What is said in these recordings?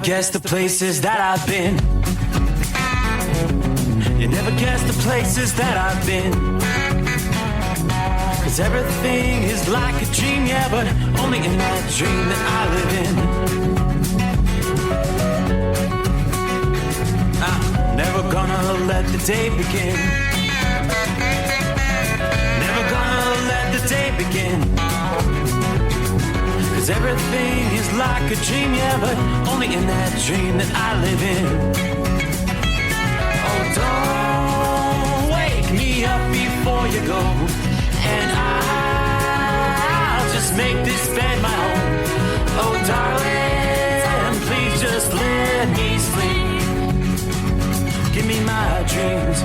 guess the places that I've been. You never guess the places that I've been. 'Cause everything is like a dream, yeah, but only in that dream that I live in. I'm never gonna let the day begin. Never gonna let the day begin. 'Cause everything is like a dream, yeah, but only in that dream that I live in. Oh, don't wake me up before you go, and I'll just make this bed my home. Oh, darling, please just let me sleep. Give me my dreams.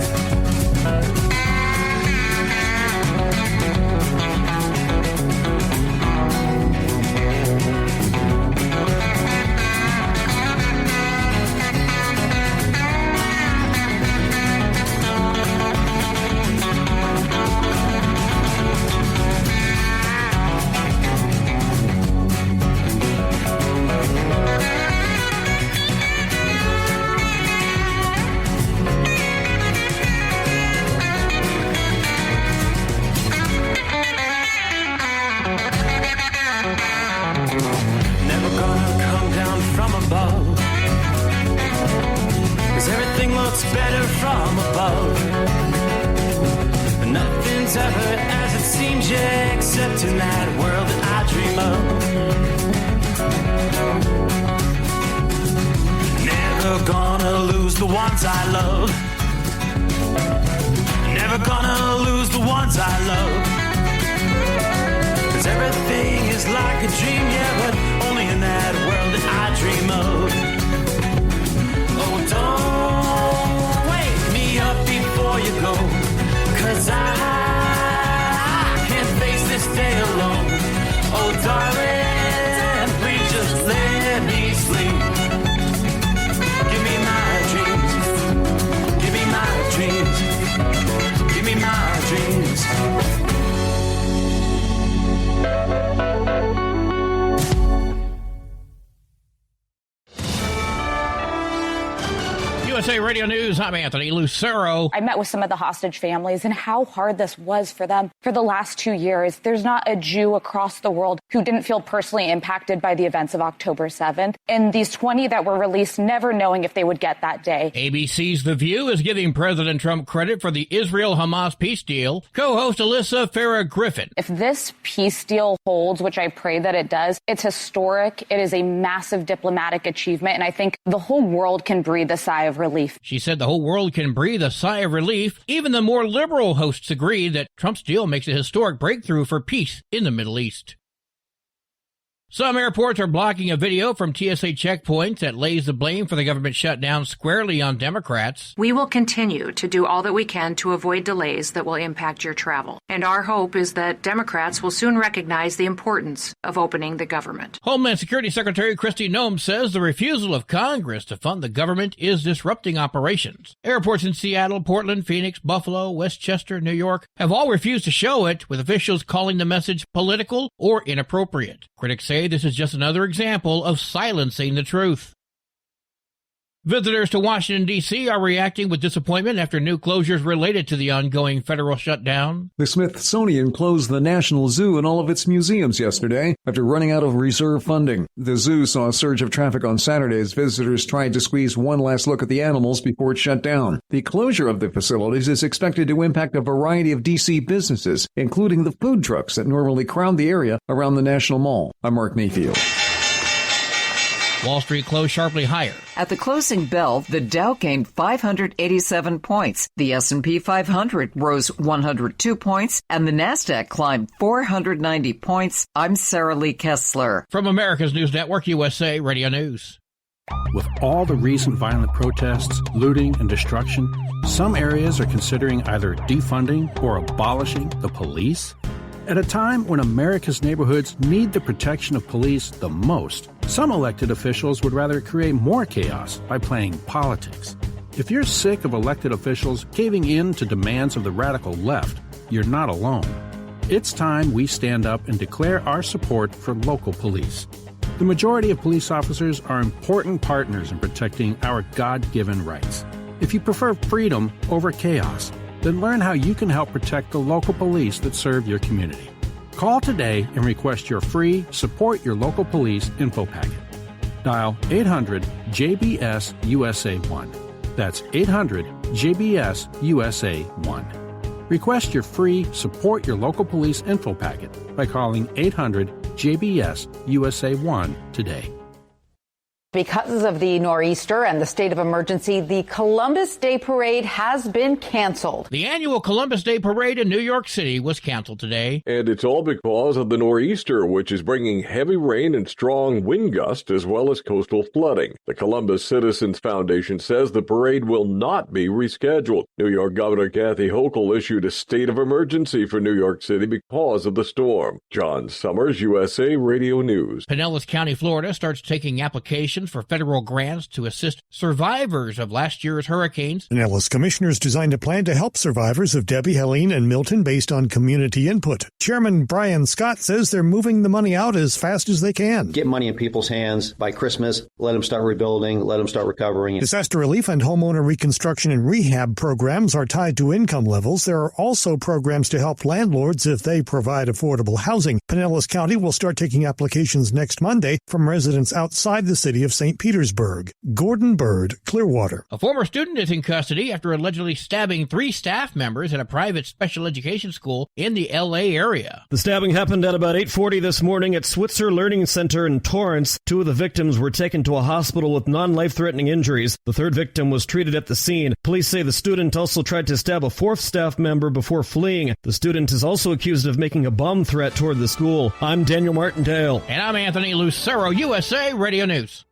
Better from above. Nothing's ever as it seems, yeah, except in that world that I dream of. Never gonna lose the ones I love. Never gonna lose the ones I love. 'Cause everything is like a dream, yeah, but only in that world that I dream of. Oh, don't wake me up before you go, 'cause I can't face this day alone. Oh, darling, please just let me sleep. Give me my dreams. Give me my dreams. Give me my dreams. USA Radio News, I'm Anthony Lucero. I met with some of the hostage families and how hard this was for them for the last 2 years. There's not a Jew across the world who didn't feel personally impacted by the events of October 7th. And these 20 that were released, never knowing if they would get that day. ABC's The View is giving President Trump credit for the Israel-Hamas peace deal. Co-host Alyssa Farah Griffin. If this peace deal holds, which I pray that it does, it's historic. It is a massive diplomatic achievement. And I think the whole world can breathe a sigh of relief. She said the whole world can breathe a sigh of relief. Even the more liberal hosts agree that Trump's deal makes a historic breakthrough for peace in the Middle East. Some airports are blocking a video from TSA checkpoints that lays the blame for the government shutdown squarely on Democrats. We will continue to do all that we can to avoid delays that will impact your travel. And our hope is that Democrats will soon recognize the importance of opening the government. Homeland Security Secretary Kristi Noem says the refusal of Congress to fund the government is disrupting operations. Airports in Seattle, Portland, Phoenix, Buffalo, Westchester, New York have all refused to show it, with officials calling the message political or inappropriate. Critics say this is just another example of silencing the truth. Visitors to Washington, D.C. are reacting with disappointment after new closures related to the ongoing federal shutdown. The Smithsonian closed the National Zoo and all of its museums yesterday after running out of reserve funding. The zoo saw a surge of traffic on Saturday as visitors tried to squeeze one last look at the animals before it shut down. The closure of the facilities is expected to impact a variety of D.C. businesses, including the food trucks that normally crowd the area around the National Mall. I'm Mark Mayfield. Wall Street closed sharply higher. At the closing bell, the Dow gained 587 points. The S&P 500 rose 102 points, and the Nasdaq climbed 490 points. I'm Sarah Lee Kessler. From America's News Network, USA Radio News. With all the recent violent protests, looting, and destruction, some areas are considering either defunding or abolishing the police. At a time when America's neighborhoods need the protection of police the most, some elected officials would rather create more chaos by playing politics. If you're sick of elected officials caving in to demands of the radical left, you're not alone. It's time we stand up and declare our support for local police. The majority of police officers are important partners in protecting our God-given rights. If you prefer freedom over chaos, then learn how you can help protect the local police that serve your community. Call today and request your free Support Your Local Police info packet. Dial 800-JBS-USA-1. That's 800-JBS-USA-1. Request your free Support Your Local Police info packet by calling 800-JBS-USA-1 today. Because of the nor'easter and the state of emergency, the Columbus Day Parade has been canceled. The annual Columbus Day Parade in New York City was canceled today. And it's all because of the nor'easter, which is bringing heavy rain and strong wind gusts as well as coastal flooding. The Columbus Citizens Foundation says the parade will not be rescheduled. New York Governor Kathy Hochul issued a state of emergency for New York City because of the storm. John Summers, USA Radio News. Pinellas County, Florida starts taking applications for federal grants to assist survivors of last year's hurricanes. Pinellas commissioners designed a plan to help survivors of Debbie, Helene, and Milton based on community input. Chairman Brian Scott says they're moving the money out as fast as they can. Get money in people's hands by Christmas, let them start rebuilding, let them start recovering. Disaster relief and homeowner reconstruction and rehab programs are tied to income levels. There are also programs to help landlords if they provide affordable housing. Pinellas County will start taking applications next Monday from residents outside the city of St. Petersburg. Gordon Bird, Clearwater. A former student is in custody after allegedly stabbing 3 staff members at a private special education school in the L.A. area. The stabbing happened at about 8:40 this morning at Switzer Learning Center in Torrance. 2 of the victims were taken to a hospital with non-life-threatening injuries. The 3rd victim was treated at the scene. Police say the student also tried to stab a 4th staff member before fleeing. The student is also accused of making a bomb threat toward the school. I'm Daniel Martindale. And I'm Anthony Lucero, USA Radio News.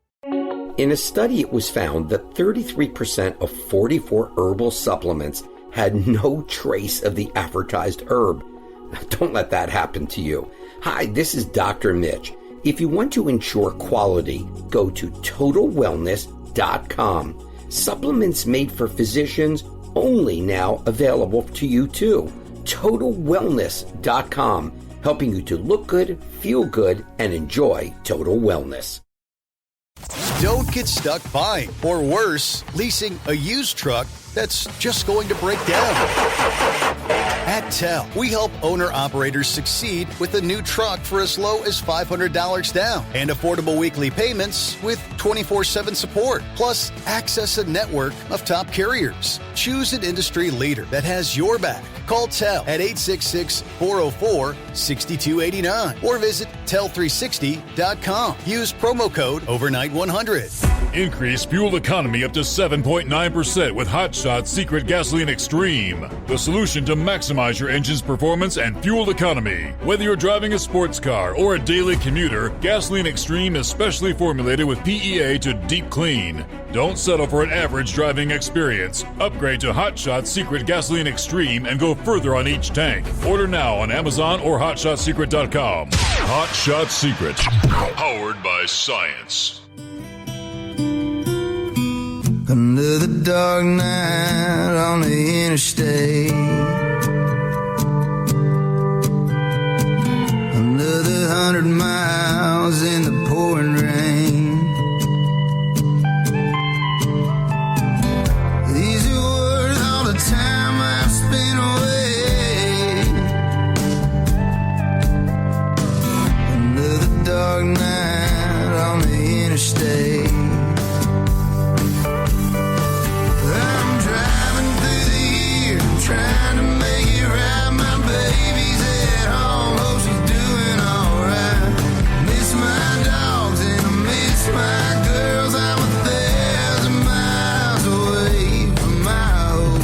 In a study, it was found that 33% of 44 herbal supplements had no trace of the advertised herb. Don't let that happen to you. Hi, this is Dr. Mitch. If you want to ensure quality, go to TotalWellness.com. Supplements made for physicians, only now available to you too. TotalWellness.com, helping you to look good, feel good, and enjoy total wellness. Don't get stuck buying, or worse, leasing a used truck that's just going to break down. At TEL, we help owner-operators succeed with a new truck for as low as $500 down and affordable weekly payments with 24/7 support, plus access a network of top carriers. Choose an industry leader that has your back. Call TEL at 866-404-6289 or visit tel360.com. Use promo code OVERNIGHT100. Increase fuel economy up to 7.9% with Hot Shot Secret Gasoline Extreme. The solution to maximize your engine's performance and fuel economy. Whether you're driving a sports car or a daily commuter, Gasoline Extreme is specially formulated with PEA to deep clean. Don't settle for an average driving experience. Upgrade to Hot Shot Secret Gasoline Extreme and go further on each tank. Order now on Amazon or HotShotSecret.com. Hot Shot Secret. Powered by science. Another dark night on the interstate. Another 100 miles in the pouring rain. These are worth all the time I've spent away. Another dark night on the interstate. Trying to make it right, my baby's at home, hope she's doing alright. Miss my dogs and I miss my girls, I'm 1,000 miles away from my old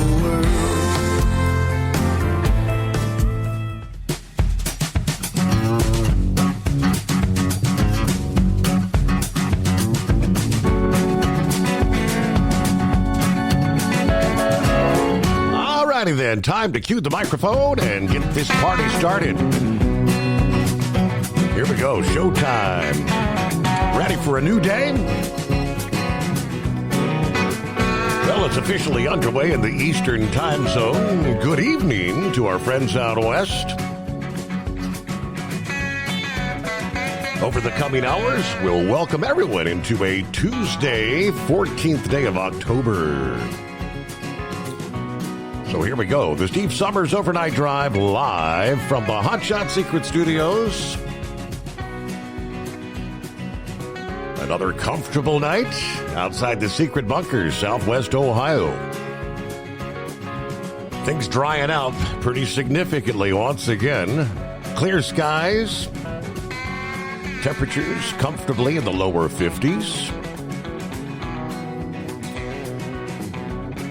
Alrighty then, time to cue the microphone and get this party started. Here we go, showtime. Ready for a new day? Well, it's officially underway in the Eastern Time Zone. Good evening to our friends out west. Over the coming hours, we'll welcome everyone into a Tuesday, 14th day of October. So here we go. The Steve Summers Overnight Drive live from the Hot Shot Secret Studios. Another comfortable night outside the Secret Bunkers, Southwest Ohio. Things drying out pretty significantly once again. Clear skies. Temperatures comfortably in the lower 50s.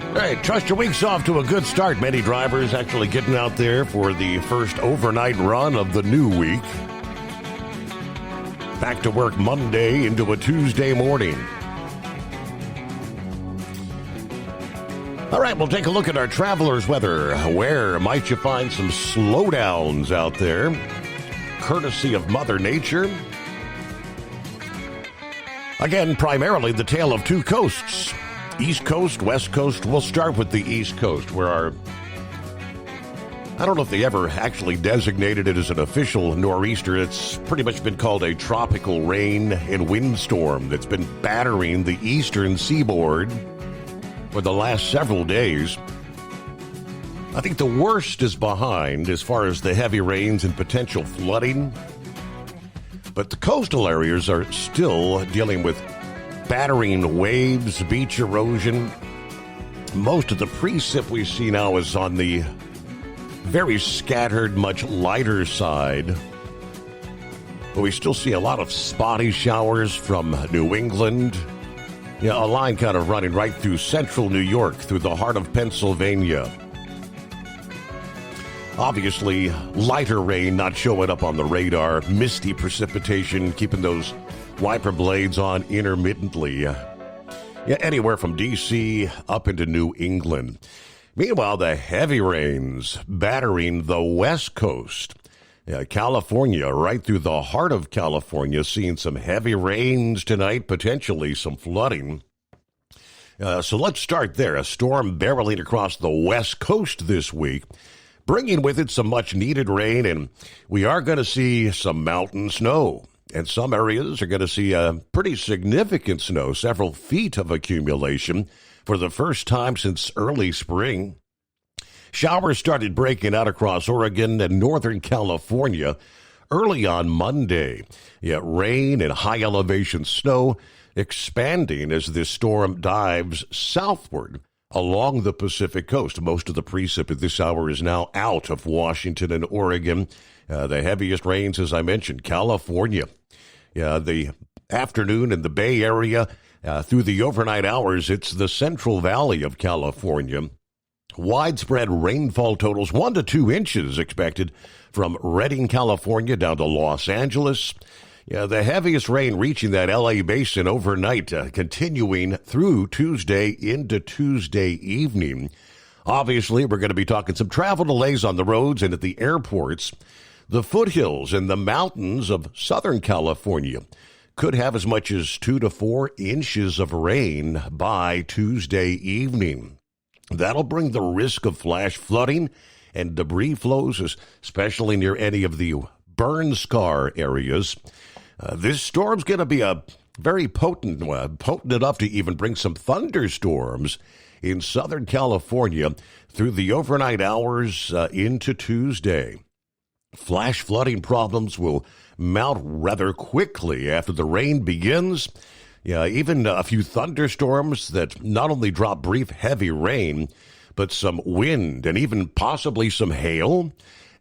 All right, trust your week's off to a good start. Many drivers actually getting out there for the first overnight run of the new week. Back to work Monday into a Tuesday morning. All right, we'll take a look at our traveler's weather. Where might you find some slowdowns out there? Courtesy of Mother Nature. Again, primarily the tale of two coasts. East Coast, West Coast. We'll start with the East Coast, where I don't know if they ever actually designated it as an official nor'easter. It's pretty much been called a tropical rain and windstorm that's been battering the eastern seaboard for the last several days. I think the worst is behind as far as the heavy rains and potential flooding. But the coastal areas are still dealing with battering waves, beach erosion. Most of the precip we see now is on the very scattered, much lighter side. But we still see a lot of spotty showers from New England. Yeah, a line kind of running right through central New York, through the heart of Pennsylvania. Obviously, lighter rain not showing up on the radar. Misty precipitation, keeping those wiper blades on intermittently. Yeah, anywhere from D.C. up into New England. Meanwhile, the heavy rains battering the West Coast. Yeah, California, right through the heart of California, seeing some heavy rains tonight, potentially some flooding. So let's start there. A storm barreling across the West Coast this week, bringing with it some much-needed rain, and we are going to see some mountain snow. And some areas are going to see a pretty significant snow, several feet of accumulation for the first time since early spring. Showers started breaking out across Oregon and Northern California early on Monday. Yet rain and high-elevation snow expanding as this storm dives southward along the Pacific coast. Most of the precip at this hour is now out of Washington and Oregon. The heaviest rains, as I mentioned, California. The afternoon in the Bay Area, through the overnight hours, it's the Central Valley of California. Widespread rainfall totals, 1 to 2 inches expected from Redding, California, down to Los Angeles. The heaviest rain reaching that L.A. basin overnight, continuing through Tuesday into Tuesday evening. Obviously, we're going to be talking some travel delays on the roads and at the airports. The foothills and the mountains of Southern California could have as much as 2 to 4 inches of rain by Tuesday evening. That'll bring the risk of flash flooding and debris flows, especially near any of the burn scar areas. This storm's going to be a very potent enough to even bring some thunderstorms in Southern California through the overnight hours into Tuesday. Flash flooding problems will mount rather quickly after the rain begins. Even a few thunderstorms that not only drop brief heavy rain, but some wind and even possibly some hail.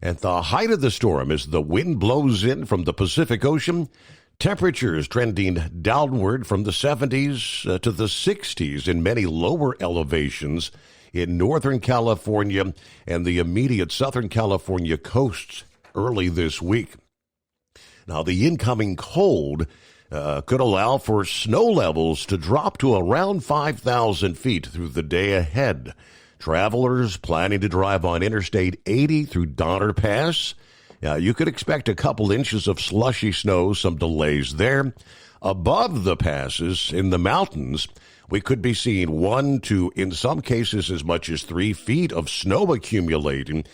At the height of the storm, as the wind blows in from the Pacific Ocean, temperatures trending downward from the 70s to the 60s in many lower elevations in Northern California and the immediate Southern California coasts early this week. Now, the incoming cold could allow for snow levels to drop to around 5,000 feet through the day ahead. Travelers planning to drive on Interstate 80 through Donner Pass, you could expect a couple inches of slushy snow, some delays there. Above the passes in the mountains, we could be seeing 1 to, in some cases, as much as 3 feet of snow accumulating,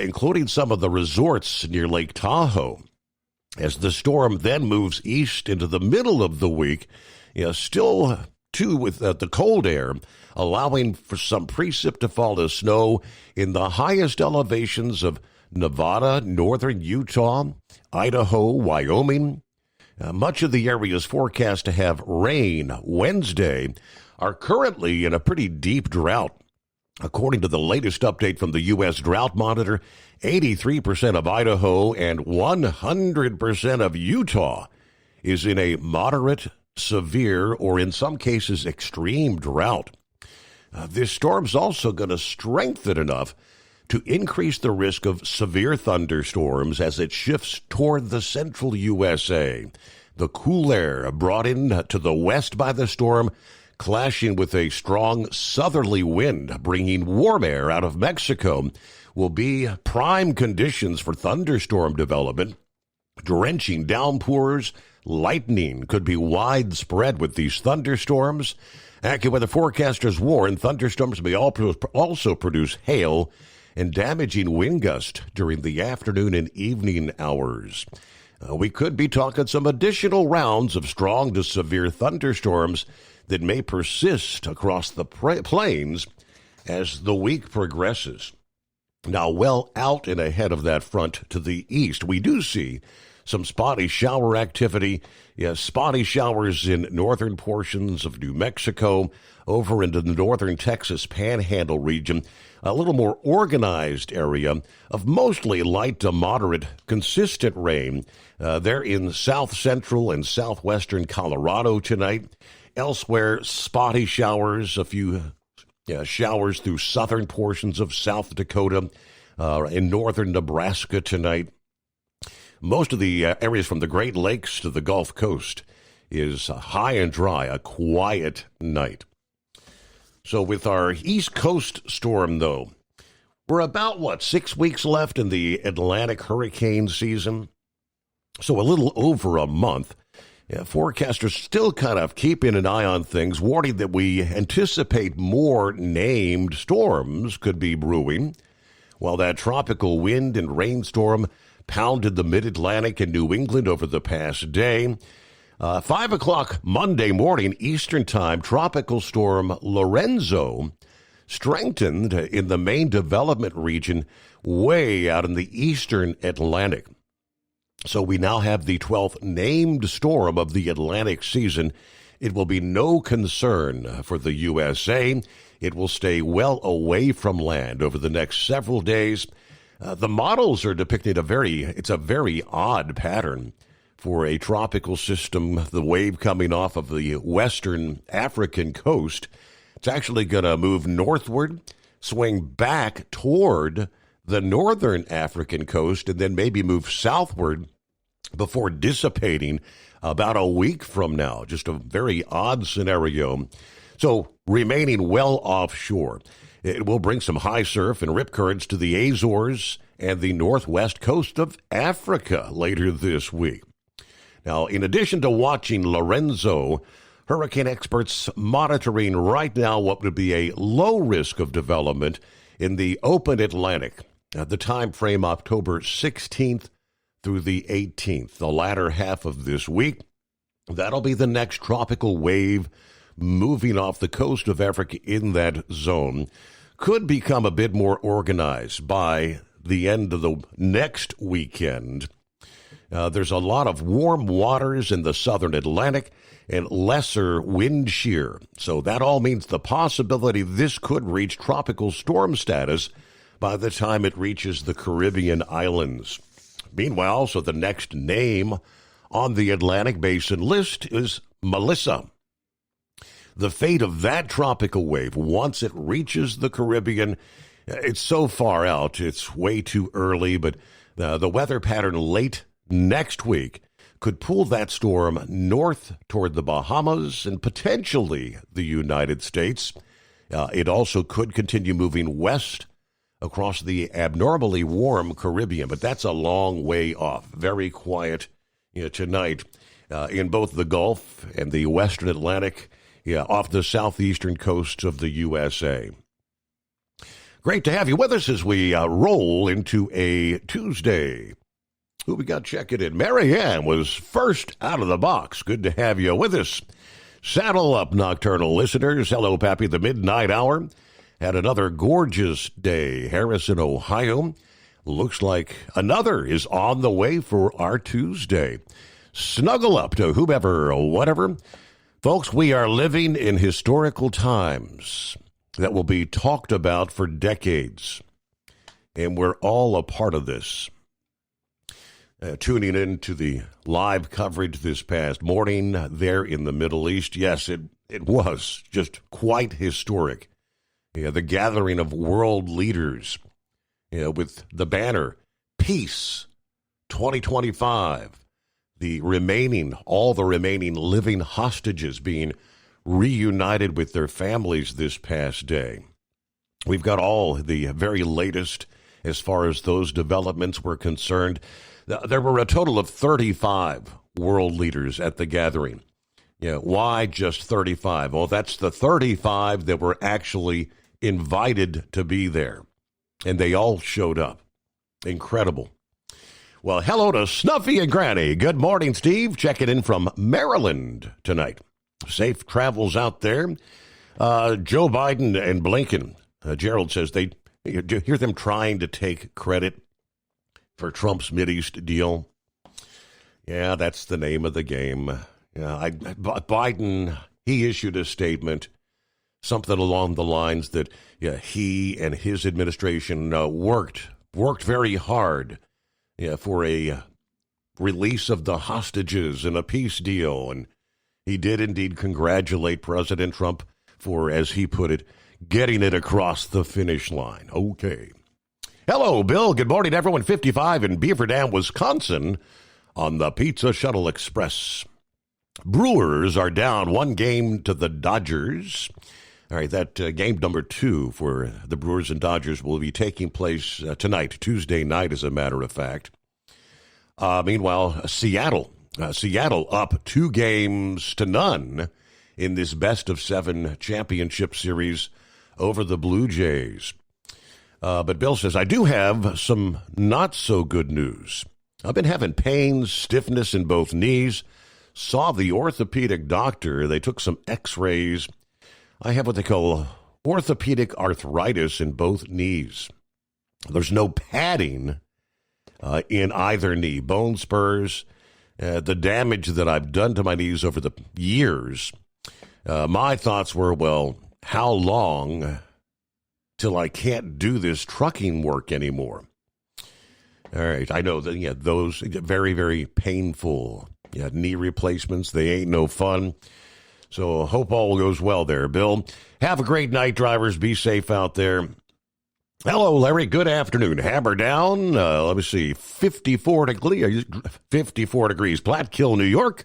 including some of the resorts near Lake Tahoe. As the storm then moves east into the middle of the week, still too with the cold air, allowing for some precip to fall to snow in the highest elevations of Nevada, northern Utah, Idaho, Wyoming. Much of the area is forecast to have rain Wednesday, are currently in a pretty deep drought. According to the latest update from the U.S. Drought Monitor, 83% of Idaho and 100% of Utah is in a moderate, severe, or in some cases extreme drought. This storm's also going to strengthen enough to increase the risk of severe thunderstorms as it shifts toward the central USA. The cool air brought in to the west by the storm, clashing with a strong southerly wind, bringing warm air out of Mexico, will be prime conditions for thunderstorm development. Drenching downpours, lightning could be widespread with these thunderstorms. AccuWeather forecasters warn thunderstorms may also produce hail and damaging wind gusts during the afternoon and evening hours. We could be talking some additional rounds of strong to severe thunderstorms that may persist across the plains as the week progresses. Now, well out and ahead of that front to the east, we do see some spotty shower activity. Yes, spotty showers in northern portions of New Mexico, over into the northern Texas Panhandle region, a little more organized area of mostly light to moderate, consistent rain there in south central and southwestern Colorado tonight. Elsewhere, spotty showers, a few showers through southern portions of South Dakota, in northern Nebraska tonight. Most of the areas from the Great Lakes to the Gulf Coast is high and dry, a quiet night. So with our East Coast storm, though, we're about, 6 weeks left in the Atlantic hurricane season? So a little over a month. Forecasters still kind of keeping an eye on things, warning that we anticipate more named storms could be brewing. While that tropical wind and rainstorm pounded the mid-Atlantic and New England over the past day, 5 o'clock Monday morning Eastern Time, tropical storm Lorenzo strengthened in the main development region way out in the eastern Atlantic. So we now have the 12th named storm of the Atlantic season. It will be no concern for the USA. It will stay well away from land over the next several days. The models are depicting a very odd pattern for a tropical system, the wave coming off of the western African coast. It's actually going to move northward, swing back toward the northern African coast, and then maybe move southward before dissipating about a week from now. Just a very odd scenario. So remaining well offshore. It will bring some high surf and rip currents to the Azores and the northwest coast of Africa later this week. Now, in addition to watching Lorenzo, hurricane experts monitoring right now what would be a low risk of development in the open Atlantic. The time frame October 16th through the 18th, the latter half of this week. That'll be the next tropical wave moving off the coast of Africa in that zone. Could become a bit more organized by the end of the next weekend. There's a lot of warm waters in the southern Atlantic and lesser wind shear. So that all means the possibility this could reach tropical storm status by the time it reaches the Caribbean islands. Meanwhile, so the next name on the Atlantic Basin list is Melissa. The fate of that tropical wave, once it reaches the Caribbean, it's so far out, it's way too early, but the weather pattern late next week could pull that storm north toward the Bahamas and potentially the United States. It also could continue moving west across the abnormally warm Caribbean, but that's a long way off. Very quiet tonight in both the Gulf and the western Atlantic, off the southeastern coast of the USA. Great to have you with us as we roll into a Tuesday. Who we got checking in? Marianne was first out of the box. Good to have you with us. Saddle up, nocturnal listeners. Hello, Pappy. The Midnight Hour had another gorgeous day. Harrison, Ohio. Looks like another is on the way for our Tuesday. Snuggle up to whomever or whatever. Folks, we are living in historical times that will be talked about for decades. And we're all a part of this. Tuning in to the live coverage this past morning there in the Middle East. Yes, it was just quite historic. Yeah, the gathering of world leaders with the banner, Peace 2025. All the remaining living hostages being reunited with their families this past day. We've got all the very latest as far as those developments were concerned. There were a total of 35 world leaders at the gathering. Why just 35? Well, that's the 35 that were actually invited to be there. And they all showed up. Incredible. Well, hello to Snuffy and Granny. Good morning, Steve. Checking in from Maryland tonight. Safe travels out there. Joe Biden and Blinken. Gerald says you hear them trying to take credit for Trump's Mideast deal. Yeah, that's the name of the game. Biden, he issued a statement, something along the lines that he and his administration worked very hard for a release of the hostages and a peace deal. And he did indeed congratulate President Trump for, as he put it, getting it across the finish line. Okay. Hello, Bill. Good morning, everyone. 55 in Beaver Dam, Wisconsin on the Pizza Shuttle Express. Brewers are down 1 game to the Dodgers. All right, that game number 2 for the Brewers and Dodgers will be taking place tonight, Tuesday night, as a matter of fact. Meanwhile, Seattle up 2 games to none in this best-of-7 championship series over the Blue Jays. But Bill says, I do have some not-so-good news. I've been having pains, stiffness in both knees. Saw the orthopedic doctor. They took some x-rays. I have what they call orthopedic arthritis in both knees. There's no padding in either knee. Bone spurs, the damage that I've done to my knees over the years. My thoughts were, well, how long till I can't do this trucking work anymore? All right, I know that those very, very painful knee replacements, they ain't no fun. So hope all goes well there, Bill. Have a great night, drivers. Be safe out there. Hello, Larry. Good afternoon. Hammer down. Let me see. 54 degrees. Platkill, New York.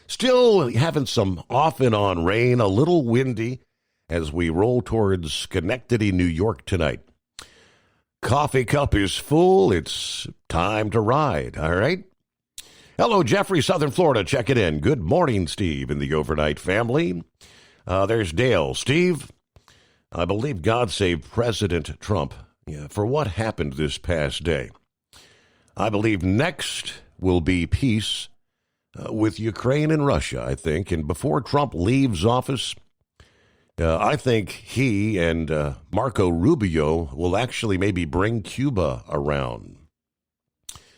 Still having some off and on rain. A little windy as we roll towards Schenectady, New York tonight. Coffee cup is full. It's time to ride. All right. Hello, Jeffrey, Southern Florida. Check it in. Good morning, Steve, and the overnight family. There's Dale. Steve, I believe God saved President Trump for what happened this past day. I believe next will be peace with Ukraine and Russia, I think. And before Trump leaves office, I think he and Marco Rubio will actually maybe bring Cuba around.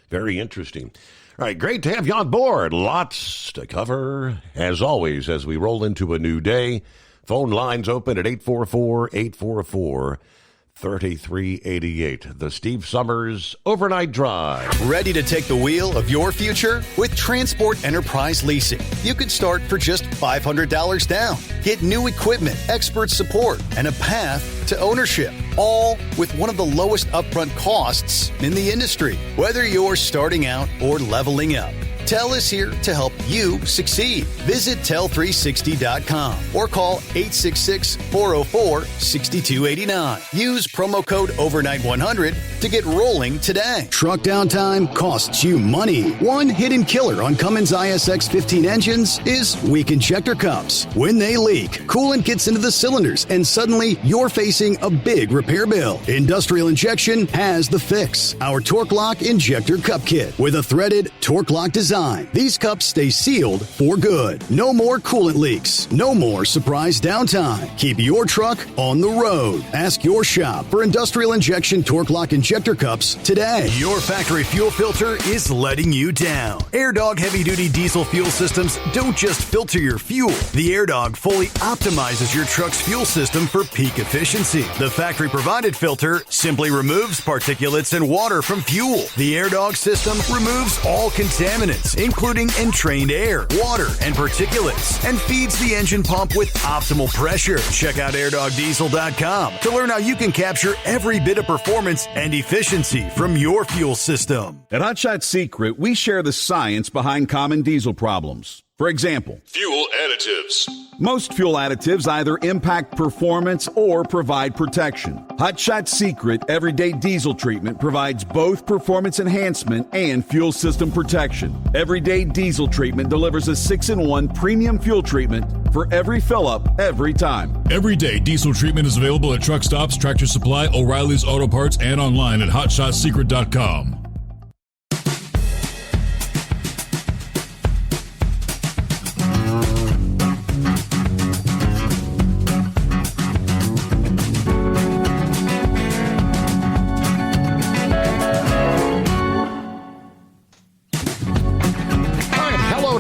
Very interesting. All right, great to have you on board. Lots to cover, as always, as we roll into a new day. Phone lines open at 844-844-3388. The Steve Summers Overnight Drive. Ready to take the wheel of your future? With Transport Enterprise Leasing, you could start for just $500 down. Get new equipment, expert support, and a path to ownership, all with one of the lowest upfront costs in the industry. Whether you're starting out or leveling up, TEL is here to help you succeed. Visit tel360.com or call 866-404-6289. Use promo code overnight100 to get rolling today. Truck downtime costs you money. One hidden killer on Cummins ISX 15 engines is weak injector cups. When they leak, coolant gets into the cylinders and suddenly you're facing a big repair bill. Industrial Injection has the fix. Our Torque Lock Injector Cup Kit with a threaded Torque Lock design. These cups stay sealed for good. No more coolant leaks. No more surprise downtime. Keep your truck on the road. Ask your shop for Industrial Injection Torque Lock Injector Cups today. Your factory fuel filter is letting you down. AirDog heavy-duty diesel fuel systems don't just filter your fuel. The AirDog fully optimizes your truck's fuel system for peak efficiency. The factory-provided filter simply removes particulates and water from fuel. The AirDog system removes all contaminants, including entrained air, water, and particulates, and feeds the engine pump with optimal pressure. Check out airdogdiesel.com to learn how you can capture every bit of performance and efficiency from your fuel system. At Hot Shot Secret, we share the science behind common diesel problems. For example, Fuel additives. most fuel additives either impact performance or provide protection. Hot Shot Secret Everyday Diesel Treatment provides both performance enhancement and fuel system protection. Everyday Diesel Treatment delivers a 6-in-1 premium fuel treatment for every fill-up, every time. Everyday diesel treatment is available at truck stops, Tractor Supply, O'Reilly's Auto Parts, and online at hotshotsecret.com.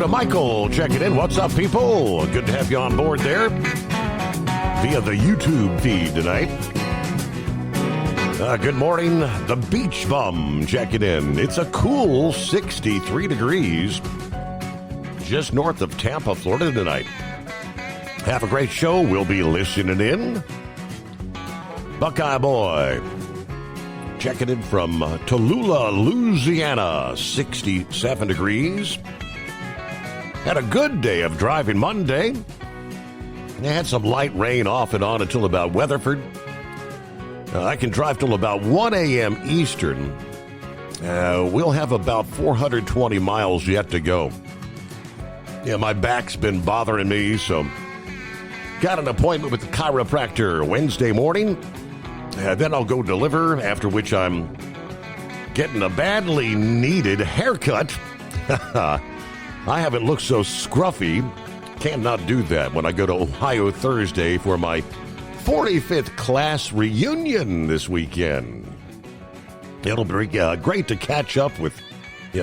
Michael checking in. What's up, people? Good to have you on board there via the YouTube feed tonight. Good morning. The Beach Bum checking in. It's a cool 63 degrees just north of Tampa, Florida tonight. Have a great show. We'll be listening in. Buckeye Boy checking in from Tallulah, Louisiana. 67 degrees. Had a good day of driving Monday. And I had some light rain off and on until about Weatherford. I can drive till about 1 a.m. Eastern. We'll have about 420 miles yet to go. Yeah, my back's been bothering me, so got an appointment with the chiropractor Wednesday morning. Then I'll go deliver, after which I'm getting a badly needed haircut. I haven't looked so scruffy. Can't not do that when I go to Ohio Thursday for my 45th class reunion this weekend. It'll be great to catch up with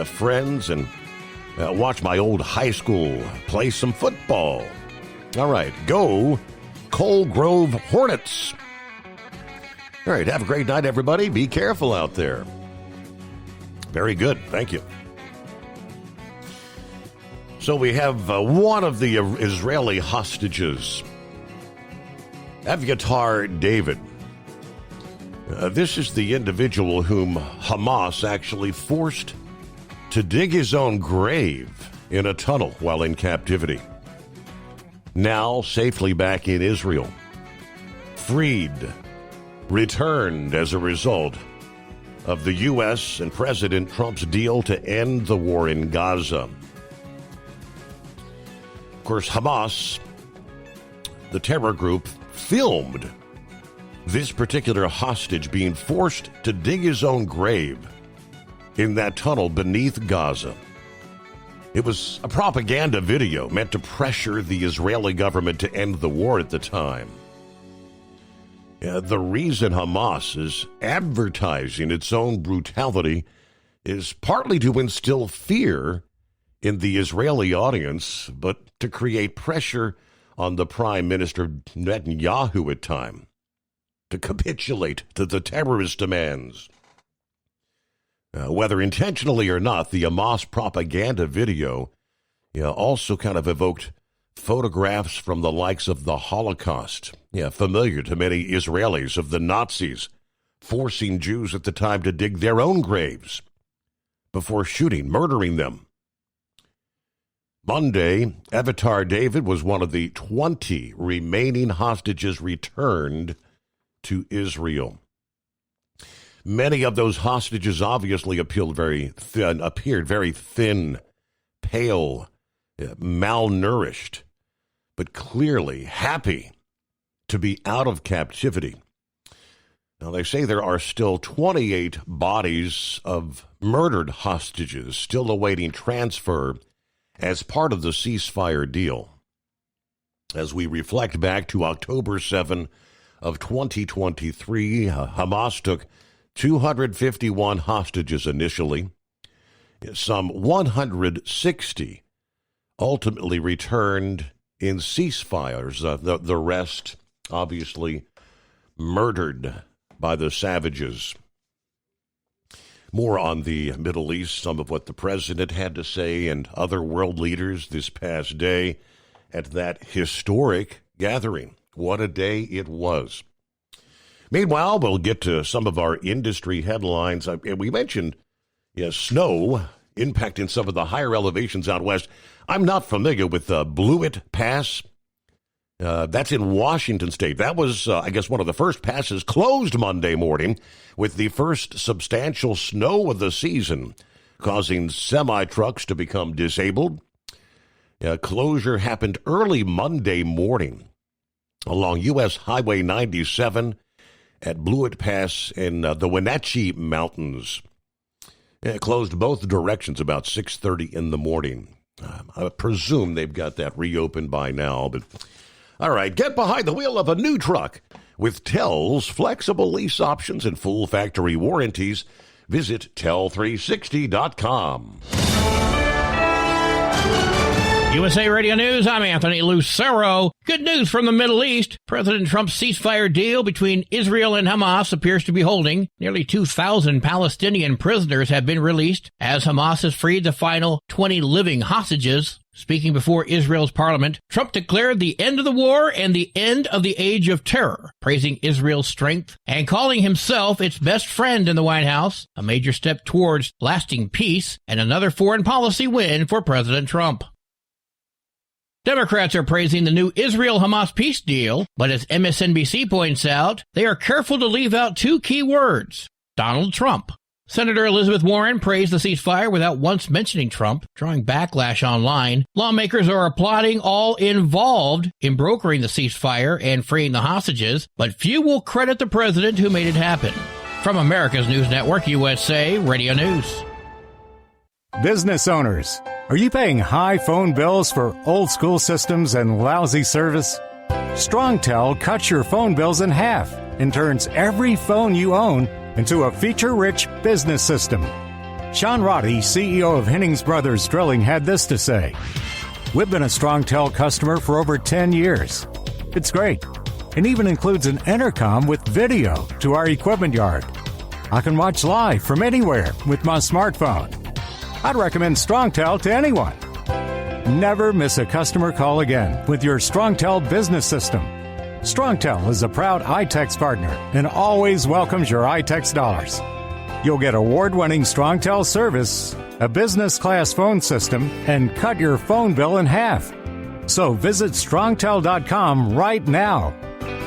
friends and watch my old high school play some football. All right, go Coal Grove Hornets. All right, have a great night, everybody. Be careful out there. Very good. Thank you. So we have one of the Israeli hostages, Aviatar David. This is the individual whom Hamas actually forced to dig his own grave in a tunnel while in captivity. Now safely back in Israel. Freed, returned as a result of the U.S. and President Trump's deal to end the war in Gaza. Of course, Hamas, the terror group, filmed this particular hostage being forced to dig his own grave in that tunnel beneath Gaza. It was a propaganda video meant to pressure the Israeli government to end the war at the time. The reason Hamas is advertising its own brutality is partly to instill fear in the Israeli audience, but to create pressure on the Prime Minister Netanyahu at time to capitulate to the terrorist demands. Whether intentionally or not, the Hamas propaganda video also kind of evoked photographs from the likes of the Holocaust, familiar to many Israelis, of the Nazis forcing Jews at the time to dig their own graves before shooting, murdering them. Monday, Avatar David was one of the 20 remaining hostages returned to Israel. Many of those hostages obviously appeared very thin, pale, malnourished, but clearly happy to be out of captivity. Now, they say there are still 28 bodies of murdered hostages still awaiting transfer as part of the ceasefire deal. As we reflect back to October 7 of 2023, Hamas took 251 hostages initially. Some 160 ultimately returned in ceasefires. The rest, obviously, murdered by the savages. More on the Middle East, some of what the president had to say and other world leaders this past day at that historic gathering. What a day it was. Meanwhile, we'll get to some of our industry headlines. We mentioned snow impacting some of the higher elevations out west. I'm not familiar with Blewett Pass. That's in Washington State. That was, I guess, one of the first passes closed Monday morning with the first substantial snow of the season, causing semi-trucks to become disabled. Closure happened early Monday morning along U.S. Highway 97 at Blewett Pass in the Wenatchee Mountains. It closed both directions about 6:30 in the morning. I presume they've got that reopened by now, but... All right, get behind the wheel of a new truck with TEL's flexible lease options and full factory warranties. Visit tel360.com. USA Radio News, I'm Anthony Lucero. Good news from the Middle East. President Trump's ceasefire deal between Israel and Hamas appears to be holding. Nearly 2,000 Palestinian prisoners have been released as Hamas has freed the final 20 living hostages. Speaking before Israel's parliament, Trump declared the end of the war and the end of the age of terror, praising Israel's strength and calling himself its best friend in the White House, a major step towards lasting peace and another foreign policy win for President Trump. Democrats are praising the new Israel-Hamas peace deal, but as MSNBC points out, they are careful to leave out two key words: Donald Trump. Senator Elizabeth Warren praised the ceasefire without once mentioning Trump, drawing backlash online. Lawmakers are applauding all involved in brokering the ceasefire and freeing the hostages, but few will credit the president who made it happen. From America's News Network, USA Radio News. Business owners, are you paying high phone bills for old school systems and lousy service? StrongTel cuts your phone bills in half and turns every phone you own into a feature-rich business system. Sean Roddy, CEO of Hennings Brothers Drilling, had this to say: "We've been a StrongTel customer for over 10 years. It's great. It even includes an intercom with video to our equipment yard. I can watch live from anywhere with my smartphone. I'd recommend StrongTel to anyone. Never miss a customer call again with your StrongTel business system. StrongTel is a proud iTex partner and always welcomes your iTex dollars. You'll get award-winning StrongTel service, a business-class phone system, and cut your phone bill in half. So visit StrongTel.com right now.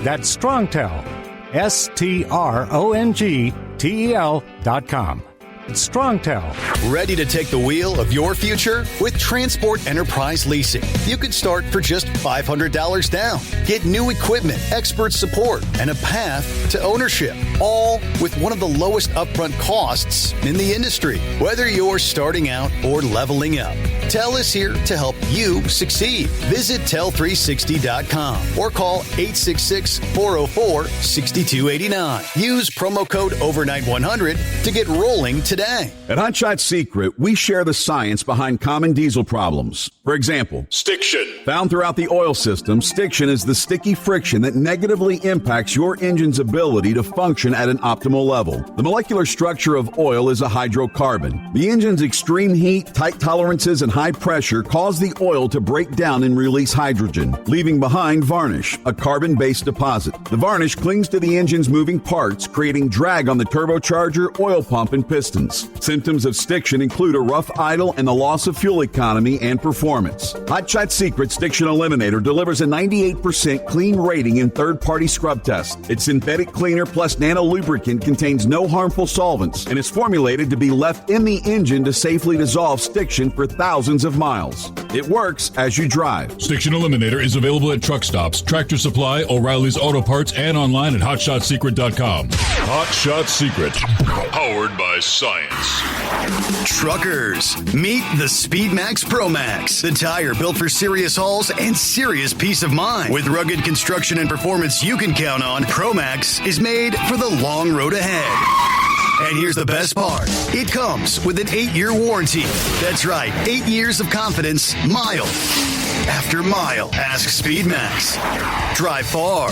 That's StrongTel, StrongTel.com. StrongTel. Ready to take the wheel of your future? With Transport Enterprise Leasing, you can start for just $500 down. Get new equipment, expert support, and a path to ownership, all with one of the lowest upfront costs in the industry. Whether you're starting out or leveling up, TEL is here to help you succeed. Visit tel360.com or call 866-404-6289. Use promo code OVERNIGHT100 to get rolling today. At Hotshot Secret, we share the science behind common diesel problems. For example, stiction. Found throughout the oil system, stiction is the sticky friction that negatively impacts your engine's ability to function at an optimal level. The molecular structure of oil is a hydrocarbon. The engine's extreme heat, tight tolerances, and high high pressure cause the oil to break down and release hydrogen, leaving behind varnish, a carbon-based deposit. The varnish clings to the engine's moving parts, creating drag on the turbocharger, oil pump, and pistons. Symptoms of stiction include a rough idle and the loss of fuel economy and performance. Hot Shot Secret Stiction Eliminator delivers a 98% clean rating in third-party scrub tests. Its synthetic cleaner plus nano lubricant contains no harmful solvents and is formulated to be left in the engine to safely dissolve stiction for thousands of miles. It works as you drive. Stiction Eliminator is available at truck stops, Tractor Supply, O'Reilly's Auto Parts, and online at HotShotSecret.com. Hot Shot Secret, powered by science. Truckers, meet the Speedmax Pro Max, the tire built for serious hauls and serious peace of mind. With rugged construction and performance you can count on, Pro Max is made for the long road ahead. And here's the best part. It comes with an 8-year warranty. That's right, 8 years of confidence, mile after mile. Ask Speedmax. Drive far.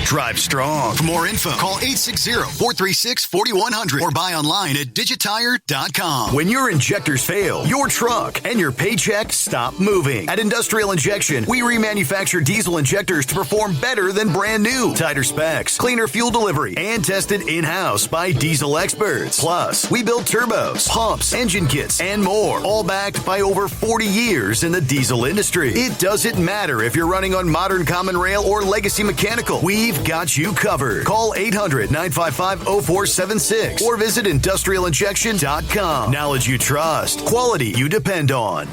Drive strong. For more info, call 860-436-4100 or buy online at digitire.com. When your injectors fail, your truck and your paycheck stop moving. At Industrial Injection, we remanufacture diesel injectors to perform better than brand new. Tighter specs, cleaner fuel delivery, and tested in-house by diesel experts. Plus, we build turbos, pumps, engine kits, and more, all backed by over 40 years in the diesel industry. It doesn't matter if you're running on modern common rail or legacy mechanical. We've got you covered. Call 800-955-0476 or visit industrialinjection.com. Knowledge you trust. Quality you depend on.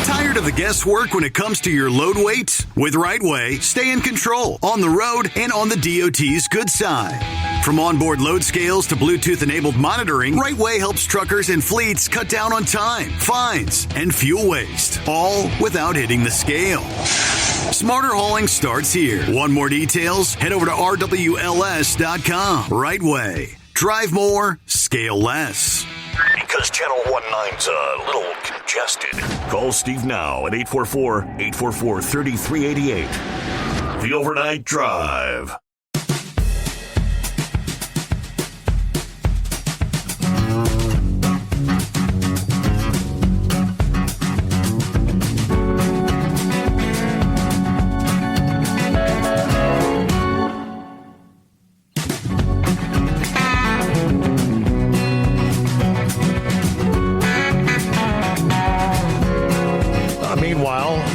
Tired of the guesswork when it comes to your load weight? With Rightway, stay in control on the road and on the DOT's good side. From onboard load scales to Bluetooth-enabled monitoring, Rightway helps truckers and fleets cut down on time, fines, and fuel waste, all without hitting the scale. Smarter hauling starts here. Want more details? Head over to rwls.com. Rightway. Drive more, scale less. Because Channel 19's a little congested. Call Steve now at 844-844-3388. The Overnight Drive.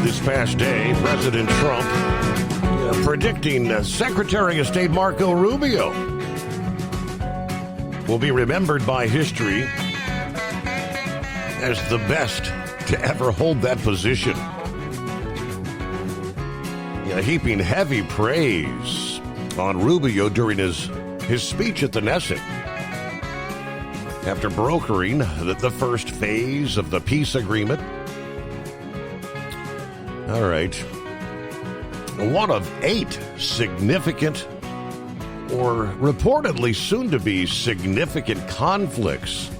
This past day, President Trump predicting Secretary of State Marco Rubio will be remembered by history as the best to ever hold that position. Heaping heavy praise on Rubio during his speech at the Knesset after brokering the first phase of the peace agreement. All right. One of 8 significant or reportedly soon-to-be significant conflicts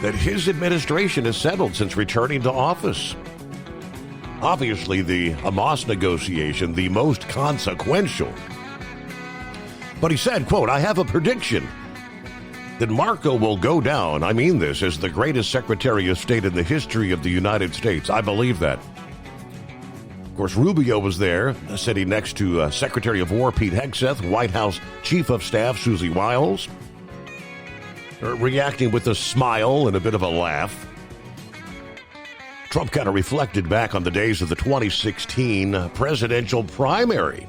that his administration has settled since returning to office. Obviously, the Hamas negotiation, the most consequential. But he said, quote, "I have a prediction that Marco will go down, I mean this, as the greatest Secretary of State in the history of the United States. I believe that." Of course, Rubio was there, sitting next to Secretary of War Pete Hegseth, White House Chief of Staff Susie Wiles, reacting with a smile and a bit of a laugh. Trump kind of reflected back on the days of the 2016 presidential primary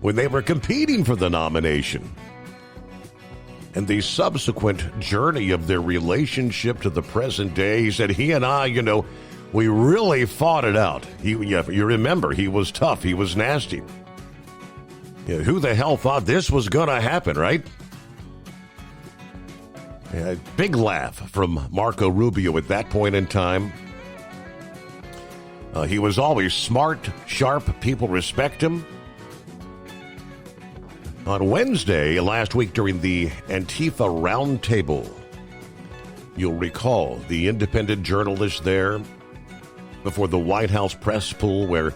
when they were competing for the nomination and the subsequent journey of their relationship to the present day. He said, he and I, we really fought it out. You remember, he was tough. He was nasty. Who the hell thought this was going to happen, right? Big laugh from Marco Rubio at that point in time. He was always smart, sharp. People respect him. On Wednesday, last week during the Antifa Roundtable, you'll recall the independent journalist there before the White House press pool where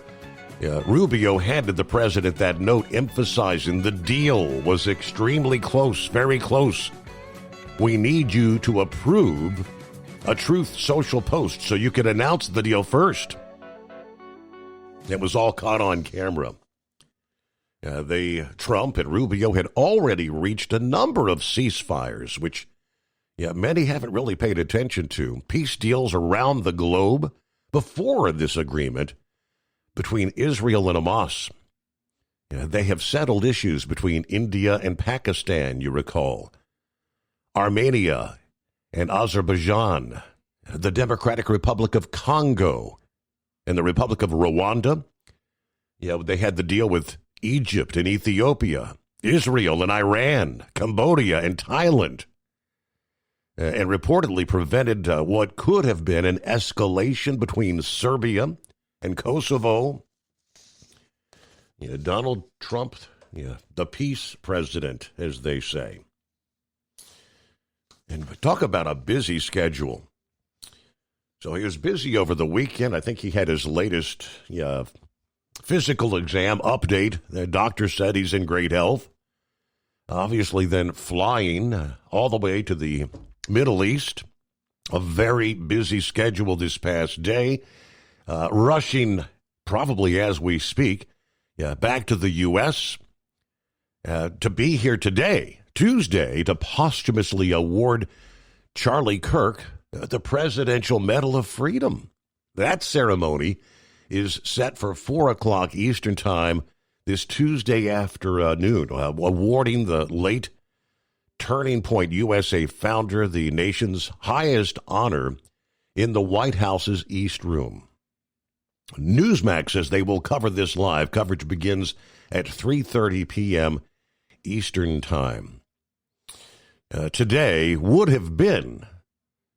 Rubio handed the president that note emphasizing the deal was extremely close, very close. We need you to approve a Truth Social post so you could announce the deal first. It was all caught on camera. Trump and Rubio had already reached a number of ceasefires, which many haven't really paid attention to. Peace deals around the globe before this agreement between Israel and Hamas. They have settled issues between India and Pakistan, you recall. Armenia and Azerbaijan, the Democratic Republic of Congo, and the Republic of Rwanda. They had the deal with Egypt and Ethiopia, Israel and Iran, Cambodia and Thailand, and reportedly prevented what could have been an escalation between Serbia and Kosovo. Donald Trump, the peace president, as they say. And talk about a busy schedule. So he was busy over the weekend. I think he had his latest physical exam update. The doctor said he's in great health. Obviously then flying all the way to the Middle East. A very busy schedule this past day. Rushing, probably as we speak, back to the U.S. To be here today, Tuesday, to posthumously award Charlie Kirk the Presidential Medal of Freedom. That ceremony is set for 4 o'clock Eastern Time this Tuesday afternoon, awarding the late Turning Point USA founder the nation's highest honor in the White House's East Room. Newsmax says they will cover this live. Coverage begins at 3:30 p.m. Eastern Time. Today would have been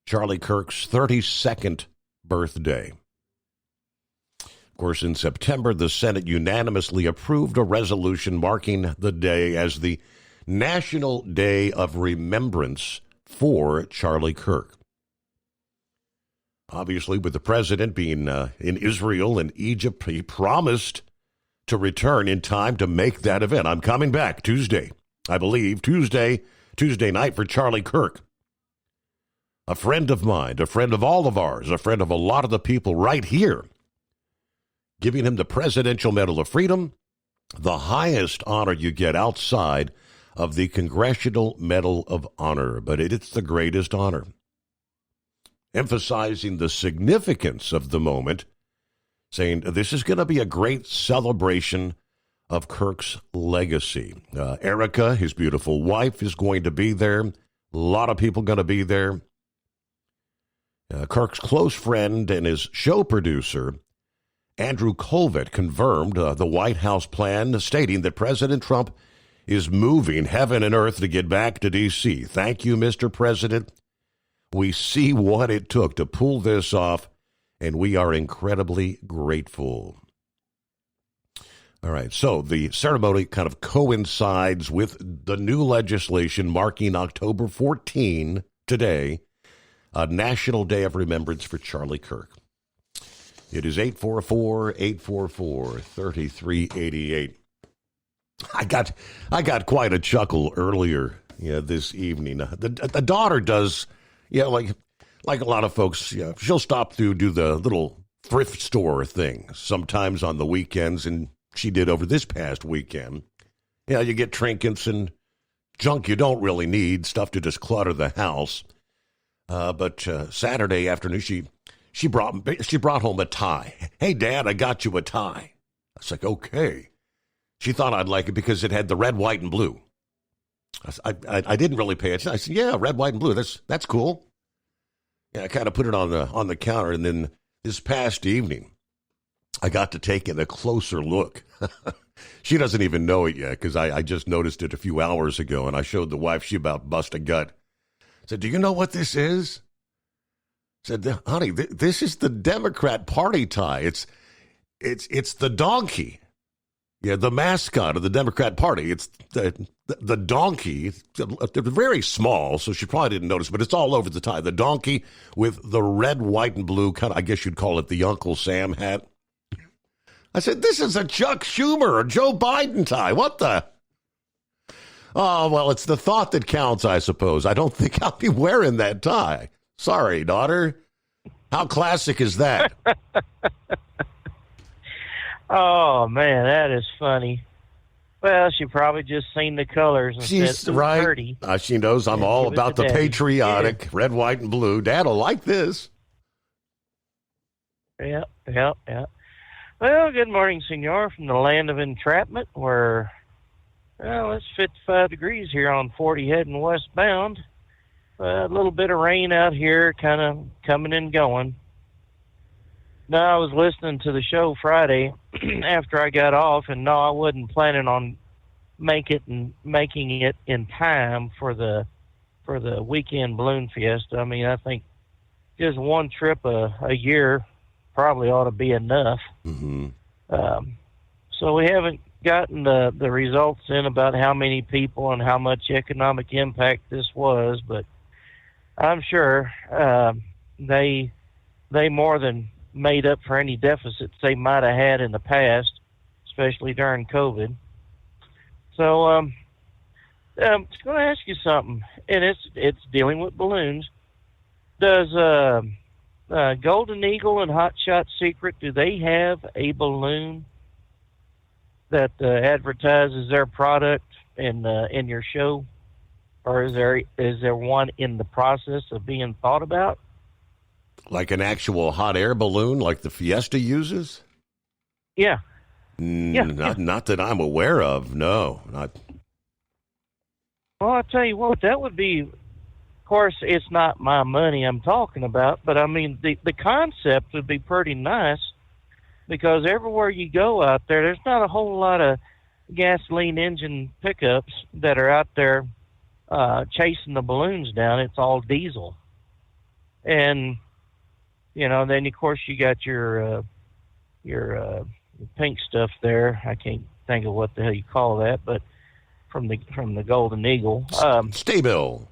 Charlie Kirk's 32nd birthday. Of course, in September, the Senate unanimously approved a resolution marking the day as the National Day of Remembrance for Charlie Kirk. Obviously, with the president being in Israel and Egypt, he promised to return in time to make that event. I'm coming back Tuesday, I believe, Tuesday night for Charlie Kirk. A friend of mine, a friend of all of ours, a friend of a lot of the people right here, giving him the Presidential Medal of Freedom, the highest honor you get outside of the Congressional Medal of Honor, but it's the greatest honor. Emphasizing the significance of the moment, saying this is going to be a great celebration of Kirk's legacy. Erica, his beautiful wife, is going to be there. A lot of people going to be there. Kirk's close friend and his show producer, Andrew Colvett, confirmed the White House plan, stating that President Trump is moving heaven and earth to get back to D.C. Thank you, Mr. President. We see what it took to pull this off, and we are incredibly grateful. All right, so the ceremony kind of coincides with the new legislation marking October 14 today, a National Day of Remembrance for Charlie Kirk. It is 844-844-3388. I got quite a chuckle earlier this evening. The daughter does, like a lot of folks, she'll stop to do the little thrift store thing sometimes on the weekends, and she did over this past weekend. You get trinkets and junk you don't really need, stuff to just clutter the house. But Saturday afternoon, she brought home a tie. Hey, Dad, I got you a tie. I was like, okay. She thought I'd like it because it had the red, white, and blue. I didn't really pay attention. I said, yeah, red, white, and blue. That's cool. Yeah, I kind of put it on the counter, and then this past evening, I got to take in a closer look. She doesn't even know it yet because I just noticed it a few hours ago, and I showed the wife. She about bust a gut. I said, do you know what this is? I said, honey, this is the Democrat Party tie. It's the donkey. Yeah, the mascot of the Democrat Party. It's the donkey. They're very small, so she probably didn't notice, but it's all over the tie. The donkey with the red, white, and blue, kind of, I guess you'd call it the Uncle Sam hat. I said, this is a Chuck Schumer or Joe Biden tie. What the? Oh, well, it's the thought that counts, I suppose. I don't think I'll be wearing that tie. Sorry, daughter. How classic is that? Oh, man, that is funny. Well, she probably just seen the colors and She's said, right. 30. She knows I'm all Give it about to the Daddy. patriotic, red, white, and blue. Dad will like this. Yeah. Well, good morning, senor, from the land of entrapment, where, well, it's 55 degrees here on 40 heading westbound. A little bit of rain out here, kind of coming and going. Now, I was listening to the show Friday after I got off, and no, I wasn't planning on making it in time for the weekend balloon fiesta. I mean, I think just one trip a year probably ought to be enough. Mm-hmm. So we haven't gotten the results in about how many people and how much economic impact this was, but I'm sure they more than made up for any deficits they might have had in the past, especially during COVID. So I'm just going to ask you something, and it's dealing with balloons. Does Golden Eagle and Hot Shot Secret, do they have a balloon that advertises their product in your show, or is there one in the process of being thought about? Like an actual hot air balloon like the Fiesta uses? Yeah. Not that I'm aware of. No, not. Well, I'll tell you what, that would be, of course, it's not my money I'm talking about, but I mean, the concept would be pretty nice, because everywhere you go out there's not a whole lot of gasoline engine pickups that are out there chasing the balloons down. It's all diesel. And, you know, then of course you got your pink stuff there. I can't think of what the hell you call that, but from the Golden Eagle. Staybill.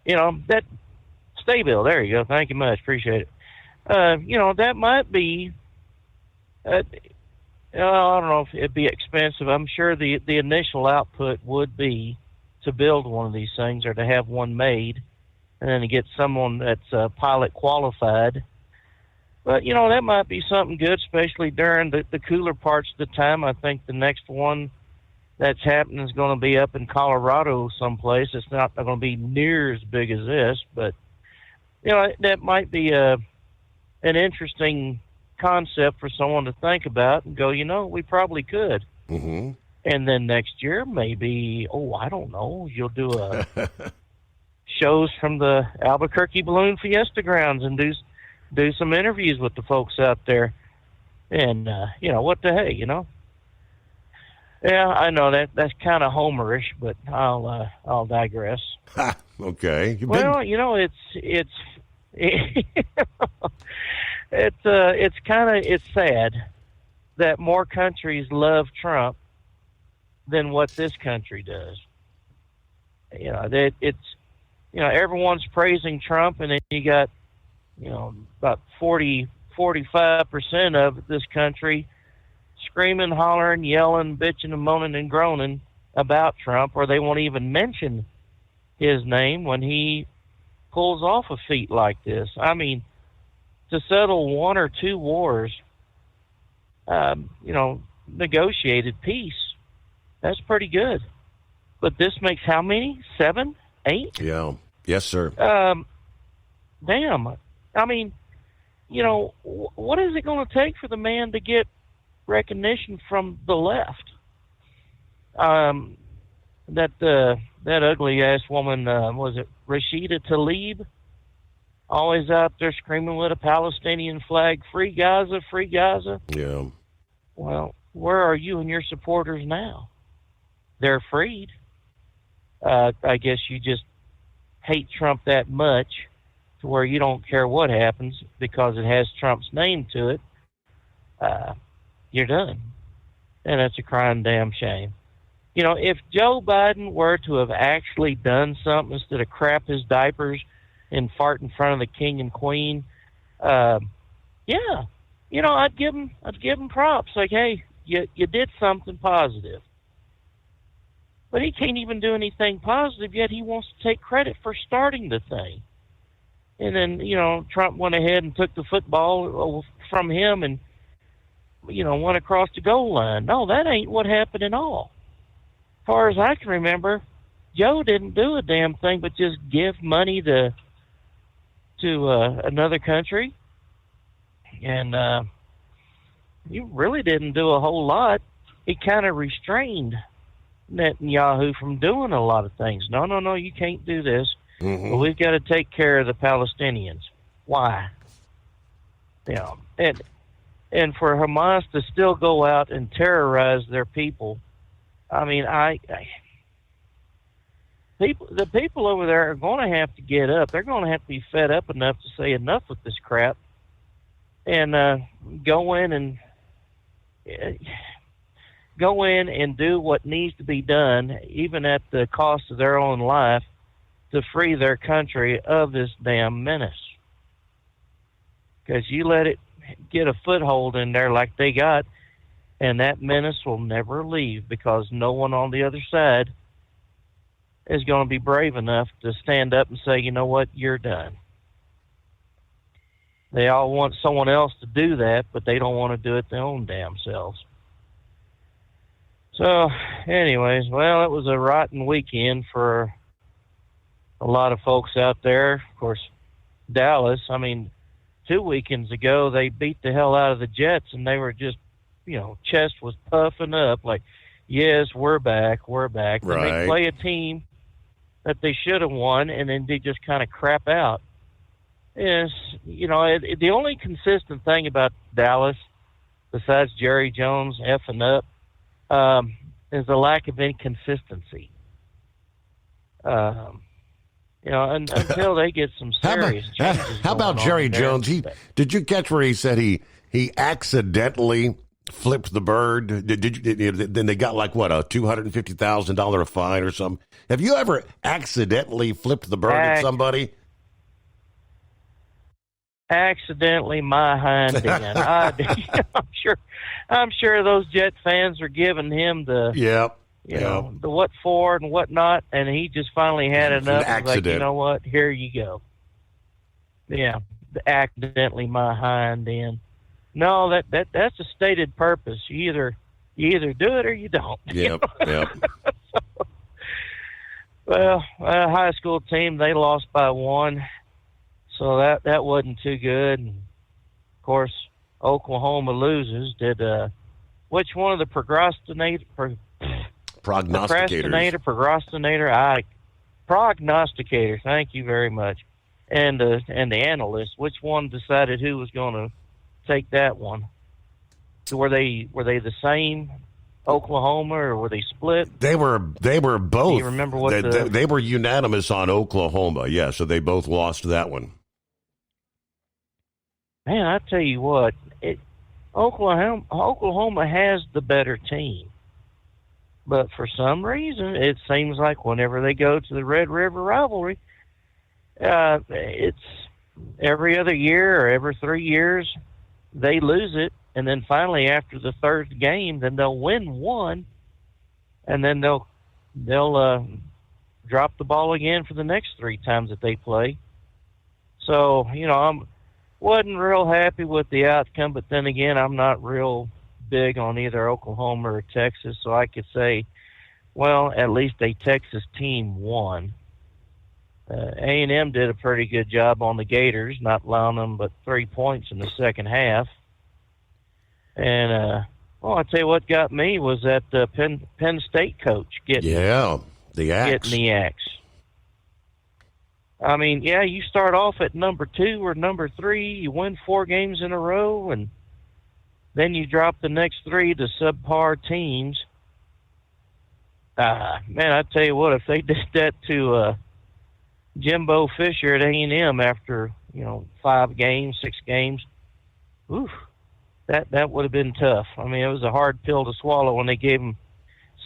You know, that Staybill, there you go. Thank you much. Appreciate it. You know, that might be, I don't know if it'd be expensive. I'm sure the initial output would be to build one of these things or to have one made, and then to get someone that's pilot qualified. But, you know, that might be something good, especially during the cooler parts of the time. I think the next one that's happening is going to be up in Colorado someplace. It's not going to be near as big as this, but, you know, that might be an interesting concept for someone to think about and go, you know, we probably could. Mm-hmm. And then next year, maybe, I don't know, you'll do shows from the Albuquerque Balloon Fiesta grounds and do some interviews with the folks out there. And, you know, what the hey, you know? Yeah, I know that's kind of homerish, but I'll digress. Okay. Well, you know, it's sad that more countries love Trump than what this country does. You know, everyone's praising Trump, and then you got, you know, about 45% of this country screaming, hollering, yelling, bitching, and moaning and groaning about Trump, or they won't even mention his name when he pulls off a feat like this. I mean, to settle one or two wars, you know, negotiated peace, that's pretty good. But this makes how many? 7? 8? Yeah. Yes, sir. Damn. I mean, you know, what is it going to take for the man to get recognition from the left? That ugly ass woman, was it Rashida Tlaib? Always out there screaming with a Palestinian flag, free Gaza, free Gaza. Yeah. Well, where are you and your supporters now? They're freed. I guess you just hate Trump that much to where you don't care what happens because it has Trump's name to it. You're done. And that's a crying damn shame. You know, if Joe Biden were to have actually done something instead of crap his diapers and fart in front of the king and queen, yeah, you know, I'd give him props. Like, hey, you did something positive. But he can't even do anything positive, yet he wants to take credit for starting the thing. And then, Trump went ahead and took the football from him and, went across the goal line. No, that ain't what happened at all. As far as I can remember, Joe didn't do a damn thing but just give money to another country. And he really didn't do a whole lot. He kind of restrained Netanyahu from doing a lot of things. No, you can't do this. Mm-hmm. But we've got to take care of the Palestinians. Why? And for Hamas to still go out and terrorize their people, I mean, the people over there are going to have to get up. They're going to have to be fed up enough to say enough with this crap, and go in and do what needs to be done, even at the cost of their own life, to free their country of this damn menace. Because you let it get a foothold in there like they got, and that menace will never leave, because no one on the other side is going to be brave enough to stand up and say, you know what, you're done. They all want someone else to do that, but they don't want to do it their own damn selves. So, anyways, well, it was a rotten weekend for a lot of folks out there. Of course, Dallas, 2 weekends ago, they beat the hell out of the Jets, and they were just, chest was puffing up like, yes, we're back. Right. And they play a team that they should have won, and then they just kind of crap out. Yes, the only consistent thing about Dallas, besides Jerry Jones effing up, is the lack of inconsistency. Until they get some serious changes. How about Jerry Jones? Did you catch where he said he accidentally flipped the bird? Then they got like what, a $250,000 fine or something? Have you ever accidentally flipped the bird at somebody? Accidentally, my hind end. I'm sure those Jet fans are giving him the the what for and what not, and he just finally had enough. Like, you know what? Here you go. Yeah, accidentally, my hind end. No, that's a stated purpose. You either do it or you don't. Yep. Well, a high school team, they lost by 1. So that wasn't too good. And of course, Oklahoma loses. Did which one of the prognosticators? Prognosticator. Thank you very much. And the analyst. Which one decided who was going to take that one? So were they the same, Oklahoma, or were they split? They were both. Do you remember what they were unanimous on Oklahoma? Yeah, so they both lost that one. Man, I tell you what, Oklahoma has the better team. But for some reason, it seems like whenever they go to the Red River rivalry, it's every other year or every 3 years, they lose it. And then finally, after the third game, then they'll win one. And then they'll drop the ball again for the next 3 times that they play. So, wasn't real happy with the outcome, but then again, I'm not real big on either Oklahoma or Texas, so I could say, well, at least a Texas team won. A&M did a pretty good job on the Gators, not allowing them but 3 points in the second half. And, I tell you what got me was that Penn State coach getting the axe. I mean, you start off at number 2 or number 3, you win 4 games in a row, and then you drop the next 3 to subpar teams. Man, I tell you what, if they did that to Jimbo Fisher at A&M after 5 games, 6 games, oof, that would have been tough. I mean, it was a hard pill to swallow when they gave him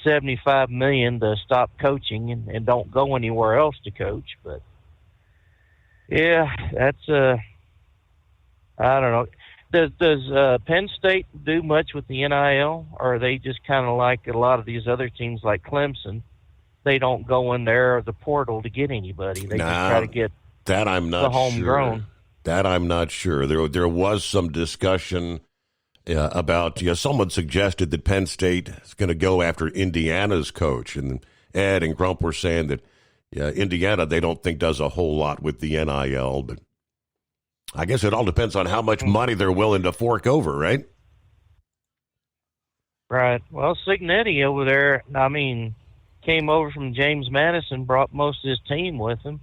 $75 million to stop coaching and don't go anywhere else to coach, but. Yeah, that's I don't know. Does Penn State do much with the NIL, or are they just kind of like a lot of these other teams like Clemson? They don't go in there or the portal to get anybody. They just try to get That I'm not the homegrown. sure. That I'm not sure. There was some discussion about, someone suggested that Penn State is going to go after Indiana's coach. And Ed and Grump were saying that Indiana, they don't think does a whole lot with the NIL. But I guess it all depends on how much money they're willing to fork over, right? Right. Well, Signetti over there, came over from James Madison, brought most of his team with him.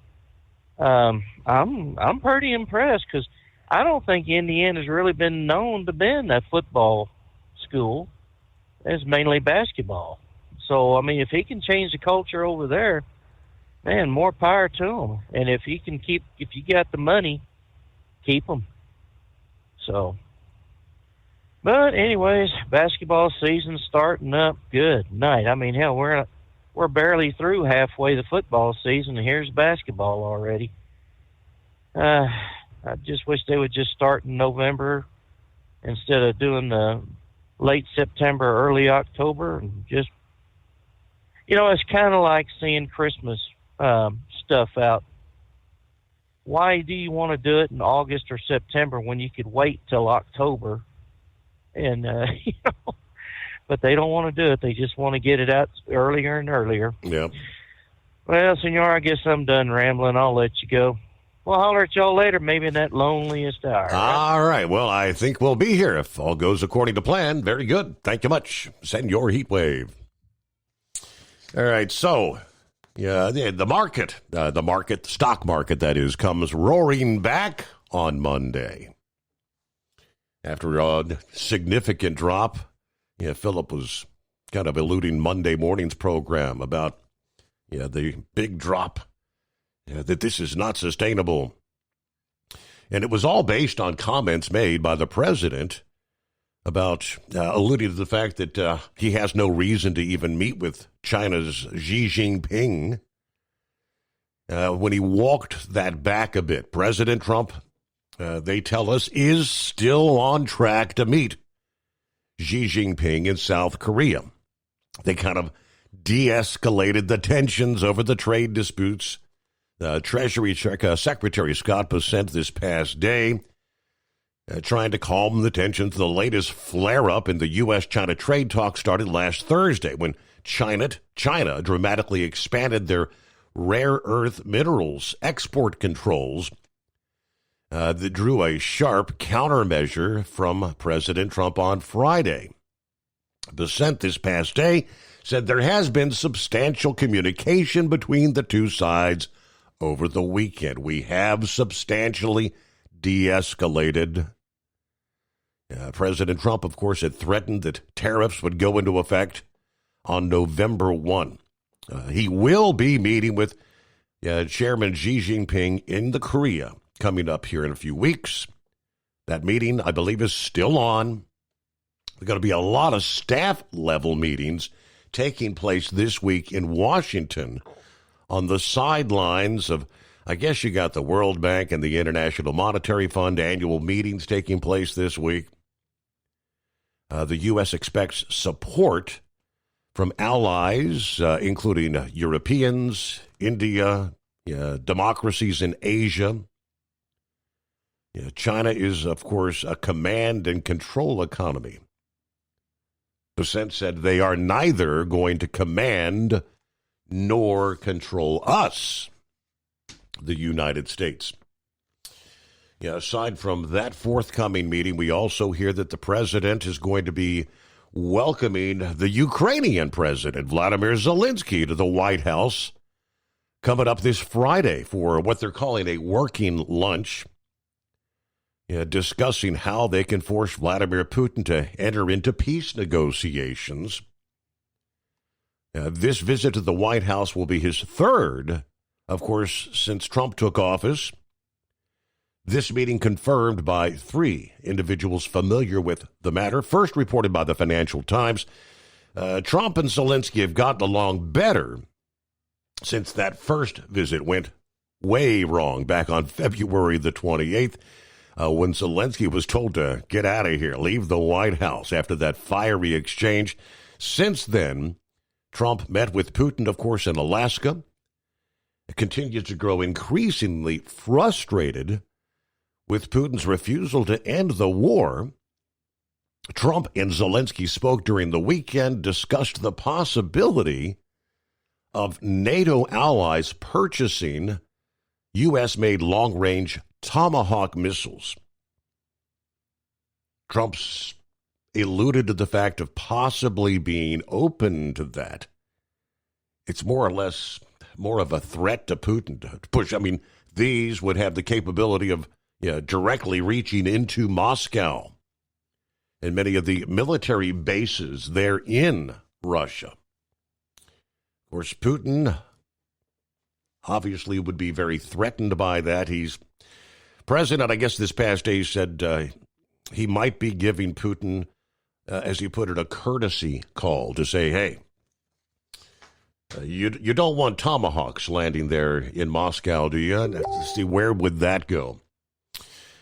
I'm pretty impressed because I don't think Indiana's really been known to be a football school. It's mainly basketball. So, if he can change the culture over there, man, more power to him. And if you got the money, keep him. So, but anyways, basketball season's starting up good night. Hell, we're barely through halfway the football season, and here's basketball already. I just wish they would just start in November instead of doing the late September, early October. And just, it's kind of like seeing Christmas stuff out. Why do you want to do it in August or September when you could wait till October? And, but they don't want to do it. They just want to get it out earlier and earlier. Yeah. Well, senor, I guess I'm done rambling. I'll let you go. We'll holler at y'all later, maybe in that loneliest hour. All right. Well, I think we'll be here if all goes according to plan. Very good. Thank you much. Send your heat wave. All right. So, the stock market, that is, comes roaring back on Monday. After a significant drop, Philip was kind of alluding Monday morning's program about the big drop, that this is not sustainable. And it was all based on comments made by the president about alluding to the fact that he has no reason to even meet with China's Xi Jinping. When he walked that back a bit, President Trump, they tell us, is still on track to meet Xi Jinping in South Korea. They kind of de-escalated the tensions over the trade disputes. Treasury Secretary Scott Bessent this past day trying to calm the tensions. The latest flare-up in the U.S.-China trade talk started last Thursday when China dramatically expanded their rare earth minerals export controls that drew a sharp countermeasure from President Trump on Friday. Bessent this past day said there has been substantial communication between the two sides over the weekend. We have substantially de-escalated. President Trump, of course, had threatened that tariffs would go into effect on November 1. He will be meeting with Chairman Xi Jinping in the Korea coming up here in a few weeks. That meeting, I believe, is still on. There's going to be a lot of staff-level meetings taking place this week in Washington on the sidelines of, I guess you got the World Bank and the International Monetary Fund annual meetings taking place this week. The U.S. expects support from allies, including Europeans, India, democracies in Asia. China is, of course, a command and control economy. Bessent said they are neither going to command nor control us, the United States. Aside from that forthcoming meeting, we also hear that the president is going to be welcoming the Ukrainian president, Vladimir Zelensky, to the White House coming up this Friday for what they're calling a working lunch, discussing how they can force Vladimir Putin to enter into peace negotiations. This visit to the White House will be his third, of course, since Trump took office. This meeting confirmed by 3 individuals familiar with the matter. First reported by the Financial Times, Trump and Zelensky have gotten along better since that first visit went way wrong back on February the 28th, when Zelensky was told to get out of here, leave the White House after that fiery exchange. Since then, Trump met with Putin, of course, in Alaska, continues to grow increasingly frustrated with Putin's refusal to end the war. Trump and Zelensky spoke during the weekend, discussed the possibility of NATO allies purchasing U.S.-made long-range Tomahawk missiles. Trump's alluded to the fact of possibly being open to that. It's more or less more of a threat to Putin to push. I mean, these would have the capability of directly reaching into Moscow and many of the military bases there in Russia. Of course, Putin obviously would be very threatened by that. He's president, I guess this past day, said he might be giving Putin, as he put it, a courtesy call to say, hey, you don't want Tomahawks landing there in Moscow, do you? Let's see, where would that go?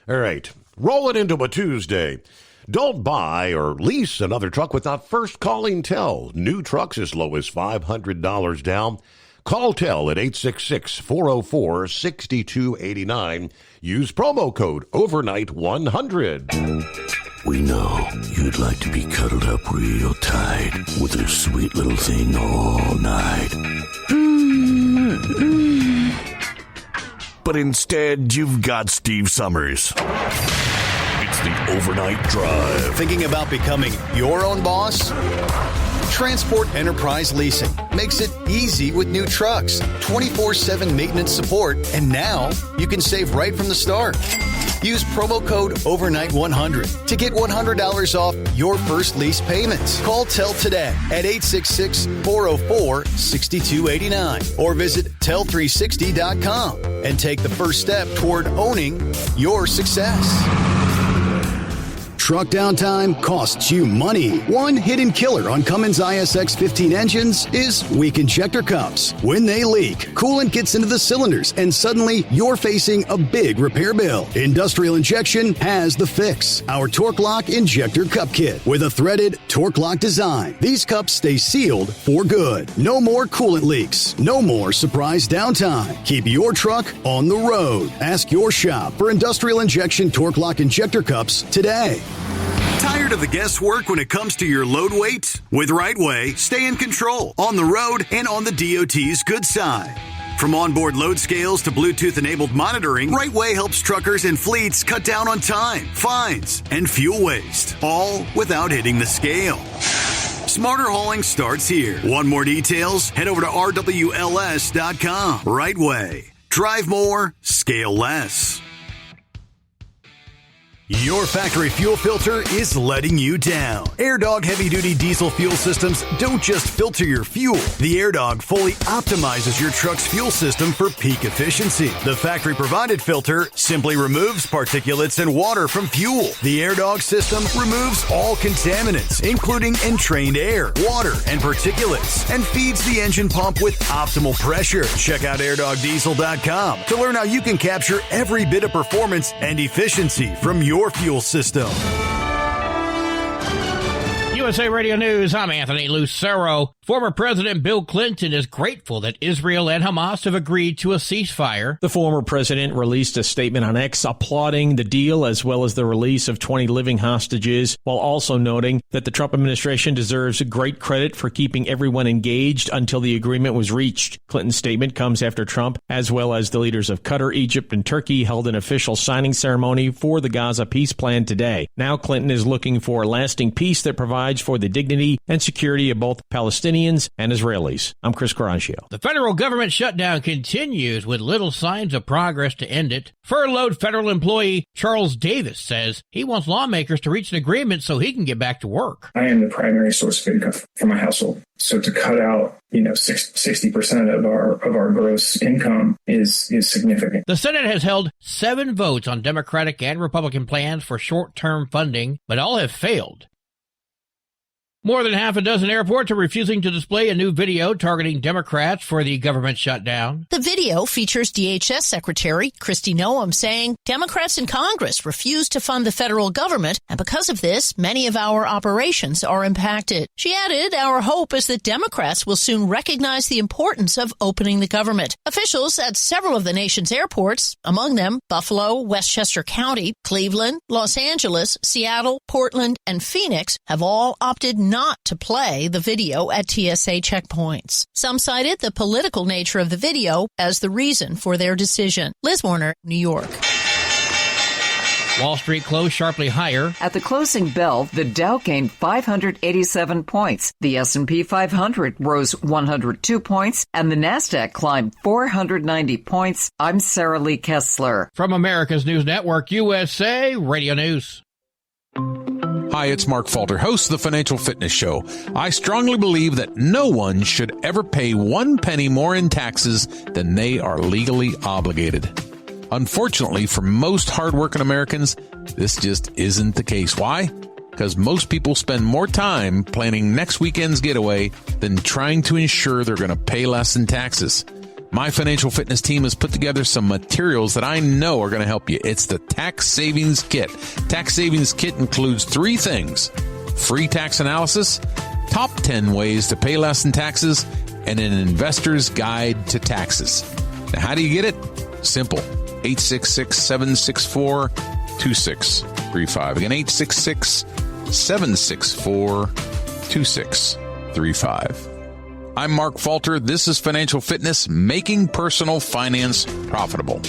All right, roll it into a Tuesday. Don't buy or lease another truck without first calling TEL. New trucks as low as $500 down. Call TEL at 866-404-6289. Use promo code OVERNIGHT100. We know you'd like to be cuddled up real tight with a sweet little thing all night. But instead, you've got Steve Summers. It's the Overnight Drive. Thinking about becoming your own boss? Transport Enterprise Leasing makes it easy with new trucks, 24/7 maintenance support, and now you can save right from the start. Use promo code OVERNIGHT100 to get $100 off your first lease payments. Call TEL today at 866-404-6289 or visit tel360.com and take the first step toward owning your success. Truck downtime costs you money. One hidden killer on Cummins ISX 15 engines is weak injector cups. When they leak, coolant gets into the cylinders and suddenly you're facing a big repair bill. Industrial Injection has the fix. Our Torque Lock Injector Cup Kit with a threaded Torque Lock design. These cups stay sealed for good. No more coolant leaks. No more surprise downtime. Keep your truck on the road. Ask your shop for Industrial Injection Torque Lock Injector Cups today. Tired of the guesswork when it comes to your load weight? With RightWay, stay in control on the road and on the DOT's good side. From onboard load scales to Bluetooth-enabled monitoring, RightWay helps truckers and fleets cut down on time, fines, and fuel waste, all without hitting the scale. Smarter hauling starts here. Want more details? Head over to RWLS.com. RightWay. Drive more, scale less. Your factory fuel filter is letting you down. AirDog heavy-duty diesel fuel systems don't just filter your fuel. The AirDog fully optimizes your truck's fuel system for peak efficiency. The factory-provided filter simply removes particulates and water from fuel. The AirDog system removes all contaminants, including entrained air, water, and particulates, and feeds the engine pump with optimal pressure. Check out AirDogDiesel.com to learn how you can capture every bit of performance and efficiency from your fuel system. USA Radio News, I'm Anthony Lucero. Former President Bill Clinton is grateful that Israel and Hamas have agreed to a ceasefire. The former president released a statement on X applauding the deal as well as the release of 20 living hostages, while also noting that the Trump administration deserves great credit for keeping everyone engaged until the agreement was reached. Clinton's statement comes after Trump, as well as the leaders of Qatar, Egypt, and Turkey, held an official signing ceremony for the Gaza peace plan today. Now Clinton is looking for lasting peace that provides for the dignity and security of both Palestinians and Israelis. I'm Chris Caraccio. The federal government shutdown continues with little signs of progress to end it. Furloughed federal employee Charles Davis says he wants lawmakers to reach an agreement so he can get back to work. I am the primary source of income for my household. So to cut out, 60% of our gross income is significant. The Senate has held 7 votes on Democratic and Republican plans for short-term funding, but all have failed. More than half a dozen airports are refusing to display a new video targeting Democrats for the government shutdown. The video features DHS Secretary Kristi Noem saying Democrats in Congress refuse to fund the federal government, and because of this, many of our operations are impacted. She added, "Our hope is that Democrats will soon recognize the importance of opening the government." Officials at several of the nation's airports, among them Buffalo, Westchester County, Cleveland, Los Angeles, Seattle, Portland, and Phoenix, have all opted not to play the video at TSA checkpoints. Some cited the political nature of the video as the reason for their decision. Liz Warner, New York. Wall Street closed sharply higher. At the closing bell, the Dow gained 587 points. The S&P 500 rose 102 points, and the Nasdaq climbed 490 points. I'm Sarah Lee Kessler. From America's News Network, USA Radio News. Hi, it's Mark Falter, host of the Financial Fitness Show. I strongly believe that no one should ever pay 1 penny more in taxes than they are legally obligated. Unfortunately, for most hardworking Americans, this just isn't the case. Why? Because most people spend more time planning next weekend's getaway than trying to ensure they're going to pay less in taxes. My financial fitness team has put together some materials that I know are going to help you. It's the Tax Savings Kit. Tax Savings Kit includes 3 things: free tax analysis, top 10 ways to pay less in taxes, and an investor's guide to taxes. Now, how do you get it? Simple. 866-764-2635. Again, 866-764-2635. I'm Mark Falter. This is Financial Fitness, making personal finance profitable.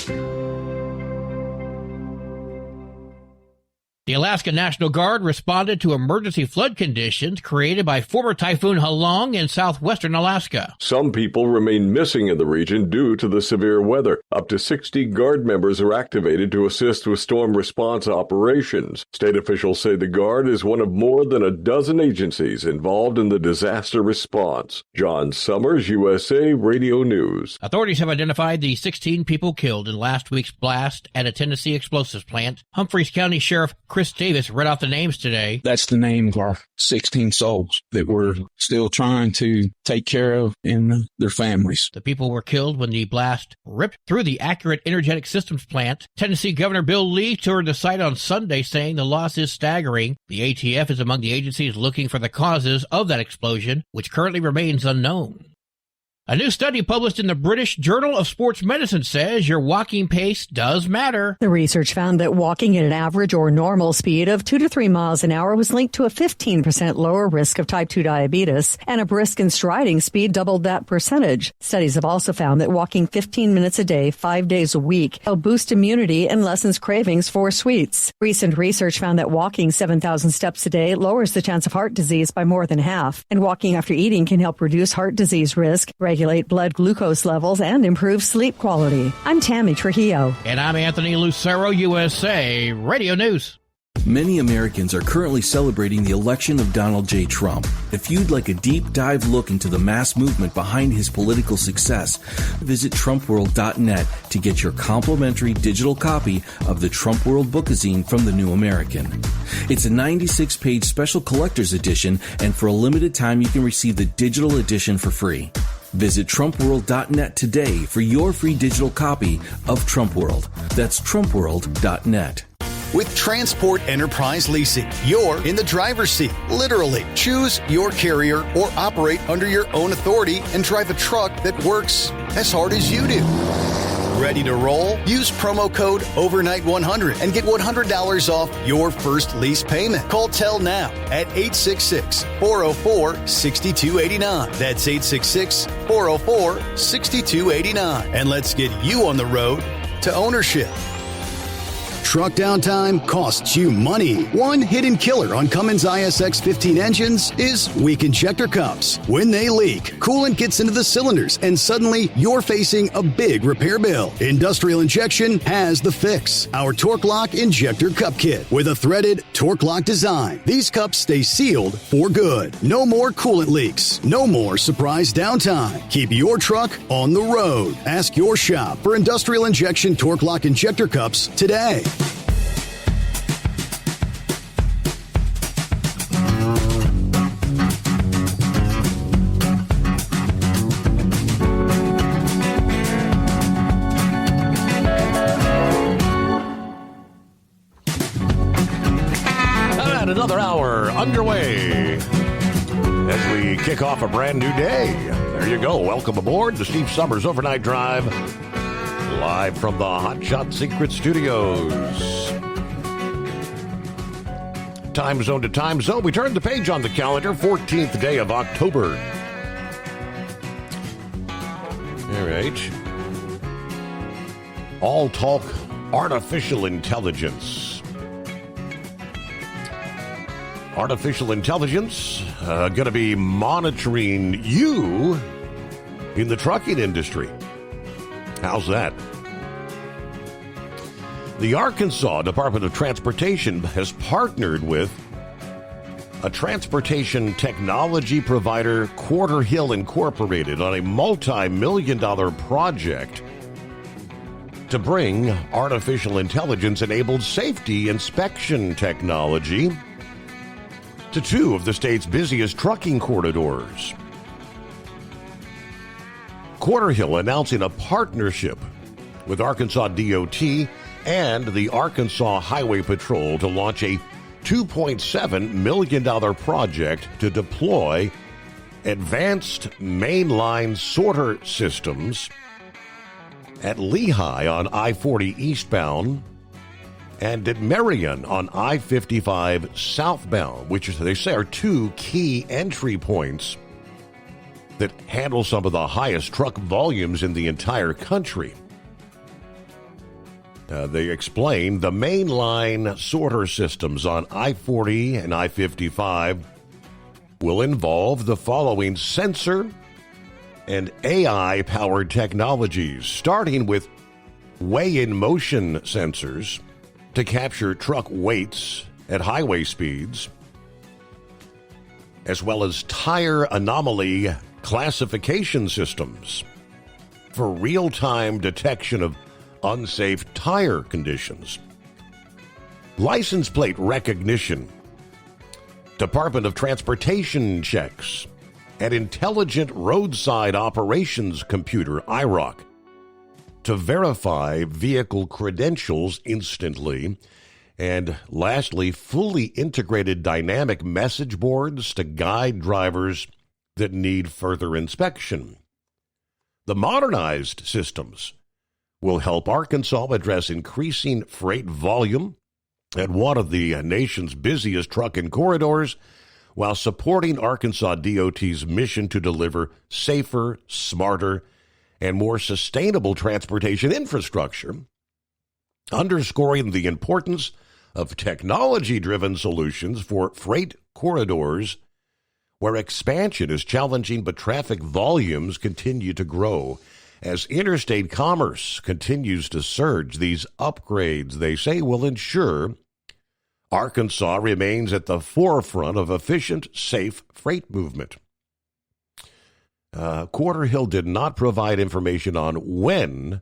The Alaska National Guard responded to emergency flood conditions created by former Typhoon Halong in southwestern Alaska. Some people remain missing in the region due to the severe weather. Up to 60 Guard members are activated to assist with storm response operations. State officials say the Guard is one of more than a dozen agencies involved in the disaster response. John Summers, USA Radio News. Authorities have identified the 16 people killed in last week's blast at a Tennessee explosives plant. Humphreys County Sheriff Chris Davis read off the names today. That's the name of our 16 souls that we're still trying to take care of and their families. The people were killed when the blast ripped through the Accurate Energetic Systems plant. Tennessee Governor Bill Lee toured the site on Sunday, saying the loss is staggering. The ATF is among the agencies looking for the causes of that explosion, which currently remains unknown. A new study published in the British Journal of Sports Medicine says your walking pace does matter. The research found that walking at an average or normal speed of 2 to 3 miles an hour was linked to a 15% lower risk of type 2 diabetes, and a brisk and striding speed doubled that percentage. Studies have also found that walking 15 minutes a day, 5 days a week, helps boost immunity and lessens cravings for sweets. Recent research found that walking 7,000 steps a day lowers the chance of heart disease by more than half, and walking after eating can help reduce heart disease risk, regulate blood glucose levels, and improve sleep quality. I'm Tammy Trujillo. And I'm Anthony Lucero, USA Radio News. Many Americans are currently celebrating the election of Donald J. Trump. If you'd like a deep dive look into the mass movement behind his political success, visit TrumpWorld.net to get your complimentary digital copy of the Trump World Bookazine from The New American. It's a 96-page special collector's edition, and for a limited time you can receive the digital edition for free. Visit TrumpWorld.net today for your free digital copy of Trump World. That's TrumpWorld.net. With Transport Enterprise Leasing, you're in the driver's seat, literally. Choose your carrier or operate under your own authority and drive a truck that works as hard as you do. Ready to roll? Use promo code OVERNIGHT100 and get $100 off your first lease payment. Call TEL now at 866-404-6289. That's 866-404-6289. And let's get you on the road to ownership. Truck downtime costs you money. One hidden killer on Cummins ISX 15 engines is weak injector cups. When they leak, coolant gets into the cylinders and suddenly you're facing a big repair bill. Industrial Injection has the fix. Our Torque Lock Injector Cup Kit with a threaded Torque Lock design. These cups stay sealed for good. No more coolant leaks. No more surprise downtime. Keep your truck on the road. Ask your shop for Industrial Injection Torque Lock Injector Cups today. Another hour underway as we kick off a brand new day. There you go. Welcome aboard the Steve Summers Overnight Drive, live from the Hot Shot Secret Studios. Time zone to time zone. We turn the page on the calendar, 14th day of October. All right. All talk artificial intelligence. Artificial intelligence going to be monitoring you in the trucking industry. How's that? The Arkansas Department of Transportation has partnered with a transportation technology provider, Quarterhill Incorporated, on a multi-million-dollar project to bring artificial intelligence-enabled safety inspection technology to two of the state's busiest trucking corridors. Quarterhill announcing a partnership with Arkansas DOT and the Arkansas Highway Patrol to launch a $2.7 million project to deploy advanced mainline sorter systems at Lehigh on I-40 eastbound and at Marion on I-55 southbound, which they say are two key entry points that handle some of the highest truck volumes in the entire country. They explain the mainline sorter systems on I-40 and I-55 will involve the following sensor and AI-powered technologies, starting with weigh-in-motion sensors to capture truck weights at highway speeds, as well as tire anomaly classification systems for real-time detection of unsafe tire conditions, license plate recognition, Department of Transportation checks, and Intelligent Roadside Operations Computer, IROC, to verify vehicle credentials instantly, and lastly, fully integrated dynamic message boards to guide drivers that need further inspection. The modernized systems will help Arkansas address increasing freight volume at one of the nation's busiest trucking corridors, while supporting Arkansas DOT's mission to deliver safer, smarter, and more sustainable transportation infrastructure, underscoring the importance of technology-driven solutions for freight corridors where expansion is challenging but traffic volumes continue to grow. As interstate commerce continues to surge, these upgrades, they say, will ensure Arkansas remains at the forefront of efficient, safe freight movement. Quarterhill did not provide information on when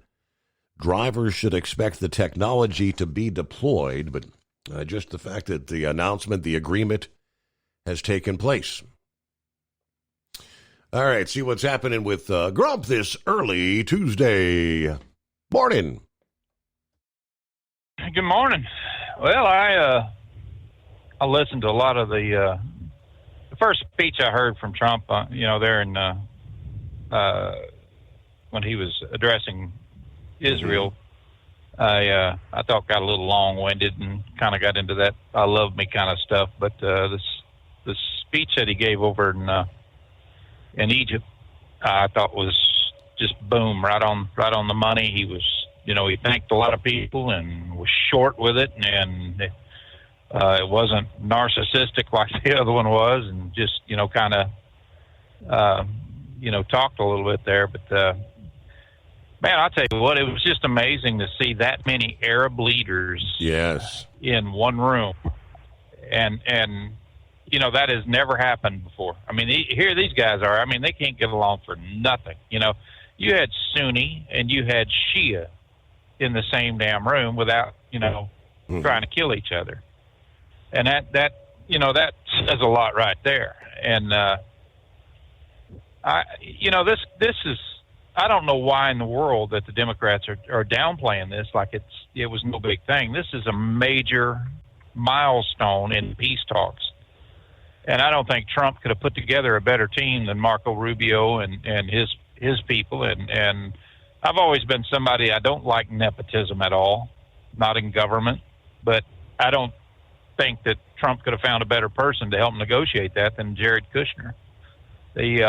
drivers should expect the technology to be deployed, but just the fact that the announcement, the agreement, has taken place. All right, see what's happening with Grump this early Tuesday morning. Good morning. Well, I listened to a lot of the first speech I heard from Trump, there in when he was addressing Israel. I thought got a little long-winded and kind of got into that "I love me" kind of stuff. But this speech that he gave over in Egypt, I thought was just boom, right on the money. He was, he thanked a lot of people and was short with it, and it wasn't narcissistic like the other one was, and just kind of talked a little bit there. But man, I'll tell you what, it was just amazing to see that many Arab leaders, yes, in one room, and that has never happened before. I mean, here these guys are. I mean, they can't get along for nothing. You had Sunni and you had Shia in the same damn room without, trying to kill each other. And that says a lot right there. And, this is, I don't know why in the world that the Democrats are downplaying this like it was no big thing. This is a major milestone in peace talks. And I don't think Trump could have put together a better team than Marco Rubio and his people. And I've always been somebody, I don't like nepotism at all, not in government, but I don't think that Trump could have found a better person to help negotiate that than Jared Kushner. He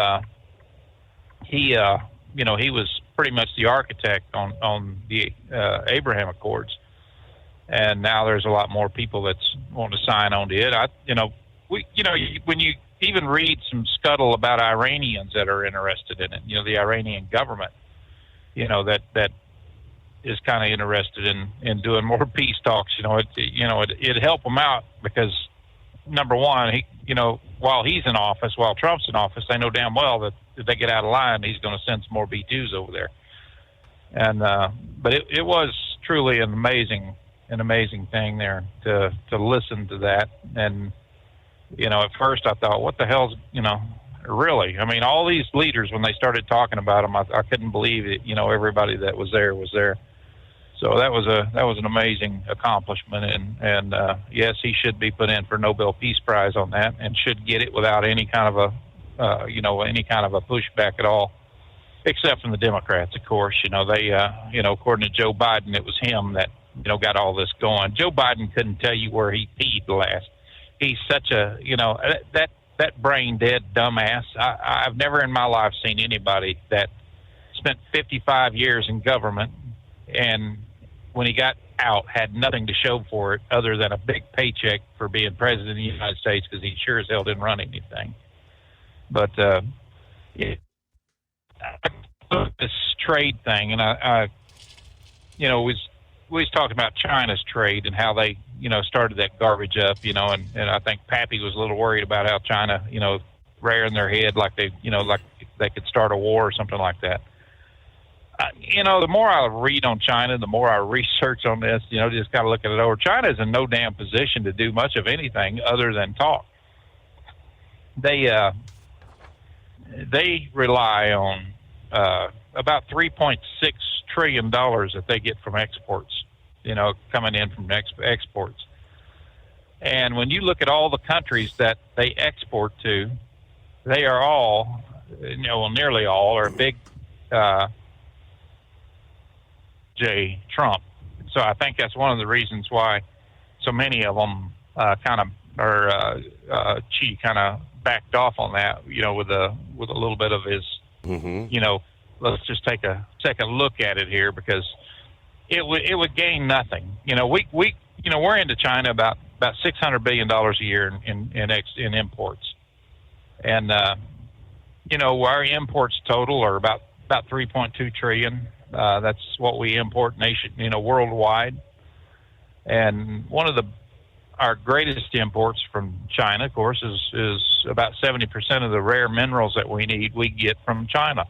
was pretty much the architect on the Abraham Accords, and now there's a lot more people that's wanting to sign on to it. When you even read some scuttle about Iranians that are interested in it, the Iranian government, that is kind of interested in doing more peace talks. It'd help them out because, number one, while he's in office, while Trump's in office, they know damn well that if they get out of line, he's going to send some more B-2s over there. And but it was truly an amazing thing there to listen to that. And at first I thought, what the hell's really? I mean, all these leaders, when they started talking about them, I couldn't believe it. Everybody that was there was there. So that was an amazing accomplishment, and yes, he should be put in for Nobel Peace Prize on that, and should get it without any kind of a pushback at all, except from the Democrats, of course. They according to Joe Biden, it was him that got all this going. Joe Biden couldn't tell you where he peed last. He's such a that brain dead dumbass. I've never in my life seen anybody that spent 55 years in government and when he got out had nothing to show for it other than a big paycheck for being president of the United States, because he sure as hell didn't run anything. But this trade thing, and we was talking about China's trade and how they started that garbage up, and I think Pappy was a little worried about how China rearing their head like they could start a war or something like that. The more I read on China, the more I research on this, just got to look at it over. China is in no damn position to do much of anything other than talk. They rely on about $3.6 trillion that they get from exports, coming in from exports. And when you look at all the countries that they export to, they are all, nearly all are big J. Trump. So I think that's one of the reasons why so many of them Xi kind of backed off on that, with a little bit of his, let's just take a second look at it here, because it would gain nothing. We're into China about $600 billion a year in imports, and our imports total are about 3.2 trillion. That's what we import worldwide. And one of our greatest imports from China, of course, is about 70% of the rare minerals that we need. We get from China.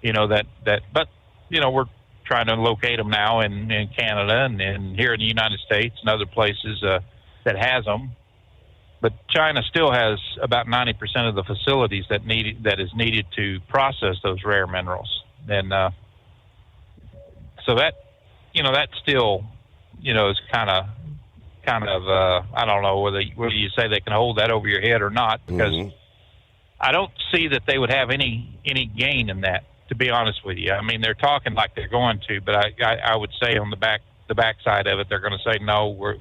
But we're trying to locate them now in Canada and here in the United States and other places that has them. But China still has about 90% of the facilities that is needed to process those rare minerals. And so that still is kind of I don't know whether you say they can hold that over your head or not, because I don't see that they would have any gain in that, to be honest with you. I mean, they're talking like they're going to, but I would say on the backside of it, they're going to say no. We're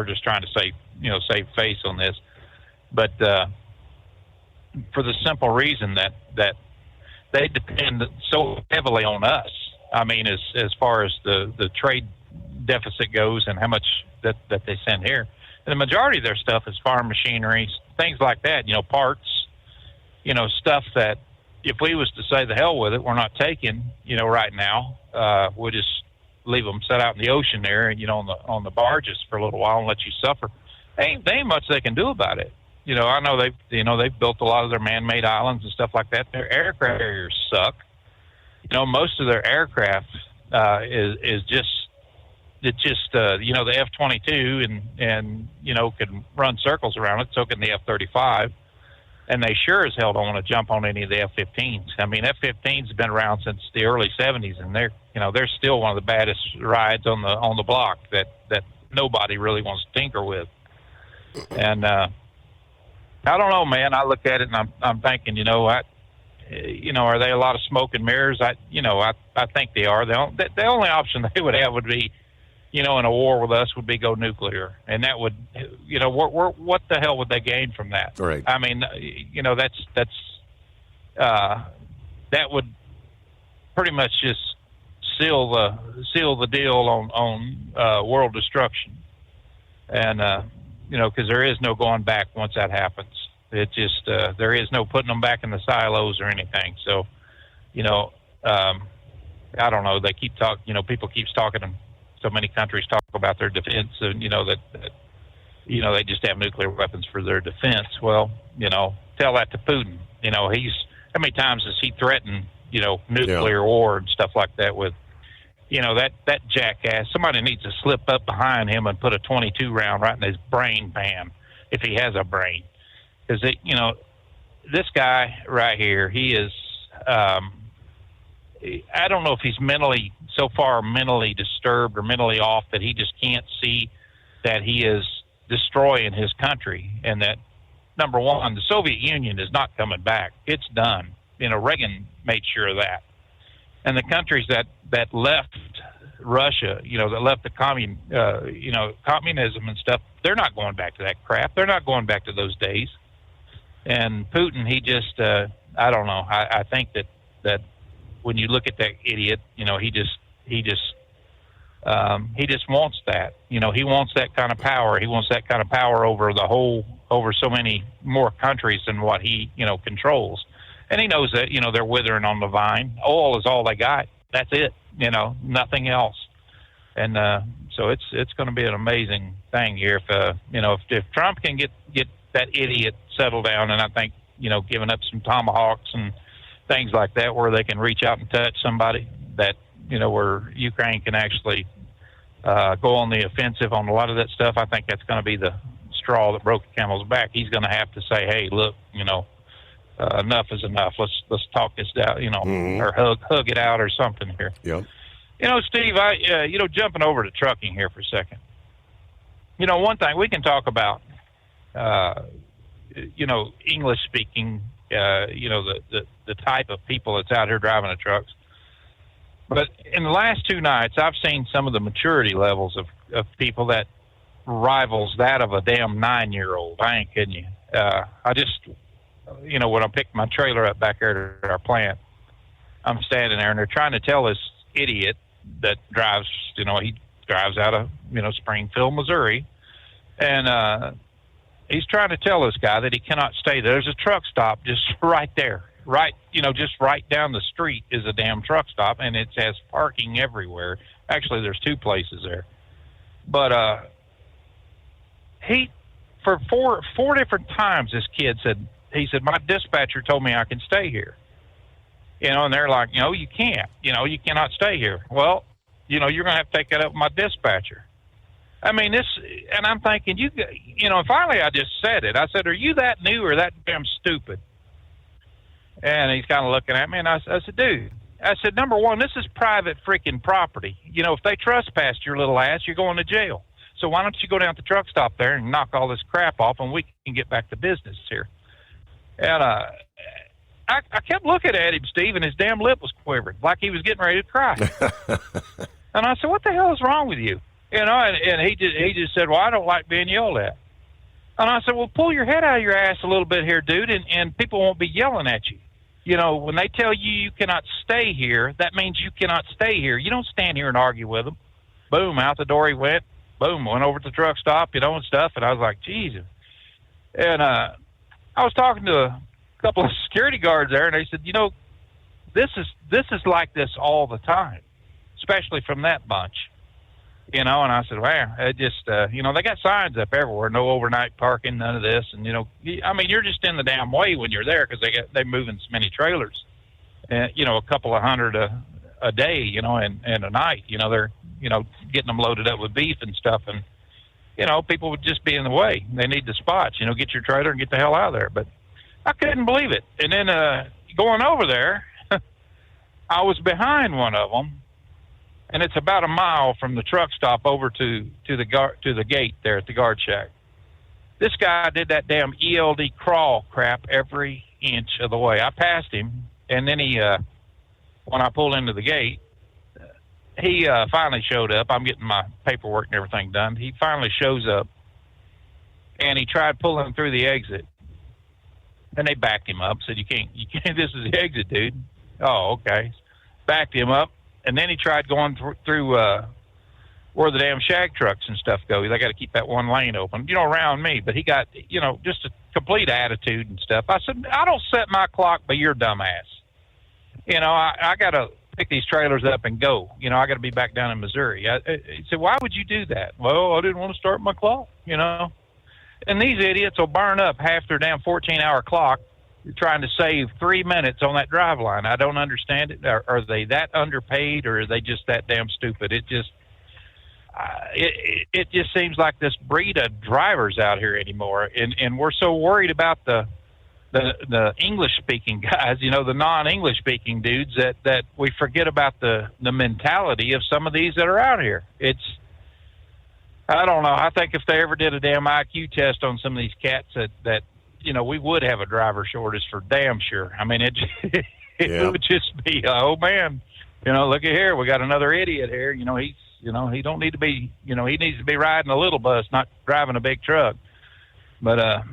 just trying to save face on this, but for the simple reason that they depend so heavily on us. I mean, as far as the trade deficit goes and how much that they send here, and the majority of their stuff is farm machinery, things like that. Parts, stuff that if we was to say the hell with it, we're not taking, right now, we'll just leave them set out in the ocean there, on the barges for a little while and let you suffer. There ain't much they can do about it. I know they've built a lot of their man-made islands and stuff like that. Their aircraft carriers suck. Most of their aircraft is just the F-22 and can run circles around it. So can the F-35. And they sure as hell don't want to jump on any of the F-15s. I mean, F-15s have been around since the early 70s, and they're still one of the baddest rides on the block that nobody really wants to tinker with. And I don't know, man. I look at it and I'm thinking, are they a lot of smoke and mirrors? I think they are. The only option they would have would be, in a war with us would be go nuclear, and that would, what the hell would they gain from that? Right. I mean, that would pretty much just seal the deal on world destruction, and because there is no going back once that happens. It just there is no putting them back in the silos or anything. So, I don't know. They keep talking. People keeps talking. So many countries talk about their defense, and that they just have nuclear weapons for their defense. Well, tell that to Putin. How many times has he threatened, nuclear war and stuff like that with, that jackass? Somebody needs to slip up behind him and put a 22 round right in his brain pan, if he has a brain. Because, this guy right here, he is, I don't know if he's mentally disturbed or mentally off that he just can't see that he is destroying his country, and that, number one, the Soviet Union is not coming back. It's done. Reagan made sure of that. And the countries that left Russia, that left the communism and stuff, they're not going back to that crap. They're not going back to those days. And Putin, he just, I don't know. I think that when you look at that idiot, he just wants that. He wants that kind of power. He wants that kind of power over so many more countries than what he, controls. And he knows that, they're withering on the vine. Oil is all they got. That's it. Nothing else. And so it's going to be an amazing thing here if Trump can get that idiot settled down, and I think, giving up some tomahawks and things like that where they can reach out and touch somebody, that, where Ukraine can actually go on the offensive on a lot of that stuff. I think that's going to be the straw that broke the camel's back. He's going to have to say, hey, look, enough is enough. Let's talk this down, or hug it out or something here. Yeah. Steve, jumping over to trucking here for a second. One thing we can talk about, English speaking, the type of people that's out here driving the trucks. But in the last two nights, I've seen some of the maturity levels of people that rivals that of a damn 9-year-old. I ain't kidding you. I just, when I picked my trailer up back there at our plant, I'm standing there and they're trying to tell this idiot that drives, he drives out of, Springfield, Missouri. And he's trying to tell this guy that he cannot stay there. There's a truck stop just right there. Right, just right down the street is a damn truck stop, and it has parking everywhere. Actually, there's two places there. But he, for four different times, this kid said, my dispatcher told me I can stay here. And they're like, you can't. You cannot stay here. Well, you're going to have to take that up with my dispatcher. I mean, and I'm thinking, finally I just said it. I said, are you that new or that damn stupid? And he's kind of looking at me, and I said, dude, number one, this is private freaking property. If they trespassed your little ass, you're going to jail. So why don't you go down to the truck stop there and knock all this crap off, and we can get back to business here. And I kept looking at him, Steve, and his damn lip was quivering, like he was getting ready to cry. And I said, what the hell is wrong with you? And he just said, well, I don't like being yelled at. And I said, well, pull your head out of your ass a little bit here, dude, and people won't be yelling at you. When they tell you cannot stay here, that means you cannot stay here. You don't stand here and argue with them. Boom, out the door he went. Boom, went over to the truck stop, and stuff. And I was like, Jesus. And I was talking to a couple of security guards there, and they said, this is like this all the time, especially from that bunch. And I said, well, it just, they got signs up everywhere, no overnight parking, none of this. And, you're just in the damn way when you're there because they're moving so many trailers, a couple of hundred a day, and a night, they're, getting them loaded up with beef and stuff. And, people would just be in the way. They need the spots, get your trailer and get the hell out of there. But I couldn't believe it. And then going over there, I was behind one of them. and it's about a mile from the truck stop over to the gate there at the guard shack. This guy did that damn ELD crawl crap every inch of the way. I passed him, and then he, when I pulled into the gate, he finally showed up. I'm getting my paperwork and everything done. He finally shows up, and he tried pulling through the exit. And they backed him up, said, you can't, this is the exit, dude. Oh, okay. Backed him up, and then he tried going through where the damn shag trucks and stuff go. They got to keep that one lane open, around me. But he got, just a complete attitude and stuff. I said, I don't set my clock by your dumb ass. I got to pick these trailers up and go. I got to be back down in Missouri. He said, why would you do that? Well, I didn't want to start my clock, And these idiots will burn up half their damn 14-hour clock trying to save 3 minutes on that drive line. I don't understand it. Are they that underpaid, or are they just that damn stupid? It just seems like this breed of drivers out here anymore, and we're so worried about the English-speaking guys, the non-English-speaking dudes, that we forget about the mentality of some of these that are out here. I don't know. I think if they ever did a damn IQ test on some of these cats, that we would have a driver shortage for damn sure. I mean, it would just be, oh man, look at here, we got another idiot here. He don't need to be, he needs to be riding a little bus, not driving a big truck. But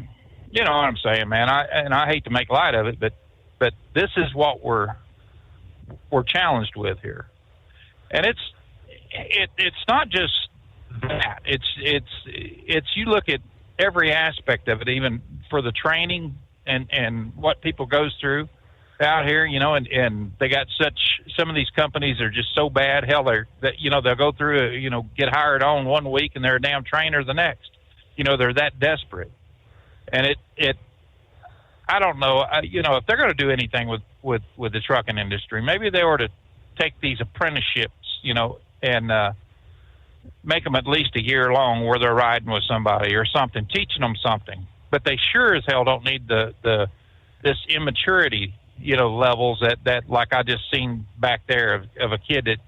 you know what I'm saying, man. I hate to make light of it, but this is what we're challenged with here, and it's not just that. It's you look at every aspect of it, even for the training and what people goes through out here, and they got some of these companies are just so bad. Hell, they'll go through, get hired on one week and they're a damn trainer the next. They're that desperate. And I don't know, if they're going to do anything with the trucking industry, maybe they ought to take these apprenticeships, and make them at least a year long where they're riding with somebody or something, teaching them something. But they sure as hell don't need this immaturity, levels that like I just seen back there of a kid that,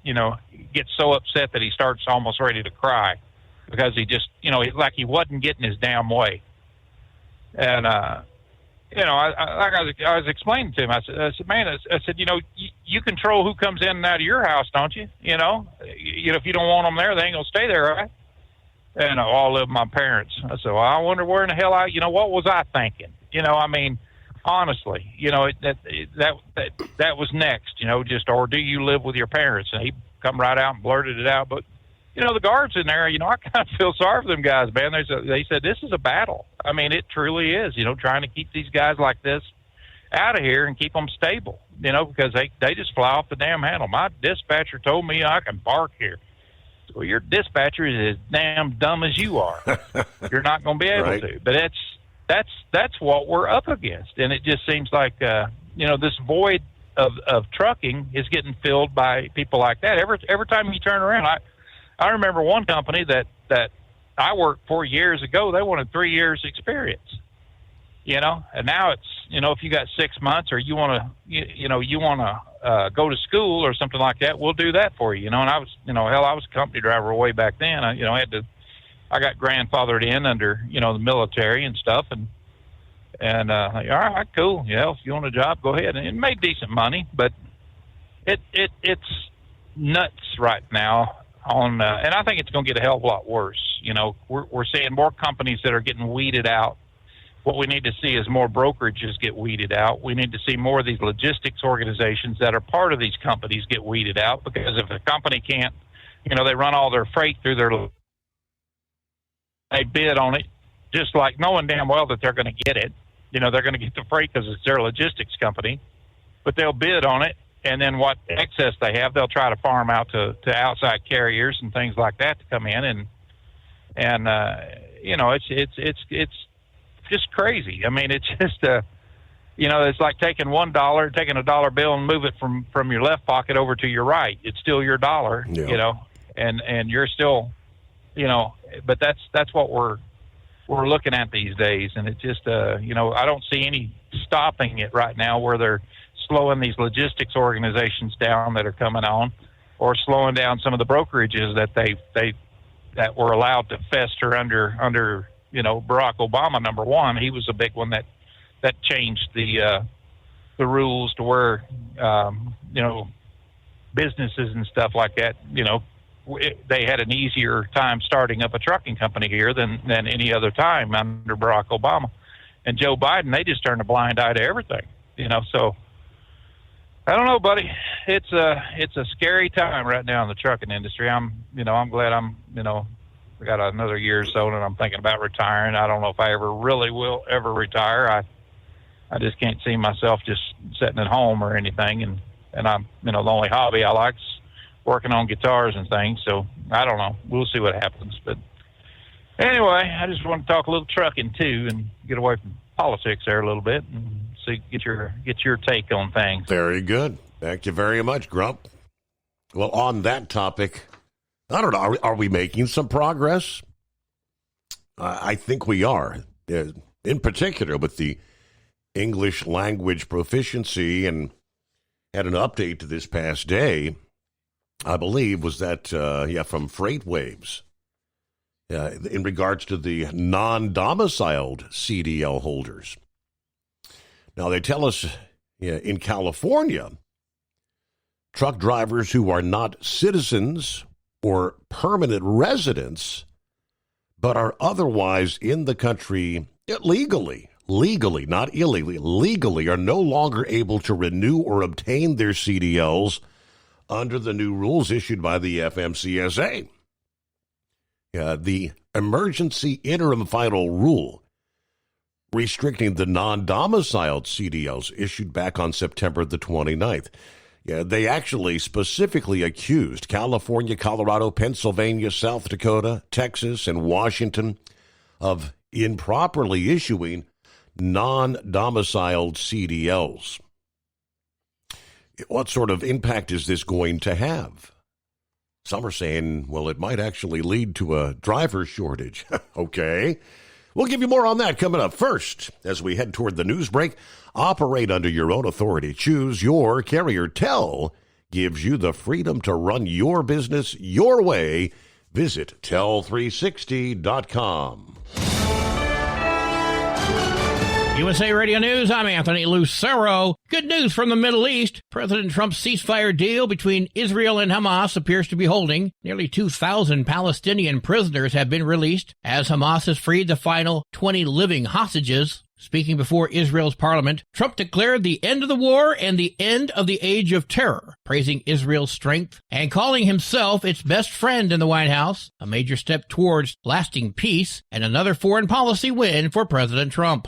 gets so upset that he starts almost ready to cry because he just, like he wasn't getting his damn way. And, I was explaining to him, I said, man, I said, you control who comes in and out of your house, don't you? If you don't want them there, they ain't gonna stay there, right? And all of my parents. I said, well, I wonder where in the hell what was I thinking? Honestly, that was next, or do you live with your parents? And he come right out and blurted it out. But, the guards in there, I kind of feel sorry for them guys, man. They said, this is a battle. I mean, it truly is, trying to keep these guys like this out of here and keep them stable, because they just fly off the damn handle. My dispatcher told me I can park here. Well, your dispatcher is as damn dumb as you are. You're not going to be able right. to. But that's what we're up against. And it just seems like, this void of trucking is getting filled by people like that. Every time you turn around, I remember one company that I worked for years ago, they wanted 3 years experience, and now it's, if you got 6 months or you want to go to school or something like that, we'll do that for you, and I was, I was a company driver way back then. I got grandfathered in under, the military and stuff. And all right, cool. Yeah. If you want a job, go ahead. And it made decent money, but it's nuts right now. And I think it's going to get a hell of a lot worse. We're seeing more companies that are getting weeded out. What we need to see is more brokerages get weeded out. We need to see more of these logistics organizations that are part of these companies get weeded out, because if a company can't, they run all their freight through they bid on it, just like knowing damn well that they're going to get it. They're going to get the freight because it's their logistics company, but they'll bid on it. And then what excess they have, they'll try to farm out to outside carriers and things like that to come in, and it's just crazy. I mean, it's just it's like taking taking a dollar bill and move it from your left pocket over to your right. It's still your dollar, and you're still, but that's what we're looking at these days, and it just I don't see any stopping it right now where they're slowing these logistics organizations down that are coming on. or slowing down some of the brokerages that were allowed to fester under Barack Obama. Number one, he was a big one that changed the rules to where businesses and stuff like that, they had an easier time starting up a trucking company here than any other time under Barack Obama. And Joe Biden, they just turned a blind eye to everything, so I don't know, buddy. It's a scary time right now in the trucking industry. I'm glad I got another year or so, and I'm thinking about retiring. I don't know if I will ever retire. I just can't see myself just sitting at home or anything. And I'm, the only hobby I like is working on guitars and things. So I don't know. We'll see what happens. But anyway, I just want to talk a little trucking too, and get away from politics there a little bit, and get your take on things. Very good. Thank you very much, Grump. Well, on that topic, I don't know. Are we making some progress? I think we are. In particular, with the English language proficiency, and had an update to this past day, I believe, was that, from FreightWaves, in regards to the non-domiciled CDL holders. Now, they tell us in California, truck drivers who are not citizens or permanent residents, but are otherwise in the country legally, not illegally, legally, are no longer able to renew or obtain their CDLs under the new rules issued by the FMCSA. The emergency interim final rule restricting the non-domiciled CDLs issued back on September the 29th. They actually specifically accused California, Colorado, Pennsylvania, South Dakota, Texas, and Washington of improperly issuing non-domiciled CDLs. What sort of impact is this going to have? Some are saying, well, it might actually lead to a driver shortage. Okay. We'll give you more on that coming up. First, as we head toward the news break, operate under your own authority. Choose your carrier. TEL gives you the freedom to run your business your way. Visit tel360.com. USA Radio News, I'm Anthony Lucero. Good news from the Middle East. President Trump's ceasefire deal between Israel and Hamas appears to be holding. Nearly 2,000 Palestinian prisoners have been released as Hamas has freed the final 20 living hostages. Speaking before Israel's parliament, Trump declared the end of the war and the end of the age of terror, praising Israel's strength and calling himself its best friend in the White House, a major step towards lasting peace and another foreign policy win for President Trump.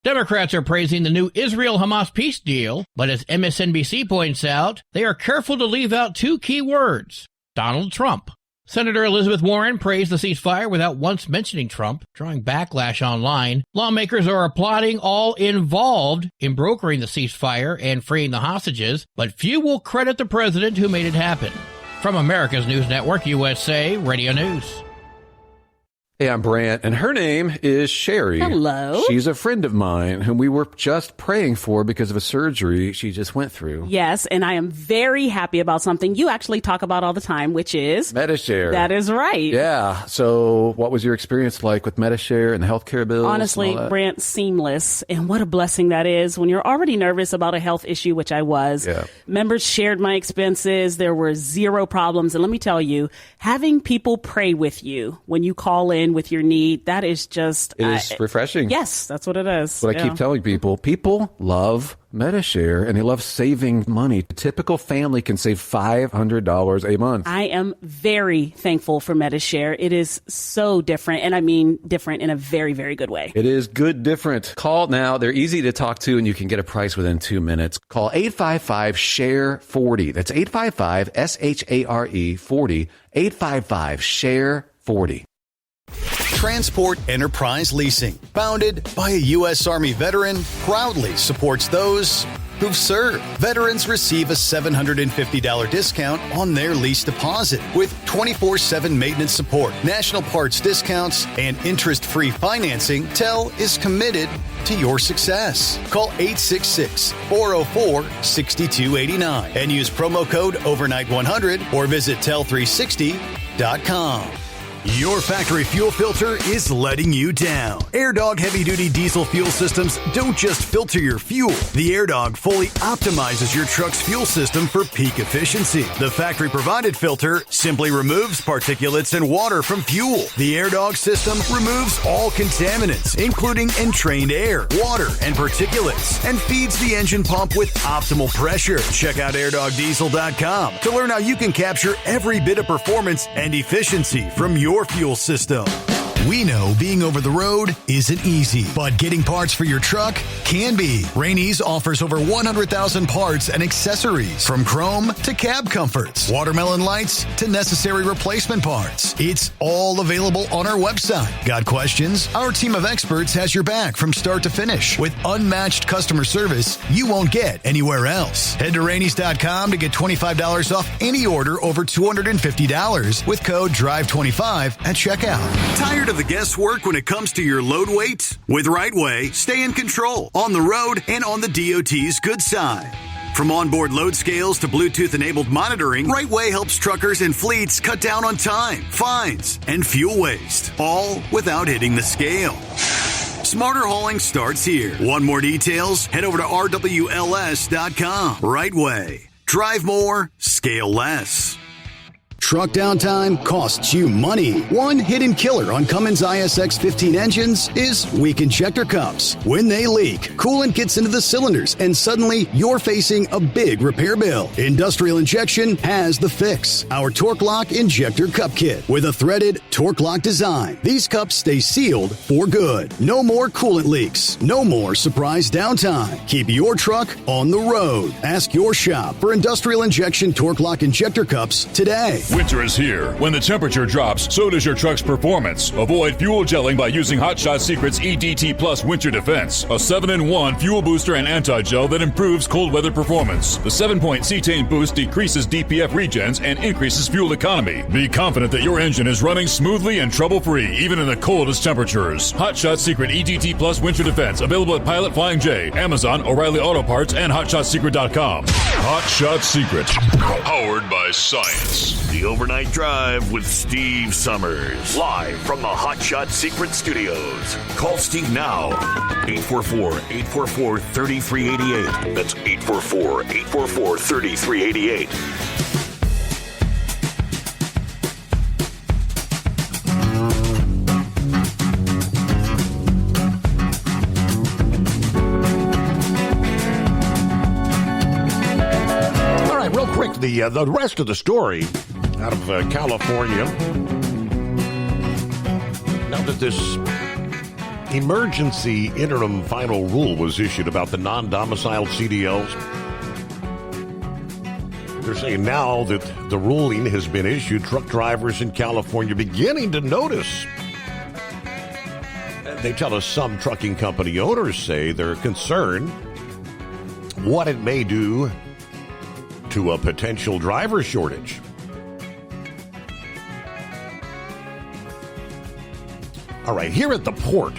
Democrats are praising the new Israel-Hamas peace deal, but as MSNBC points out, they are careful to leave out two key words: Donald Trump. Senator Elizabeth Warren praised the ceasefire without once mentioning Trump, drawing backlash online. Lawmakers are applauding all involved in brokering the ceasefire and freeing the hostages, but few will credit the president who made it happen. From America's News Network, USA Radio News. Hey, I'm Brant, and her name is Sherry. Hello. She's a friend of mine whom we were just praying for because of a surgery she just went through. Yes, and I am very happy about something you actually talk about all the time, which is Medi-Share. That is right. Yeah. So what was your experience like with Medi-Share and the healthcare bills? Honestly, Brant, seamless. And what a blessing that is when you're already nervous about a health issue, which I was. Yeah. Members shared my expenses. There were zero problems. And let me tell you, having people pray with you when you call in with your need, that is just... It is refreshing. Yes, that's what it is. What I keep telling people. People love Medi-Share, and they love saving money. A typical family can save $500 a month. I am very thankful for Medi-Share. It is so different, and I mean different in a very, very good way. It is good different. Call now. They're easy to talk to, and you can get a price within 2 minutes. Call 855-SHARE-40. That's 855-SHARE-40. 855-SHARE-40. Transport Enterprise Leasing, founded by a U.S. Army veteran, proudly supports those who've served. Veterans receive a $750 discount on their lease deposit with 24/7 maintenance support, national parts discounts, and interest-free financing. TEL is committed to your success. Call 866-404-6289 and use promo code overnight100 or visit tel360.com. Your factory fuel filter is letting you down. AirDog heavy-duty diesel fuel systems don't just filter your fuel. The AirDog fully optimizes your truck's fuel system for peak efficiency. The factory-provided filter simply removes particulates and water from fuel. The AirDog system removes all contaminants, including entrained air, water, and particulates, and feeds the engine pump with optimal pressure. Check out airdogdiesel.com to learn how you can capture every bit of performance and efficiency from your fuel system. We know being over the road isn't easy, but getting parts for your truck can be. Rainey's offers over 100,000 parts and accessories, from chrome to cab comforts, watermelon lights to necessary replacement parts. It's all available on our website. Got questions? Our team of experts has your back from start to finish with unmatched customer service you won't get anywhere else. Head to Rainey's.com to get $25 off any order over $250 with code DRIVE25 at checkout. Tired of the guesswork when it comes to your load weight? With RightWay, stay in control on the road and on the DOT's good side. From onboard load scales to Bluetooth-enabled monitoring, RightWay helps truckers and fleets cut down on time, fines, and fuel waste, all without hitting the scale. Smarter hauling starts here. Want more details? Head over to RWLS.com. RightWay. Drive more, scale less. Truck downtime costs you money. One hidden killer on Cummins ISX 15 engines is weak injector cups. When they leak, coolant gets into the cylinders and suddenly you're facing a big repair bill. Industrial Injection has the fix. Our Torque Lock Injector Cup Kit with a threaded Torque Lock design. These cups stay sealed for good. No more coolant leaks. No more surprise downtime. Keep your truck on the road. Ask your shop for Industrial Injection Torque Lock Injector Cups today. Winter is here. When the temperature drops, so does your truck's performance. Avoid fuel gelling by using Hot Shot Secret's EDT Plus Winter Defense, a 7-in-1 fuel booster and anti-gel that improves cold weather performance. The 7-point cetane boost decreases DPF regens and increases fuel economy. Be confident that your engine is running smoothly and trouble-free, even in the coldest temperatures. Hot Shot Secret EDT Plus Winter Defense, available at Pilot Flying J, Amazon, O'Reilly Auto Parts, and HotShotSecret.com. Hot Shot Secret, powered by science. The Overnight Drive with Steve Summers. Live from the Hot Shot Secret Studios. Call Steve now. 844-844-3388. That's 844-844-3388. All right, real quick, the rest of the story out of California. Now that this emergency interim final rule was issued about the non-domiciled CDLs, they're saying now that the ruling has been issued, truck drivers in California beginning to notice. They tell us some trucking company owners say they're concerned what it may do to a potential driver shortage. All right, here at the port,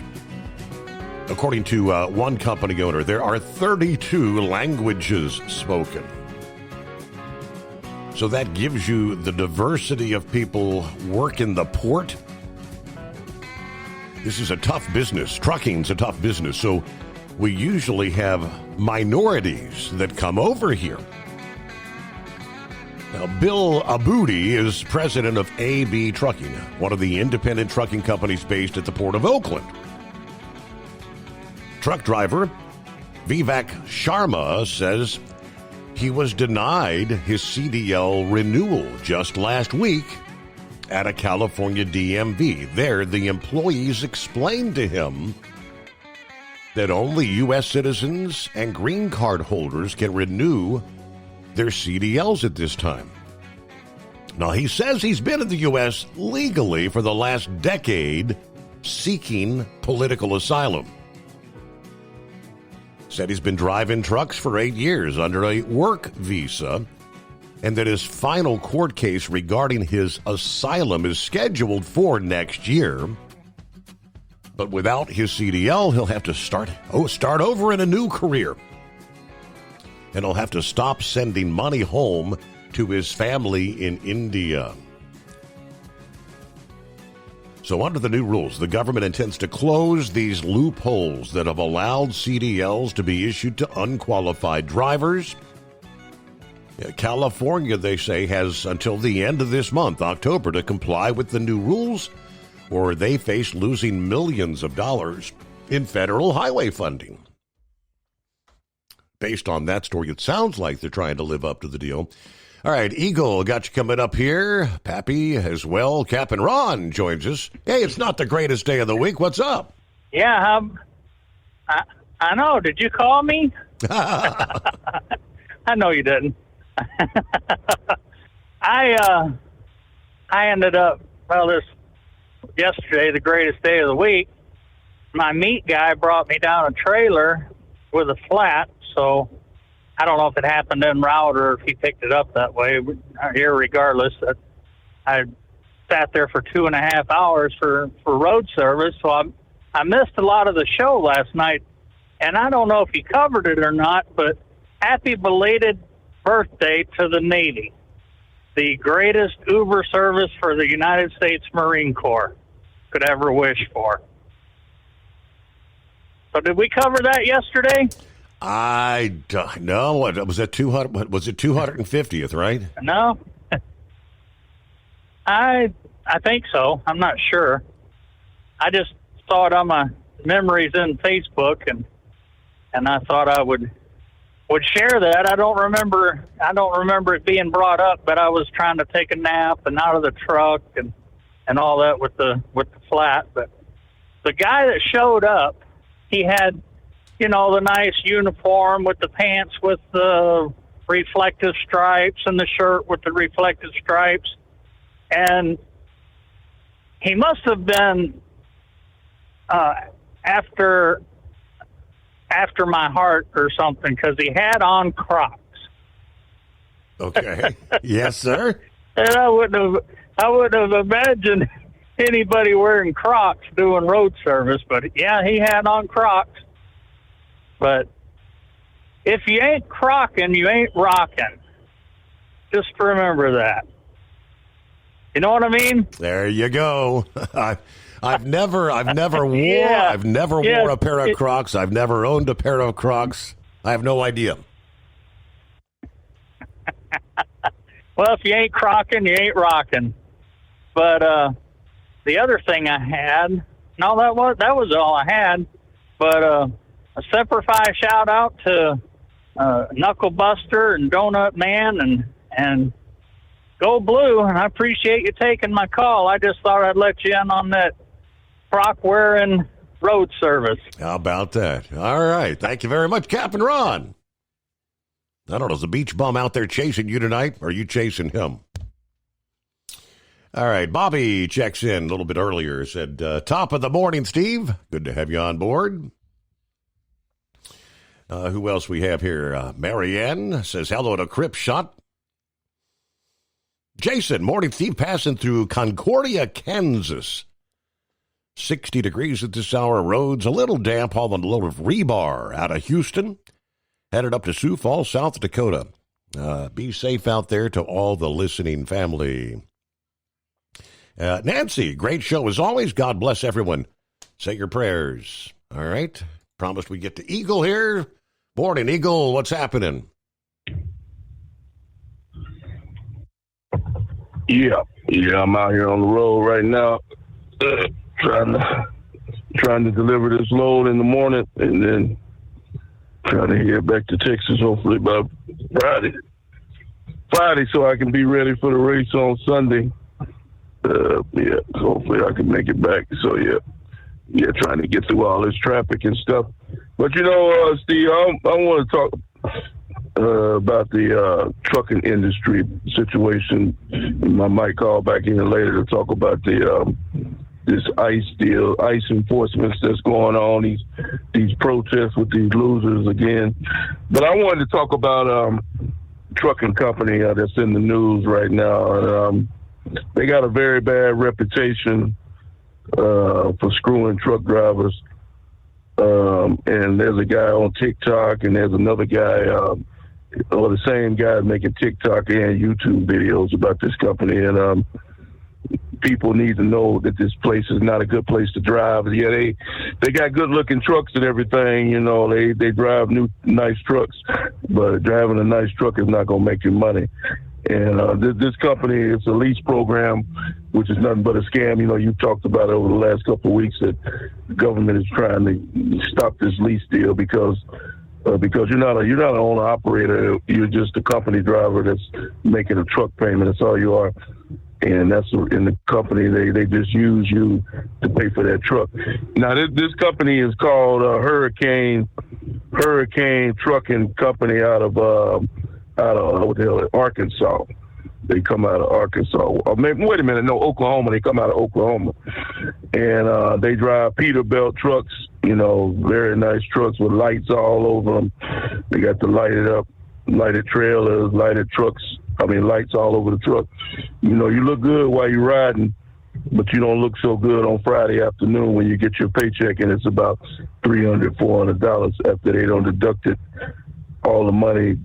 according to one company owner, there are 32 languages spoken. So that gives you the diversity of people working the port. This is a tough business. Trucking's a tough business. So we usually have minorities that come over here. Now, Bill Aboudi is president of AB Trucking, one of the independent trucking companies based at the Port of Oakland. Truck driver Vivek Sharma says he was denied his CDL renewal just last week at a California DMV. There, the employees explained to him that only U.S. citizens and green card holders can renew their CDLs at this time. Now, he says he's been in the U.S. legally for the last decade seeking political asylum. said he's been driving trucks for 8 years under a work visa, and that his final court case regarding his asylum is scheduled for next year. But without his CDL, he'll have to start over in a new career. And he'll have to stop sending money home to his family in India. So under the new rules, the government intends to close these loopholes that have allowed CDLs to be issued to unqualified drivers. California, they say, has until the end of this month, October, to comply with the new rules, or they face losing millions of dollars in federal highway funding. Based on that story, it sounds like they're trying to live up to the deal. All right, Eagle, got you coming up here. Pappy as well. Captain Ron joins us. Hey, it's not the greatest day of the week. What's up? Yeah, I know. Did you call me? I know you didn't. I ended up, yesterday, the greatest day of the week. My meat guy brought me down a trailer with a flat, so I don't know if it happened en route or if he picked it up that way. Irregardless, I sat there for 2.5 hours for road service, so I missed a lot of the show last night. And I don't know if he covered it or not, but happy belated birthday to the Navy, the greatest Uber service for the United States Marine Corps could ever wish for. So did we cover that yesterday? I don't know. What was it? 200? Was it 250th? Right? No, I think so. I'm not sure. I just saw it on my memories in Facebook, and I thought I would share that. I don't remember it being brought up, but I was trying to take a nap and out of the truck and all that with the flat. But the guy that showed up, he had, the nice uniform with the pants with the reflective stripes and the shirt with the reflective stripes. And he must have been after my heart or something, because he had on Crocs. Okay. Yes, sir. And I wouldn't have imagined anybody wearing Crocs doing road service, but yeah, he had on Crocs. But if you ain't crocking, you ain't rocking. Just remember that. You know what I mean? There you go. I've never wore a pair of Crocs. I've never owned a pair of Crocs. I have no idea. Well, if you ain't crocking, you ain't rocking. But the other thing I had, that was all I had. But a Semper Fi shout out to Knuckle Buster and Donut Man and Go Blue, and I appreciate you taking my call. I just thought I'd let you in on that Croc wearing road service. How about that? All right. Thank you very much, Captain Ron. I don't know, is the beach bum out there chasing you tonight, or are you chasing him? All right. Bobby checks in a little bit earlier. Said, top of the morning, Steve. Good to have you on board. Who else we have here? Marianne says, hello to Crip Shot. Jason, morning, Steve, passing through Concordia, Kansas. 60 degrees at this hour. Roads a little damp, hauling a load of rebar out of Houston. Headed up to Sioux Falls, South Dakota. Be safe out there to all the listening family. Nancy, great show as always. God bless everyone. Say your prayers. All right. Promised we get to Eagle here. Morning, Eagle. What's happening? Yeah, I'm out here on the road right now, trying to deliver this load in the morning, and then trying to head back to Texas hopefully by Friday, so I can be ready for the race on Sunday. So hopefully I can make it back. So yeah, trying to get through all this traffic and stuff. But Steve, I want to talk about the trucking industry situation. I might call back in later to talk about the ICE deal, ICE enforcements that's going on, these protests with these losers again. But I wanted to talk about trucking company that's in the news right now. And, they got a very bad reputation for screwing truck drivers. And there's a guy on TikTok, and there's another guy, or the same guy making TikTok and YouTube videos about this company. And people need to know that this place is not a good place to drive. Yeah, they got good looking trucks and everything, you know, they drive nice trucks, but driving a nice truck is not going to make you money. And this company, it's a lease program, which is nothing but a scam. You know, you talked about it over the last couple of weeks that the government is trying to stop this lease deal because you're not an owner operator. You're just a company driver that's making a truck payment. That's all you are. And that's in the company. They just use you to pay for that truck. Now this company is called Hurricane Trucking Company out of what the hell, Arkansas. They come out of Arkansas. Wait a minute, no, Oklahoma. They come out of Oklahoma, and they drive Peterbilt trucks. You know, very nice trucks with lights all over them. They got the lighted trailers, lighted trucks. Lights all over the truck. You know, you look good while you're riding, but you don't look so good on Friday afternoon when you get your paycheck and it's about $300, $400 after they don't deduct it, all the money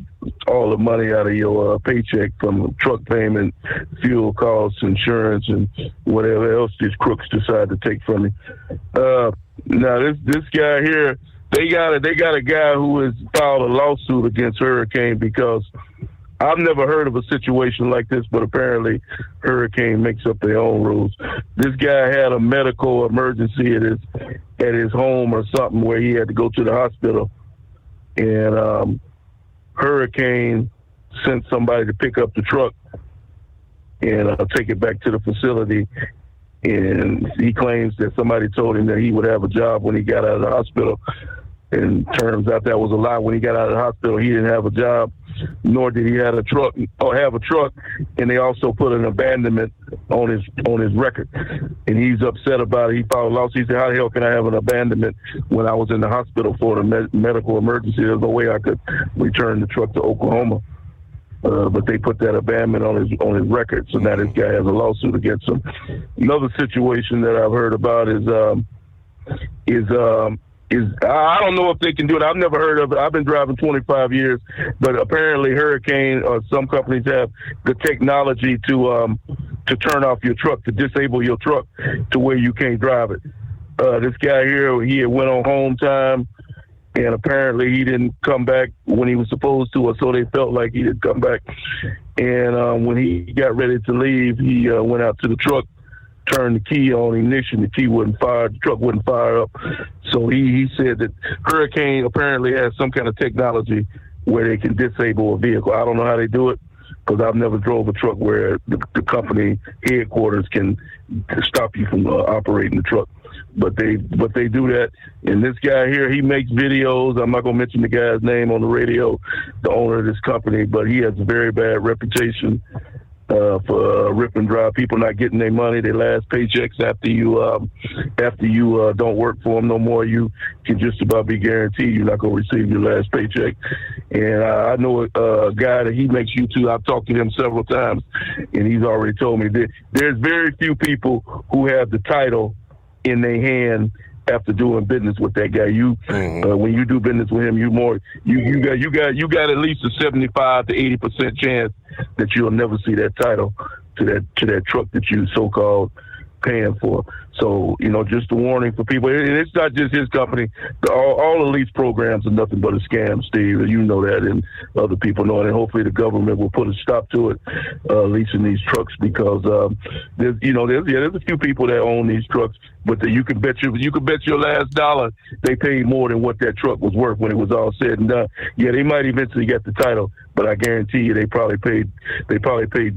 out of your paycheck from truck payment, fuel costs, insurance, and whatever else these crooks decide to take from you. Now this guy here, they got a guy who has filed a lawsuit against Hurricane because I've never heard of a situation like this, but apparently Hurricane makes up their own rules. This guy had a medical emergency at his home or something where he had to go to the hospital, and Hurricane sent somebody to pick up the truck and take it back to the facility. And he claims that somebody told him that he would have a job when he got out of the hospital. And turns out that was a lie. When he got out of the hospital, he didn't have a job, nor did he have a truck. And they also put an abandonment on his record. And he's upset about it. He filed a lawsuit. He said, "How the hell can I have an abandonment when I was in the hospital for the medical emergency? There's no way I could return the truck to Oklahoma." But they put that abandonment on his record. So now this guy has a lawsuit against him. Another situation that I've heard about is I don't know if they can do it. I've never heard of it. I've been driving 25 years, but apparently Hurricane or some companies have the technology to turn off your truck, to disable your truck to where you can't drive it. This guy here, he had went on home time, and apparently he didn't come back when he was supposed to, or so they felt like he didn't come back. And when he got ready to leave, he went out to the truck, turned the key on ignition, the key wouldn't fire, the truck wouldn't fire up. So he said that Hurricane apparently has some kind of technology where they can disable a vehicle. I don't know how they do it because I've never drove a truck where the company headquarters can stop you from operating the truck. But they do that. And this guy here, he makes videos. I'm not going to mention the guy's name on the radio, the owner of this company, but he has a very bad reputation for rip and drive, people not getting their money, their last paychecks after you don't work for them no more. You can just about be guaranteed you're not going to receive your last paycheck. And I know a guy that he makes YouTube. I've talked to him several times, and he's already told me that there's very few people who have the title in their hand after doing business with that guy. When you do business with him, you got at least a 75 to 80% chance that you'll never see that title to that truck that you so-called paying for. So, just a warning for people. And it's not just his company. All the lease programs are nothing but a scam, Steve. You know that, and other people know it. And hopefully the government will put a stop to it, leasing these trucks, because there's a few people that own these trucks, but you can bet your last dollar they paid more than what that truck was worth when it was all said and done. Yeah, they might eventually get the title, but I guarantee you they probably paid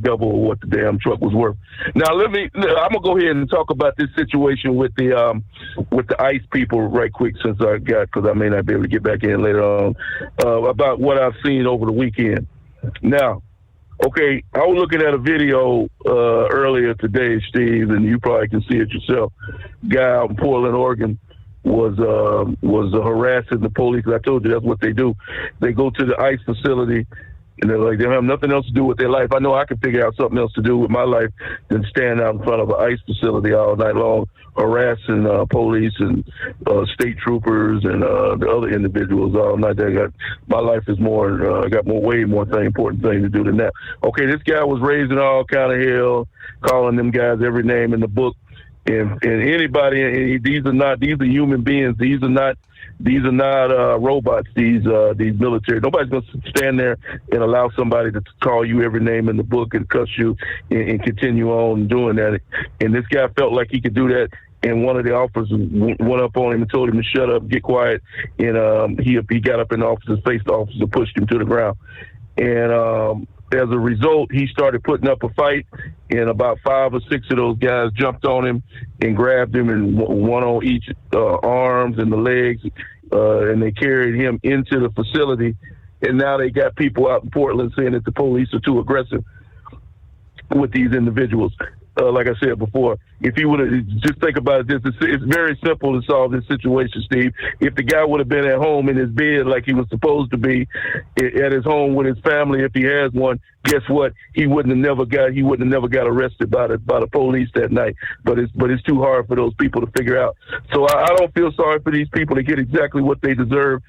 double what the damn truck was worth. Now I'm gonna go ahead and talk about this situation with the ICE people right quick, since because I may not be able to get back in later on, about what I've seen over the weekend. Now, Okay, I was looking at a video earlier today, Steve, and you probably can see it yourself. Guy out in Portland, Oregon, was harassing the police. I told you that's what they do. They go to the ICE facility, and they're like, they don't have nothing else to do with their life. I know I can figure out something else to do with my life than stand out in front of an ICE facility all night long, harassing police and state troopers and the other individuals all night. My life is more, way more important thing to do than that. Okay, this guy was raising all kind of hell, calling them guys every name in the book. And anybody, these are human beings. These are not robots. These military. Nobody's going to stand there and allow somebody to call you every name in the book and cuss you and continue on doing that. And this guy felt like he could do that. And one of the officers went up on him and told him to shut up, get quiet. And he got up in the officer's face. The officer pushed him to the ground. And as a result, he started putting up a fight, and about 5 or 6 of those guys jumped on him and grabbed him, and one on each arms and the legs, and they carried him into the facility. And now they got people out in Portland saying that the police are too aggressive with these individuals. Like I said before, if he would have just think about it, it's very simple to solve this situation, Steve. If the guy would have been at home in his bed like he was supposed to be, at his home with his family, if he has one, guess what? He wouldn't have never got arrested by the police that night. But it's too hard for those people to figure out. So I don't feel sorry for these people to get exactly what they deserve,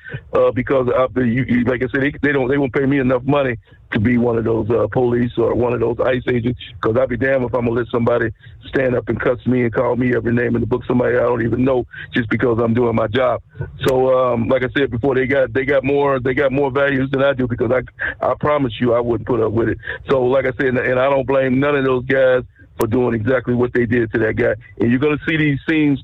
because like I said, they won't pay me enough money to be one of those police or one of those ICE agents, because I'd be damned if I'm gonna let somebody stand up and cuss me and call me every name in the book, somebody I don't even know, just because I'm doing my job. So like I said before, they got more values than I do, because I promise you I wouldn't put up with it. So like I said, and I don't blame none of those guys for doing exactly what they did to that guy. And you're going to see these scenes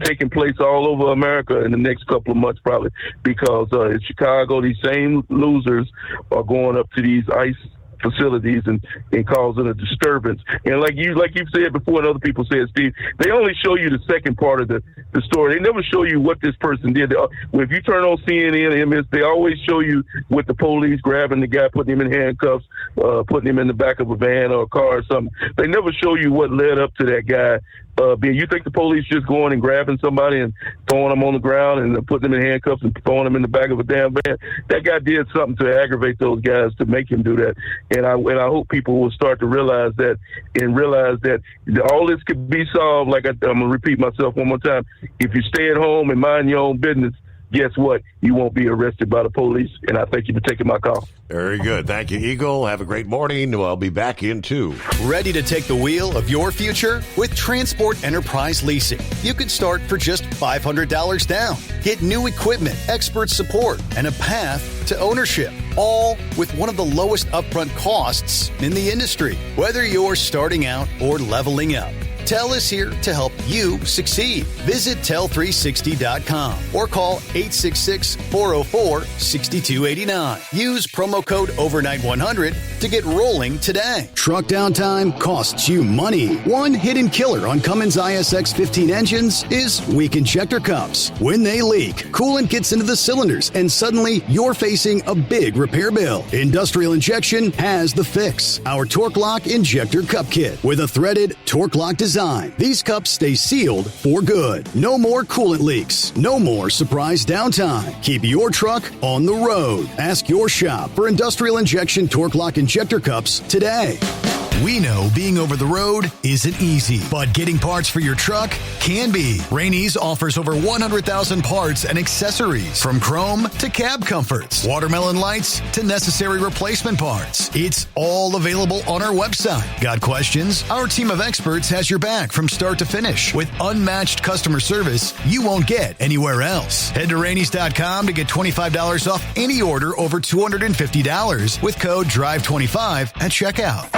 taking place all over America in the next couple of months, probably, because in Chicago, these same losers are going up to these ICE facilities and causing a disturbance. And like you've said before, and other people said, Steve, they only show you the second part of the story. They never show you what this person did. If you turn on CNN, MS, they always show you with the police grabbing the guy, putting him in handcuffs, putting him in the back of a van or a car or something. They never show you what led up to that guy. You think the police just going and grabbing somebody and throwing them on the ground and putting them in handcuffs and throwing them in the back of a damn van? That guy did something to aggravate those guys to make him do that. And I hope people will start to realize that, and realize that all this could be solved. Like I'm going to repeat myself one more time. If you stay at home and mind your own business, guess what? You won't be arrested by the police. And I thank you for taking my call. Very good. Thank you, Eagle. Have a great morning. I'll be back in 2. Ready to take the wheel of your future? With Transport Enterprise Leasing, you could start for just $500 down. Get new equipment, expert support, and a path to ownership, all with one of the lowest upfront costs in the industry. Whether you're starting out or leveling up, TEL is here to help you succeed. Visit tel360.com or call 866-404-6289. Use promo code OVERNIGHT100 to get rolling today. Truck downtime costs you money. One hidden killer on Cummins ISX 15 engines is weak injector cups. When they leak, coolant gets into the cylinders and suddenly you're facing a big repair bill. Industrial Injection has the fix. Our Torque Lock Injector Cup Kit with a threaded Torque Lock design. These cups stay sealed for good. No more coolant leaks. No more surprise downtime. Keep your truck on the road. Ask your shop for Industrial Injection Torque Lock Injector Cups today. We know being over the road isn't easy, but getting parts for your truck can be. Rainey's offers over 100,000 parts and accessories, from chrome to cab comforts, watermelon lights to necessary replacement parts. It's all available on our website. Got questions? Our team of experts has your back from start to finish with unmatched customer service you won't get anywhere else. Head to Rainey's.com to get $25 off any order over $250 with code DRIVE25 at checkout.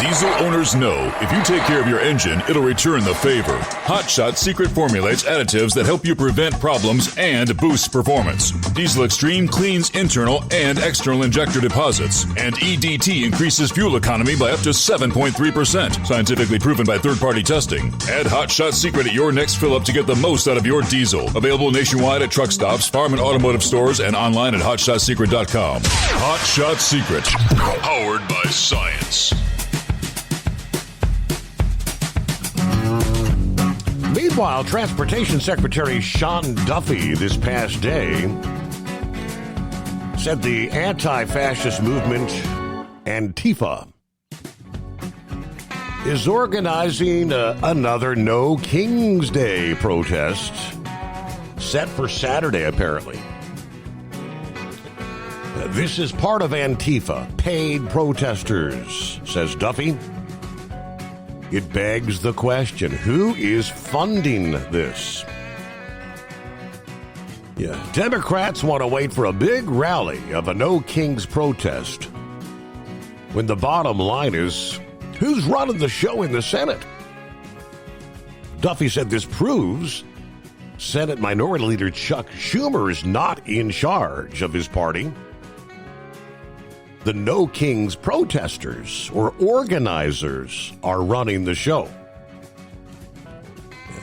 Diesel owners know if you take care of your engine, it'll return the favor. Hot Shot secret formulates additives that help you prevent problems and boost performance. Diesel Extreme cleans internal and external injector deposits, and EDT increases fuel economy by up to 7.3%, scientifically proven by third-party testing. Add Hot Shot secret at your next fill-up to get the most out of your diesel. Available nationwide at truck stops, farm and automotive stores, and online at hotshotsecret.com. Hot Shot Secret, powered by science. Meanwhile, Transportation Secretary Sean Duffy this past day said the anti-fascist movement, Antifa, is organizing another No King's Day protest set for Saturday, apparently. This is part of Antifa, paid protesters, says Duffy. It begs the question, who is funding this? Yeah, Democrats want to wait for a big rally of a No Kings protest when the bottom line is, who's running the show in the Senate? Duffy said this proves Senate Minority Leader Chuck Schumer is not in charge of his party. The No Kings protesters or organizers are running the show.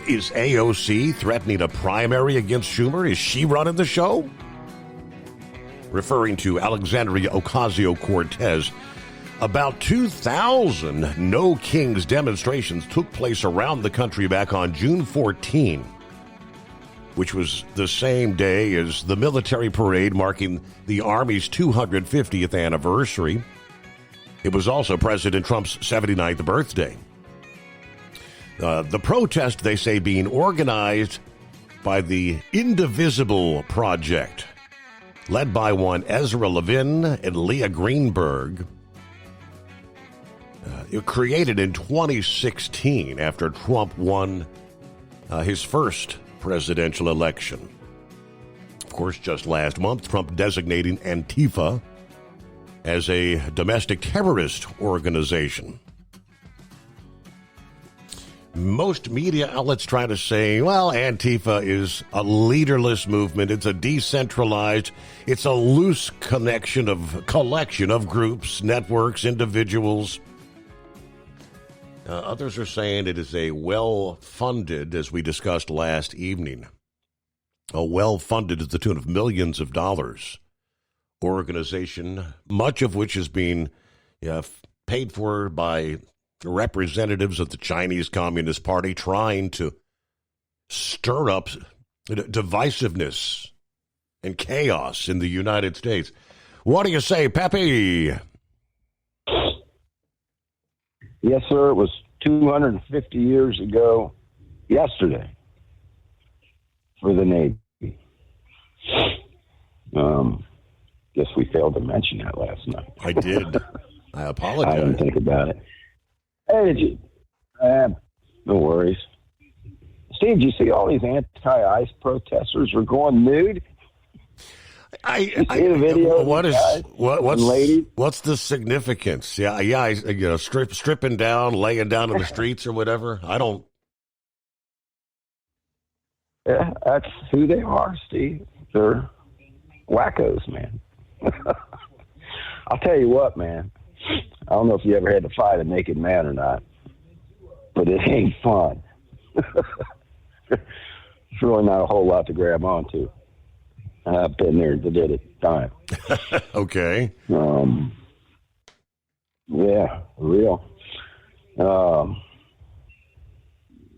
Is AOC threatening a primary against Schumer? Is she running the show? Referring to Alexandria Ocasio-Cortez, about 2,000 No Kings demonstrations took place around the country back on June 14, which was the same day as the military parade marking the Army's 250th anniversary. It was also President Trump's 79th birthday. The protest, they say, being organized by the Indivisible Project, led by one Ezra Levin and Leah Greenberg. It created in 2016 after Trump won his first presidential election. Of course, just last month, Trump designating Antifa as a domestic terrorist organization. Most media outlets try to say, well, Antifa is a leaderless movement. It's a decentralized, it's a loose collection of groups, networks, individuals. Others are saying it is a well-funded, as we discussed last evening, a well-funded to the tune of millions of dollars organization, much of which is being paid for by representatives of the Chinese Communist Party trying to stir up divisiveness and chaos in the United States. What do you say, Pepe? Yes, sir. It was 250 years ago yesterday for the Navy. Guess we failed to mention that last night. I did. I apologize. I didn't think about it. Hey, did you? No worries. Steve, did you see all these anti-ICE protesters were going nude? I see the video. What's the significance? Stripping down, laying down in the streets or whatever. I don't. Yeah, that's who they are, Steve. They're wackos, man. I'll tell you what, man. I don't know if you ever had to fight a naked man or not, but it ain't fun. It's really not a whole lot to grab onto. I've been there, did it time. Okay. Yeah, real.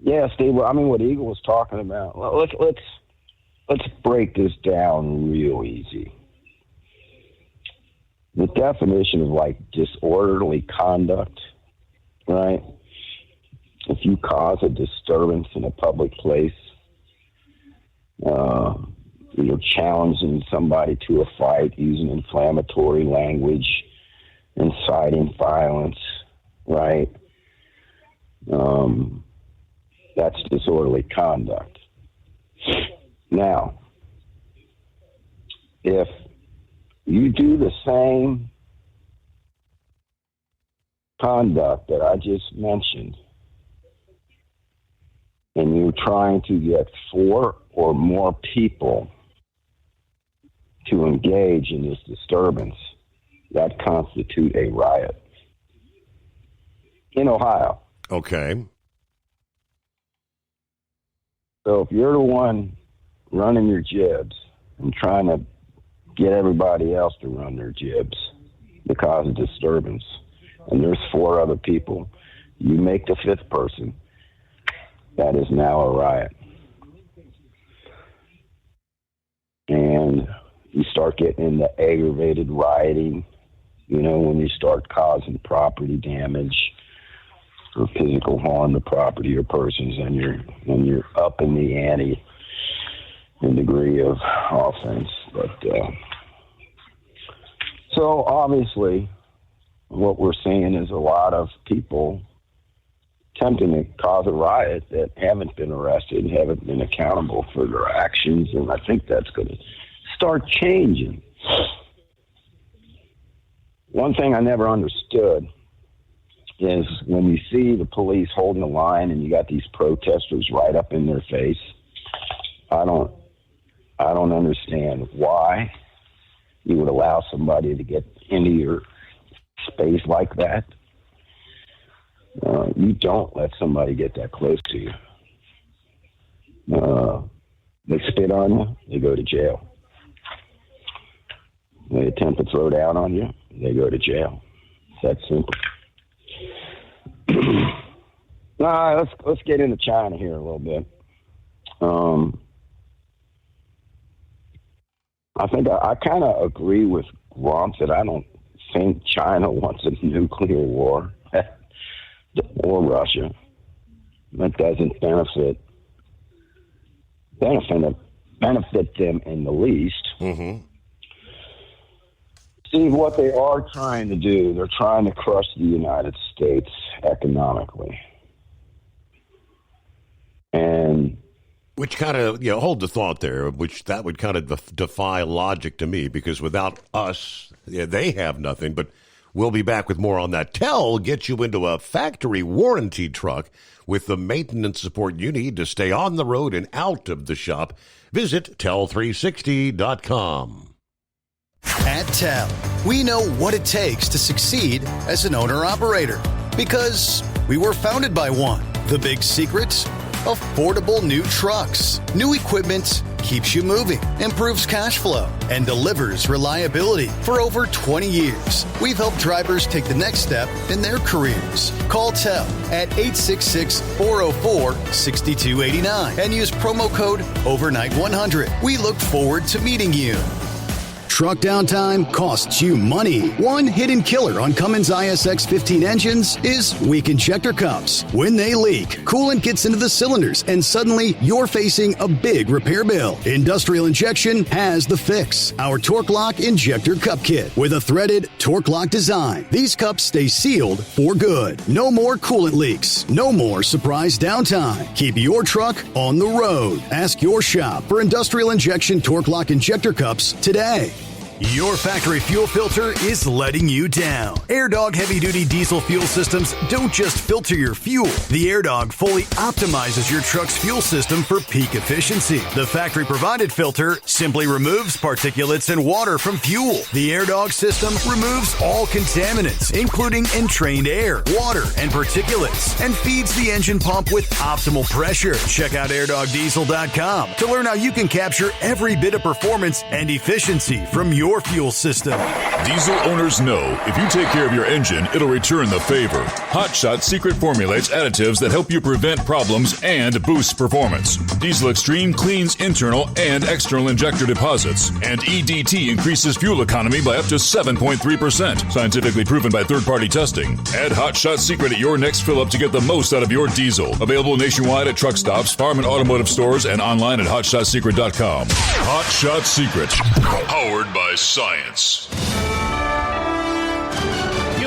Yeah, Steve. I mean, what Eagle was talking about. Let's break this down real easy. The definition of like disorderly conduct, right? If you cause a disturbance in a public place, you're challenging somebody to a fight using inflammatory language, inciting violence, right? That's disorderly conduct. Now, if you do the same conduct that I just mentioned, and you're trying to get 4 or more people to engage in this disturbance, that constitutes a riot in Ohio. Okay. So if you're the one running your jibs and trying to get everybody else to run their jibs to cause a disturbance, and there's 4 other people, you make the 5th person, that is now a riot. And you start getting into aggravated rioting, when you start causing property damage or physical harm to property or persons, and you're up in the ante in degree of offense. But so obviously what we're seeing is a lot of people attempting to cause a riot that haven't been arrested and haven't been accountable for their actions, and I think that's going to start changing. One thing I never understood is when you see the police holding the line and you got these protesters right up in their face, I don't understand why you would allow somebody to get into your space like that. You don't let somebody get that close to you. They spit on you, they go to jail. They attempt to throw down on you, they go to jail. It's that simple. Let's get into China here a little bit. I think I kind of agree with Grump that I don't think China wants a nuclear war or Russia. That doesn't benefit them in the least. Mm-hmm. See, what they are trying to do, they're trying to crush the United States economically. And which kind of, hold the thought there, which that would kind of defy logic to me, because without us, they have nothing. But we'll be back with more on that. TEL gets you into a factory warranty truck with the maintenance support you need to stay on the road and out of the shop. Visit tel360.com. At TEL, we know what it takes to succeed as an owner-operator because we were founded by one. The big secret? Affordable new trucks. New equipment keeps you moving, improves cash flow, and delivers reliability. For over 20 years, we've helped drivers take the next step in their careers. Call TEL at 866-404-6289 and use promo code OVERNIGHT100. We look forward to meeting you. Truck downtime costs you money. One hidden killer on Cummins ISX 15 engines is weak injector cups. When they leak, coolant gets into the cylinders and suddenly you're facing a big repair bill. Industrial Injection has the fix. Our Torque Lock Injector Cup Kit with a threaded Torque Lock design. These cups stay sealed for good. No more coolant leaks. No more surprise downtime. Keep your truck on the road. Ask your shop for Industrial Injection Torque Lock Injector Cups today. Your factory fuel filter is letting you down. AirDog heavy-duty diesel fuel systems don't just filter your fuel. The AirDog fully optimizes your truck's fuel system for peak efficiency. The factory-provided filter simply removes particulates and water from fuel. The AirDog system removes all contaminants, including entrained air, water, and particulates, and feeds the engine pump with optimal pressure. Check out airdogdiesel.com to learn how you can capture every bit of performance and efficiency from your fuel system. Diesel owners know if you take care of your engine, it'll return the favor. Hot Shot Secret formulates additives that help you prevent problems and boost performance. Diesel Extreme cleans internal and external injector deposits, and EDT increases fuel economy by up to 7.3%, scientifically proven by third-party testing. Add Hot Shot Secret at your next fill-up to get the most out of your diesel. Available nationwide at truck stops, farm and automotive stores, and online at hotshotsecret.com. Hot Shot Secret, powered by science.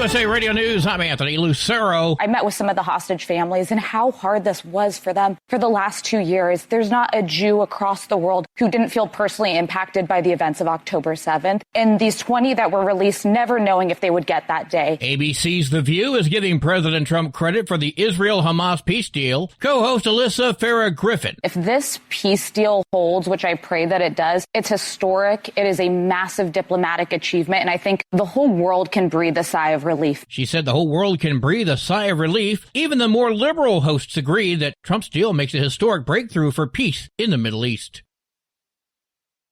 USA Radio News, I'm Anthony Lucero. I met with some of the hostage families and how hard this was for them for the last 2 years. There's not a Jew across the world who didn't feel personally impacted by the events of October 7th. And these 20 that were released, never knowing if they would get that day. ABC's The View is giving President Trump credit for the Israel-Hamas peace deal. Co-host Alyssa Farah Griffin. If this peace deal holds, which I pray that it does, it's historic. It is a massive diplomatic achievement. And I think the whole world can breathe a sigh of relief. She said the whole world can breathe a sigh of relief. Even the more liberal hosts agree that Trump's deal makes a historic breakthrough for peace in the Middle East.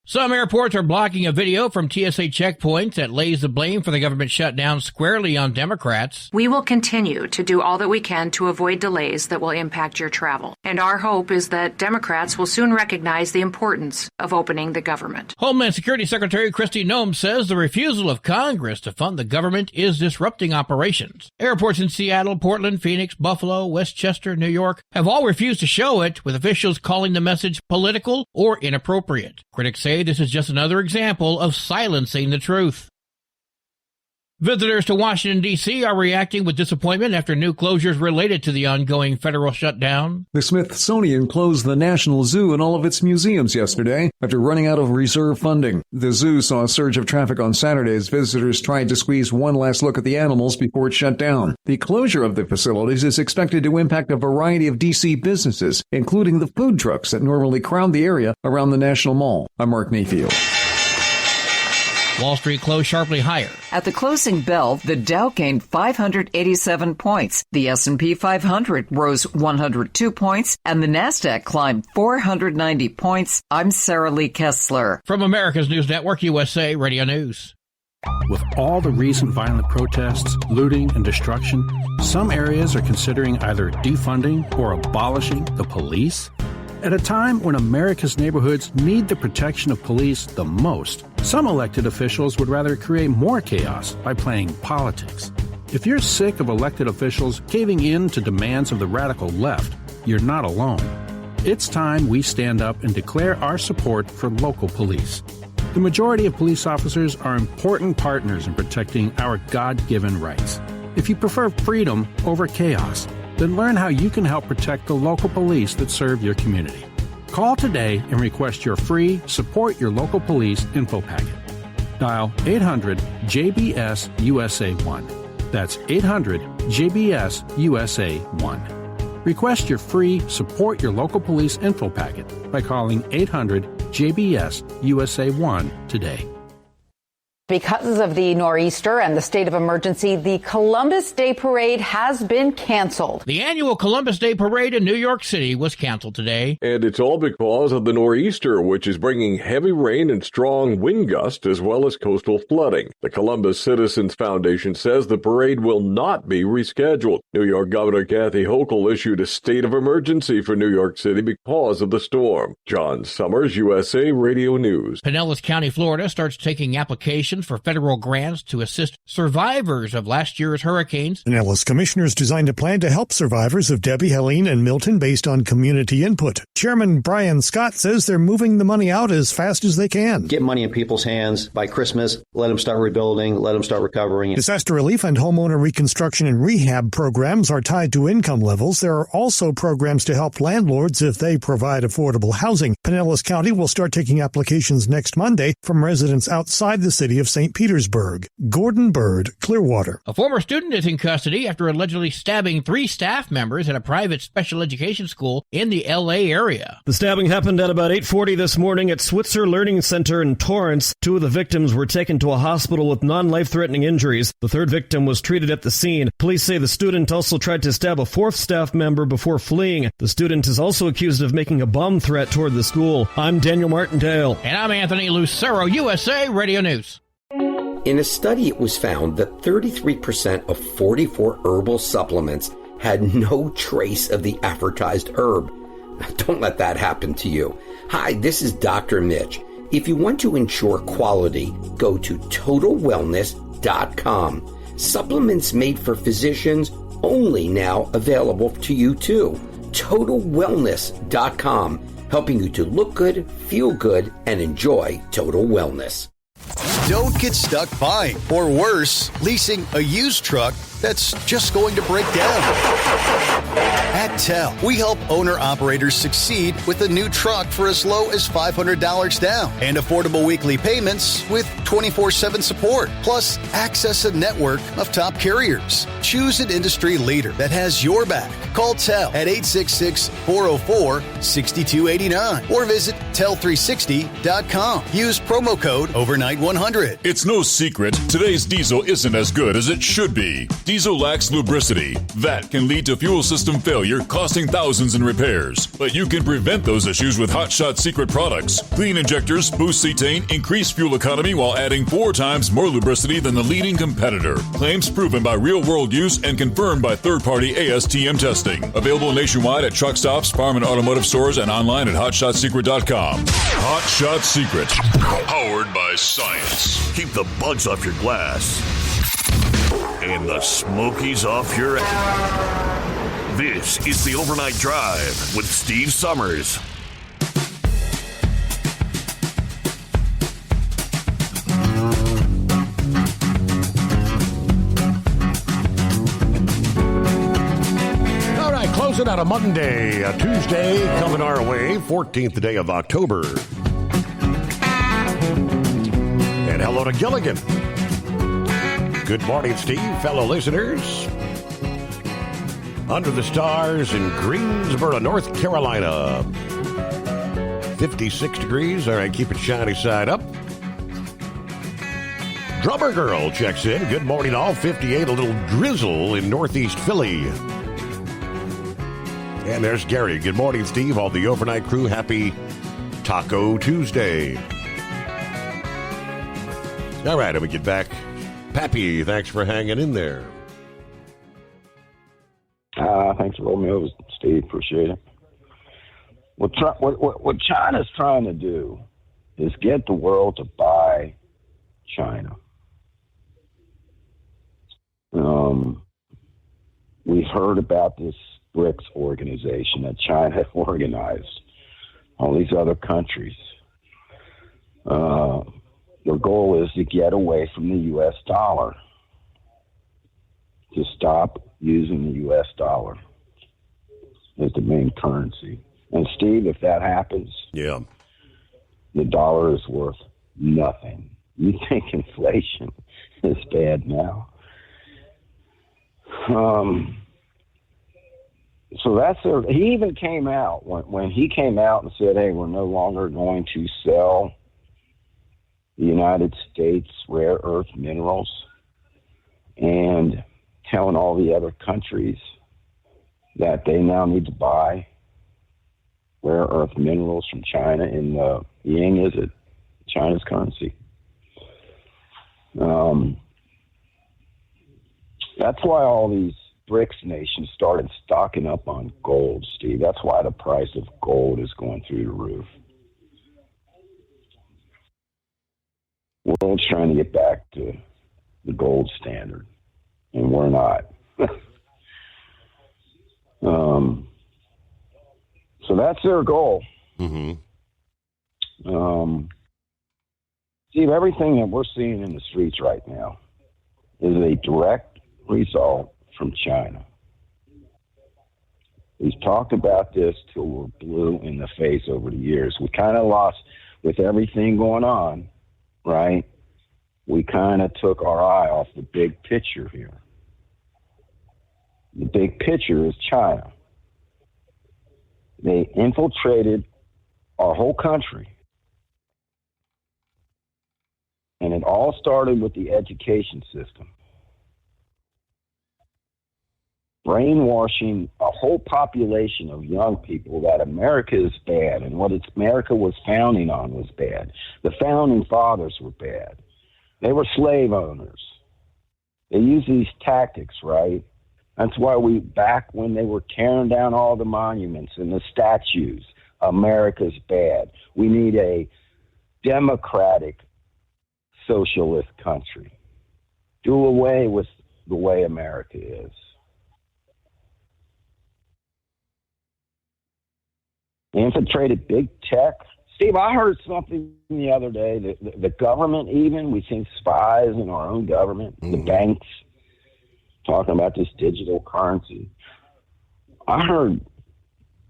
Some airports are blocking a video from TSA checkpoints that lays the blame for the government shutdown squarely on Democrats. We will continue to do all that we can to avoid delays that will impact your travel. And our hope is that Democrats will soon recognize the importance of opening the government. Homeland Security Secretary Kristi Noem says the refusal of Congress to fund the government is disrupting operations. Airports in Seattle, Portland, Phoenix, Buffalo, Westchester, New York have all refused to show it, with officials calling the message political or inappropriate. Critics say this is just another example of silencing the truth. Visitors to Washington, D.C. are reacting with disappointment after new closures related to the ongoing federal shutdown. The Smithsonian closed the National Zoo and all of its museums yesterday after running out of reserve funding. The zoo saw a surge of traffic on Saturday as visitors tried to squeeze one last look at the animals before it shut down. The closure of the facilities is expected to impact a variety of D.C. businesses, including the food trucks that normally crowd the area around the National Mall. I'm Mark Mayfield. Wall Street closed sharply higher. At the closing bell, the Dow gained 587 points. The S&P 500 rose 102 points, and the Nasdaq climbed 490 points. I'm Sarah Lee Kessler. From America's News Network, USA Radio News. With all the recent violent protests, looting, and destruction, some areas are considering either defunding or abolishing the police. At a time when America's neighborhoods need the protection of police the most, some elected officials would rather create more chaos by playing politics. If you're sick of elected officials caving in to demands of the radical left, you're not alone. It's time we stand up and declare our support for local police. The majority of police officers are important partners in protecting our God-given rights. If you prefer freedom over chaos, then learn how you can help protect the local police that serve your community. Call today and request your free Support Your Local Police info packet. Dial 800-JBS-USA-1. That's 800-JBS-USA-1. Request your free Support Your Local Police info packet by calling 800-JBS-USA-1 today. Because of the nor'easter and the state of emergency, the Columbus Day Parade has been canceled. The annual Columbus Day Parade in New York City was canceled today. And it's all because of the nor'easter, which is bringing heavy rain and strong wind gusts as well as coastal flooding. The Columbus Citizens Foundation says the parade will not be rescheduled. New York Governor Kathy Hochul issued a state of emergency for New York City because of the storm. John Summers, USA Radio News. Pinellas County, Florida starts taking applications for federal grants to assist survivors of last year's hurricanes. Pinellas commissioners designed a plan to help survivors of Debbie, Helene, and Milton based on community input. Chairman Brian Scott says they're moving the money out as fast as they can. Get money in people's hands by Christmas. Let them start rebuilding. Let them start recovering. Disaster relief and homeowner reconstruction and rehab programs are tied to income levels. There are also programs to help landlords if they provide affordable housing. Pinellas County will start taking applications next Monday from residents outside the city of St. Petersburg. Gordon Bird, Clearwater. A former student is in custody after allegedly stabbing 3 staff members at a private special education school in the L.A. area. The stabbing happened at about 8:40 this morning at Switzer Learning Center in Torrance. 2 of the victims were taken to a hospital with non-life-threatening injuries. The 3rd victim was treated at the scene. Police say the student also tried to stab a 4th staff member before fleeing. The student is also accused of making a bomb threat toward the school. I'm Daniel Martindale. And I'm Anthony Lucero, USA Radio News. In a study, it was found that 33% of 44 herbal supplements had no trace of the advertised herb. Don't let that happen to you. Hi, this is Dr. Mitch. If you want to ensure quality, go to TotalWellness.com. Supplements made for physicians, only now available to you too. TotalWellness.com, helping you to look good, feel good, and enjoy total wellness. Don't get stuck buying, or worse, leasing a used truck that's just going to break down. At TEL, we help owner-operators succeed with a new truck for as low as $500 down and affordable weekly payments with 24/7 support, plus access a network of top carriers. Choose an industry leader that has your back. Call TEL at 866-404-6289 or visit tel360.com. Use promo code overnight100. It's no secret today's diesel isn't as good as it should be. Diesel lacks lubricity. That can lead to fuel system failure, costing thousands in repairs. But you can prevent those issues with Hot Shot Secret products. Clean injectors boost cetane, increase fuel economy while adding 4 times more lubricity than the leading competitor. Claims proven by real-world use and confirmed by third-party ASTM testing. Available nationwide at truck stops, farm and automotive stores, and online at hotshotsecret.com. Hot Shot Secret. Powered by science. Keep the bugs off your glass and the smokies off your ass. This is the Overnight Drive with Steve Summers. All right, closing out a Monday, a Tuesday coming our way, 14th day of October. And hello to Gilligan. Good morning, Steve, fellow listeners. Under the stars in Greensboro, North Carolina. 56 degrees. All right, keep it shiny side up. Drummer Girl checks in. Good morning, all. 58, a little drizzle in Northeast Philly. And there's Gary. Good morning, Steve. All the overnight crew. Happy Taco Tuesday. All right, and we get back. Pappy, thanks for hanging in there. Thanks for rolling me over, Steve. Appreciate it. What China's trying to do is get the world to buy China. We've heard about this BRICS organization that China organized, all these other countries. Their goal is to get away from the U.S. dollar, to stop using the U.S. dollar as the main currency. And Steve, if that happens, the dollar is worth nothing. You think inflation is bad now? So that's he even came out when he came out and said, "Hey, we're no longer going to sell the United States rare earth minerals," and telling all the other countries that they now need to buy rare earth minerals from China in the Yang, is it China's currency? That's why all these BRICS nations started stocking up on gold, Steve. That's why the price of gold is going through the roof. World's trying to get back to the gold standard, and we're not. So that's their goal. Mm-hmm. Steve, everything that we're seeing in the streets right now is a direct result from China. We've talked about this till we're blue in the face over the years. We kind of lost, with everything going on, right? We kind of took our eye off the big picture here. The big picture is China. They infiltrated our whole country. And it all started with the education system. Brainwashing a whole population of young people that America is bad and what America was founding on was bad. The founding fathers were bad. They were slave owners. They used these tactics, right? That's why back when they were tearing down all the monuments and the statues, America's bad. We need a democratic socialist country. Do away with the way America is. They infiltrated big tech, Steve, I heard something the other day that the government, even, we think spies in our own government, the banks, talking about this digital currency. I heard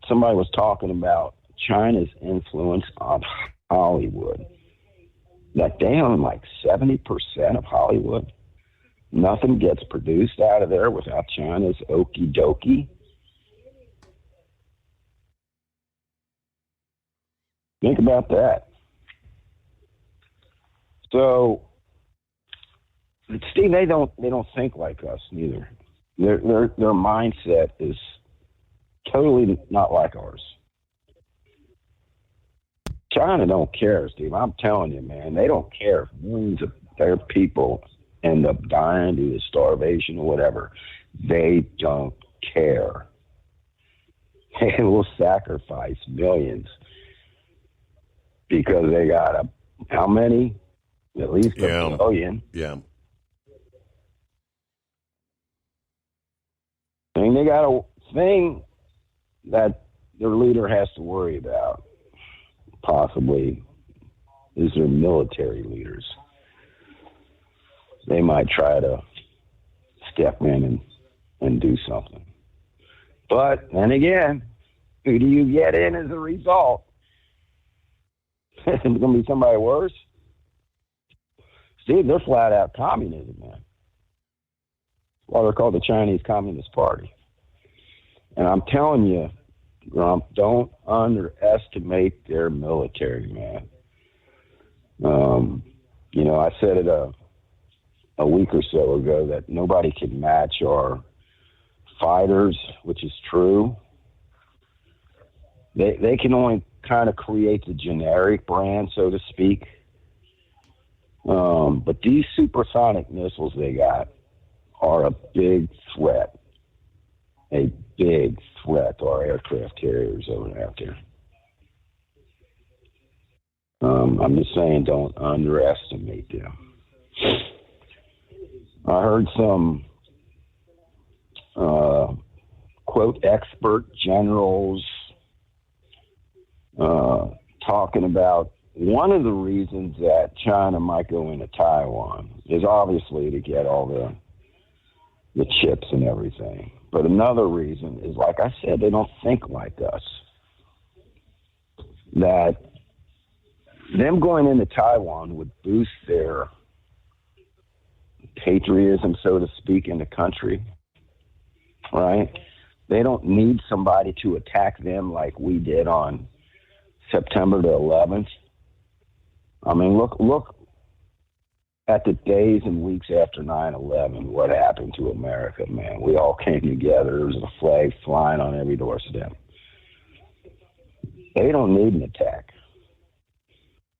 somebody was talking about China's influence on Hollywood, that they own like 70% of Hollywood. Nothing gets produced out of there without China's okie dokie. Think about that. So, Steve, they don't think like us neither. Their mindset is totally not like ours. China don't care, Steve. I'm telling you, man, they don't care if millions of their people end up dying due to starvation or whatever. They don't care. They will sacrifice millions because they got how many? At least a billion. Yeah. And they got a thing that their leader has to worry about, possibly, is their military leaders. They might try to step in and do something. But then again, who do you get in as a result? It's going to be somebody worse? Steve, they're flat out communism, man. Well, they're called the Chinese Communist Party. And I'm telling you, Grump, don't underestimate their military, man. I said it a week or so ago that nobody can match our fighters, which is true. They can only kind of create the generic brand, so to speak. But these supersonic missiles they got are a big threat. A big threat to our aircraft carriers over there. I'm just saying, don't underestimate them. I heard some quote expert generals talking about one of the reasons that China might go into Taiwan is obviously to get all the chips and everything. But another reason is, like I said, they don't think like us. That them going into Taiwan would boost their patriotism, so to speak, in the country, right? They don't need somebody to attack them like we did on September the 11th. I mean, look at the days and weeks after 9/11, what happened to America, man. We all came together. There was a flag flying on every doorstep. They don't need an attack.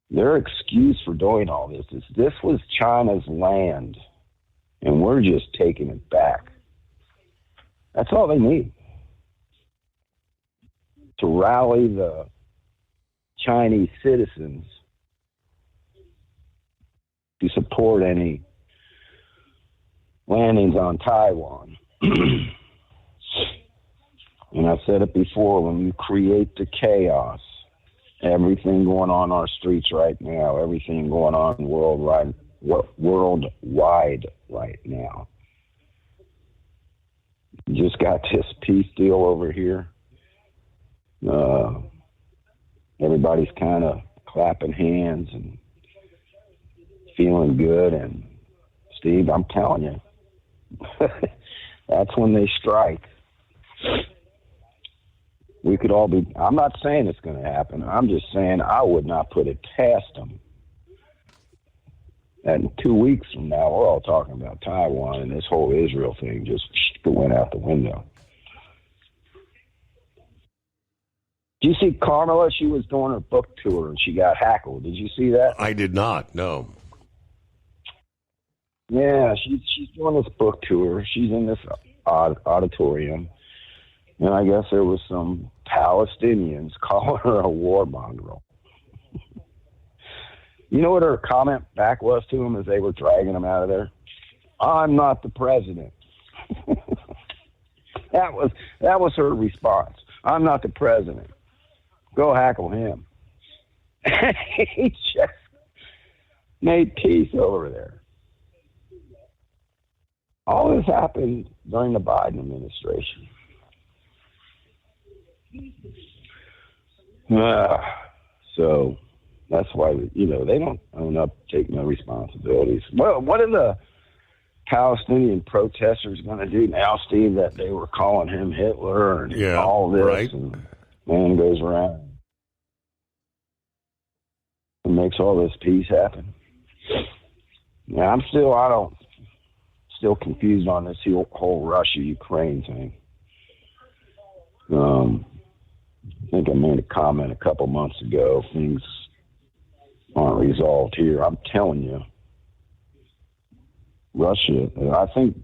Their excuse for doing all this is this was China's land, and we're just taking it back. That's all they need. To rally the Chinese citizens to support any landings on Taiwan. And I've said it before, when you create the chaos, everything going on our streets right now, everything going on worldwide right now. You just got this peace deal over here. Everybody's kind of clapping hands and feeling good. And Steve, I'm telling you, that's when they strike. We could all be, I'm not saying it's going to happen. I'm just saying I would not put it past them. And 2 weeks from now, we're all talking about Taiwan, and this whole Israel thing just went out the window. Did you see Carmela? She was doing her book tour, and she got hackled. Did you see that? I did not, no. Yeah, she's doing this book tour. She's in this auditorium, and I guess there was some Palestinians calling her a warmonger. You know what her comment back was to them as they were dragging him out of there? I'm not the president. That was her response. I'm not the president. Go hackle him. He just made peace over there. All this happened during the Biden administration. So that's why, they don't own up, take no responsibilities. Well, what are the Palestinian protesters going to do now, Steve, that they were calling him Hitler and all this? Right. And man goes around and makes all this peace happen. Yeah, I'm still confused on this whole Russia-Ukraine thing. I think I made a comment a couple months ago. Things aren't resolved here. I'm telling you, Russia, I think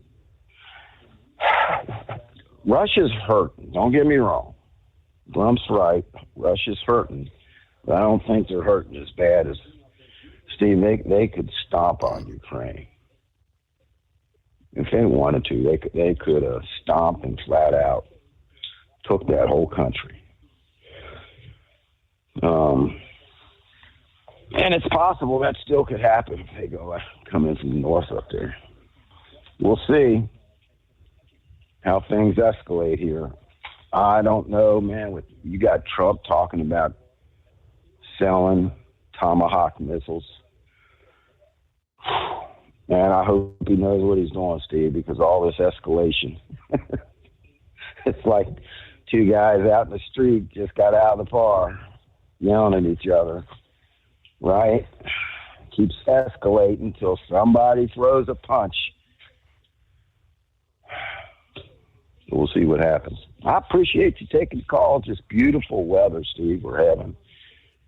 Russia's hurting. Don't get me wrong. Trump's right. Russia's hurting. But I don't think they're hurting as bad as, Steve, they could stomp on Ukraine. If they wanted to, they could have stomped and flat out took that whole country. And it's possible that still could happen if they come in from the north up there. We'll see how things escalate here. I don't know, man. You got Trump talking about selling Tomahawk missiles. And I hope he knows what he's doing, Steve, because all this escalation. It's like two guys out in the street just got out of the bar yelling at each other, right? Keeps escalating until somebody throws a punch. So we'll see what happens. I appreciate you taking the call. Just beautiful weather, Steve, we're having.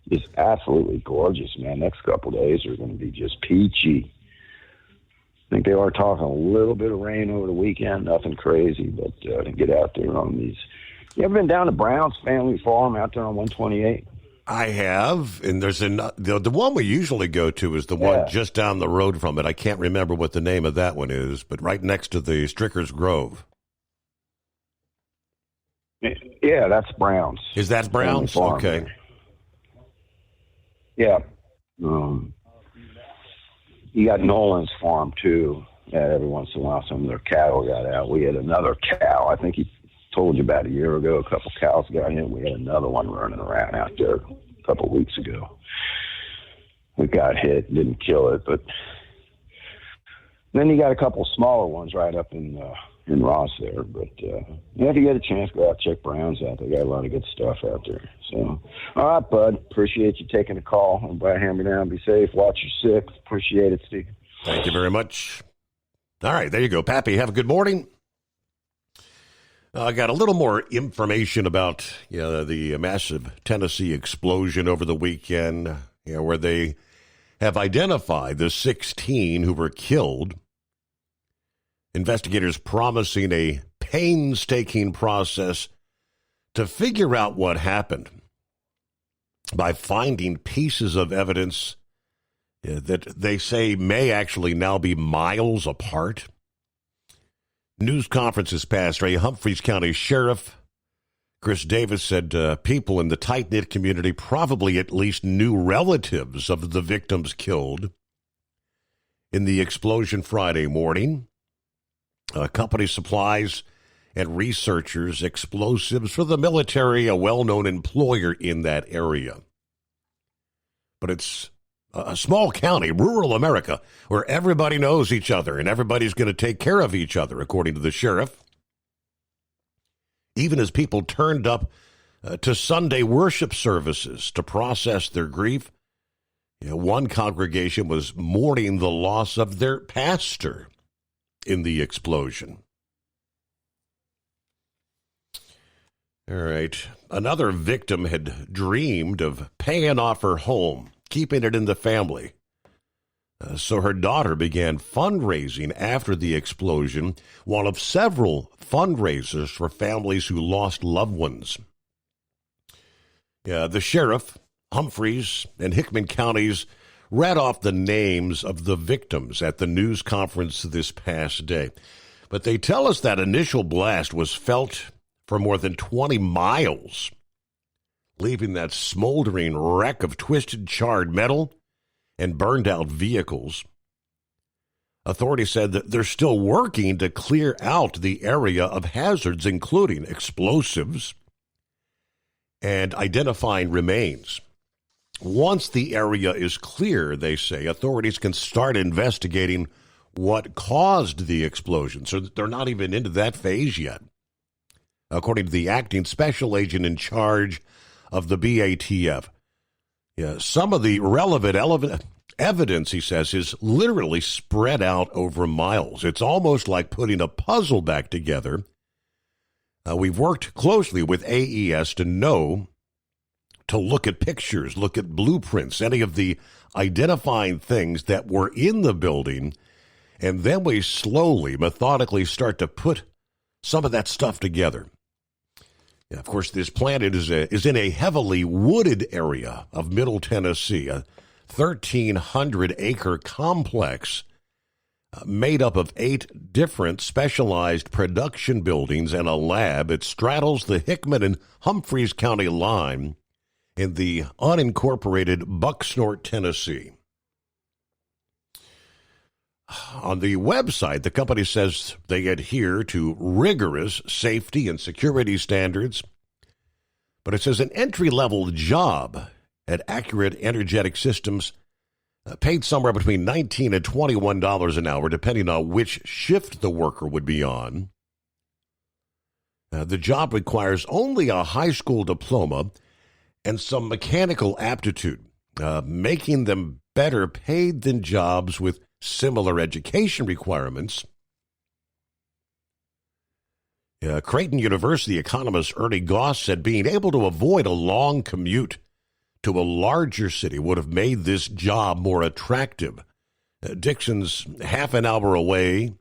Just absolutely gorgeous, man. Next couple of days are going to be just peachy. I think they are talking a little bit of rain over the weekend, nothing crazy, but to get out there on these. You ever been down to Brown's Family Farm out there on 128? I have, and there's the one we usually go to is the one just down the road from it. I can't remember what the name of that one is, but right next to the Strickers Grove. Yeah, that's Brown's. Is that Brown's? Okay. There. Yeah. You got Nolan's farm, too. Yeah, every once in a while, some of their cattle got out. We had another cow. I think he told you about a year ago, a couple cows got in. We had another one running around out there a couple weeks ago. We got hit, didn't kill it, but then you got a couple smaller ones right up in Ross there. But if you get a chance, go out and check Brown's out. They got a lot of good stuff out there. So, all right, bud. Appreciate you taking the call. Everybody hand me down. Be safe. Watch your six. Appreciate it, Steve. Thank you very much. All right, there you go. Pappy, have a good morning. I got a little more information about the massive Tennessee explosion over the weekend, where they have identified the 16 who were killed. Investigators promising a painstaking process to figure out what happened by finding pieces of evidence that they say may actually now be miles apart. News conferences passed. Humphreys County Sheriff Chris Davis said people in the tight-knit community probably at least knew relatives of the victims killed in the explosion Friday morning. Company supplies and researchers explosives for the military, a well-known employer in that area. But it's a small county, rural America, where everybody knows each other and everybody's going to take care of each other, according to the sheriff. Even as people turned up to Sunday worship services to process their grief, one congregation was mourning the loss of their pastor in the explosion. All right. Another victim had dreamed of paying off her home, keeping it in the family. So her daughter began fundraising after the explosion, one of several fundraisers for families who lost loved ones. The sheriff, Humphreys, and Hickman counties read off the names of the victims at the news conference this past day. But they tell us that initial blast was felt for more than 20 miles. leaving that smoldering wreck of twisted, charred metal and burned out vehicles. Authorities said that they're still working to clear out the area of hazards, including explosives, and identifying remains. Once the area is clear, they say, authorities can start investigating what caused the explosion. So they're not even into that phase yet. According to the acting special agent in charge of the BATF, some of the relevant evidence, he says, is literally spread out over miles. It's almost like putting a puzzle back together. We've worked closely with AES to look at pictures, look at blueprints, any of the identifying things that were in the building, and then we slowly, methodically start to put some of that stuff together. And of course, this plant is in a heavily wooded area of Middle Tennessee, a 1,300-acre complex made up of 8 different specialized production buildings and a lab. It straddles the Hickman and Humphreys County line in the unincorporated Bucksnort, Tennessee. On the website, the company says they adhere to rigorous safety and security standards, but it says an entry-level job at Accurate Energetic Systems paid somewhere between $19 and $21 an hour, depending on which shift the worker would be on. The job requires only a high school diploma and some mechanical aptitude, making them better paid than jobs with similar education requirements. Creighton University economist Ernie Goss said being able to avoid a long commute to a larger city would have made this job more attractive. Dixon's half an hour away,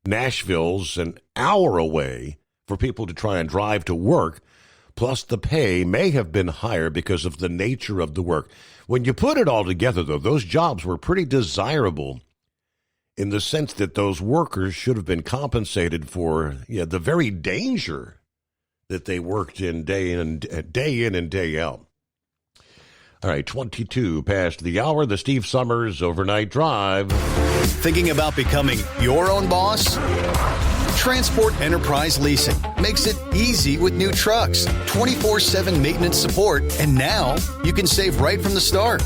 Nashville's an hour away for people to try and drive to work, plus the pay may have been higher because of the nature of the work. When you put it all together, though, those jobs were pretty desirable in the sense that those workers should have been compensated for the very danger that they worked in day in and day out. All right, 22 past the hour, the Steve Summers Overnight Drive. Thinking about becoming your own boss? Transport Enterprise Leasing makes it easy with new trucks, 24/7 maintenance support, and now you can save right from the start.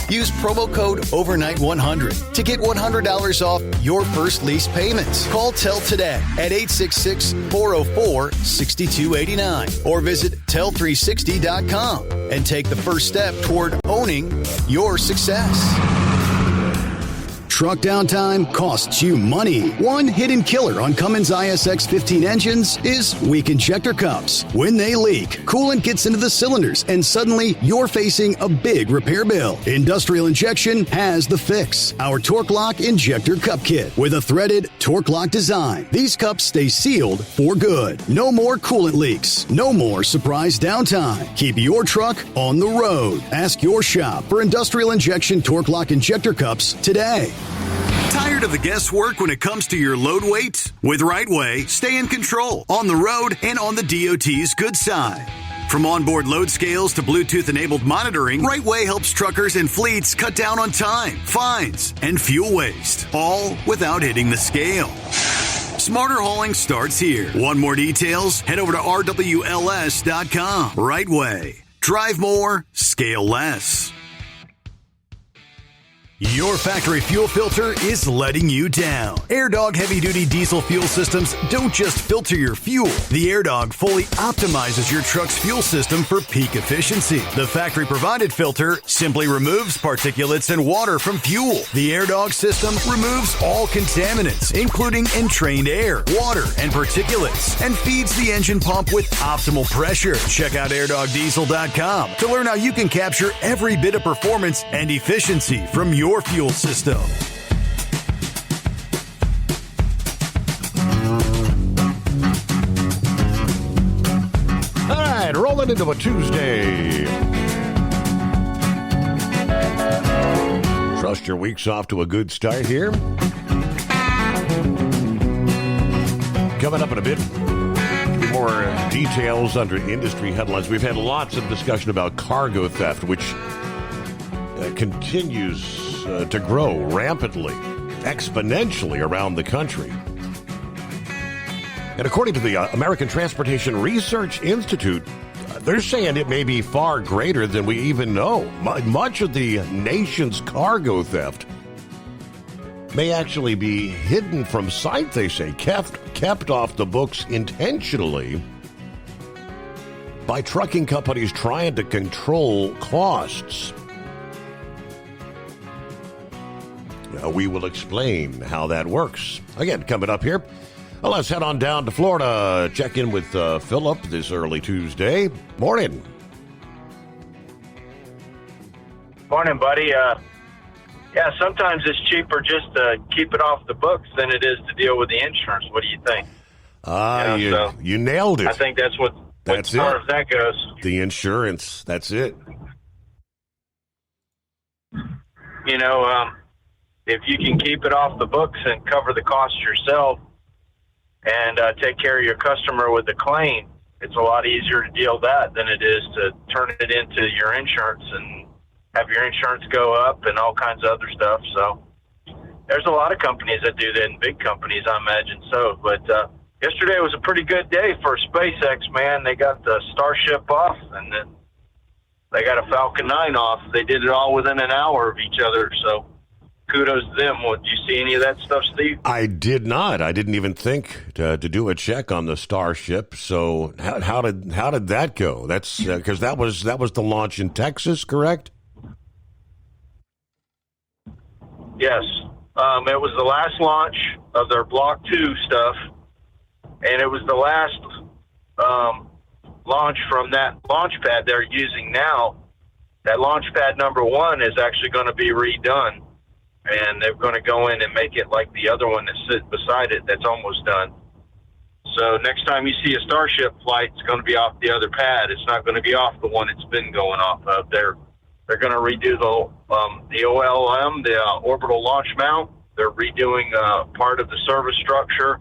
Use promo code OVERNIGHT100 to get $100 off your first lease payments. Call TEL today at 866-404-6289 or visit tel360.com and take the first step toward owning your success. Truck downtime costs you money. One hidden killer on Cummins ISX 15 engines is weak injector cups. When they leak, coolant gets into the cylinders and suddenly you're facing a big repair bill. Industrial Injection has the fix. Our Torque Lock Injector Cup Kit with a threaded Torque Lock design. These cups stay sealed for good. No more coolant leaks. No more surprise downtime. Keep your truck on the road. Ask your shop for Industrial Injection Torque Lock Injector Cups today. Tired of the guesswork when it comes to your load weight? With RightWay, stay in control on the road and on the DOT's good side. From onboard load scales to Bluetooth-enabled monitoring, RightWay helps truckers and fleets cut down on time, fines, and fuel waste, all without hitting the scale. Smarter hauling starts here. Want more details? Head over to RWLS.com. RightWay. Drive more, scale less. Your factory fuel filter is letting you down. AirDog heavy-duty diesel fuel systems don't just filter your fuel. The AirDog fully optimizes your truck's fuel system for peak efficiency. The factory-provided filter simply removes particulates and water from fuel. The AirDog system removes all contaminants, including entrained air, water, and particulates, and feeds the engine pump with optimal pressure. Check out AirDogDiesel.com to learn how you can capture every bit of performance and efficiency from your fuel system. All right, rolling into a Tuesday. Trust your week's off to a good start here. Coming up in a bit, more more details under industry headlines. We've had lots of discussion about cargo theft, which continues to grow rampantly, exponentially around the country. And according to the American Transportation Research Institute, they're saying it may be far greater than we even know. Much of the nation's cargo theft may actually be hidden from sight, they say, kept off the books intentionally by trucking companies trying to control costs. Now, we will explain how that works. Again, coming up here. Well, let's head on down to Florida. Check in with Philip this early Tuesday. Morning. Morning, buddy. Yeah, sometimes it's cheaper just to keep it off the books than it is to deal with the insurance. What do you think? You nailed it. I think that's what as far as that goes. The insurance, that's it. You know, if you can keep it off the books and cover the cost yourself and take care of your customer with the claim, it's a lot easier to deal that than it is to turn it into your insurance and have your insurance go up and all kinds of other stuff. So there's a lot of companies that do that, and big companies, I imagine so. But yesterday was a pretty good day for SpaceX, man. They got the Starship off, and then they got a Falcon 9 off. They did it all within an hour of each other, so kudos to them. Did you see any of that stuff, Steve? I did not. I didn't even think to do a check on the Starship. So how did that go? That's because that was the launch in Texas, correct? Yes. It was the last launch of their Block 2 stuff, and it was the last launch from that launch pad they're using now. That launch pad number 1 is actually going to be redone, and they're going to go in and make it like the other one that sits beside it that's almost done. So next time you see a Starship flight, it's going to be off the other pad. It's not going to be off the one it's been going off of. They're going to redo the OLM, the orbital launch mount. They're redoing part of the service structure.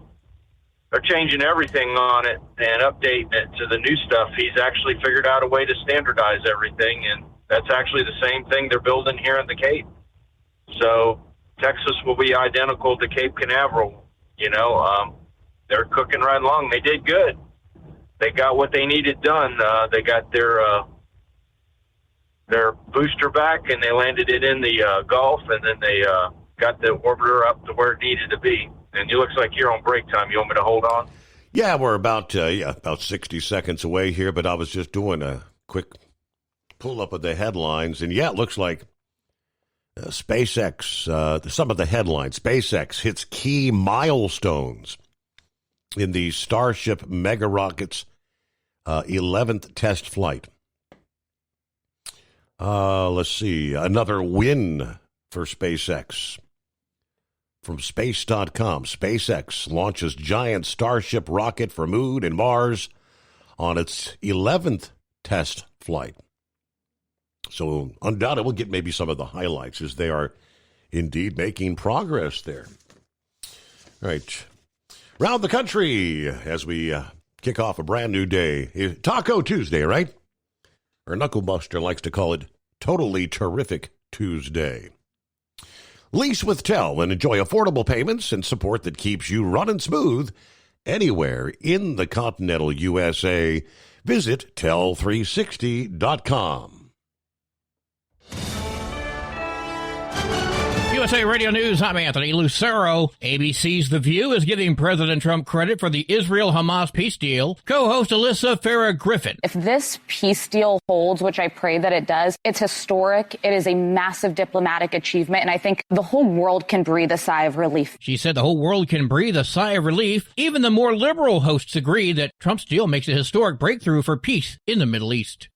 They're changing everything on it and updating it to the new stuff. He's actually figured out a way to standardize everything, and that's actually the same thing they're building here in the Cape. So Texas will be identical to Cape Canaveral. You know, they're cooking right along. They did good. They got what they needed done. They got their booster back, and they landed it in the Gulf, and then they got the orbiter up to where it needed to be. And it looks like you're on break time. You want me to hold on? Yeah, we're about 60 seconds away here, but I was just doing a quick pull-up of the headlines, and yeah, it looks like SpaceX, some of the headlines, SpaceX hits key milestones in the Starship mega rocket's 11th test flight. Let's see, another win for SpaceX. From space.com, SpaceX launches giant Starship rocket for Moon and Mars on its 11th test flight. So undoubtedly, we'll get maybe some of the highlights as they are indeed making progress there. All right. Around the country as we kick off a brand new day. Taco Tuesday, right? Or Knucklebuster likes to call it Totally Terrific Tuesday. Lease with Tel and enjoy affordable payments and support that keeps you running smooth anywhere in the continental USA. Visit tel360.com. USA Radio News, I'm Anthony Lucero. ABC's The View is giving President Trump credit for the Israel-Hamas peace deal. Co-host Alyssa Farah-Griffin. If this peace deal holds, which I pray that it does, it's historic. It is a massive diplomatic achievement, and I think the whole world can breathe a sigh of relief. She said the whole world can breathe a sigh of relief. Even the more liberal hosts agree that Trump's deal makes a historic breakthrough for peace in the Middle East.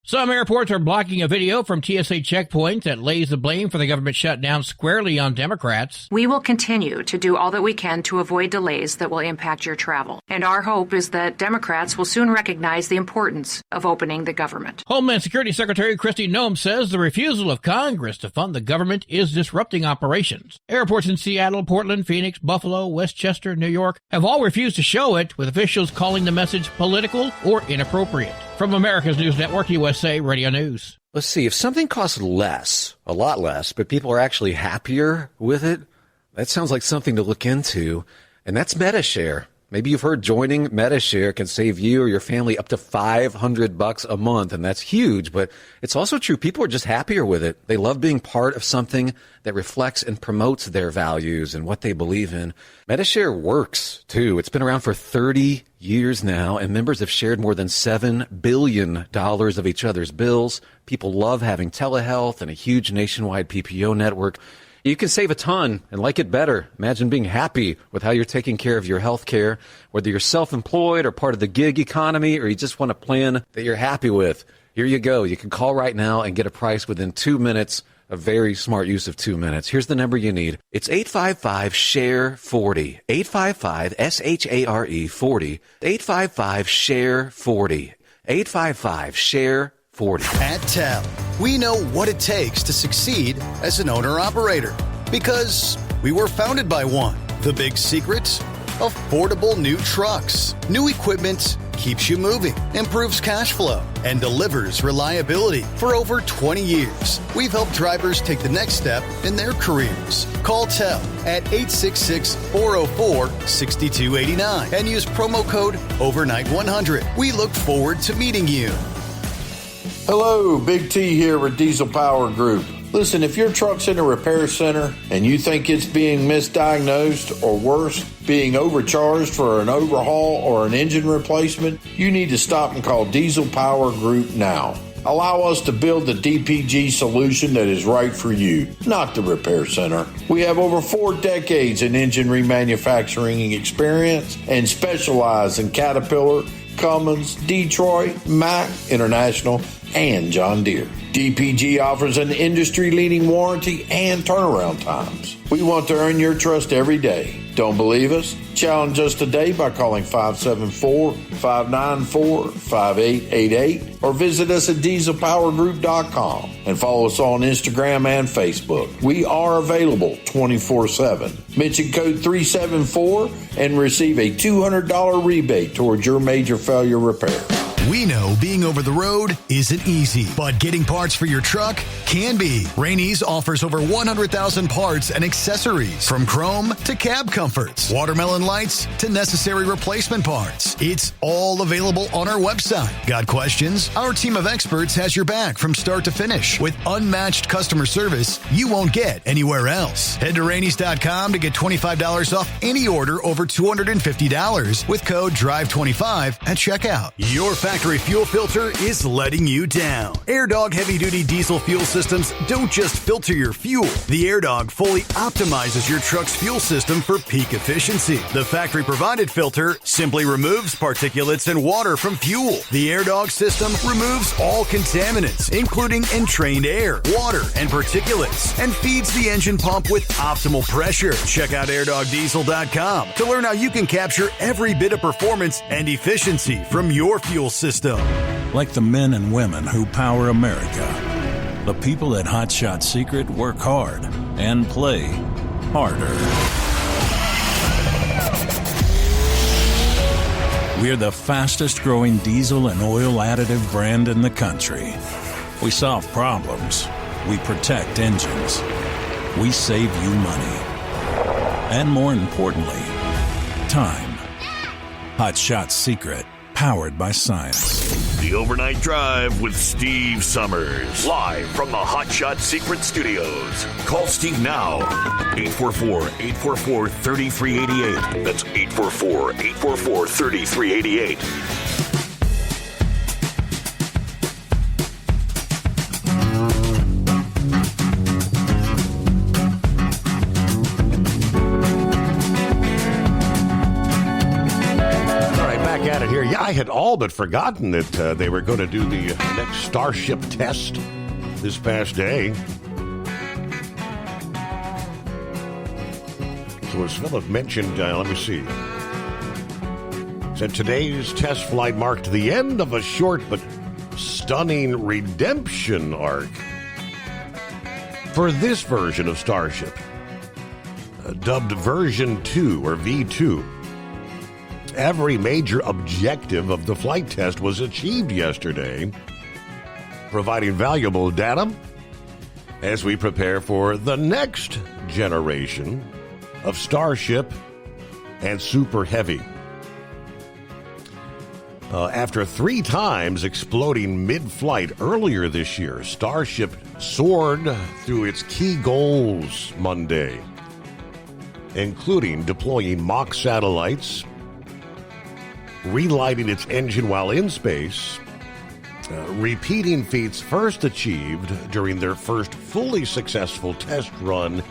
Some airports are blocking a video from TSA checkpoints that lays the blame for the government shutdown squarely on Democrats. We will continue to do all that we can to avoid delays that will impact your travel. And our hope is that Democrats will soon recognize the importance of opening the government. Homeland Security Secretary Kristi Noem says the refusal of Congress to fund the government is disrupting operations. Airports in Seattle, Portland, Phoenix, Buffalo, Westchester, New York have all refused to show it, with officials calling the message political or inappropriate. From America's News Network, USA Radio News. Let's see, if something costs less, a lot less, but people are actually happier with it, that sounds like something to look into, and that's Medi-Share. Maybe you've heard joining Medi-Share can save you or your family up to $500 a month, and that's huge, but it's also true. People are just happier with it. They love being part of something that reflects and promotes their values and what they believe in. Medi-Share works, too. It's been around for 30 years now, and members have shared more than $7 billion of each other's bills. People love having telehealth and a huge nationwide PPO network. You can save a ton and like it better. Imagine being happy with how you're taking care of your health care, whether you're self-employed or part of the gig economy, or you just want a plan that you're happy with. Here you go. You can call right now and get a price within 2 minutes. A very smart use of 2 minutes. Here's the number you need. It's 855-SHARE-40. 855-SHARE 40. 855-SHARE-40. 855-SHARE-40. At TEL, we know what it takes to succeed as an owner-operator because we were founded by one. The big secret? Affordable new trucks. New equipment keeps you moving, improves cash flow, and delivers reliability. For over 20 years, we've helped drivers take the next step in their careers. Call TEL at 866-404-6289 and use promo code OVERNIGHT100. We look forward to meeting you. Hello, Big T here with Diesel Power Group. Listen, if your truck's in a repair center and you think it's being misdiagnosed or worse, being overcharged for an overhaul or an engine replacement, you need to stop and call Diesel Power Group now. Allow us to build the DPG solution that is right for you, not the repair center. We have over 4 decades in engine remanufacturing experience and specialize in Caterpillar, Cummins, Detroit, Mack, International, and John Deere. DPG offers an industry-leading warranty and turnaround times. We want to earn your trust every day. Don't believe us? Challenge us today by calling 574-594-5888 or visit us at dieselpowergroup.com and follow us on Instagram and Facebook. We are available 24/7. Mention code 374 and receive a $200 rebate towards your major failure repair. We know being over the road isn't easy, but getting parts for your truck can be. Rainey's offers over 100,000 parts and accessories, from chrome to cab comforts, watermelon lights to necessary replacement parts. It's all available on our website. Got questions? Our team of experts has your back from start to finish with unmatched customer service you won't get anywhere else. Head to Rainey's.com to get $25 off any order over $250 with code DRIVE25 at checkout. Your factory fuel filter is letting you down. AirDog heavy-duty diesel fuel systems don't just filter your fuel. The AirDog fully optimizes your truck's fuel system for peak efficiency. The factory-provided filter simply removes particulates and water from fuel. The AirDog system removes all contaminants, including entrained air, water, and particulates, and feeds the engine pump with optimal pressure. Check out airdogdiesel.com to learn how you can capture every bit of performance and efficiency from your fuel system. Like the men and women who power America, the people at Hot Shot Secret work hard and play harder. We're the fastest growing diesel and oil additive brand in the country. We solve problems. We protect engines. We save you money. And more importantly, time. Hot Shot Secret. Powered by science. The Overnight Drive with Steve Summers. Live from the Hot Shot Secret Studios. Call Steve now. 844-844-3388. That's 844-844-3388. I had all but forgotten that they were going to do the next Starship test this past day. So as Philip mentioned, let me see. Said today's test flight marked the end of a short but stunning redemption arc for this version of Starship, dubbed Version 2 or V2. Every major objective of the flight test was achieved yesterday, providing valuable data as we prepare for the next generation of Starship and Super Heavy. After 3 times exploding mid-flight earlier this year, Starship soared through its key goals Monday, including deploying mock satellites, relighting its engine while in space, repeating feats first achieved during their first fully successful test run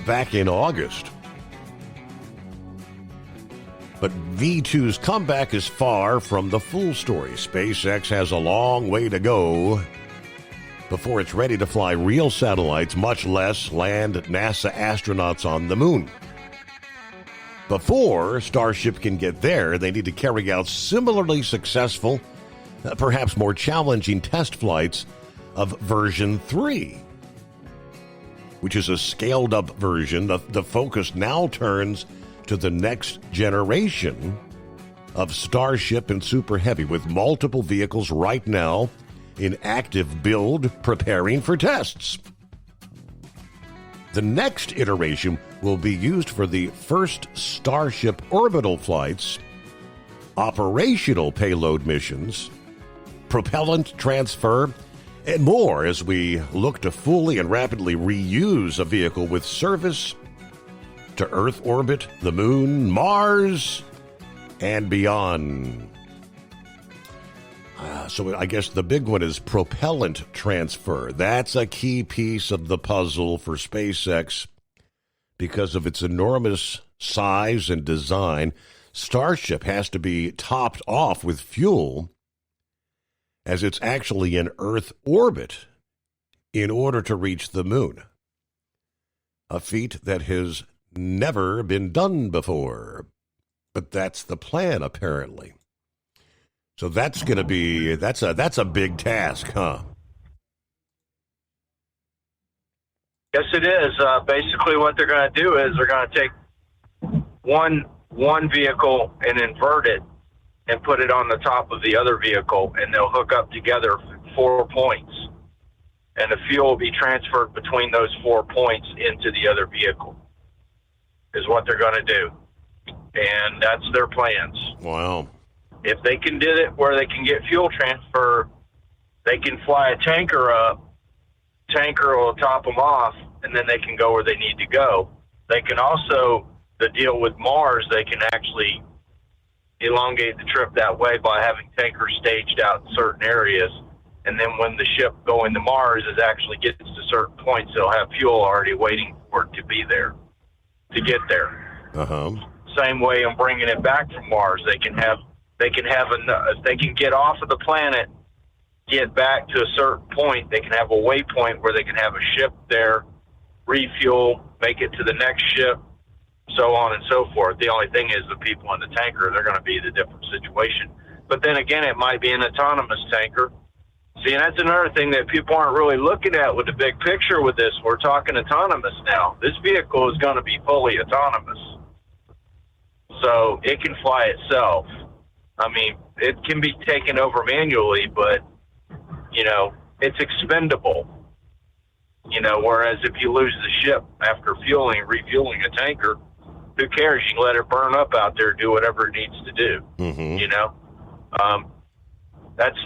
back in August. But V2's comeback is far from the full story. SpaceX has a long way to go before it's ready to fly real satellites, much less land NASA astronauts on the moon. Before Starship can get there, they need to carry out similarly successful, perhaps more challenging test flights of Version 3, which is a scaled-up version. The focus now turns to the next generation of Starship and Super Heavy, with multiple vehicles right now in active build, preparing for tests. The next iteration will be used for the first Starship orbital flights, operational payload missions, propellant transfer, and more as we look to fully and rapidly reuse a vehicle with service to Earth orbit, the Moon, Mars, and beyond. So I guess the big one is propellant transfer. That's a key piece of the puzzle for SpaceX because of its enormous size and design. Starship has to be topped off with fuel as it's actually in Earth orbit in order to reach the Moon, a feat that has never been done before. But that's the plan, apparently. So that's going to be, that's a big task, huh? Yes, it is. Basically, what they're going to do is they're going to take one vehicle and invert it and put it on the top of the other vehicle, and they'll hook up together 4 points. And the fuel will be transferred between those 4 points into the other vehicle, is what they're going to do. And that's their plans. Wow. If they can do it where they can get fuel transfer, they can fly a tanker up, tanker will top them off, and then they can go where they need to go. They can also, the deal with Mars, they can actually elongate the trip that way by having tankers staged out in certain areas. And then when the ship going to Mars is actually gets to certain points, they'll have fuel already waiting for it to be there, to get there. Uh-huh. Same way in bringing it back from Mars. They can get off of the planet, get back to a certain point. They can have a waypoint where they can have a ship there, refuel, make it to the next ship, so on and so forth. The only thing is the people in the tanker, they're going to be the different situation. But then again, it might be an autonomous tanker. See, and that's another thing that people aren't really looking at with the big picture with this. We're talking autonomous now. This vehicle is going to be fully autonomous. So it can fly itself. I mean, it can be taken over manually, but, you know, it's expendable. You know, whereas if you lose the ship after refueling a tanker, who cares? You can let it burn up out there, do whatever it needs to do. Mm-hmm. You know, that's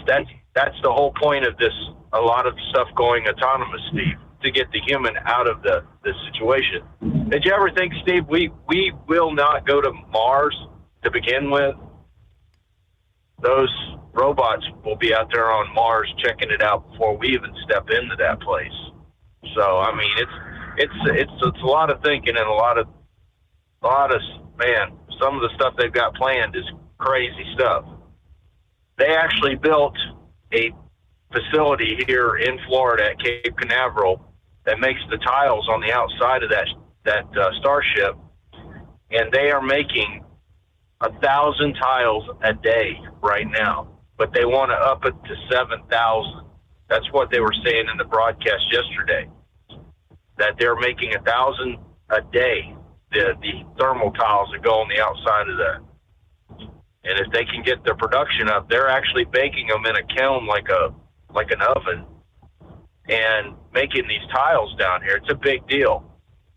the whole point of this. A lot of stuff going autonomous, Steve, to get the human out of the situation. Did you ever think, Steve, we will not go to Mars to begin with? Those robots will be out there on Mars checking it out before we even step into that place. So I mean, it's a lot of thinking and a lot of man. Some of the stuff they've got planned is crazy stuff. they actually built a facility here in Florida at Cape Canaveral that makes the tiles on the outside of that Starship, and they are making 1,000 tiles a day right now, but they want to up it to 7,000. That's what they were saying in the broadcast yesterday, that they're making 1,000 a day, the thermal tiles that go on the outside of that. And if they can get their production up, they're actually baking them in a kiln like an oven and making these tiles down here. It's a big deal.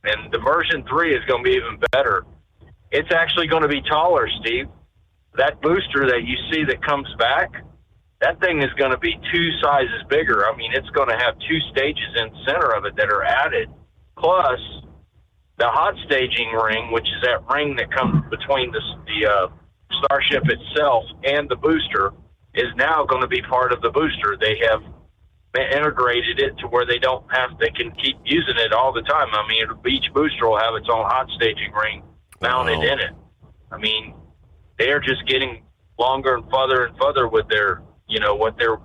And the version 3 is going to be even better. It's actually going to be taller, Steve. That booster that you see that comes back, that thing is going to be 2 sizes bigger. I mean, it's going to have 2 stages in the center of it that are added, plus the hot staging ring, which is that ring that comes between the Starship itself and the booster, is now going to be part of the booster. They have integrated it to where they can keep using it all the time. I mean, each booster will have its own hot staging ring mounted in it. I mean, they're just getting longer and further with their, what their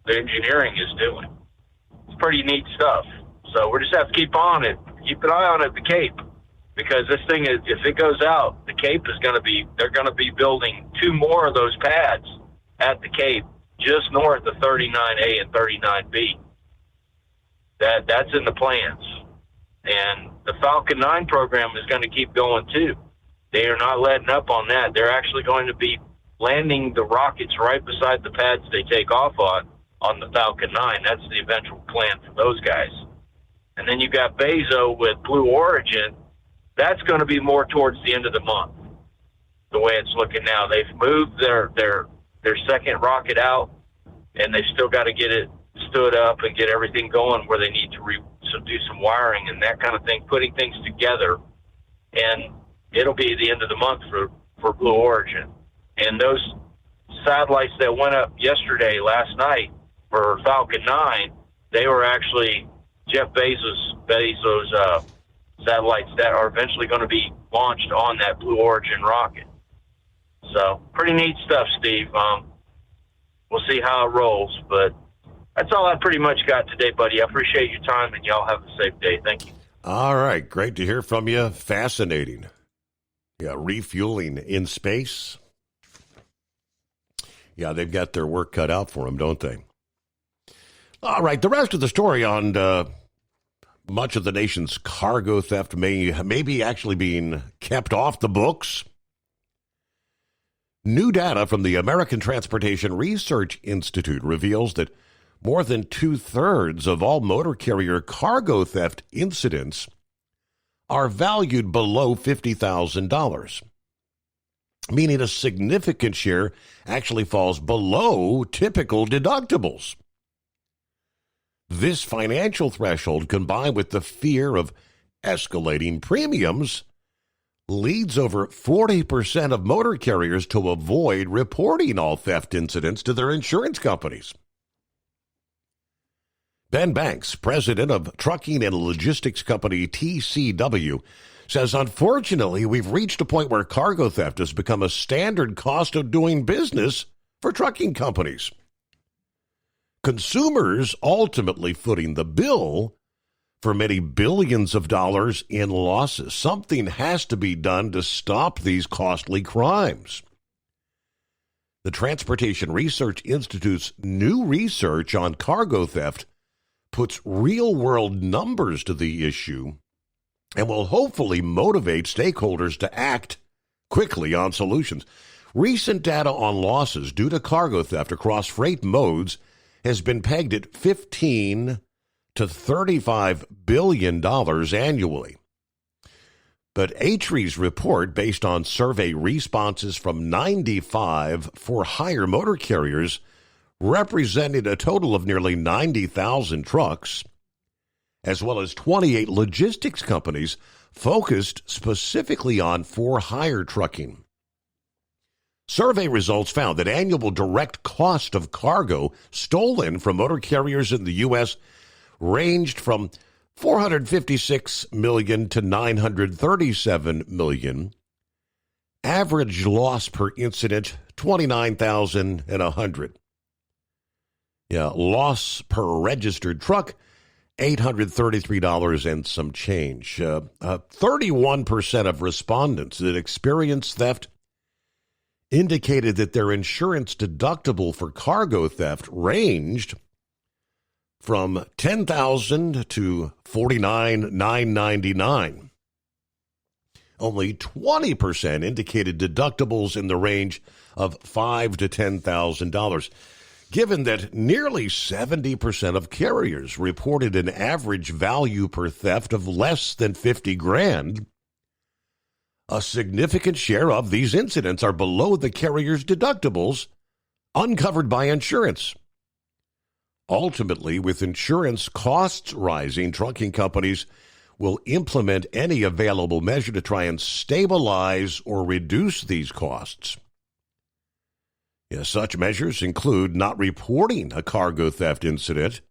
engineering is doing. It's pretty neat stuff. So we just have to keep on it. Keep an eye on it at the Cape, because this thing is, if it goes out, the Cape is they're going to be building 2 more of those pads at the Cape, just north of 39A and 39B. That's in the plans. And the Falcon 9 program is going to keep going too. They are not letting up on that. They're actually going to be landing the rockets right beside the pads they take off on the Falcon 9. That's the eventual plan for those guys. And then you've got Bezos with Blue Origin. That's going to be more towards the end of the month, the way it's looking now. They've moved their second rocket out, and they've still got to get it stood up and get everything going where they need to do some wiring and that kind of thing, putting things together. And it'll be the end of the month for Blue Origin. And those satellites that went up last night for Falcon 9, they were actually Jeff Bezos' satellites that are eventually going to be launched on that Blue Origin rocket. So pretty neat stuff, Steve. We'll see how it rolls, but that's all I pretty much got today, buddy. I appreciate your time, and y'all have a safe day. Thank you. All right. Great to hear from you. Fascinating. Yeah, refueling in space. Yeah, they've got their work cut out for them, don't they? All right. The rest of the story on much of the nation's cargo theft may be actually being kept off the books. New data from the American Transportation Research Institute reveals that more than 2/3 of all motor carrier cargo theft incidents are valued below $50,000, meaning a significant share actually falls below typical deductibles. This financial threshold, combined with the fear of escalating premiums, leads over 40% of motor carriers to avoid reporting all theft incidents to their insurance companies. Ben Banks, president of trucking and logistics company TCW, says, unfortunately, we've reached a point where cargo theft has become a standard cost of doing business for trucking companies. Consumers ultimately footing the bill for many billions of dollars in losses. Something has to be done to stop these costly crimes. The Transportation Research Institute's new research on cargo theft puts real-world numbers to the issue and will hopefully motivate stakeholders to act quickly on solutions. Recent data on losses due to cargo theft across freight modes has been pegged at $15 to $35 billion annually. But ATRI's report, based on survey responses from 95 for-hire motor carriers, represented a total of nearly 90,000 trucks, as well as 28 logistics companies focused specifically on for-hire trucking. Survey results found that annual direct cost of cargo stolen from motor carriers in the U.S. ranged from $456 million to $937 million, Average loss per incident, $29,100. Yeah, loss per registered truck, $833 and some change. 31% of respondents that experienced theft indicated that their insurance deductible for cargo theft ranged from $10,000 to $49,999. Only 20% indicated deductibles in the range of $5,000 to $10,000. Given that nearly 70% of carriers reported an average value per theft of less than $50,000, a significant share of these incidents are below the carrier's deductibles, uncovered by insurance. Ultimately, with insurance costs rising, trucking companies will implement any available measure to try and stabilize or reduce these costs. Yes, such measures include not reporting a cargo theft incident,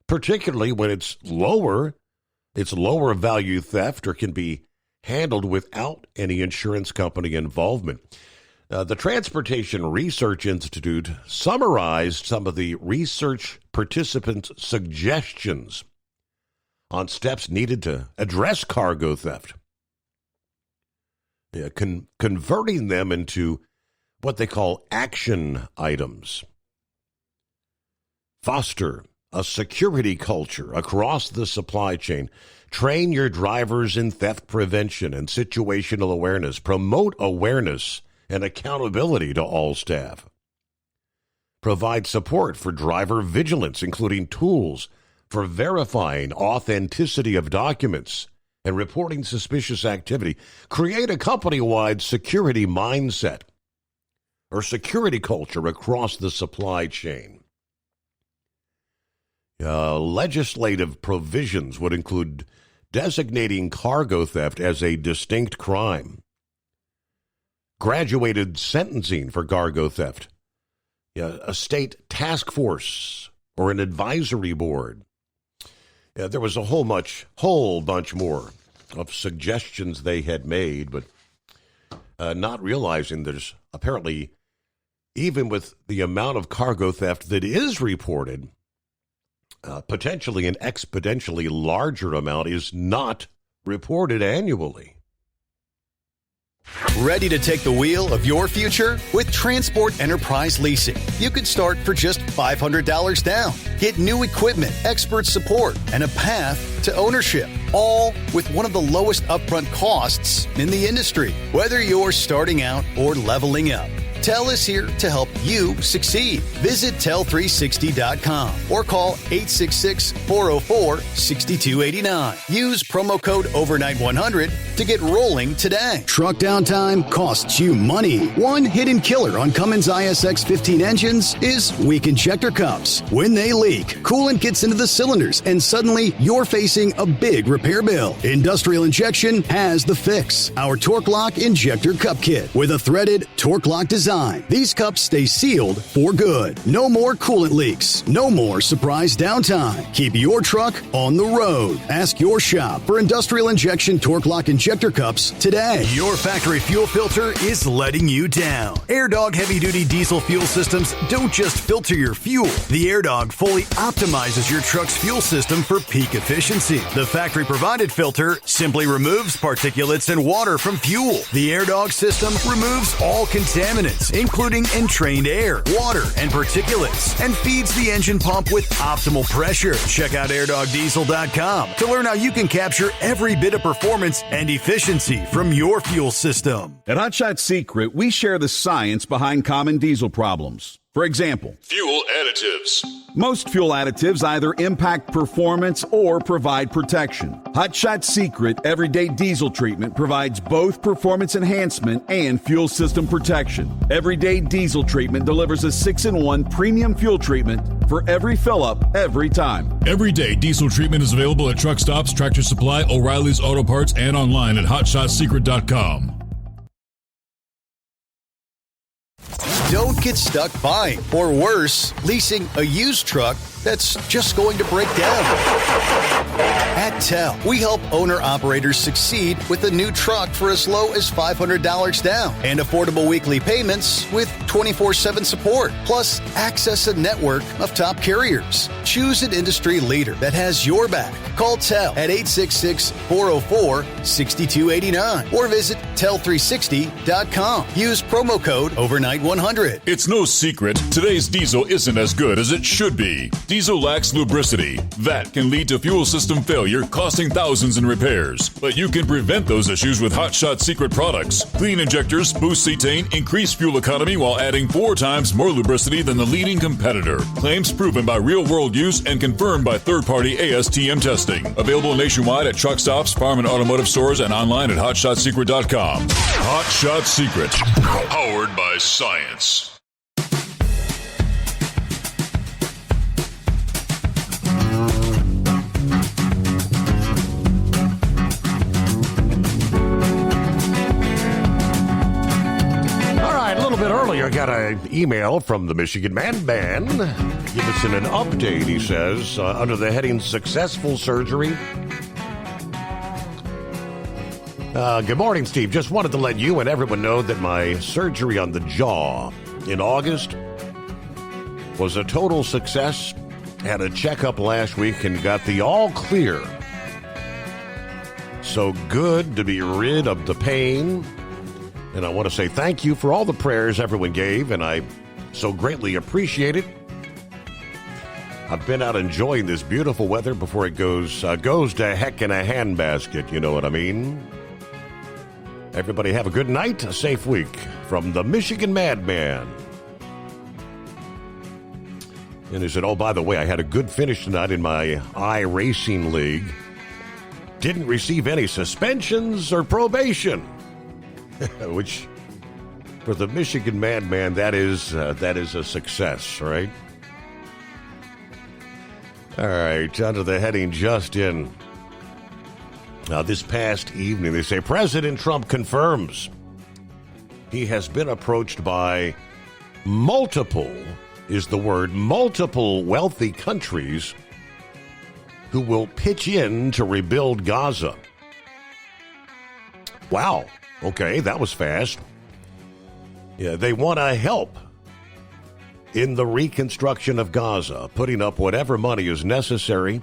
particularly when it's lower value theft or can be handled without any insurance company involvement. The Transportation Research Institute summarized some of the research participants' suggestions on steps needed to address cargo theft, converting them into what they call action items. Foster a security culture across the supply chain. Train your drivers in theft prevention and situational awareness. Promote awareness and accountability to all staff. Provide support for driver vigilance, including tools for verifying authenticity of documents and reporting suspicious activity. Create a company-wide security mindset or security culture across the supply chain. Legislative provisions would include designating cargo theft as a distinct crime, graduated sentencing for cargo theft, a state task force or an advisory board. There was a whole bunch more of suggestions they had made, but not realizing there's apparently, even with the amount of cargo theft that is reported, potentially an exponentially larger amount is not reported annually. Ready to take the wheel of your future? With Transport Enterprise Leasing, you could start for just $500 down. Get new equipment, expert support, and a path to ownership, all with one of the lowest upfront costs in the industry. Whether you're starting out or leveling up, TEL is here to help you succeed. Visit tel360.com or call 866-404-6289. Use promo code overnight100 to get rolling today. Truck downtime costs you money. One hidden killer on Cummins ISX 15 engines is weak injector cups. When they leak, coolant gets into the cylinders and suddenly you're facing a big repair bill. Industrial Injection has the fix. Our Torque Lock Injector Cup Kit with a threaded Torque Lock design. These cups stay sealed for good. No more coolant leaks. No more surprise downtime. Keep your truck on the road. Ask your shop for Industrial Injection Torque Lock Injector Cups today. Your factory fuel filter is letting you down. AirDog heavy-duty diesel fuel systems don't just filter your fuel. The AirDog fully optimizes your truck's fuel system for peak efficiency. The factory-provided filter simply removes particulates and water from fuel. The AirDog system removes all contaminants, including entrained air, water, and particulates, and feeds the engine pump with optimal pressure. Check out airdogdiesel.com to learn how you can capture every bit of performance and efficiency from your fuel system. At Hot Shot Secret, we share the science behind common diesel problems. For example, fuel additives. Most fuel additives either impact performance or provide protection. Hot Shot Secret Everyday Diesel Treatment provides both performance enhancement and fuel system protection. Everyday Diesel Treatment delivers a 6-in-1 premium fuel treatment for every fill-up, every time. Everyday Diesel Treatment is available at truck stops, Tractor Supply, O'Reilly's Auto Parts, and online at hotshotsecret.com. Don't get stuck buying, or worse, leasing a used truck that's just going to break down. At TEL, we help owner-operators succeed with a new truck for as low as $500 down and affordable weekly payments with 24/7 support, plus access a network of top carriers. Choose an industry leader that has your back. Call TEL at 866-404-6289 or visit tel360.com. Use promo code overnight100. It's no secret, today's diesel isn't as good as it should be. Diesel lacks lubricity. That can lead to fuel system failure, costing thousands in repairs. But you can prevent those issues with Hot Shot Secret products. Clean injectors boost cetane, increase fuel economy while adding 4 times more lubricity than the leading competitor. Claims proven by real-world use and confirmed by third-party ASTM testing. Available nationwide at truck stops, farm and automotive stores, and online at hotshotsecret.com. Hot Shot Secret. Powered by science. Earlier, I got an email from the Michigan Madman. Give us an update, he says, under the heading Successful Surgery. Good morning, Steve. Just wanted to let you and everyone know that my surgery on the jaw in August was a total success. Had a checkup last week and got the all clear. So good to be rid of the pain. And I want to say thank you for all the prayers everyone gave, and I so greatly appreciate it. I've been out enjoying this beautiful weather before it goes to heck in a handbasket, you know what I mean? Everybody have a good night, a safe week from the Michigan Madman. And he said, oh, by the way, I had a good finish tonight in my iRacing League. Didn't receive any suspensions or probation. Which, for the Michigan Madman, that is a success, right? All right, under the heading just in. This past evening, they say President Trump confirms he has been approached by multiple wealthy countries who will pitch in to rebuild Gaza. Wow. Okay, that was fast. Yeah, they want to help in the reconstruction of Gaza, putting up whatever money is necessary.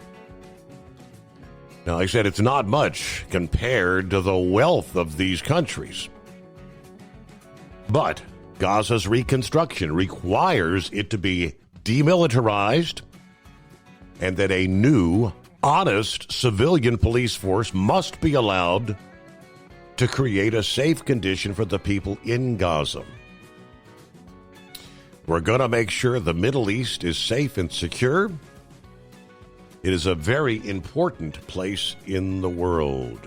Now, I said it's not much compared to the wealth of these countries. But Gaza's reconstruction requires it to be demilitarized and that a new, honest civilian police force must be allowed to create a safe condition for the people in Gaza. We're going to make sure the Middle East is safe and secure. It is a very important place in the world.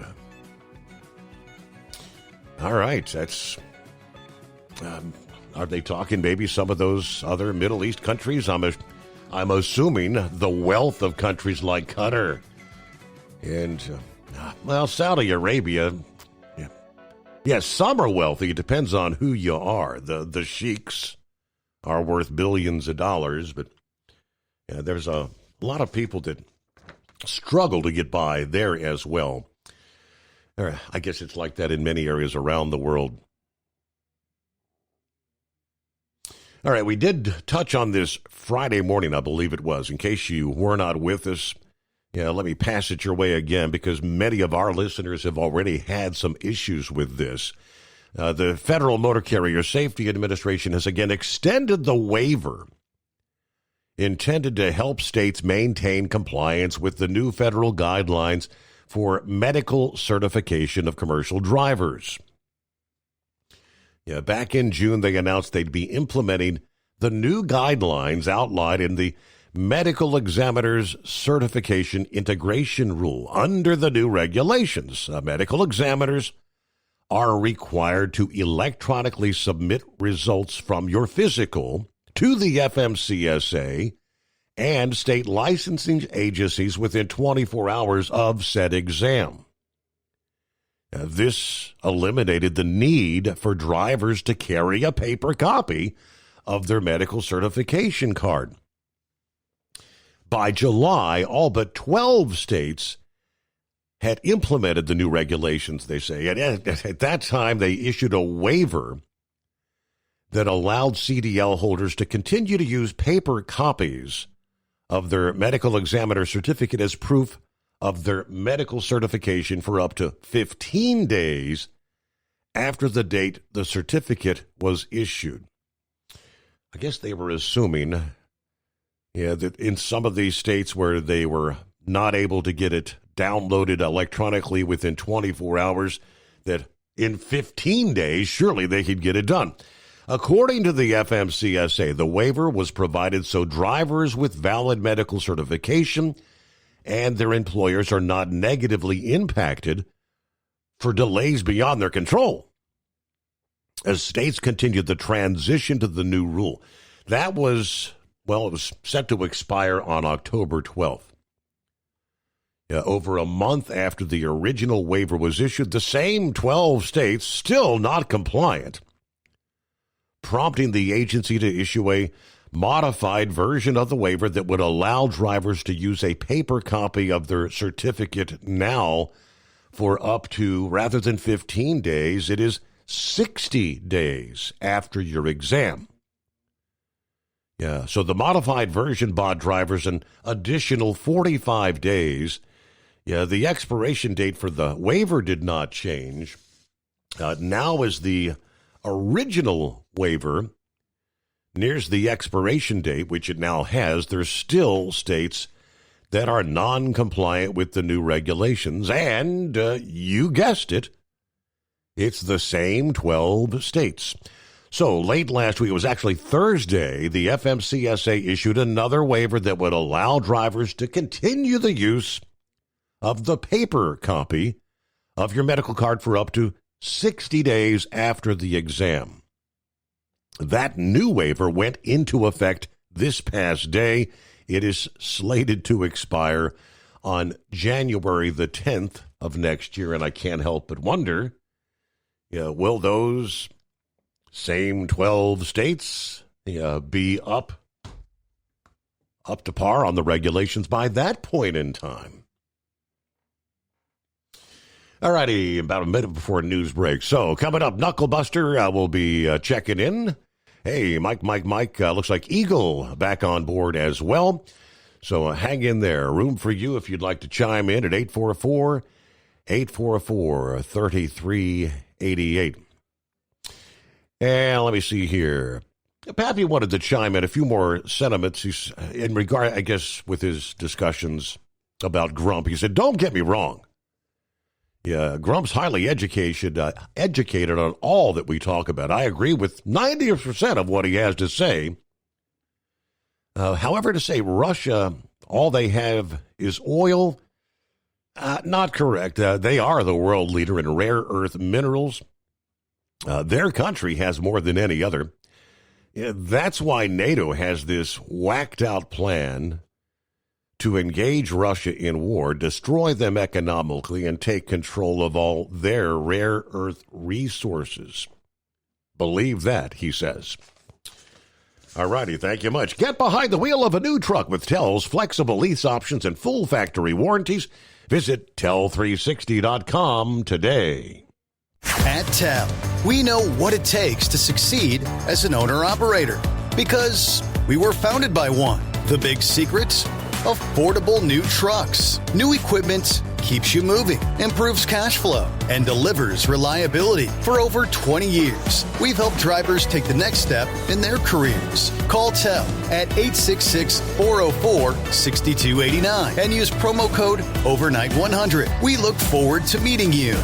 All right, that's... are they talking maybe some of those other Middle East countries? I'm assuming the wealth of countries like Qatar and, Saudi Arabia. Yes, some are wealthy. It depends on who you are. The sheiks are worth billions of dollars, but there's a lot of people that struggle to get by there as well. I guess it's like that in many areas around the world. All right, we did touch on this Friday morning, I believe it was. In case you were not with us, let me pass it your way again, because many of our listeners have already had some issues with this. The Federal Motor Carrier Safety Administration has again extended the waiver intended to help states maintain compliance with the new federal guidelines for medical certification of commercial drivers. Back in June, they announced they'd be implementing the new guidelines outlined in the Medical Examiners Certification Integration Rule. Under the new regulations, medical examiners are required to electronically submit results from your physical to the FMCSA and state licensing agencies within 24 hours of said exam. This eliminated the need for drivers to carry a paper copy of their medical certification card. By July, all but 12 states had implemented the new regulations, they say. And at that time, they issued a waiver that allowed CDL holders to continue to use paper copies of their medical examiner certificate as proof of their medical certification for up to 15 days after the date the certificate was issued. I guess they were assuming that in some of these states where they were not able to get it downloaded electronically within 24 hours, that in 15 days, surely they could get it done. According to the FMCSA, the waiver was provided so drivers with valid medical certification and their employers are not negatively impacted for delays beyond their control as states continued the transition to the new rule. That was, it was set to expire on October 12th. Over a month after the original waiver was issued, the same 12 states still not compliant, prompting the agency to issue a modified version of the waiver that would allow drivers to use a paper copy of their certificate now for up to, rather than 15 days, it is 60 days after your exam. So the modified version bought drivers an additional 45 days. The expiration date for the waiver did not change. Now as the original waiver nears the expiration date, which it now has, there's still states that are non-compliant with the new regulations. And you guessed it, it's the same 12 states. So late last week, it was actually Thursday, the FMCSA issued another waiver that would allow drivers to continue the use of the paper copy of your medical card for up to 60 days after the exam. That new waiver went into effect this past day. It is slated to expire on January the 10th of next year, and I can't help but wonder, will those same 12 states be up to par on the regulations by that point in time? All righty, about a minute before news break. So coming up, Knucklebuster will be checking in. Hey, Mike, looks like Eagle back on board as well. So hang in there. Room for you if you'd like to chime in at 844-3388. And let me see here. Pappy wanted to chime in a few more sentiments. He's in regard, I guess, with his discussions about Grump. He said, don't get me wrong. Yeah, Grump's highly educated on all that we talk about. I agree with 90% of what he has to say. However, to say Russia, all they have is oil, not correct. They are the world leader in rare earth minerals. Their country has more than any other. That's why NATO has this whacked-out plan to engage Russia in war, destroy them economically, and take control of all their rare earth resources. Believe that, he says. All righty, thank you much. Get behind the wheel of a new truck with TEL's flexible lease options and full factory warranties. Visit tel360.com today. At TEL, we know what it takes to succeed as an owner-operator because we were founded by one. The big secret? Affordable new trucks. New equipment keeps you moving, improves cash flow, and delivers reliability. For over 20 years, we've helped drivers take the next step in their careers. Call TEL at 866-404-6289 and use promo code OVERNIGHT100. We look forward to meeting you.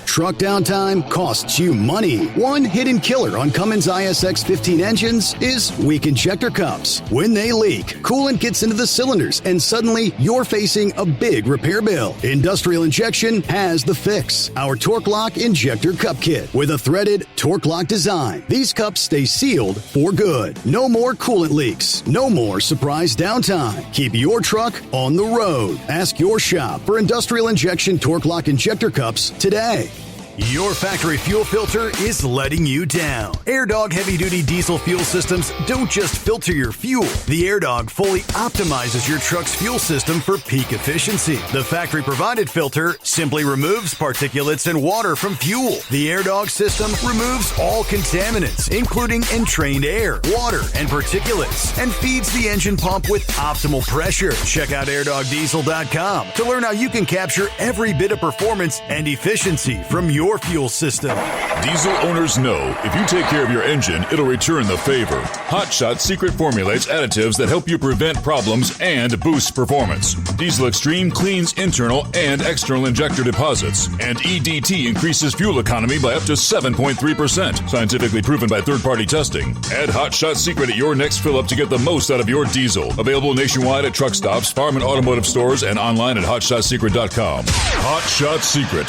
Truck downtime costs you money. One hidden killer on Cummins ISX 15 engines is weak injector cups. When they leak, coolant gets into the cylinders and suddenly you're facing a big repair bill. Industrial Injection has the fix. Our Torque Lock Injector Cup Kit with a threaded Torque Lock design. These cups stay sealed for good. No more coolant leaks. No more surprise downtime. Keep your truck on the road. Ask your shop for Industrial Injection Torque Lock Injector Cups today. Your factory fuel filter is letting you down. AirDog heavy-duty diesel fuel systems don't just filter your fuel. The AirDog fully optimizes your truck's fuel system for peak efficiency. The factory-provided filter simply removes particulates and water from fuel. The AirDog system removes all contaminants, including entrained air, water, and particulates, and feeds the engine pump with optimal pressure. Check out airdogdiesel.com to learn how you can capture every bit of performance and efficiency from your fuel system. Diesel owners know if you take care of your engine, it'll return the favor. Hot Shot Secret formulates additives that help you prevent problems and boost performance. Diesel Extreme cleans internal and external injector deposits, and EDT increases fuel economy by up to 7.3%, scientifically proven by third-party testing. Add Hot Shot Secret at your next fill-up to get the most out of your diesel. Available nationwide at truck stops, farm and automotive stores, and online at hotshotsecret.com. Hot Shot Secret,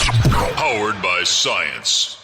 powered by science.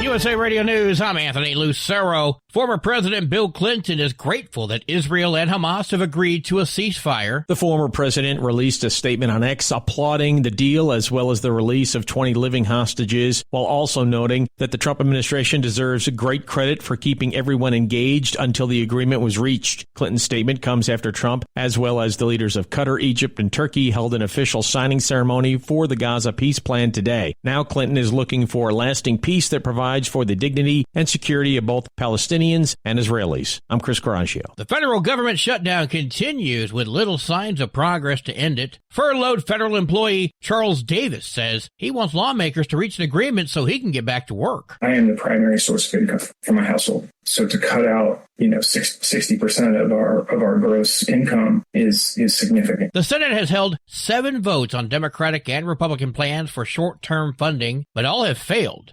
USA Radio News, I'm Anthony Lucero. Former President Bill Clinton is grateful that Israel and Hamas have agreed to a ceasefire. The former president released a statement on X applauding the deal as well as the release of 20 living hostages, while also noting that the Trump administration deserves great credit for keeping everyone engaged until the agreement was reached. Clinton's statement comes after Trump, as well as the leaders of Qatar, Egypt, and Turkey, held an official signing ceremony for the Gaza peace plan today. Now Clinton is looking for a lasting peace that provides for the dignity and security of both Palestinians and Israelis. I'm Chris Coraggio. The federal government shutdown continues with little signs of progress to end it. Furloughed federal employee Charles Davis says he wants lawmakers to reach an agreement so he can get back to work. I am the primary source of income for my household. So to cut out, 60% of our gross income is significant. The Senate has held 7 votes on Democratic and Republican plans for short-term funding, but all have failed.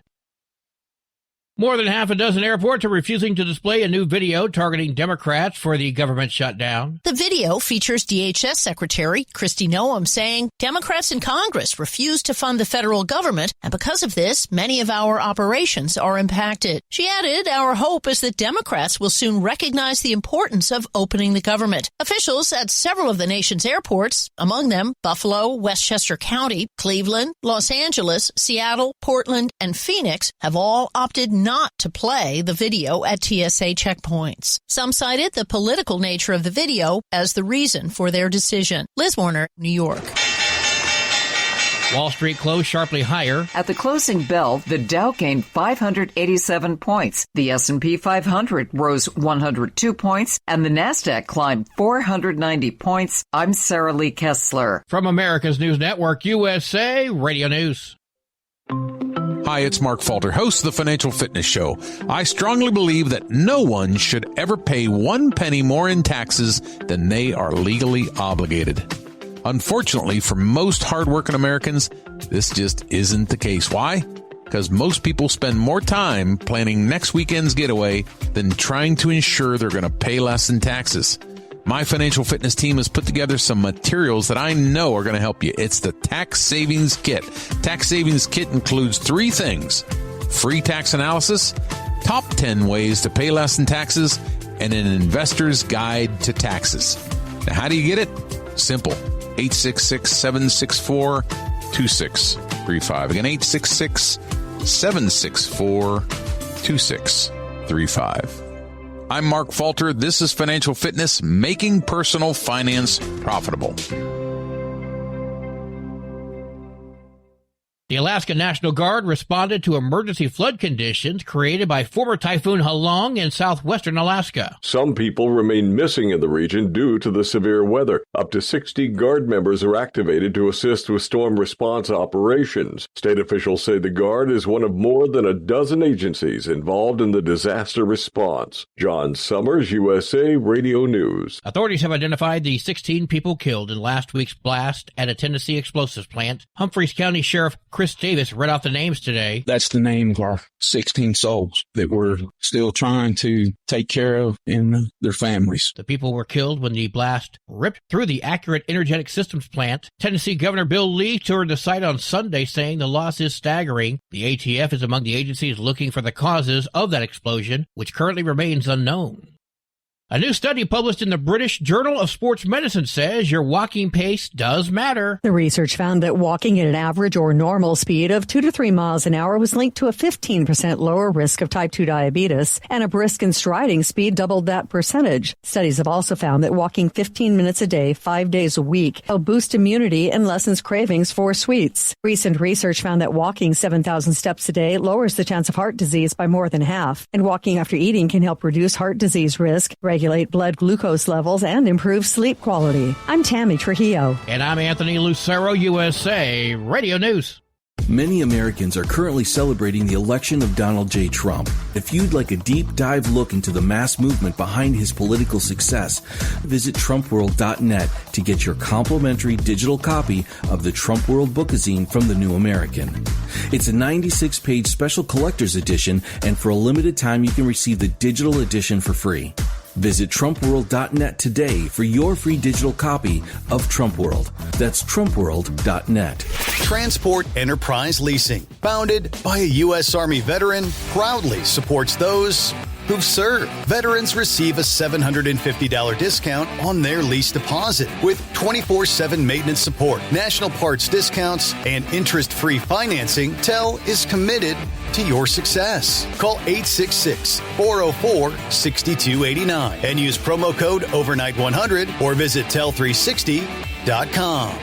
More than half a dozen airports are refusing to display a new video targeting Democrats for the government shutdown. The video features DHS Secretary Kristi Noem saying Democrats in Congress refuse to fund the federal government, and because of this, many of our operations are impacted. She added, "Our hope is that Democrats will soon recognize the importance of opening the government." Officials at several of the nation's airports, among them Buffalo, Westchester County, Cleveland, Los Angeles, Seattle, Portland, and Phoenix, have all opted not to play the video at TSA checkpoints. Some cited the political nature of the video as the reason for their decision. Liz Warner, New York. Wall Street closed sharply higher. At the closing bell, the Dow gained 587 points. The S&P 500 rose 102 points, and the Nasdaq climbed 490 points. I'm Sarah Lee Kessler. From America's News Network, USA Radio News. Hi, it's Mark Falter, host of the Financial Fitness Show. I strongly believe that no one should ever pay 1 penny more in taxes than they are legally obligated. Unfortunately, for most hardworking Americans, this just isn't the case. Why? Because most people spend more time planning next weekend's getaway than trying to ensure they're going to pay less in taxes. My financial fitness team has put together some materials that I know are going to help you. It's the Tax Savings Kit. Tax Savings Kit includes 3 things: free tax analysis, top 10 ways to pay less in taxes, and an investor's guide to taxes. Now, how do you get it? Simple. 866-764-2635. Again, 866-764-2635. I'm Mark Falter. This is Financial Fitness, making personal finance profitable. The Alaska National Guard responded to emergency flood conditions created by former Typhoon Halong in southwestern Alaska. Some people remain missing in the region due to the severe weather. Up to 60 Guard members are activated to assist with storm response operations. State officials say the Guard is one of more than a dozen agencies involved in the disaster response. John Summers, USA Radio News. Authorities have identified the 16 people killed in last week's blast at a Tennessee explosives plant. Humphreys County Sheriff Chris Davis read off the names today. That's the name of our 16 souls that we're still trying to take care of and their families. The people were killed when the blast ripped through the Accurate Energetic Systems plant. Tennessee Governor Bill Lee toured the site on Sunday, saying the loss is staggering. The ATF is among the agencies looking for the causes of that explosion, which currently remains unknown. A new study published in the British Journal of Sports Medicine says your walking pace does matter. The research found that walking at an average or normal speed of 2 to 3 miles an hour was linked to a 15% lower risk of type 2 diabetes, and a brisk and striding speed doubled that percentage. Studies have also found that walking 15 minutes a day, 5 days a week, help boost immunity and lessens cravings for sweets. Recent research found that walking 7,000 steps a day lowers the chance of heart disease by more than half, and walking after eating can help reduce heart disease risk, regulate blood glucose levels, and improve sleep quality. I'm Tammy Trujillo. And I'm Anthony Lucero, USA Radio News. Many Americans are currently celebrating the election of Donald J. Trump. If you'd like a deep dive look into the mass movement behind his political success, visit TrumpWorld.net to get your complimentary digital copy of the Trump World Bookazine from the New American. It's a 96-page special collector's edition, and for a limited time you can receive the digital edition for free. Visit TrumpWorld.net today for your free digital copy of Trump World. That's TrumpWorld.net. Transport Enterprise Leasing, founded by a U.S. Army veteran, proudly supports those who've served. Veterans receive a $750 discount on their lease deposit with 24/7 maintenance support, national parts discounts, and interest-free financing. TEL is committed to your success. Call 866-404-6289 and use promo code OVERNIGHT100 or visit tel360.com.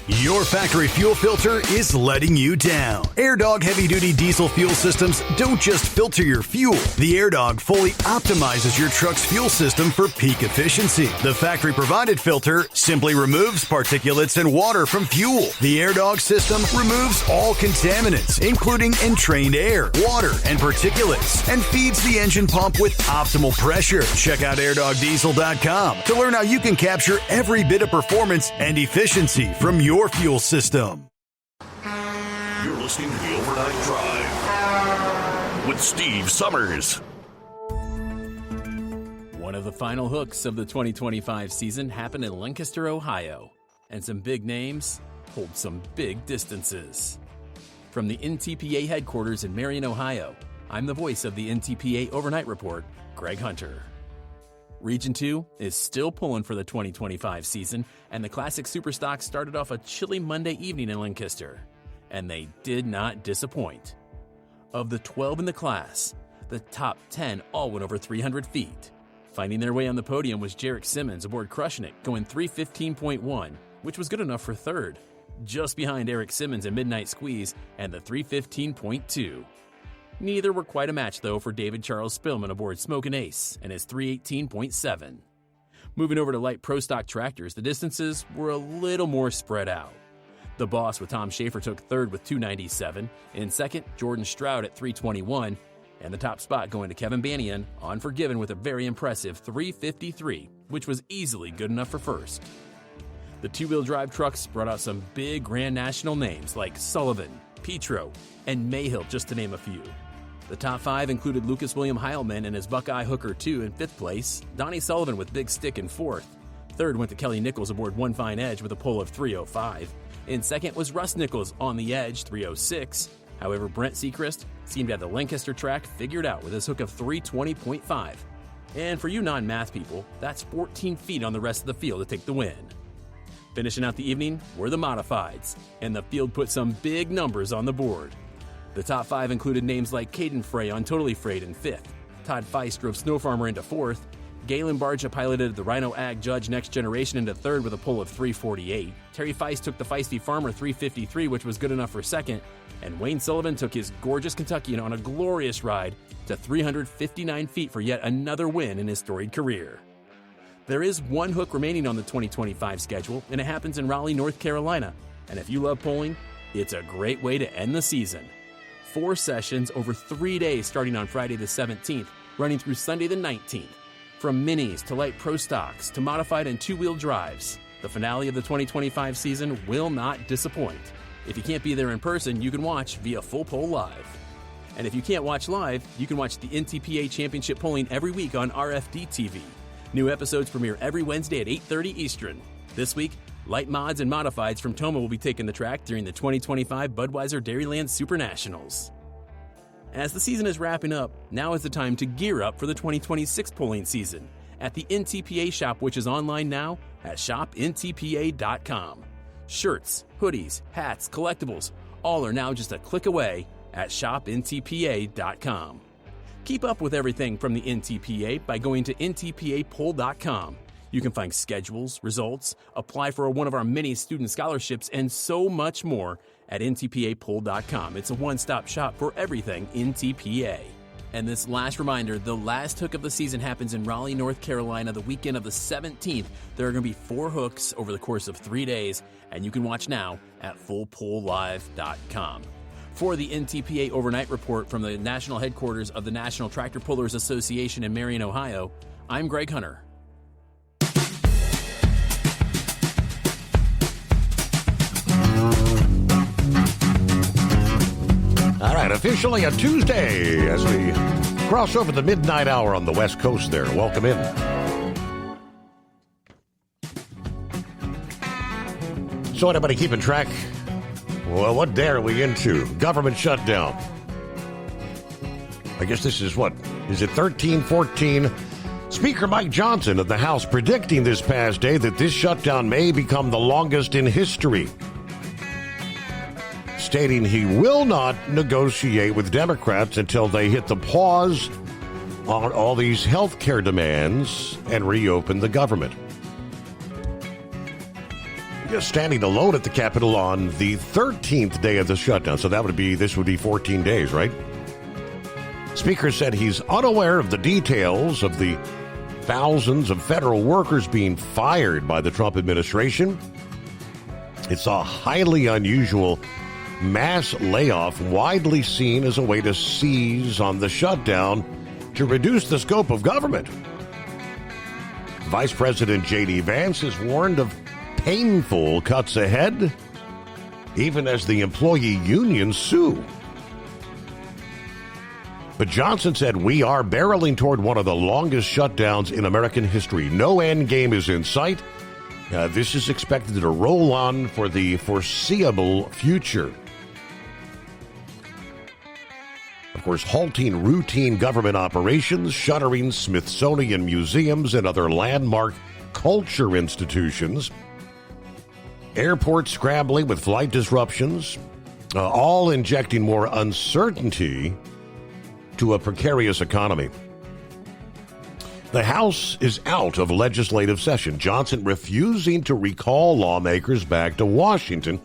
Your factory fuel filter is letting you down. AirDog heavy-duty diesel fuel systems don't just filter your fuel. The AirDog fully optimizes your truck's fuel system for peak efficiency. The factory-provided filter simply removes particulates and water from fuel. The AirDog system removes all contaminants, including entrained air, water, and particulates, and feeds the engine pump with optimal pressure. Check out AirDogDiesel.com to learn how you can capture every bit of performance and efficiency from your fuel system. You're listening to the Overnight Drive with Steve Summers. One of the final hooks of the 2025 season happened in Lancaster, Ohio, and some big names pulled some big distances. From the NTPA headquarters in Marion, Ohio, I'm the voice of the NTPA Overnight Report, Greg Hunter. Region 2 is still pulling for the 2025 season, and the Classic Superstock started off a chilly Monday evening in Lancaster, and they did not disappoint. Of the 12 in the class, the top 10 all went over 300 feet. Finding their way on the podium was Jarek Simmons aboard Crushing It, going 315.1, which was good enough for third, just behind Eric Simmons and Midnight Squeeze and the 315.2. Neither were quite a match, though, for David Charles Spillman aboard Smokin' Ace and his 318.7. Moving over to light pro stock tractors, the distances were a little more spread out. The Boss with Tom Schaefer took third with 297. In second, Jordan Stroud at 321. And the top spot going to Kevin Banian on Forgiven with a very impressive 353, which was easily good enough for first. The two-wheel drive trucks brought out some big Grand National names like Sullivan, Petro, and Mayhill, just to name a few. The top 5 included Lucas William Heilman and his Buckeye Hooker 2 in 5th place, Donnie Sullivan with Big Stick in 4th. Third went to Kelly Nichols aboard One Fine Edge with a pole of 305. In second was Russ Nichols on the Edge, 306. However, Brent Sechrist seemed to have the Lancaster track figured out with his hook of 320.5. And for you non-math people, that's 14 feet on the rest of the field to take the win. Finishing out the evening were the modifieds, and the field put some big numbers on the board. The top 5 included names like Caden Frey on Totally Freight in 5th, Todd Feist drove Snow Farmer into 4th, Galen Barja piloted the Rhino Ag Judge Next Generation into 3rd with a pole of 348, Terry Feist took the Feisty Farmer 353, which was good enough for 2nd, and Wayne Sullivan took his gorgeous Kentuckian on a glorious ride to 359 feet for yet another win in his storied career. There is one hook remaining on the 2025 schedule, and it happens in Raleigh, North Carolina. And if you love pulling, it's a great way to end the season. 4 sessions over 3 days starting on Friday the 17th, running through Sunday the 19th. From minis to light pro stocks to modified and two-wheel drives, the finale of the 2025 season will not disappoint. If you can't be there in person, you can watch via Full Pull Live. And if you can't watch live, you can watch the NTPA Championship Pulling every week on RFD TV. New episodes premiere every Wednesday at 8:30 Eastern. This week, light mods and modifieds from Toma will be taking the track during the 2025 Budweiser Dairyland Super Nationals. As the season is wrapping up, now is the time to gear up for the 2026 pulling season. at the NTPA shop, which is online now at shopntpa.com. Shirts, hoodies, hats, collectibles, all are now just a click away at shopntpa.com. Keep up with everything from the NTPA by going to ntpapoll.com. You can find schedules, results, apply for one of our many student scholarships, and so much more at ntpapoll.com. It's a one-stop shop for everything NTPA. And this last reminder, the last hook of the season happens in Raleigh, North Carolina, the weekend of the 17th. There are going to be 4 hooks over the course of 3 days, and you can watch now at fullpulllive.com. For the NTPA Overnight Report from the national headquarters of the National Tractor Pullers Association in Marion, Ohio, I'm Greg Hunter. All right, officially a Tuesday as we cross over the midnight hour on the West Coast there. Welcome in. So anybody keeping track? Well, what day are we into? Government shutdown. I guess this is what? Is it 13, 14? Speaker Mike Johnson of the House predicting this past day that this shutdown may become the longest in history, stating he will not negotiate with Democrats until they hit the pause on all these health care demands and reopen the government. Just standing alone at the Capitol on the 13th day of the shutdown, so this would be 14 days, right? Speaker said he's unaware of the details of the thousands of federal workers being fired by the Trump administration. It's a highly unusual mass layoff, widely seen as a way to seize on the shutdown to reduce the scope of government. Vice President J.D. Vance has warned of painful cuts ahead, even as the employee unions sue. But Johnson said we are barreling toward one of the longest shutdowns in American history. No end game is in sight. This is expected to roll on for the foreseeable future. Of course, halting routine government operations, shuttering Smithsonian museums and other landmark culture institutions, airports scrambling with flight disruptions, all injecting more uncertainty to a precarious economy. The House is out of legislative session. Johnson refusing to recall lawmakers back to Washington,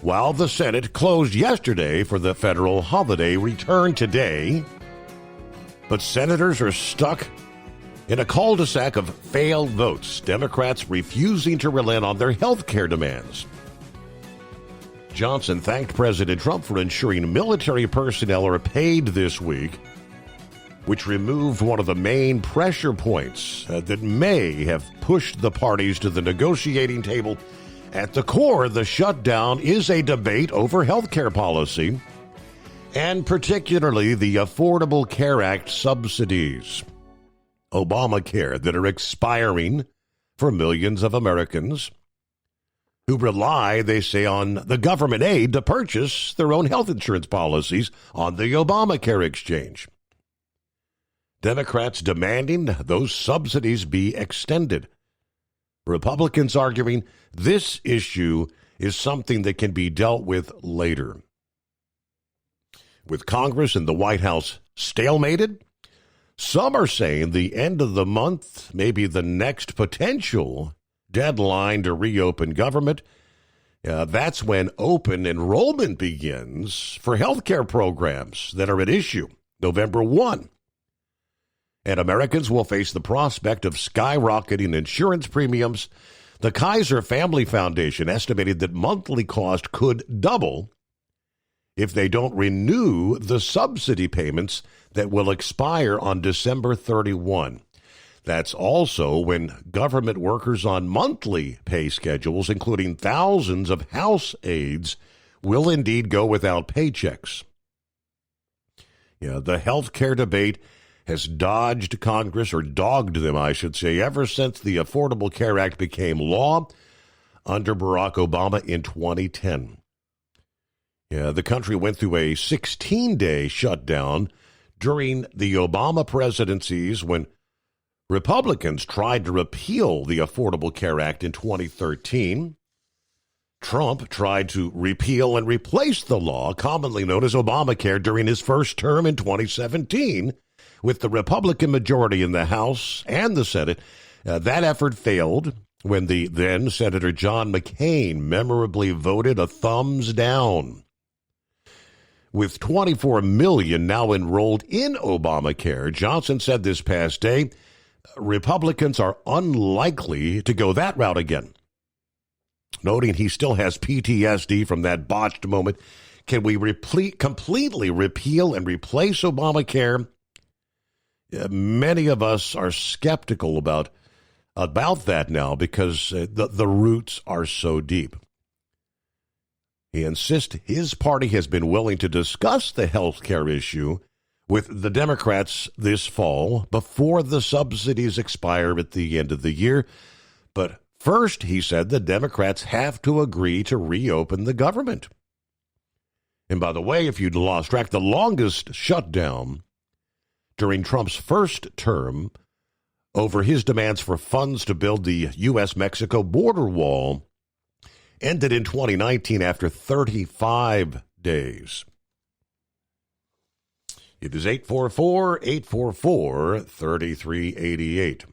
while the Senate closed yesterday for the federal holiday, returned today. But senators are stuck in a cul-de-sac of failed votes, Democrats refusing to relent on their health care demands. Johnson thanked President Trump for ensuring military personnel are paid this week, which removed one of the main pressure points that may have pushed the parties to the negotiating table. At the core, the shutdown is a debate over health care policy, and particularly the Affordable Care Act subsidies, Obamacare, that are expiring for millions of Americans who rely, they say, on the government aid to purchase their own health insurance policies on the Obamacare exchange. Democrats demanding those subsidies be extended. Republicans arguing this issue is something that can be dealt with later. With Congress and the White House stalemated, some are saying the end of the month may be the next potential deadline to reopen government. That's when open enrollment begins for health care programs that are at issue, November 1. And Americans will face the prospect of skyrocketing insurance premiums. The Kaiser Family Foundation estimated that monthly cost could double if they don't renew the subsidy payments that will expire on December 31. That's also when government workers on monthly pay schedules, including thousands of house aides, will indeed go without paychecks. The health care debate has dogged Congress, or dogged them, I should say, ever since the Affordable Care Act became law under Barack Obama in 2010. The country went through a 16-day shutdown during the Obama presidencies when Republicans tried to repeal the Affordable Care Act in 2013. Trump tried to repeal and replace the law, commonly known as Obamacare, during his first term in 2017. With the Republican majority in the House and the Senate, that effort failed when the then Senator John McCain memorably voted a thumbs down. With 24 million now enrolled in Obamacare, Johnson said this past day, Republicans are unlikely to go that route again. Noting he still has PTSD from that botched moment, can we completely repeal and replace Obamacare? Many of us are skeptical about that now because the roots are so deep. He insists his party has been willing to discuss the health care issue with the Democrats this fall before the subsidies expire at the end of the year. But first, he said, the Democrats have to agree to reopen the government. And by the way, if you'd lost track, the longest shutdown during Trump's first term over his demands for funds to build the U.S.-Mexico border wall ended in 2019 after 35 days. It is 844-844-3388.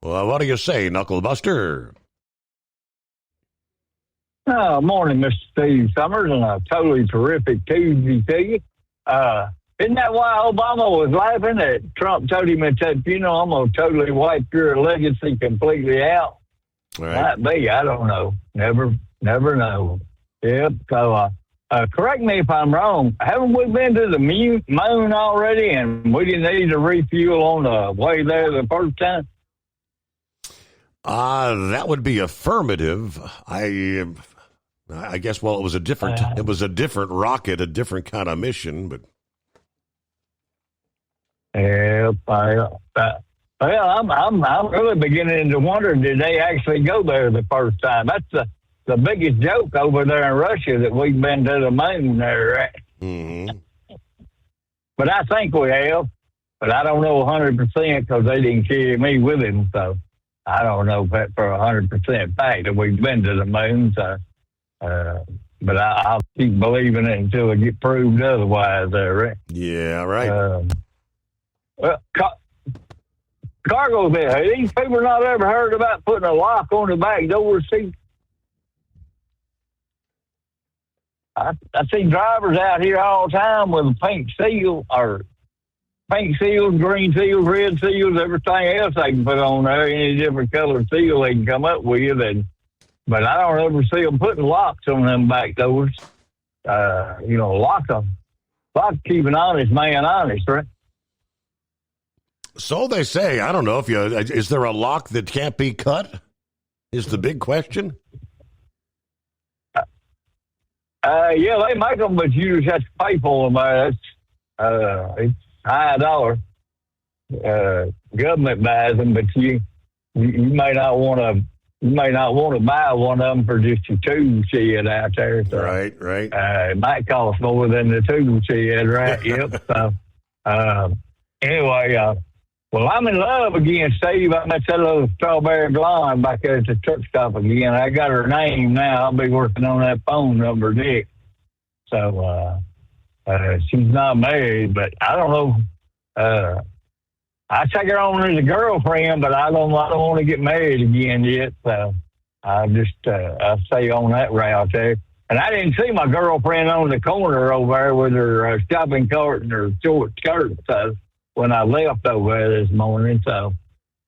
Well, what do you say, Knucklebuster? Morning, Mr. Steve Summers, and a totally terrific Tuesday to you. Isn't that why Obama was laughing that Trump told him at that funeral, I'm going to totally wipe your legacy completely out? Right. Might be. I don't know. Never know. Yep. So, correct me if I'm wrong. Haven't we been to the moon already, and we didn't need to refuel on the way there the first time? That would be affirmative. I guess. Well, it was a different rocket, a different kind of mission, but. Yep. I'm really beginning to wonder, did they actually go there the first time? That's the biggest joke over there in Russia, that we've been to the moon there, right? Mm-hmm. But I think we have. But I don't know 100% because they didn't carry me with him. So I don't know for 100% fact that we've been to the moon. So, but I'll keep believing it until it gets proved otherwise there, right? Yeah, right. Well, cargo there. These people not ever heard about putting a lock on the back door seat. I see drivers out here all the time with a pink seal, or pink seals, green seals, red seals, everything else they can put on there, any different color seal they can come up with. But I don't ever see them putting locks on them back doors. Lock them. Lock keep an honest man honest, right? So they say. I don't know if is there a lock that can't be cut? Is the big question. Yeah, they make them, but you just have to pay for them. It's high dollar. Government buys them, but you may not want to. You may not want to buy one of them for just your tool shed out there. So, right. It might cost more than the tool shed, right? Yep. So, anyway, well, I'm in love again, Steve. I met that little strawberry blonde back there at the truck stop again. I got her name now. I'll be working on that phone number, Dick. So, she's not married, but I don't know. I take her on as a girlfriend, but I don't want to get married again yet. So I'll stay on that route there. And I didn't see my girlfriend on the corner over there with her shopping cart and her short skirt. So when I left over there this morning, so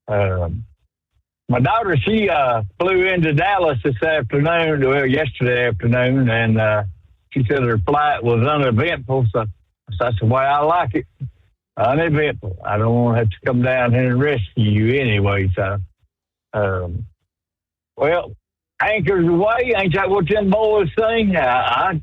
my daughter, she flew into Dallas yesterday afternoon, and she said her flight was uneventful. So that's the way I like it. Uneventful. I don't want to have to come down here and rescue you anyway. So, well, anchors away. Ain't that what them boys sing? I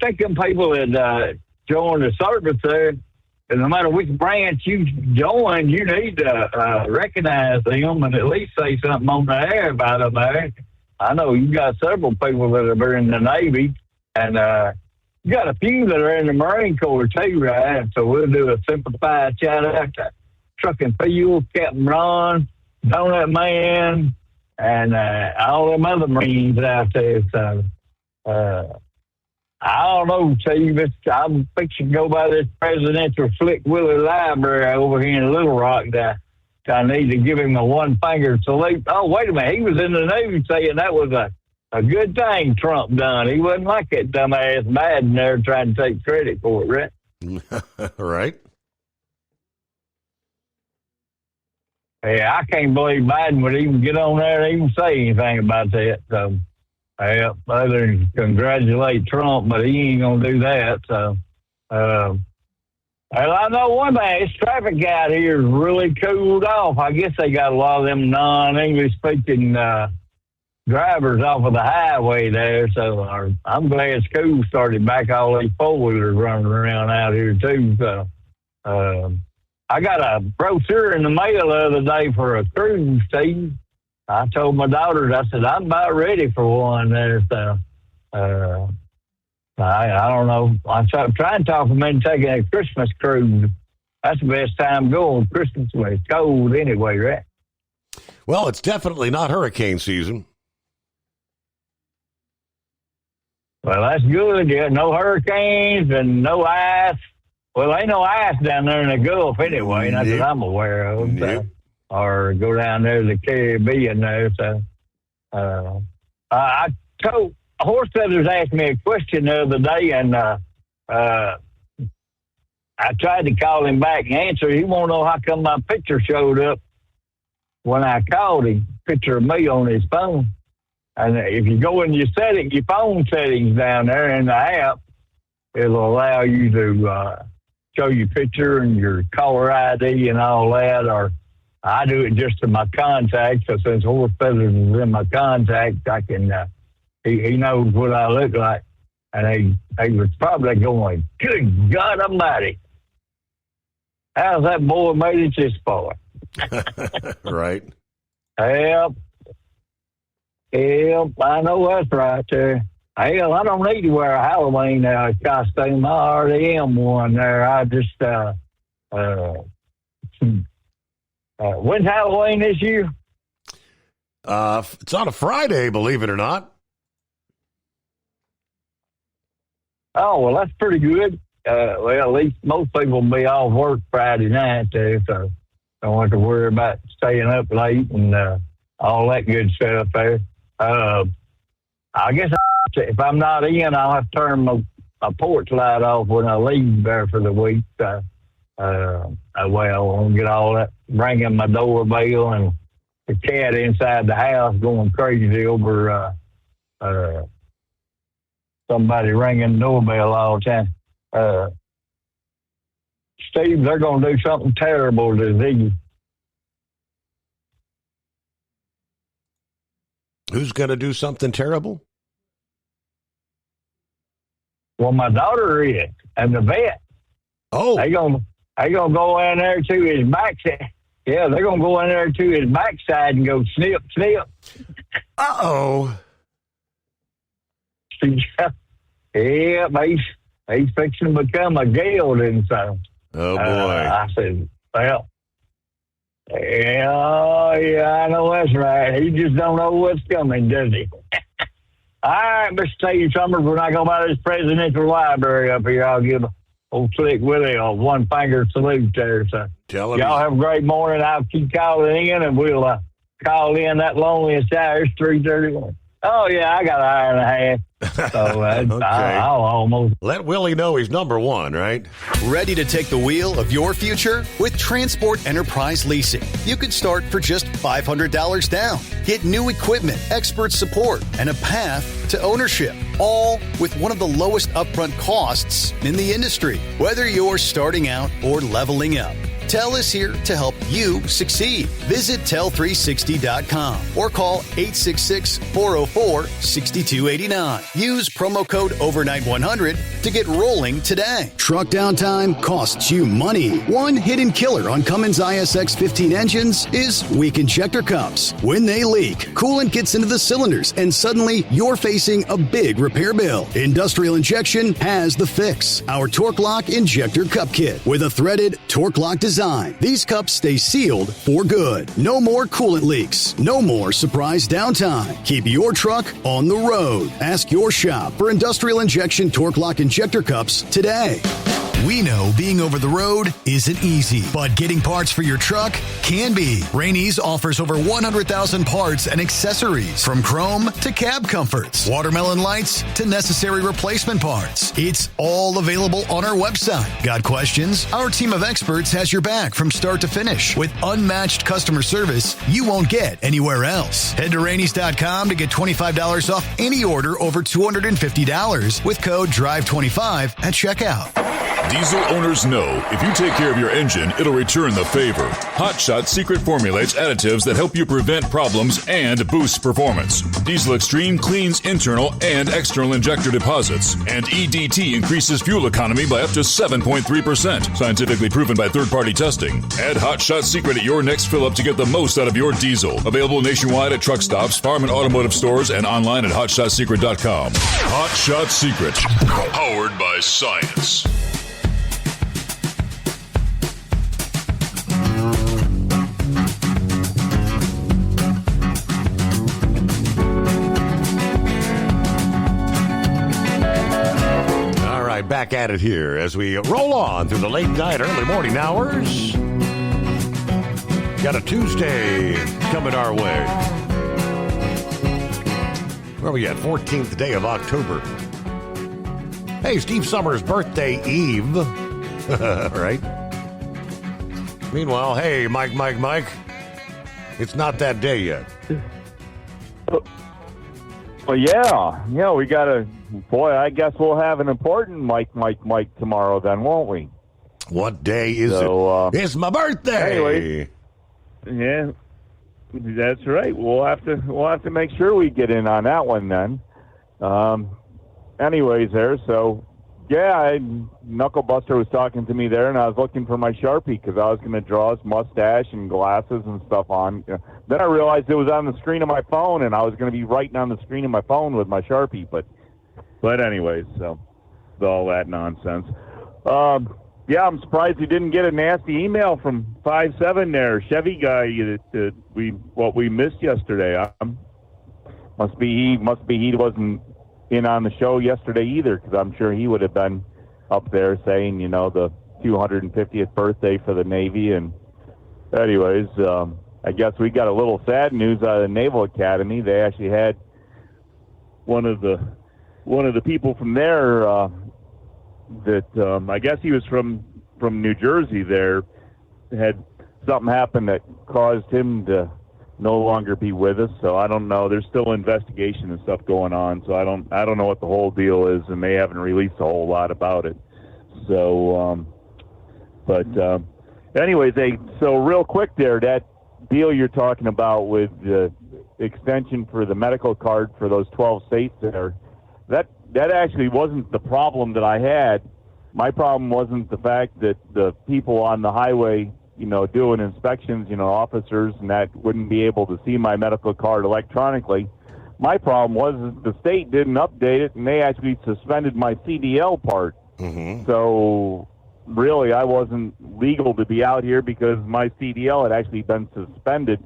think them people that join the service there, and no matter which branch you join, you need to recognize them and at least say something on the air about them there. I know you got several people that are in the Navy, and you got a few that are in the Marine Corps too, right? So we'll do a simplified shout out Truck and Field, Captain Ron, Donut Man, and all them other Marines out there. So, I don't know, Steve. I'm fixing to go by this presidential Flick Willie Library over here in Little Rock. I need to give him a one-finger salute. Oh, wait a minute. He was in the news saying that was a good thing Trump done. He wasn't like that dumbass Biden there trying to take credit for it, right? Right. Yeah, I can't believe Biden would even get on there and even say anything about that. So, other than congratulate Trump, but he ain't going to do that. So, well, I know one thing. This traffic out here is really cooled off. I guess they got a lot of them non-English speaking drivers off of the highway there. So I'm glad school started back. All these four-wheelers running around out here, too. So I got a brochure in the mail the other day for a cruise, Steve. I told my daughters, I said, I'm about ready for one there. So I don't know. I'm trying to talk them into taking a Christmas cruise. That's the best time going. Christmas when it's cold anyway, right? Well, it's definitely not hurricane season. Well, that's good. Yeah, no hurricanes and no ice. Well, ain't no ice down there in the Gulf anyway, not that I'm aware of. So, or go down there to the Caribbean there. So I told Horse Feathers asked me a question the other day, and I tried to call him back and answer. He won't know how come my picture showed up when I called him, picture of me on his phone. And if you go in your phone settings down there in the app, it'll allow you to show your picture and your caller ID and all that. Or I do it just to my contacts. So since Horse Feathers is in my contacts, I can. He knows what I look like. And he was probably going, "Good God Almighty, how's that boy made it this far?" Right. Yep, I know that's right there. Hell, I don't need to wear a Halloween costume. I already am one there. I just, when's Halloween this year? It's on a Friday, believe it or not. Oh, well, that's pretty good. Well, at least most people will be off work Friday night there, so don't have to worry about staying up late and all that good stuff there. I guess if I'm not in, I'll have to turn my porch light off when I leave there for the week. Well, I'll get all that, ringing my doorbell and the cat inside the house going crazy over somebody ringing the doorbell all the time. Steve, they're going to do something terrible to Ziggy. Who's going to do something terrible? Well, my daughter is, and the vet. Oh. They gonna go in there to his backside. Yeah, they're going to go in there to his backside and go snip, snip. Uh-oh. Yeah, he's fixing to become a gelding, so. Oh, boy. I said, well, yeah, I know that's right. He just don't know what's coming, does he? All right, Mr. Steve Summers, when I go by this presidential library up here, I'll give old Slick Willie a one-finger salute there. So y'all have a great morning. I'll keep calling in, and we'll call in that loneliest hour. It's 3:31. Oh, yeah, I got an hour and a half. So Okay. I'll almost. Let Willie know he's number one, right? Ready to take the wheel of your future? With Transport Enterprise Leasing, you can start for just $500 down. Get new equipment, expert support, and a path to ownership, all with one of the lowest upfront costs in the industry. Whether you're starting out or leveling up, TEL is here to help you succeed. Visit tel360.com or call 866-404-6289. Use promo code overnight100 to get rolling today. Truck downtime costs you money. One hidden killer on Cummins ISX 15 engines is weak injector cups. When they leak, coolant gets into the cylinders and suddenly you're facing a big repair bill. Industrial Injection has the fix. Our Torque Lock Injector Cup Kit with a threaded Torque Lock design design. These cups stay sealed for good. No more coolant leaks. No more surprise downtime. Keep your truck on the road. Ask your shop for industrial injection torque lock injector cups today. We know being over the road isn't easy, but getting parts for your truck can be. Rainey's offers over 100,000 parts and accessories, from chrome to cab comforts, watermelon lights to necessary replacement parts. It's all available on our website. Got questions? Our team of experts has your back from start to finish with unmatched customer service you won't get anywhere else. Head to Rainey's.com to get $25 off any order over $250 with code DRIVE25 at checkout. Diesel owners know if you take care of your engine, it'll return the favor. Hot Shot Secret formulates additives that help you prevent problems and boost performance. Diesel Extreme cleans internal and external injector deposits, and EDT increases fuel economy by up to 7.3%, scientifically proven by third-party testing. Add Hot Shot Secret at your next fill-up to get the most out of your diesel. Available nationwide at truck stops, farm and automotive stores, and online at hotshotsecret.com. Hot Shot Secret, powered by science. Back at it here as we roll on through the late night, early morning hours. Got a Tuesday coming our way. Where are we at? 14th day of October. Hey, Steve Summers' birthday eve. Right? Meanwhile, hey, Mike. It's not that day yet. Well, yeah, we got to. Boy, I guess we'll have an important Mike tomorrow then, won't we? What day is it? It's my birthday. Anyway, yeah, that's right. We'll have to make sure we get in on that one then. Anyways, so yeah, Knucklebuster was talking to me there, and I was looking for my Sharpie because I was going to draw his mustache and glasses and stuff on. Then I realized it was on the screen of my phone, and I was going to be writing on the screen of my phone with my Sharpie, But anyways, so all that nonsense. Yeah, I'm surprised he didn't get a nasty email from 5-7 there, Chevy guy that we missed yesterday. Must be he wasn't in on the show yesterday either, because I'm sure he would have been up there saying, the 250th birthday for the Navy. And anyways, I guess we got a little sad news out of the Naval Academy. They actually had one of the people from there that I guess he was from New Jersey there, had something happen that caused him to no longer be with us. So I don't know. There's still investigation and stuff going on. So I don't know what the whole deal is, and they haven't released a whole lot about it. So, anyways, so real quick there, that deal you're talking about with the extension for the medical card for those 12 states there, that actually wasn't the problem that I had. My problem wasn't the fact that the people on the highway, doing inspections, officers and that wouldn't be able to see my medical card electronically. My problem was the state didn't update it, and they actually suspended my CDL part. Mm-hmm. So really, I wasn't legal to be out here because my CDL had actually been suspended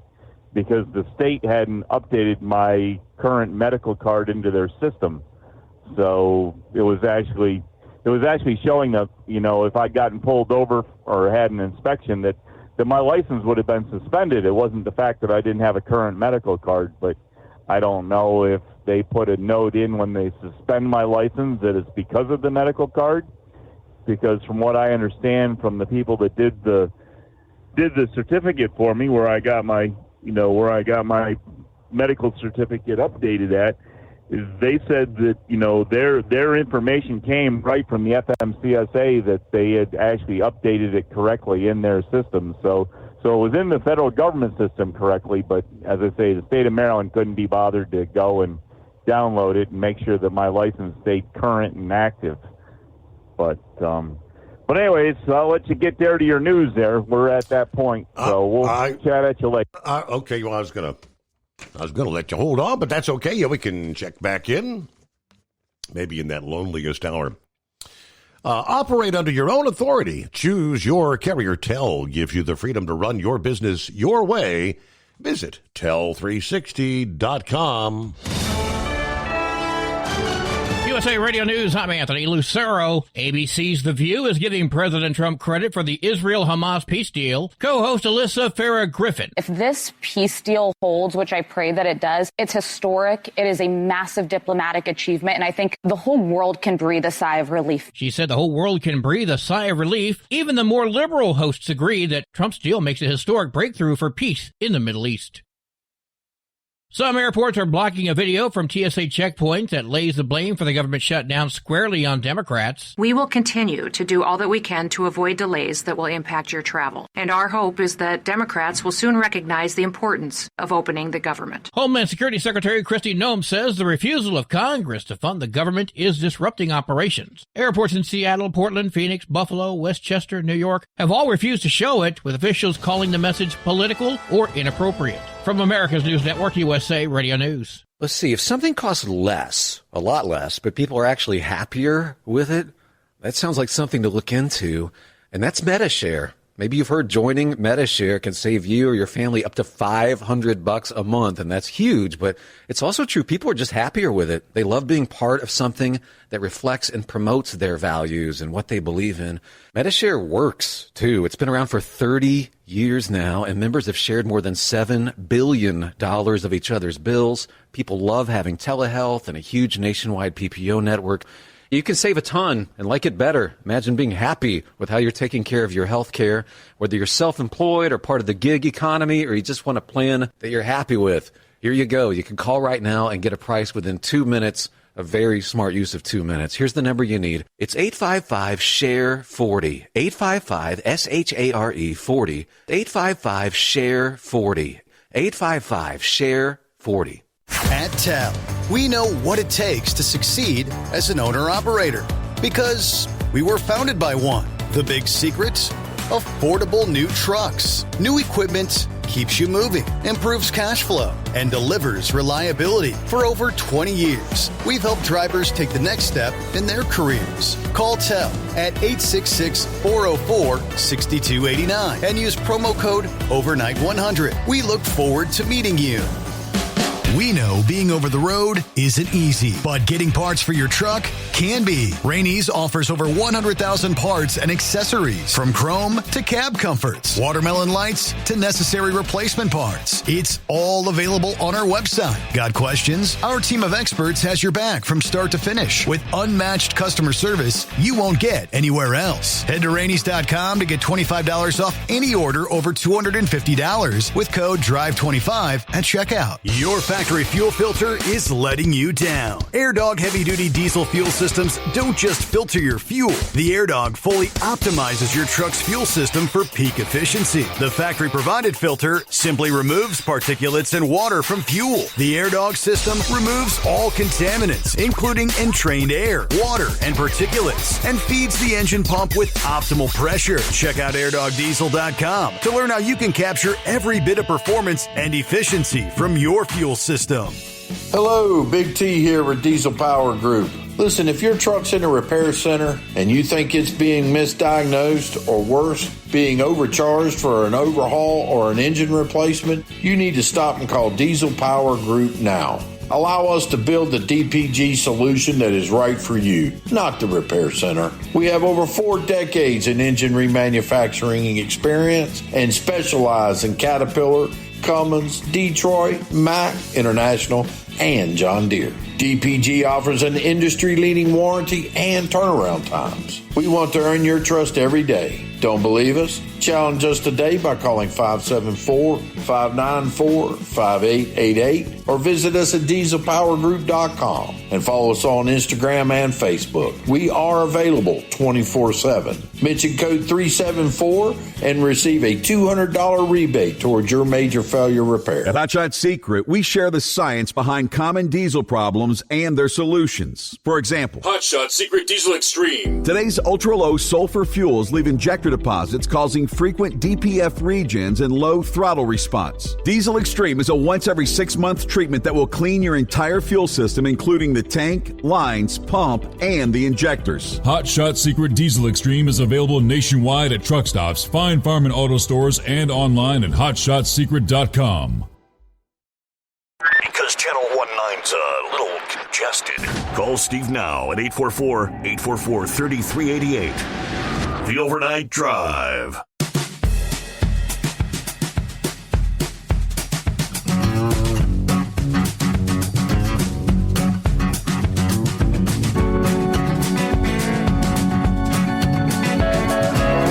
because the state hadn't updated my current medical card into their system. So it was actually showing that, if I'd gotten pulled over or had an inspection, that my license would have been suspended. It wasn't the fact that I didn't have a current medical card, but I don't know if they put a note in when they suspend my license that it's because of the medical card. Because from what I understand from the people that did the certificate for me, where I got my medical certificate updated at, is they said that, their information came right from the FMCSA that they had actually updated it correctly in their system. So it was in the federal government system correctly, but as I say, the state of Maryland couldn't be bothered to go and download it and make sure that my license stayed current and active. But anyways, I'll let you get there to your news there. We're at that point, so we'll chat at you later. Okay, well, I was gonna let you hold on, but that's okay. Yeah, we can check back in, maybe in that loneliest hour. Operate under your own authority. Choose your carrier. TEL gives you the freedom to run your business your way. Visit tel360.com. USA Radio News, I'm Anthony Lucero. ABC's The View is giving President Trump credit for the Israel-Hamas peace deal. Co-host Alyssa Farah Griffin. If this peace deal holds, which I pray that it does, it's historic. It is a massive diplomatic achievement, and I think the whole world can breathe a sigh of relief. She said the whole world can breathe a sigh of relief. Even the more liberal hosts agree that Trump's deal makes a historic breakthrough for peace in the Middle East. Some airports are blocking a video from TSA checkpoints that lays the blame for the government shutdown squarely on Democrats. We will continue to do all that we can to avoid delays that will impact your travel. And our hope is that Democrats will soon recognize the importance of opening the government. Homeland Security Secretary Kristi Noem says the refusal of Congress to fund the government is disrupting operations. Airports in Seattle, Portland, Phoenix, Buffalo, Westchester, New York have all refused to show it, with officials calling the message political or inappropriate. From America's News Network, USA Radio News. Let's see, if something costs less, a lot less, but people are actually happier with it, that sounds like something to look into, and that's MediShare. Maybe you've heard joining MediShare can save you or your family up to $500 a month, and that's huge, but it's also true. People are just happier with it. They love being part of something that reflects and promotes their values and what they believe in. MediShare works, too. It's been around for 30 years now, and members have shared more than $7 billion of each other's bills. People love having telehealth and a huge nationwide PPO network. You can save a ton and like it better. Imagine being happy with how you're taking care of your health care, whether you're self-employed or part of the gig economy, or you just want a plan that you're happy with. Here you go. You can call right now and get a price within 2 minutes. A very smart use of 2 minutes. Here's the number you need. It's 855-SHARE-40. 855-SHARE-40. 855-SHARE-40. 855-SHARE-40. At TEL, we know what it takes to succeed as an owner-operator because we were founded by one. The big secret? Affordable new trucks. New equipment keeps you moving, improves cash flow, and delivers reliability. For over 20 years, we've helped drivers take the next step in their careers. Call TEL at 866-404-6289 and use promo code OVERNIGHT100. We look forward to meeting you. We know being over the road isn't easy, but getting parts for your truck can be. Rainey's offers over 100,000 parts and accessories, from chrome to cab comforts, watermelon lights to necessary replacement parts. It's all available on our website. Got questions? Our team of experts has your back from start to finish with unmatched customer service you won't get anywhere else. Head to Rainey's.com to get $25 off any order over $250 with code DRIVE25 at checkout. Your factory fuel filter is letting you down. AirDog heavy-duty diesel fuel systems don't just filter your fuel. The AirDog fully optimizes your truck's fuel system for peak efficiency. The factory-provided filter simply removes particulates and water from fuel. The AirDog system removes all contaminants, including entrained air, water, and particulates, and feeds the engine pump with optimal pressure. Check out AirDogDiesel.com to learn how you can capture every bit of performance and efficiency from your fuel system. Hello, Big T here with Diesel Power Group. Listen, if your truck's in a repair center and you think it's being misdiagnosed or worse, being overcharged for an overhaul or an engine replacement, you need to stop and call Diesel Power Group now. Allow us to build the DPG solution that is right for you, not the repair center. We have over 4 decades in engine remanufacturing experience and specialize in Caterpillar, Cummins, Detroit, Mack, International, and John Deere. DPG offers an industry-leading warranty and turnaround times. We want to earn your trust every day. Don't believe us? Challenge us today by calling 574-594-5888 or visit us at dieselpowergroup.com and follow us on Instagram and Facebook. We are available 24/7. Mention code 374 and receive a $200 rebate towards your major failure repair. At Hot Shot Secret, we share the science behind common diesel problems and their solutions. For example, Hot Shot Secret Diesel Extreme. Today's ultra-low sulfur fuels leave injector deposits causing frequent DPF regens and low throttle response. Diesel Extreme is a once every 6-month treatment that will clean your entire fuel system, including the tank, lines, pump, and the injectors. Hot Shot Secret Diesel Extreme is available nationwide at truck stops, fine farm and auto stores, and online at hotshotsecret.com. Because Channel 19's a little congested. Call Steve now at 844-844-3388. The Overnight Drive.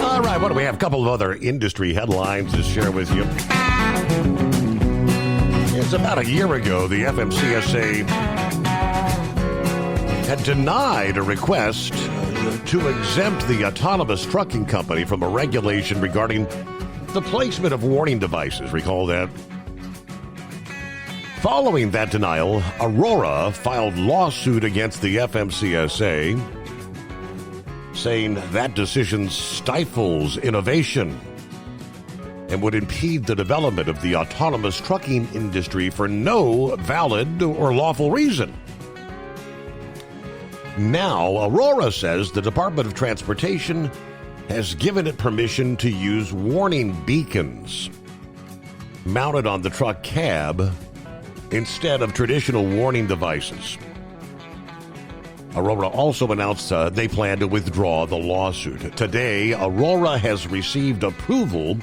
All right, what do we have? A couple of other industry headlines to share with you. It's about a year ago, the FMCSA had denied a request to exempt the autonomous trucking company from a regulation regarding the placement of warning devices. Recall that? Following that denial, Aurora filed lawsuit against the FMCSA, saying that decision stifles innovation and would impede the development of the autonomous trucking industry for no valid or lawful reason. Now, Aurora says the Department of Transportation has given it permission to use warning beacons mounted on the truck cab instead of traditional warning devices. Aurora also announced they plan to withdraw the lawsuit. Today, Aurora has received approval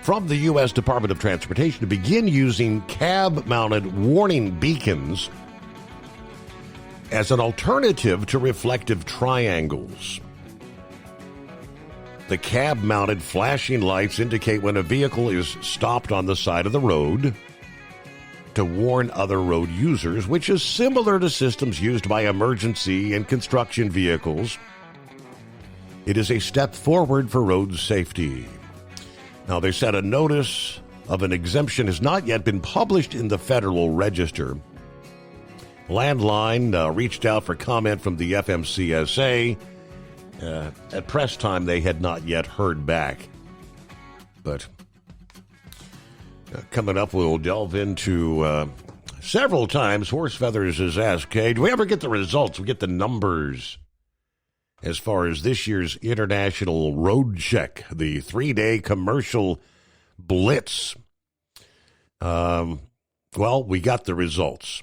from the U.S. Department of Transportation to begin using cab-mounted warning beacons as an alternative to reflective triangles. The cab-mounted flashing lights indicate when a vehicle is stopped on the side of the road to warn other road users, which is similar to systems used by emergency and construction vehicles. It is a step forward for road safety. Now, they said a notice of an exemption has not yet been published in the Federal Register. Landline reached out for comment from the FMCSA. At press time, they had not yet heard back. But coming up, we'll delve into several times. Horse Feathers has asked, okay, do we ever get the results? We get the numbers as far as this year's International Road Check, the 3-day commercial blitz. Well, we got the results.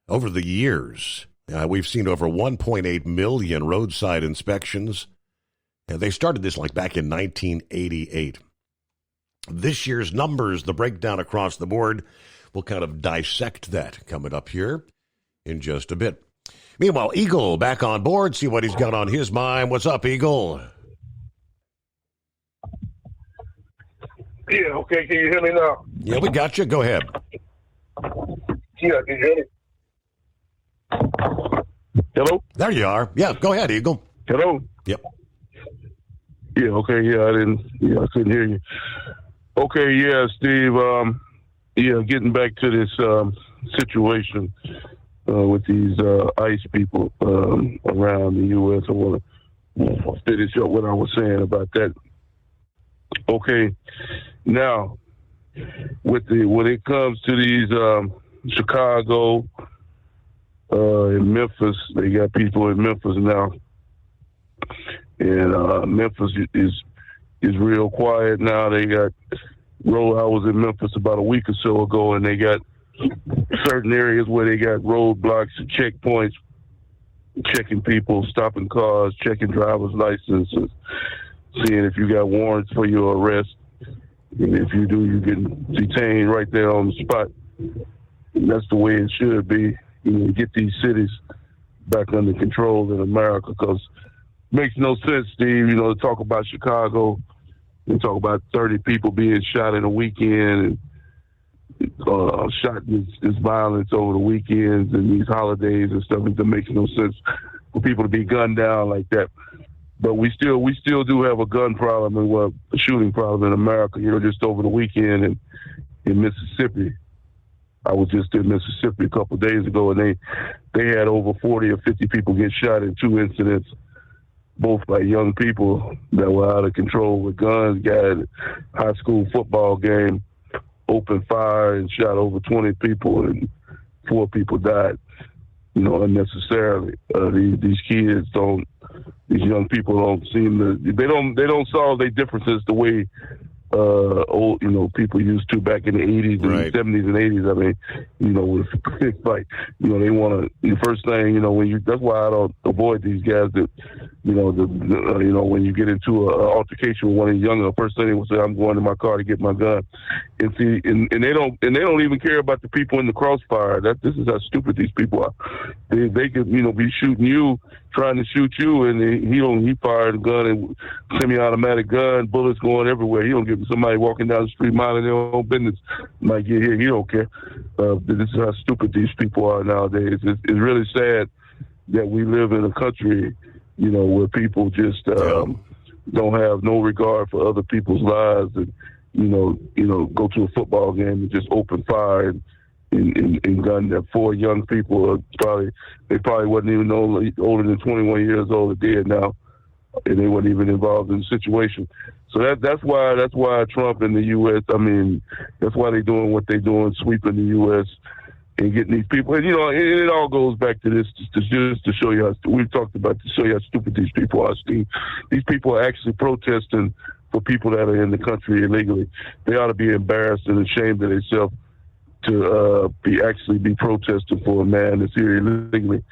Over the years, we've seen over 1.8 million roadside inspections. And they started this like back in 1988. This year's numbers, the breakdown across the board, we'll kind of dissect that coming up here in just a bit. Meanwhile, Eagle back on board, see what he's got on his mind. What's up, Eagle? Yeah, okay, can you hear me now? Yeah, we got you. Go ahead. Yeah, can you hear me? Hello? There you are. Yeah, go ahead, Eagle. Hello? Yep. Yeah, okay, I couldn't hear you. Okay, yeah, Steve, getting back to this situation with these ICE people around the U.S. I want to finish up what I was saying about that. Okay, now, when it comes to these Chicago and Memphis, they got people in Memphis now, and Memphis is real quiet now. They got I was in Memphis about a week or so ago, and they got certain areas where they got roadblocks and checkpoints, checking people, stopping cars, checking driver's licenses, seeing if you got warrants for your arrest. And if you do, you get detained right there on the spot. And that's the way it should be. Get these cities back under control in America, because it makes no sense, Steve, to talk about Chicago and talk about 30 people being shot in a weekend and shot this violence over the weekends and these holidays and stuff. It makes no sense for people to be gunned down like that. But we still do have a gun problem and a shooting problem in America. Just over the weekend in Mississippi. I was just in Mississippi a couple of days ago, and they had over 40 or 50 people get shot in 2 incidents both by young people that were out of control with guns. Got a high school football game, opened fire and shot over 20 people, and 4 people died, unnecessarily. These kids these young people don't seem to, they don't solve their differences the way old, people used to back in the 80s and right. 70s and 80s. I mean, it's like, they want to, the first thing, that's why I don't avoid these guys that, when you get into an altercation with one of the younger, the first thing they will say, I'm going to my car to get my gun. And see, and they don't even care about the people in the crossfire. This is how stupid these people are. They could, be shooting you, trying to shoot you, and he fired a gun, and semi-automatic gun, bullets going everywhere. He don't give somebody walking down the street minding their own business might get hit. He don't care. This is how stupid these people are nowadays. It's really sad that we live in a country, where people just don't have no regard for other people's lives, and go to a football game and just open fire and gun that 4 young people. They probably wasn't even older than 21 years old. They're dead now, and they weren't even involved in the situation. So that's why Trump and the U.S. I mean, that's why they're doing what they're doing, sweeping the U.S. and getting these people. And it all goes back to this, just to show you how we've talked about, to show you how stupid these people are, Steve. These people are actually protesting for people that are in the country illegally. They ought to be embarrassed and ashamed of themselves to be protesting for a man that's here illegally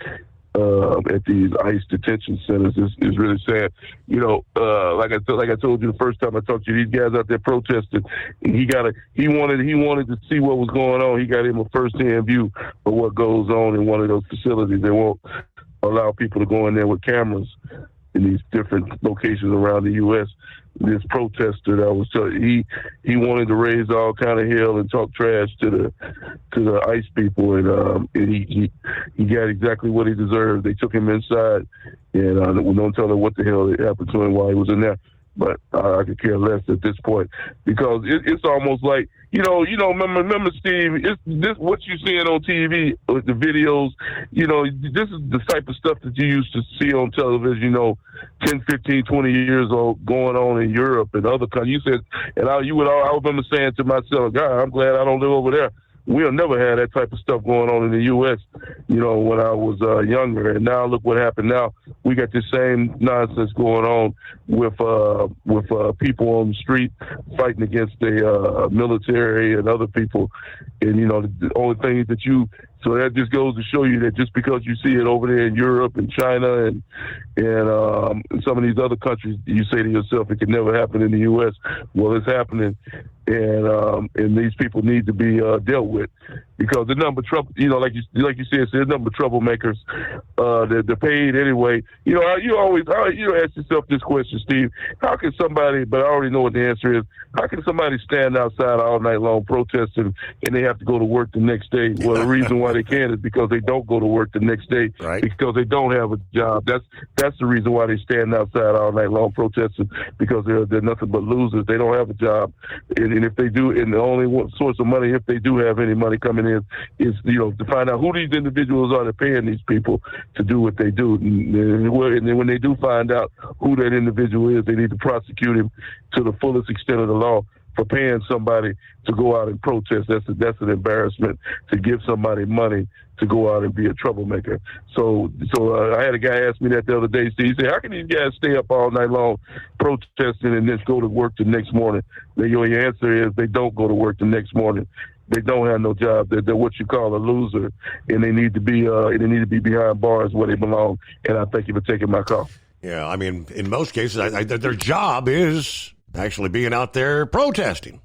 at these ICE detention centers. Is really sad. Like I told you the first time I talked to you, these guys out there protesting, and he wanted to see what was going on. He got him a first-hand view of what goes on in one of those facilities. They won't allow people to go in there with cameras in these different locations around the U.S. This protester that was he wanted to raise all kind of hell and talk trash to the ICE people, and he got exactly what he deserved. They took him inside, and we don't tell him what the hell happened to him while he was in there. But I could care less at this point, because it's almost like remember Steve, this what you're seeing on TV with the videos. This is the type of stuff that you used to see on television. 10, 15, 20 years old going on in Europe and other countries. You said, and I remember saying to myself, God, I'm glad I don't live over there. We'll never have that type of stuff going on in the U.S., when I was younger. And now look what happened. Now we got this same nonsense going on with people on the street fighting against the military and other people. And, the only thing that so that just goes to show you that just because you see it over there in Europe and China and some of these other countries, you say to yourself, it can never happen in the U.S. Well, it's happening, and these people need to be dealt with, because the number of trouble, like you said, the number of troublemakers, they're paid anyway. You always ask yourself this question, Steve: how can somebody? But I already know what the answer is. How can somebody stand outside all night long protesting and they have to go to work the next day? Well, the reason why they can is because they don't go to work the next day, right? Because they don't have a job. That's the reason why they stand outside all night long protesting, because they're nothing but losers. They don't have a job, and if they do, and the only source of money, if they do have any money coming in, is to find out who these individuals are that paying these people to do what they do. And then when they do find out who that individual is, they need to prosecute him to the fullest extent of the law for paying somebody to go out and protest. That's an embarrassment, to give somebody money to go out and be a troublemaker. So I had a guy ask me that the other day. Steve, he said, how can these guys stay up all night long protesting and then go to work the next morning? Your answer is they don't go to work the next morning. They don't have no job. They're what you call a loser, and they need to be behind bars where they belong. And I thank you for taking my call. Yeah, I mean, in most cases, their job is actually being out there protesting.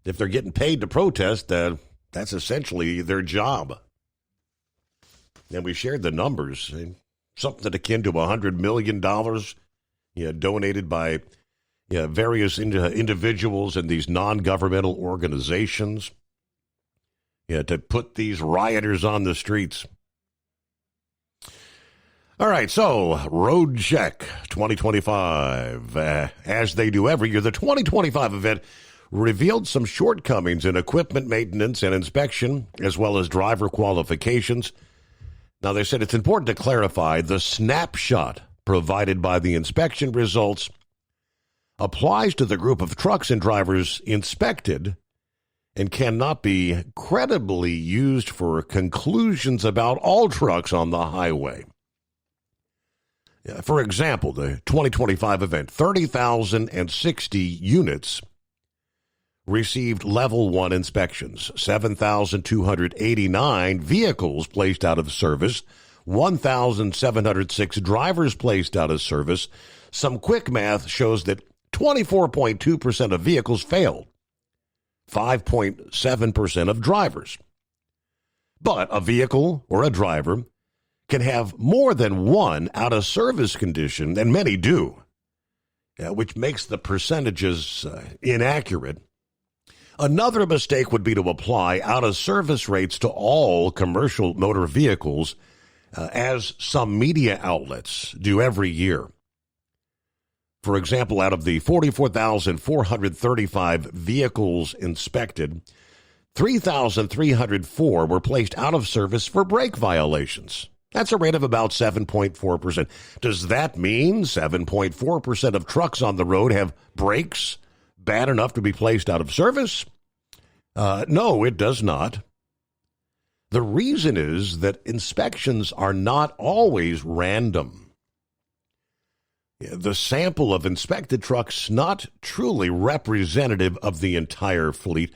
If they're getting paid to protest, that's essentially their job. And we shared the numbers, something akin to $100 million donated by various individuals and these non-governmental organizations to put these rioters on the streets. All right, so Road Check 2025. As they do every year, the 2025 event revealed some shortcomings in equipment maintenance and inspection, as well as driver qualifications. Now, they said it's important to clarify the snapshot provided by the inspection results applies to the group of trucks and drivers inspected and cannot be credibly used for conclusions about all trucks on the highway. For example, the 2025 event, 30,060 units received level 1 inspections, 7,289 vehicles placed out of service, 1,706 drivers placed out of service. Some quick math shows that 24.2% of vehicles failed, 5.7% of drivers. But a vehicle or a driver can have more than one out-of-service condition, and many do, which makes the percentages inaccurate. Another mistake would be to apply out-of-service rates to all commercial motor vehicles, as some media outlets do every year. For example, out of the 44,435 vehicles inspected, 3,304 were placed out of service for brake violations. That's a rate of about 7.4%. Does that mean 7.4% of trucks on the road have brakes bad enough to be placed out of service? No, it does not. The reason is that inspections are not always random. The sample of inspected trucks not truly representative of the entire fleet.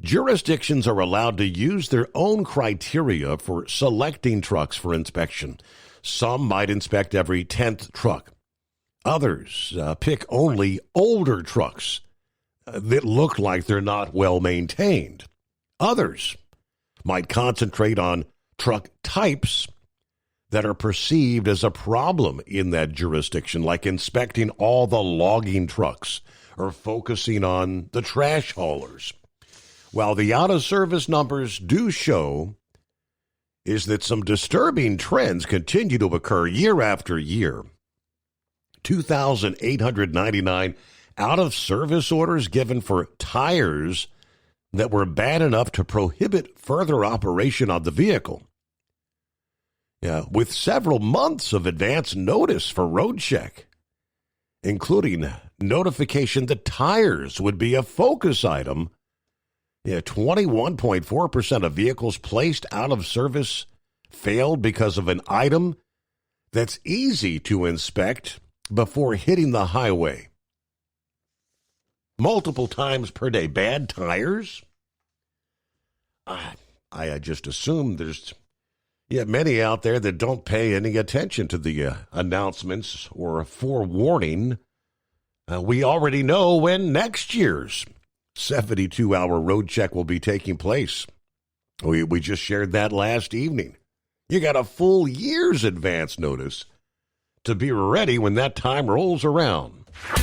Jurisdictions are allowed to use their own criteria for selecting trucks for inspection. Some might inspect every 10th truck. Others pick only older trucks that look like they're not well maintained. Others might concentrate on truck types that are perceived as a problem in that jurisdiction, like inspecting all the logging trucks or focusing on the trash haulers. While the out-of-service numbers do show is that some disturbing trends continue to occur year after year. 2,899 out-of-service orders given for tires that were bad enough to prohibit further operation of the vehicle. With several months of advance notice for road check, including notification that tires would be a focus item. 21.4% of vehicles placed out of service failed because of an item that's easy to inspect before hitting the highway. Multiple times per day, bad tires? I just assume there's many out there that don't pay any attention to the announcements or forewarning. We already know when next year's 72-hour road check will be taking place. We just shared that last evening. You got a full year's advance notice to be ready when that time rolls around.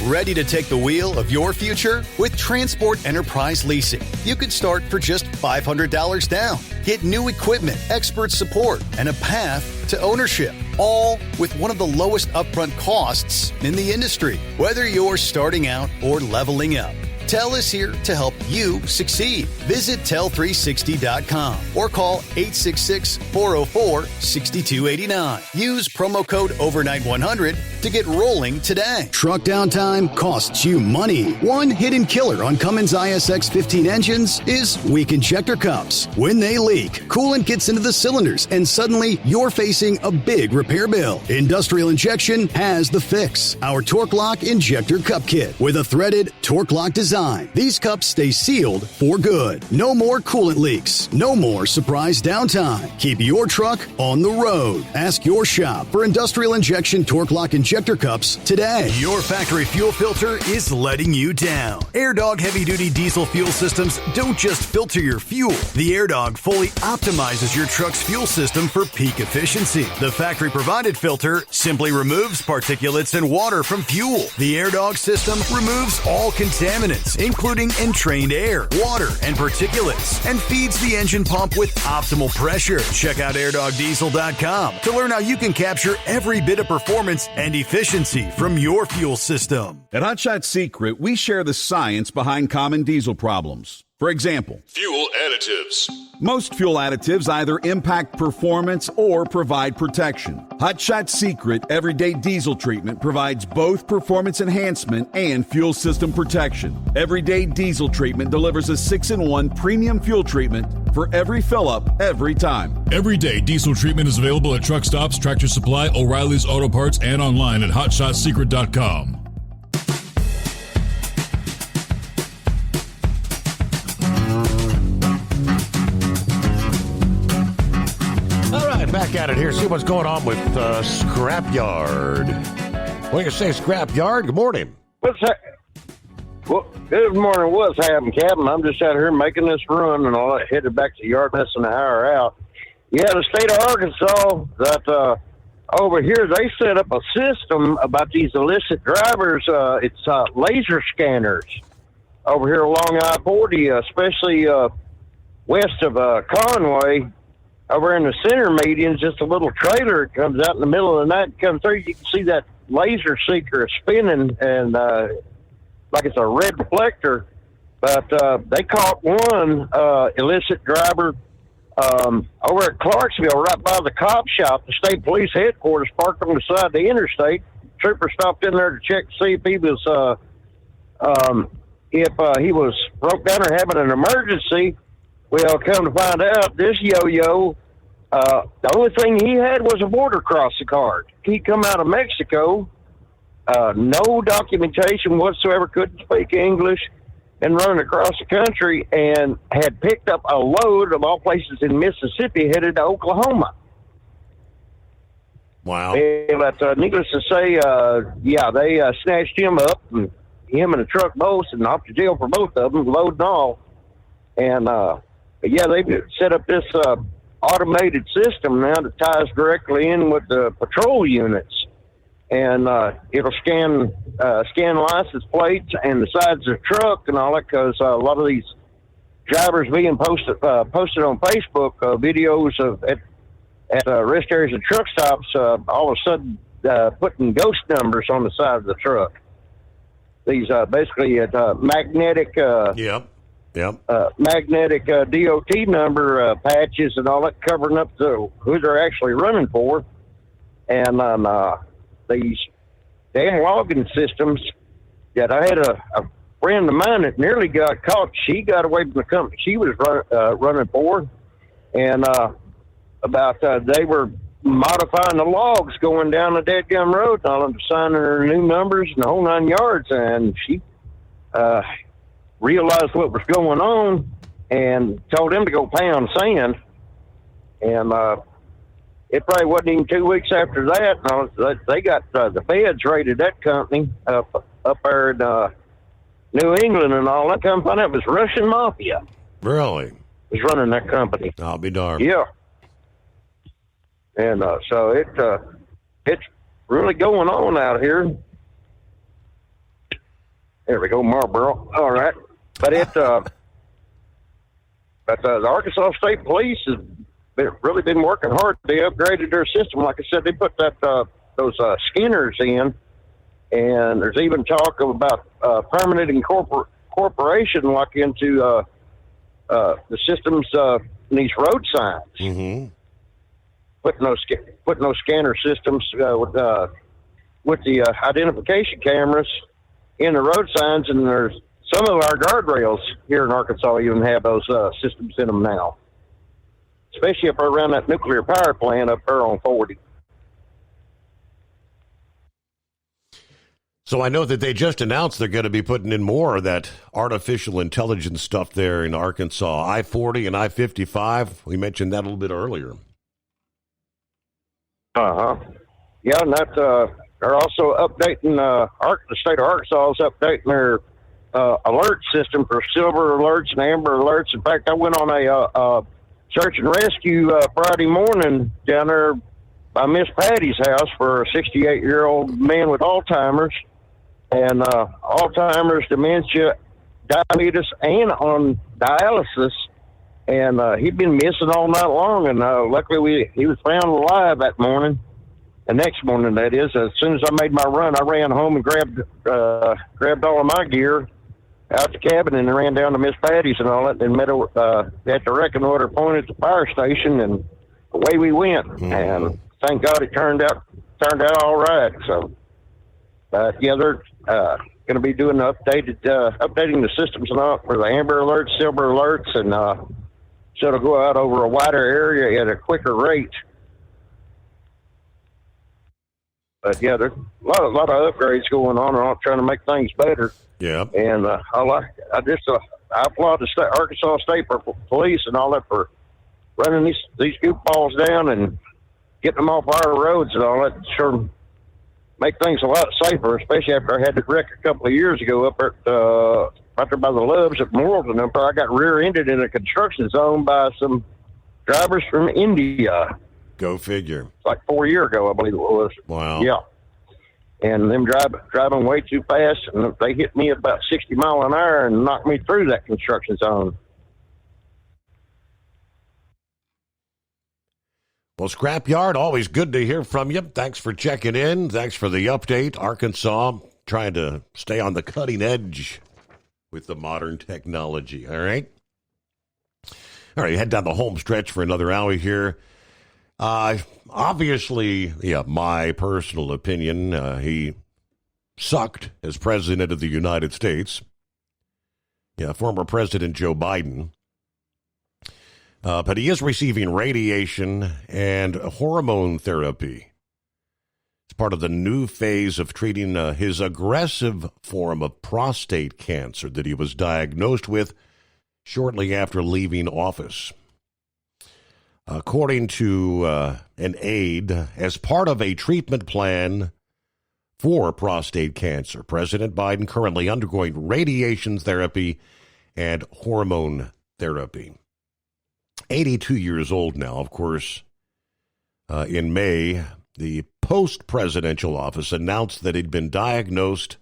Ready to take the wheel of your future? With Transport Enterprise Leasing, you can start for just $500 down. Get new equipment, expert support, and a path to ownership, all with one of the lowest upfront costs in the industry. Whether you're starting out or leveling up, TEL is here to help you succeed. Visit tel360.com or call 866-404-6289. Use promo code overnight100 to get rolling today. Truck downtime costs you money. One hidden killer on Cummins ISX 15 engines is weak injector cups. When they leak, coolant gets into the cylinders and suddenly you're facing a big repair bill. Industrial Injection has the fix. Our Torque Lock Injector Cup Kit with a threaded Torque Lock design. These cups stay sealed for good. No more coolant leaks. No more surprise downtime. Keep your truck on the road. Ask your shop for Industrial Injection Torque Lock Injector Cups today. Your factory fuel filter is letting you down. AirDog heavy-duty diesel fuel systems don't just filter your fuel. The AirDog fully optimizes your truck's fuel system for peak efficiency. The factory-provided filter simply removes particulates and water from fuel. The AirDog system removes all contaminants, including entrained air, water, and particulates, and feeds the engine pump with optimal pressure. Check out airdogdiesel.com to learn how you can capture every bit of performance and efficiency from your fuel system. At Hot Shot Secret, we share the science behind common diesel problems. For example, Fuel additives. most fuel additives either impact performance or provide protection. Hot Shot Secret Everyday Diesel Treatment provides both performance enhancement and fuel system protection. Everyday Diesel Treatment delivers a 6-in-1 premium fuel treatment for every fill-up, every time. Everyday diesel treatment is available at truck stops, Tractor Supply, O'Reilly's Auto Parts, and online at hotshotsecret.com. All right, back at it here. See what's going on with Scrapyard. What do you say, Scrapyard? Good morning. What's that? Well, good morning. What's happening, Captain? I'm just out here making this run, and I'll headed back to the yard less than an hour out. Yeah, the state of Arkansas, that over here, they set up a system about these illicit drivers. It's laser scanners over here along I-40, especially west of Conway. Over in the center median, just a little trailer. It comes out in the middle of the night, comes through. You can see that laser seeker spinning, and like it's a red reflector. But they caught one illicit driver over at Clarksville, right by the cop shop. The state police headquarters parked on the side of the interstate. Trooper stopped in there to check to see if he was broke down or having an emergency. Well, come to find out, this yo-yo, the only thing he had was a border crossing card. He come out of Mexico, no documentation whatsoever, couldn't speak English, and running across the country, and had picked up a load of all places in Mississippi headed to Oklahoma. Wow. But needless to say, they snatched him up, and him and the truck both, and off to jail for both of them, load and all. And, they set up this automated system now that ties directly in with the patrol units. And it'll scan license plates and the sides of the truck and all that, because a lot of these drivers being posted on Facebook videos of at rest areas and truck stops, all of a sudden putting ghost numbers on the side of the truck. These basically magnetic magnetic DOT number patches and all that, covering up who they're actually running for. And these damn logging systems that I had a friend of mine that nearly got caught. She got away from the company she was running for. And they were modifying the logs going down the dead-gum road, and all of signing her new numbers and the whole 9 yards. And she realized what was going on and told him to go pound sand. And it probably wasn't even 2 weeks after that. And they got the feds raided that company up there in New England and all that. Come find out it was Russian mafia. Really? Was running that company. I'll be darned. Yeah. And so it's really going on out here. There we go, Marlboro. All right. But the Arkansas State Police has really been working hard. They upgraded their system. Like I said, they put those scanners in, and there's even talk of about permanent incorporation like into the systems in these road signs. Mm-hmm. Putting those scanner systems with the identification cameras in the road signs, and there's some of our guardrails here in Arkansas even have those systems in them now, especially up around that nuclear power plant up there on 40. So I know that they just announced they're going to be putting in more of that artificial intelligence stuff there in Arkansas, I-40 and I-55. We mentioned that a little bit earlier. Yeah, and that they're also updating. The state of Arkansas is updating their alert system for silver alerts and amber alerts. In fact, I went on a search and rescue Friday morning down there by Miss Patty's house for a 68-year-old man with Alzheimer's and Alzheimer's, dementia, diabetes, and on dialysis. And he'd been missing all night long, and luckily he was found alive that morning. The next morning, that is, as soon as I made my run, I ran home and grabbed all of my gear out the cabin and ran down to Miss Patty's and all that, and met her at the reconnoiter point at the fire station, and away we went. Mm-hmm. And thank God it turned out all right. So, yeah, they're going to be doing updating the systems and all for the amber alerts, silver alerts, and so it'll go out over a wider area at a quicker rate. But yeah, there's a lot of upgrades going on and trying to make things better. Yeah. And I applaud the Arkansas State Police and all that for running these goofballs down and getting them off our roads and all that. Sure make things a lot safer, especially after I had the wreck a couple of years ago up at right there by the Loves at Morrilton. I got rear-ended in a construction zone by some drivers from India. Go figure. Like 4 years ago, I believe it was. Wow. Yeah. And them driving way too fast, and they hit me at about 60 miles an hour and knocked me through that construction zone. Well, Scrapyard, always good to hear from you. Thanks for checking in. Thanks for the update. Arkansas, trying to stay on the cutting edge with the modern technology. All right? All right, head down the home stretch for another hour here. Obviously, yeah, my personal opinion, he sucked as president of the United States. Yeah, former President Joe Biden. But he is receiving radiation and hormone therapy. It's part of the new phase of treating his aggressive form of prostate cancer that he was diagnosed with shortly after leaving office. According to an aide, as part of a treatment plan for prostate cancer, President Biden currently undergoing radiation therapy and hormone therapy. 82 years old now, of course. In May, the post-presidential office announced that he'd been diagnosed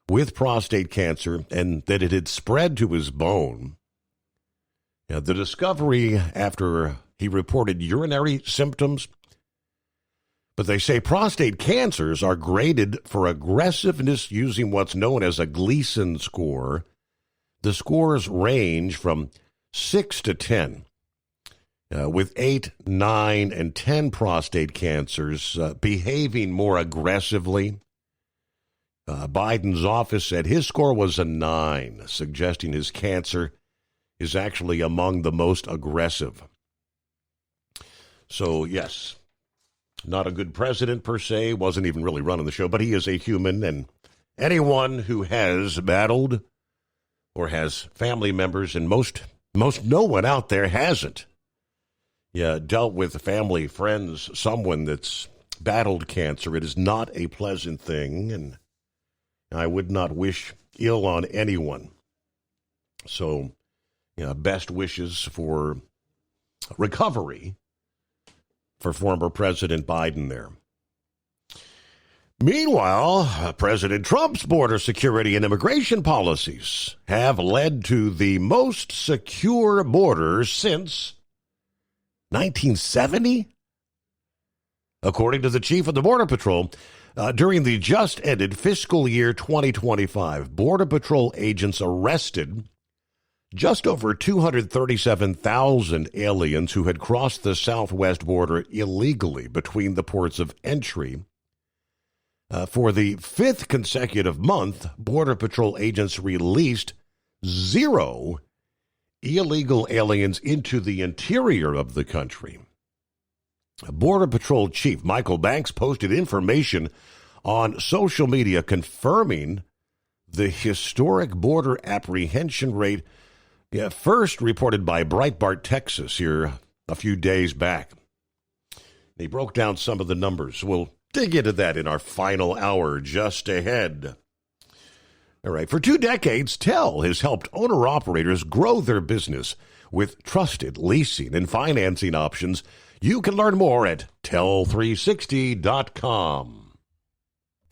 with prostate cancer and that it had spread to his bone. Now, the discovery after he reported urinary symptoms, but they say prostate cancers are graded for aggressiveness using what's known as a Gleason score. The scores range from 6 to 10, with 8, 9, and 10 prostate cancers behaving more aggressively. Biden's office said his score was a 9, suggesting his cancer is actually among the most aggressive. So, yes, not a good president per se, wasn't even really running the show, but he is a human, and anyone who has battled or has family members, and most no one out there hasn't, dealt with family, friends, someone that's battled cancer. It is not a pleasant thing, and I would not wish ill on anyone. So, best wishes for recovery for former President Biden there. Meanwhile, President Trump's border security and immigration policies have led to the most secure border since 1970? According to the chief of the Border Patrol, during the just-ended fiscal year 2025, Border Patrol agents arrested just over 237,000 aliens who had crossed the southwest border illegally between the ports of entry. For the fifth consecutive month, Border Patrol agents released 0 illegal aliens into the interior of the country. Border Patrol Chief Michael Banks posted information on social media confirming the historic border apprehension rate first reported by Breitbart, Texas, here a few days back. He broke down some of the numbers. We'll dig into that in our final hour just ahead. All right, for 2 decades, TEL has helped owner-operators grow their business with trusted leasing and financing options. You can learn more at tel360.com.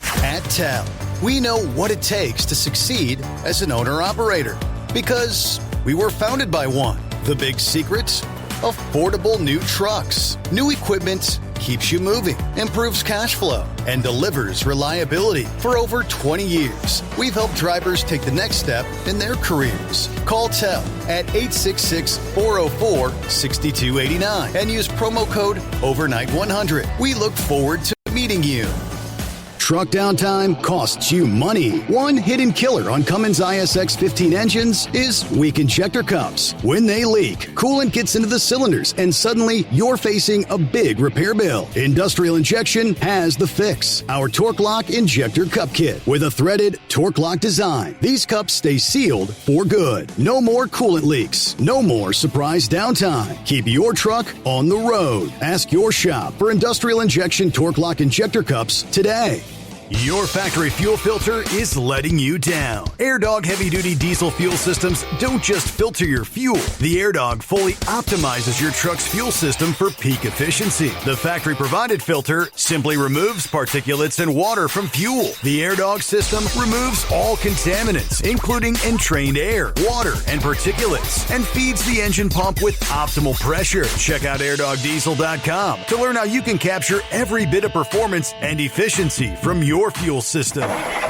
At TEL, we know what it takes to succeed as an owner-operator because we were founded by one. The big secrets? affordable new trucks. New equipment keeps you moving, improves cash flow, and delivers reliability. For over 20 years, we've helped drivers take the next step in their careers. Call TEL at 866-404-6289 and use promo code OVERNIGHT100. We look forward to meeting you. Truck downtime costs you money. One hidden killer on Cummins ISX 15 engines is weak injector cups. When they leak, coolant gets into the cylinders and suddenly you're facing a big repair bill. Industrial Injection has the fix. Our Torque Lock Injector Cup Kit with a threaded Torque Lock design. These cups stay sealed for good. No more coolant leaks. No more surprise downtime. Keep your truck on the road. Ask your shop for Industrial Injection Torque Lock Injector Cups today. Your factory fuel filter is letting you down. AirDog heavy-duty diesel fuel systems don't just filter your fuel. The AirDog fully optimizes your truck's fuel system for peak efficiency. The factory-provided filter simply removes particulates and water from fuel. The AirDog system removes all contaminants, including entrained air, water, and particulates, and feeds the engine pump with optimal pressure. Check out AirDogDiesel.com to learn how you can capture every bit of performance and efficiency from your fuel system.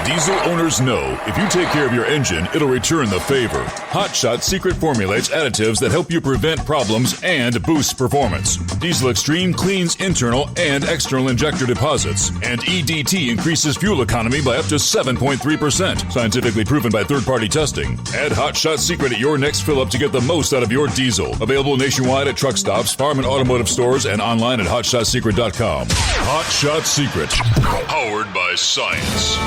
Diesel owners know if you take care of your engine, it'll return the favor. Hot Shot Secret formulates additives that help you prevent problems and boost performance. Diesel Extreme cleans internal and external injector deposits, and EDT increases fuel economy by up to 7.3%. Scientifically proven by third-party testing. Add Hot Shot Secret at your next fill-up to get the most out of your diesel. Available nationwide at truck stops, farm and automotive stores, and online at hotshotsecret.com. Hot Shot Secret. Powered by science.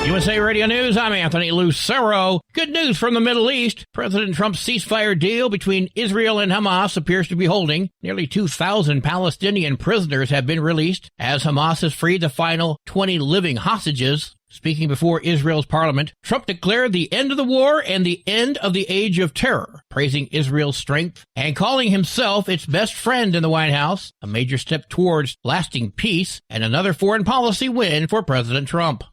USA Radio News, I'm Anthony Lucero. Good news from the Middle East. President Trump's ceasefire deal between Israel and Hamas appears to be holding. Nearly 2,000 Palestinian prisoners have been released as Hamas has freed the final 20 living hostages. Speaking before Israel's parliament, Trump declared the end of the war and the end of the age of terror, praising Israel's strength and calling himself its best friend in the White House, a major step towards lasting peace and another foreign policy win for President Trump.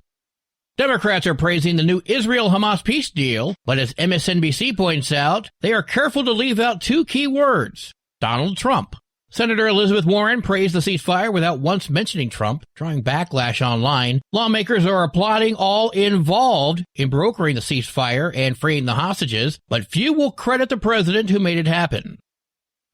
Democrats are praising the new Israel-Hamas peace deal, but as MSNBC points out, they are careful to leave out two key words: Donald Trump. Senator Elizabeth Warren praised the ceasefire without once mentioning Trump, drawing backlash online. Lawmakers are applauding all involved in brokering the ceasefire and freeing the hostages, but few will credit the president who made it happen.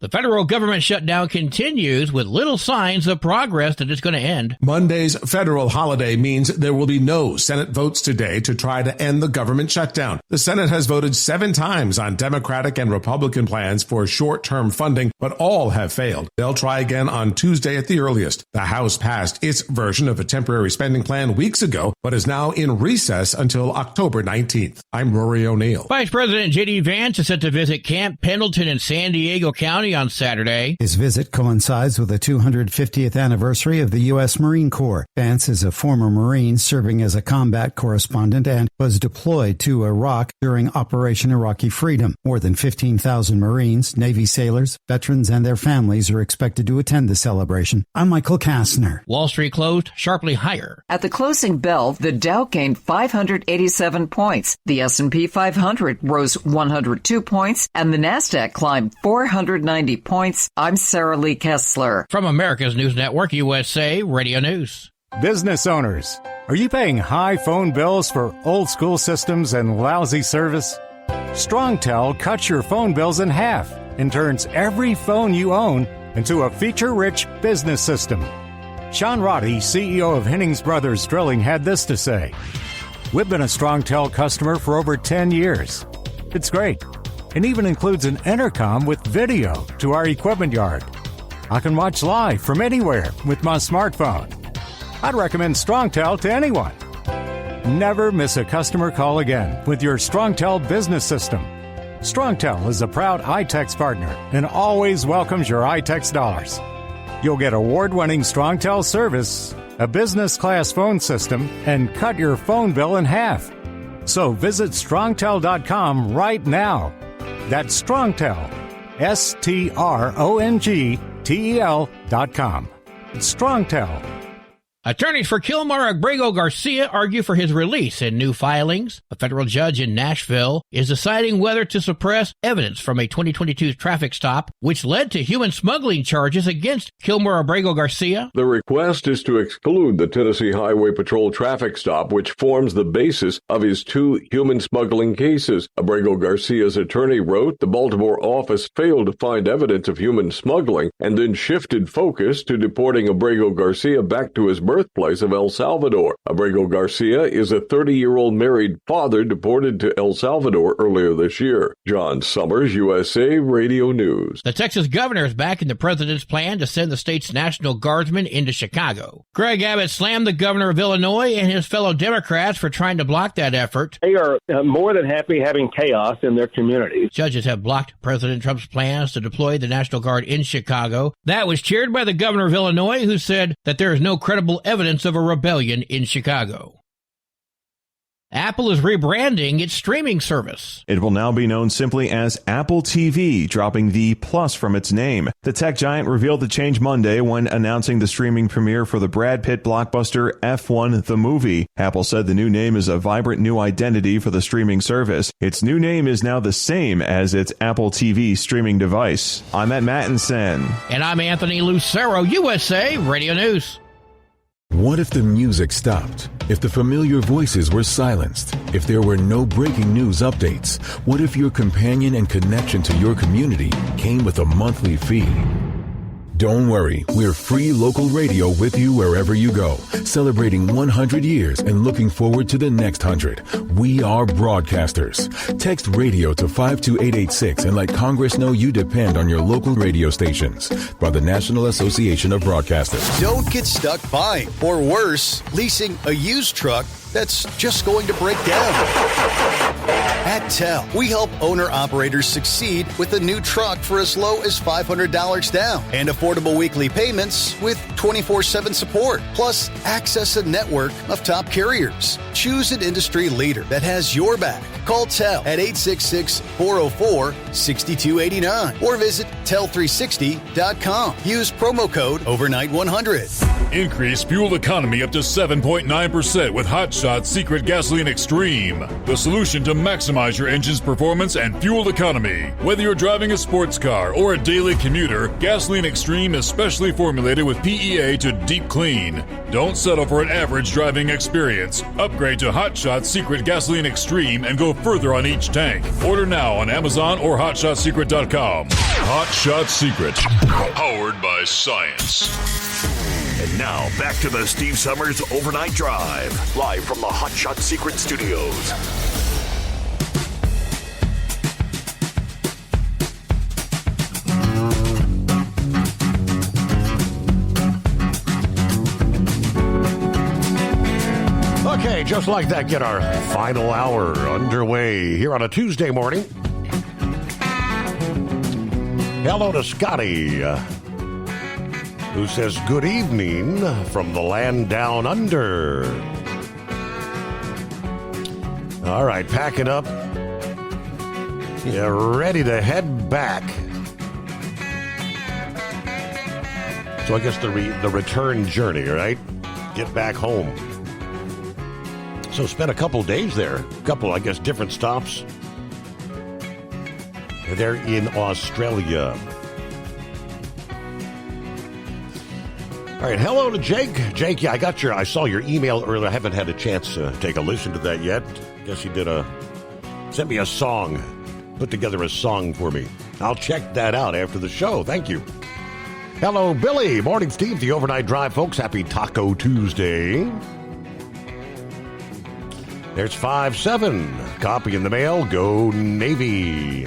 The federal government shutdown continues with little signs of progress that it's going to end. Monday's federal holiday means there will be no Senate votes today to try to end the government shutdown. The Senate has voted 7 times on Democratic and Republican plans for short-term funding, but all have failed. They'll try again on Tuesday at the earliest. The House passed its version of a temporary spending plan weeks ago, but is now in recess until October 19th. I'm Rory O'Neill. Vice President J.D. Vance is set to visit Camp Pendleton in San Diego County on Saturday. His visit coincides with the 250th anniversary of the U.S. Marine Corps. Vance is a former Marine serving as a combat correspondent and was deployed to Iraq during Operation Iraqi Freedom. More than 15,000 Marines, Navy sailors, veterans, and their families are expected to attend the celebration. I'm Michael Kastner. Wall Street closed sharply higher. At the closing bell, the Dow gained 587 points. The S&P 500 rose 102 points, and the Nasdaq climbed 490 points. I'm Sarah Lee Kessler. From America's News Network, USA Radio News. Business owners, are you paying high phone bills for old school systems and lousy service? StrongTel cuts your phone bills in half and turns every phone you own into a feature-rich business system. Sean Roddy, CEO of Hennings Brothers Drilling, had this to say: "We've been a StrongTel customer for over 10 years. It's great. It even includes an intercom with video to our equipment yard. I can watch live from anywhere with my smartphone. I'd recommend StrongTel to anyone. Never miss a customer call again with your StrongTel business system. StrongTel is a proud iTex partner and always welcomes your iTex dollars. You'll get award-winning StrongTel service, a business-class phone system, and cut your phone bill in half. So visit StrongTel.com right now. That's StrongTel, StrongTel.com. StrongTel. Attorneys for Kilmer Abrego Garcia argue for his release in new filings. A federal judge in Nashville is deciding whether to suppress evidence from a 2022 traffic stop, which led to human smuggling charges against Kilmer Abrego Garcia. The request is to exclude the Tennessee Highway Patrol traffic stop, which forms the basis of his 2 human smuggling cases. Abrego Garcia's attorney wrote the Baltimore office failed to find evidence of human smuggling and then shifted focus to deporting Abrego Garcia back to his birthplace of El Salvador. Abrego Garcia is a 30-year-old married father deported to El Salvador earlier this year. John Summers, USA Radio News. The Texas governor is backing the president's plan to send the state's National Guardsmen into Chicago. Greg Abbott slammed the governor of Illinois and his fellow Democrats for trying to block that effort. They are more than happy having chaos in their communities. Judges have blocked President Trump's plans to deploy the National Guard in Chicago. That was cheered by the governor of Illinois, who said that there is no credible evidence of a rebellion in Chicago. Apple is rebranding its streaming service. It will now be known simply as Apple TV, dropping the plus from its name. The tech giant revealed the change Monday when announcing the streaming premiere for the Brad Pitt blockbuster F1 The Movie. Apple said the new name is a vibrant new identity for the streaming service. Its new name is now the same as its Apple TV streaming device. I'm Ed Mattinson. And I'm Anthony Lucero, USA Radio News. What if the music stopped? If the familiar voices were silenced? If there were no breaking news updates? What if your companion and connection to your community came with a monthly fee? Don't worry, we're free local radio with you wherever you go, celebrating 100 years and looking forward to the next 100. We are broadcasters. Text radio to 52886 and let Congress know you depend on your local radio stations. By the National Association of Broadcasters. Don't get stuck buying, or worse, leasing a used truck that's just going to break down. At TEL, we help owner-operators succeed with a new truck for as low as $500 down and affordable weekly payments with 24/7 support, plus access a network of top carriers. Choose an industry leader that has your back. Call TEL at 866-404-6289 or visit tel360.com. Use promo code OVERNIGHT100. Increase fuel economy up to 7.9% with Hot Shot Secret Gasoline Extreme, the solution to maximize your engine's performance and fuel economy. Whether you're driving a sports car or a daily commuter, Gasoline Extreme is specially formulated with PEA to deep clean. Don't settle for an average driving experience. Upgrade to Hot Shot Secret Gasoline Extreme and go further on each tank. Order now on Amazon or HotShotSecret.com. Hot Shot Secret, powered by science. And now, back to the Steve Summers Overnight Drive, live from the Hot Shot Secret Studios. Okay, just like that, get our final hour underway here on a Tuesday morning. Hello to Scotty, who says, good evening from the land down under. All right, packing up. Yeah, ready to head back. So I guess the return journey, right? Get back home. So spent a couple days there. A couple, I guess, different stops. They're in Australia. All right, hello to Jake. Jake, yeah, I saw your email earlier. I haven't had a chance to take a listen to that yet. Guess you sent me a song, put together a song for me. I'll check that out after the show. Thank you. Hello, Billy. Morning, Steve. The Overnight Drive, folks. Happy Taco Tuesday. There's 5-7. Copy in the mail. Go Navy.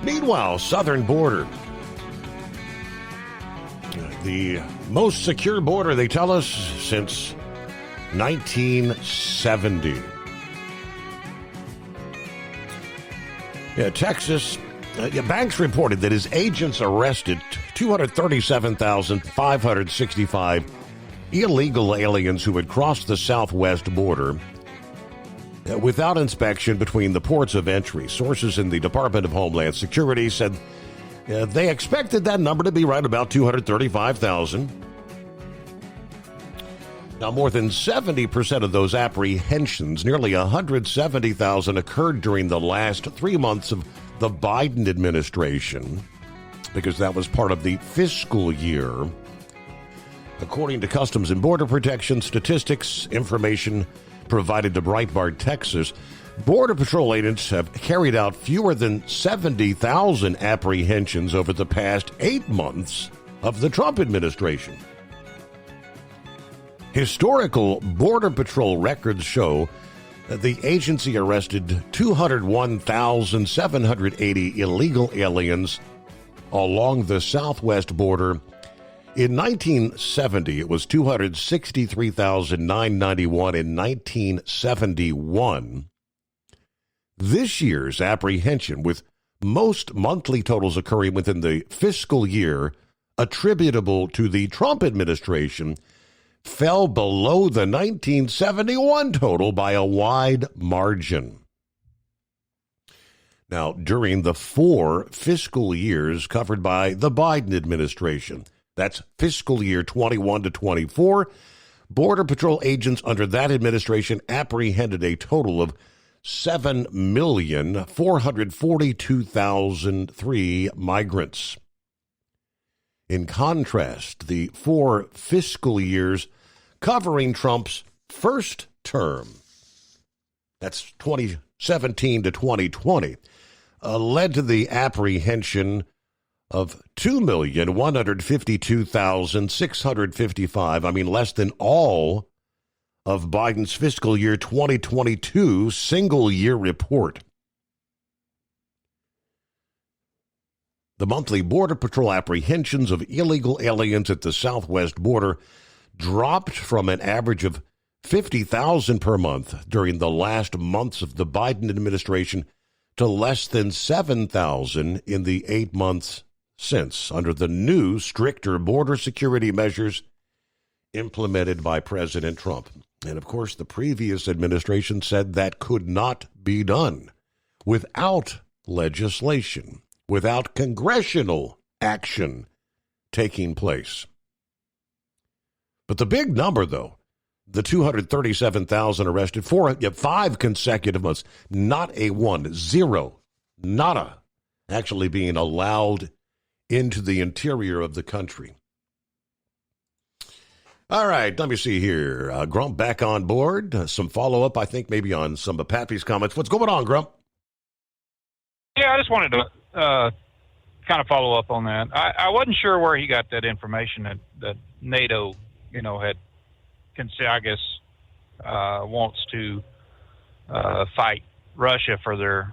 Meanwhile, southern border. The most secure border, they tell us, since 1970. Yeah, Texas. Banks reported that his agents arrested 237,565 illegal aliens who had crossed the southwest border without inspection between the ports of entry. Sources in the Department of Homeland Security said They expected that number to be right about 235,000. Now, more than 70% of those apprehensions, nearly 170,000, occurred during the last 3 months of the Biden administration, because that was part of the fiscal year. According to Customs and Border Protection statistics, information provided to Breitbart, Texas, Border Patrol agents have carried out fewer than 70,000 apprehensions over the past 8 months of the Trump administration. Historical Border Patrol records show that the agency arrested 201,780 illegal aliens along the southwest border. In 1970, it was 263,991 in 1971. This year's apprehension, with most monthly totals occurring within the fiscal year attributable to the Trump administration, fell below the 1971 total by a wide margin. Now, during the 4 fiscal years covered by the Biden administration, that's fiscal year 21 to 24, Border Patrol agents under that administration apprehended a total of 7,442,003 migrants. In contrast, the 4 fiscal years covering Trump's first term, that's 2017 to 2020, led to the apprehension of 2,152,655. I mean, less than all of Biden's fiscal year 2022 single-year report. The monthly Border Patrol apprehensions of illegal aliens at the southwest border dropped from an average of 50,000 per month during the last months of the Biden administration to less than 7,000 in the 8 months since, under the new, stricter border security measures implemented by President Trump. And of course, the previous administration said that could not be done without legislation, without congressional action taking place. But the big number, though, the 237,000 arrested for 5 consecutive months, not a one, zero, nada, actually being allowed into the interior of the country. All right, let me see here. Grump back on board. Some follow-up, I think, maybe on some of Pappy's comments. What's going on, Grump? Yeah, I just wanted to kind of follow up on that. I wasn't sure where he got that information that NATO, had, I guess, wants to fight Russia for their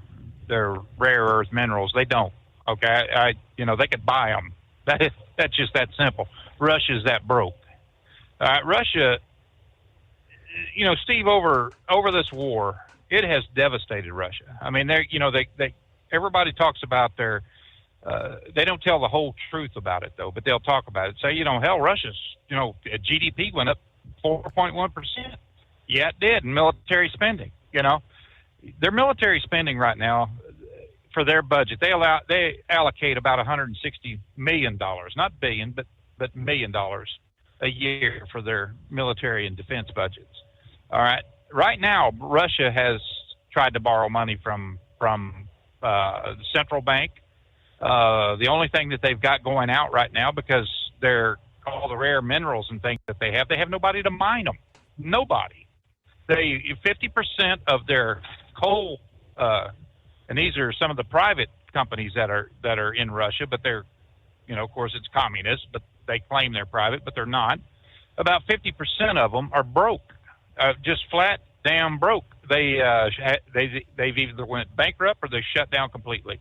rare earth minerals. They don't. Okay, they could buy them. That's just that simple. Russia's that broke. Russia, Steve, over this war, it has devastated Russia. I mean, they everybody talks about their. They don't tell the whole truth about it though, but they'll talk about it. Say, hell, Russia's, GDP went up 4.1%. Yeah, it did in military spending. Their military spending right now. For their budget, they allocate about $160 million, not billion, but $1 million a year for their military and defense budgets. All right. Right now, Russia has tried to borrow money from the central bank. The only thing that they've got going out right now, because they're all the rare minerals and things that they have nobody to mine them. Nobody. 50% of their coal. And these are some of the private companies that are in Russia, but they're, of course, it's communist, but they claim they're private, but they're not. About 50% of them are broke, just flat damn broke. They've either went bankrupt or they shut down completely.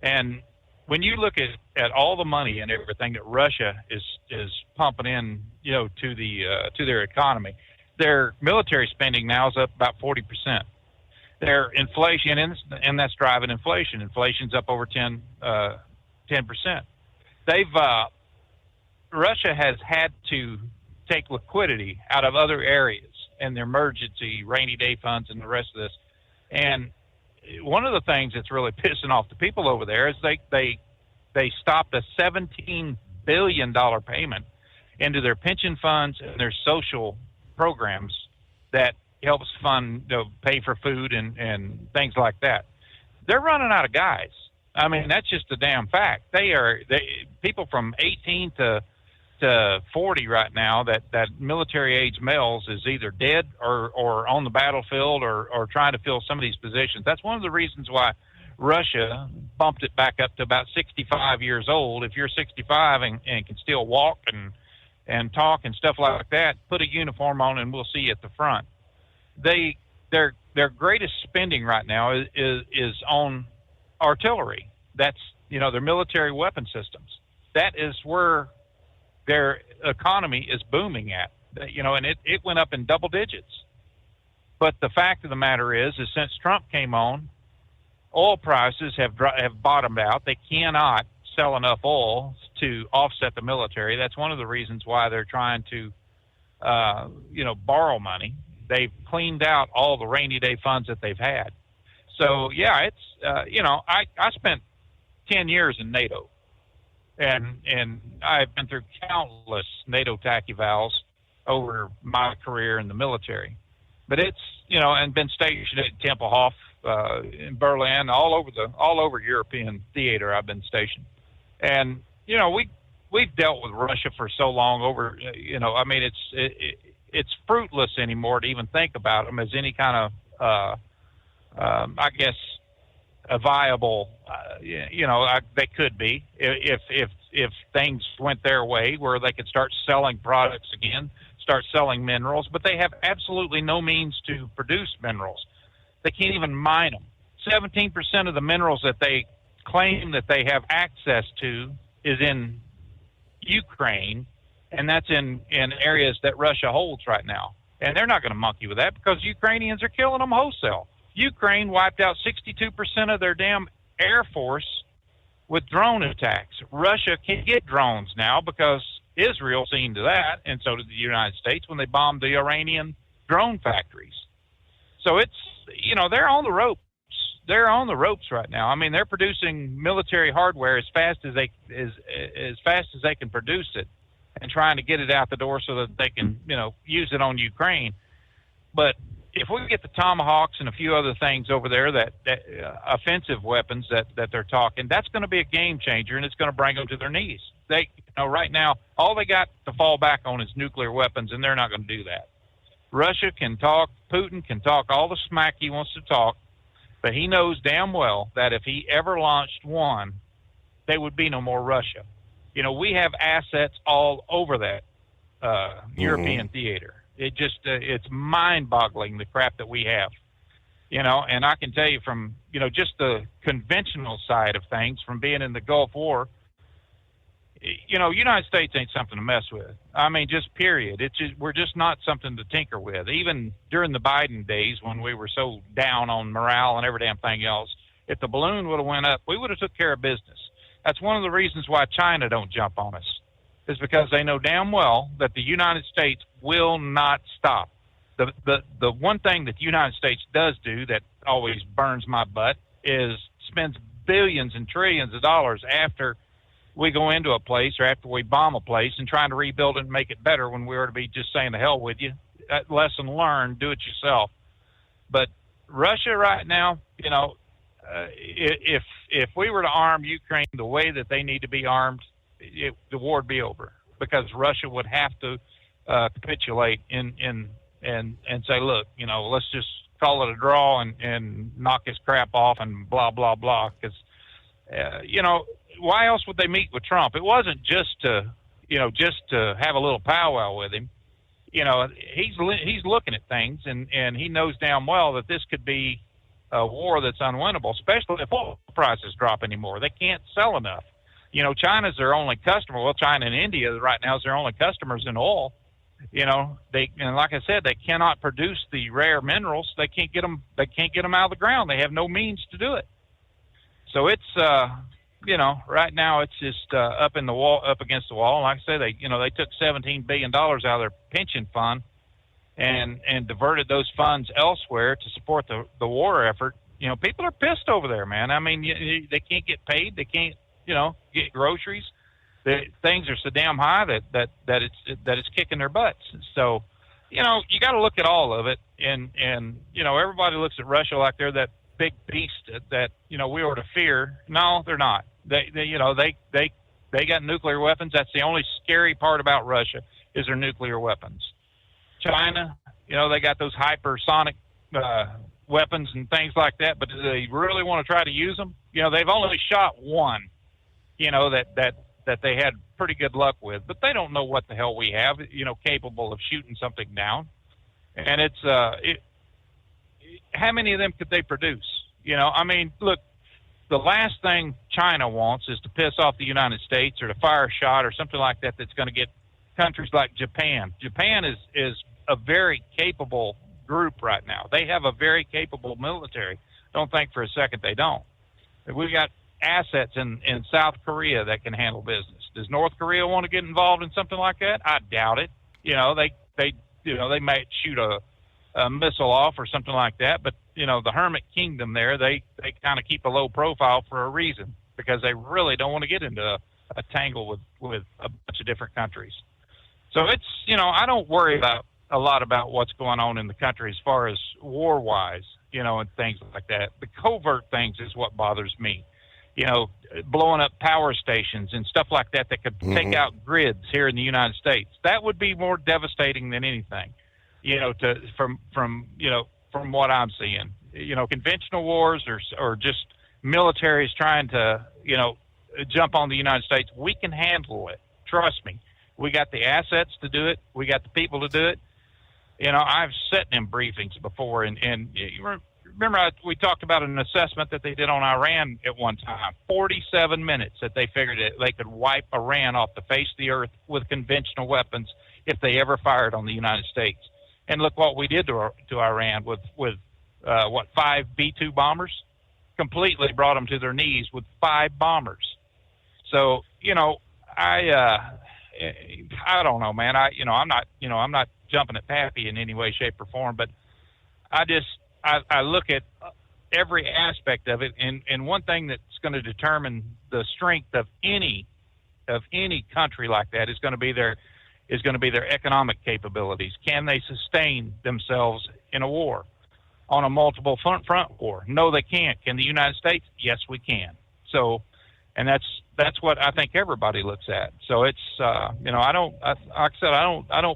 And when you look at all the money and everything that Russia is pumping in, to their economy, their military spending now is up about 40%. Their inflation, and that's driving inflation. Inflation's up over 10%. Russia has had to take liquidity out of other areas and their emergency rainy day funds and the rest of this. And one of the things that's really pissing off the people over there is they they stopped a $17 billion payment into their pension funds and their social programs that helps fund, pay for food and things like that. They're running out of guys. I mean, that's just a damn fact. People from 18 to 40 right now, that military age males is either dead or on the battlefield or trying to fill some of these positions. That's one of the reasons why Russia bumped it back up to about 65 years old. If you're 65 and can still walk and talk and stuff like that, put a uniform on and we'll see you at the front. Their greatest spending right now is on artillery. That's, their military weapon systems. That is where their economy is booming at, and it went up in double digits. But the fact of the matter is since Trump came on, oil prices have bottomed out. They cannot sell enough oil to offset the military. That's one of the reasons why they're trying to, borrow money. They've cleaned out all the rainy day funds that they've had. So, yeah, it's, I spent 10 years in NATO. And I've been through countless NATO TAC evals over my career in the military. But it's, and been stationed at Tempelhof, in Berlin, all over European theater I've been stationed. And, we've dealt with Russia for so long over, it's fruitless anymore to even think about them as any kind of, a viable, they could be if things went their way where they could start selling products again, start selling minerals, but they have absolutely no means to produce minerals. They can't even mine them. 17% of the minerals that they claim that they have access to is in Ukraine, and that's in areas that Russia holds right now. And they're not going to monkey with that because Ukrainians are killing them wholesale. Ukraine wiped out 62% of their damn air force with drone attacks. Russia can get drones now because Israel seen to that, and so did the United States when they bombed the Iranian drone factories. So it's, they're on the ropes. They're on the ropes right now. I mean, they're producing military hardware as fast as they can produce it, and trying to get it out the door so that they can, use it on Ukraine. But if we get the Tomahawks and a few other things over there, that offensive weapons that they're talking, that's going to be a game changer, and it's going to bring them to their knees. They, right now, all they got to fall back on is nuclear weapons, and they're not going to do that. Russia can talk, Putin can talk all the smack he wants to talk, but he knows damn well that if he ever launched one, there would be no more Russia. We have assets all over that European theater. It just, it's mind-boggling, the crap that we have. And I can tell you from, just the conventional side of things, from being in the Gulf War, United States ain't something to mess with. I mean, just period. We're just not something to tinker with. Even during the Biden days when we were so down on morale and every damn thing else, if the balloon would have went up, we would have took care of business. That's one of the reasons why China don't jump on us, is because they know damn well that the United States will not stop. The one thing that the United States does do that always burns my butt is spends billions and trillions of dollars after we go into a place or after we bomb a place and trying to rebuild it and make it better when we ought to be just saying the hell with you. That lesson learned, do it yourself. But Russia right now, if we were to arm Ukraine the way that they need to be armed, the war would be over, because Russia would have to capitulate and say, look, let's just call it a draw and knock his crap off and blah, blah, blah. Because, why else would they meet with Trump? It wasn't just to have a little powwow with him. He's looking at things, and he knows damn well that this could be a war that's unwinnable, especially if oil prices drop anymore. They can't sell enough. China's their only customer. Well, China and India right now is their only customers in oil. And like I said, they cannot produce the rare minerals. They can't get them. They can't get them out of the ground. They have no means to do it. So it's right now it's just up against the wall. Like I say, they took $17 billion out of their pension fund and diverted those funds elsewhere to support the war effort. People are pissed over there, man. I mean, they can't get paid. They can't, get groceries. Things are so damn high that it's kicking their butts. So, you got to look at all of it. And everybody looks at Russia like they're that big beast that we ought to fear. No, they're not. They got nuclear weapons. That's the only scary part about Russia is their nuclear weapons. China, they got those hypersonic weapons and things like that, but do they really want to try to use them? They've only shot one, that they had pretty good luck with, but they don't know what the hell we have, capable of shooting something down. And it's, how many of them could they produce? Look, the last thing China wants is to piss off the United States or to fire a shot or something like that that's going to get countries like Japan. Japan is a very capable group right now. They have a very capable military. Don't think for a second they don't. We've got assets in South Korea that can handle business. Does North Korea want to get involved in something like that? I doubt it. They might shoot a missile off or something like that, but the Hermit Kingdom there, they kind of keep a low profile for a reason, because they really don't want to get into a tangle with a bunch of different countries. So it's, I don't worry a lot about what's going on in the country as far as war-wise, and things like that. The covert things is what bothers me. Blowing up power stations and stuff like that could take out grids here in the United States. That would be more devastating than anything, from what I'm seeing. Conventional wars or just militaries trying to, jump on the United States. We can handle it. Trust me. We got the assets to do it. We got the people to do it. I've sat in briefings before, and remember we talked about an assessment that they did on Iran at one time. 47 minutes that they figured they could wipe Iran off the face of the earth with conventional weapons if they ever fired on the United States. And look what we did to Iran with 5 B-2 bombers? Completely brought them to their knees with 5 bombers. So, I don't know, man. I'm not jumping at Pappy in any way, shape, or form, but I look at every aspect of it, and one thing that's going to determine the strength of any country like that is going to be their economic capabilities. Can they sustain themselves in a war, on a multiple front war? No, they can't. Can the United States? Yes, we can. So, and that's what I think everybody looks at. So it's I don't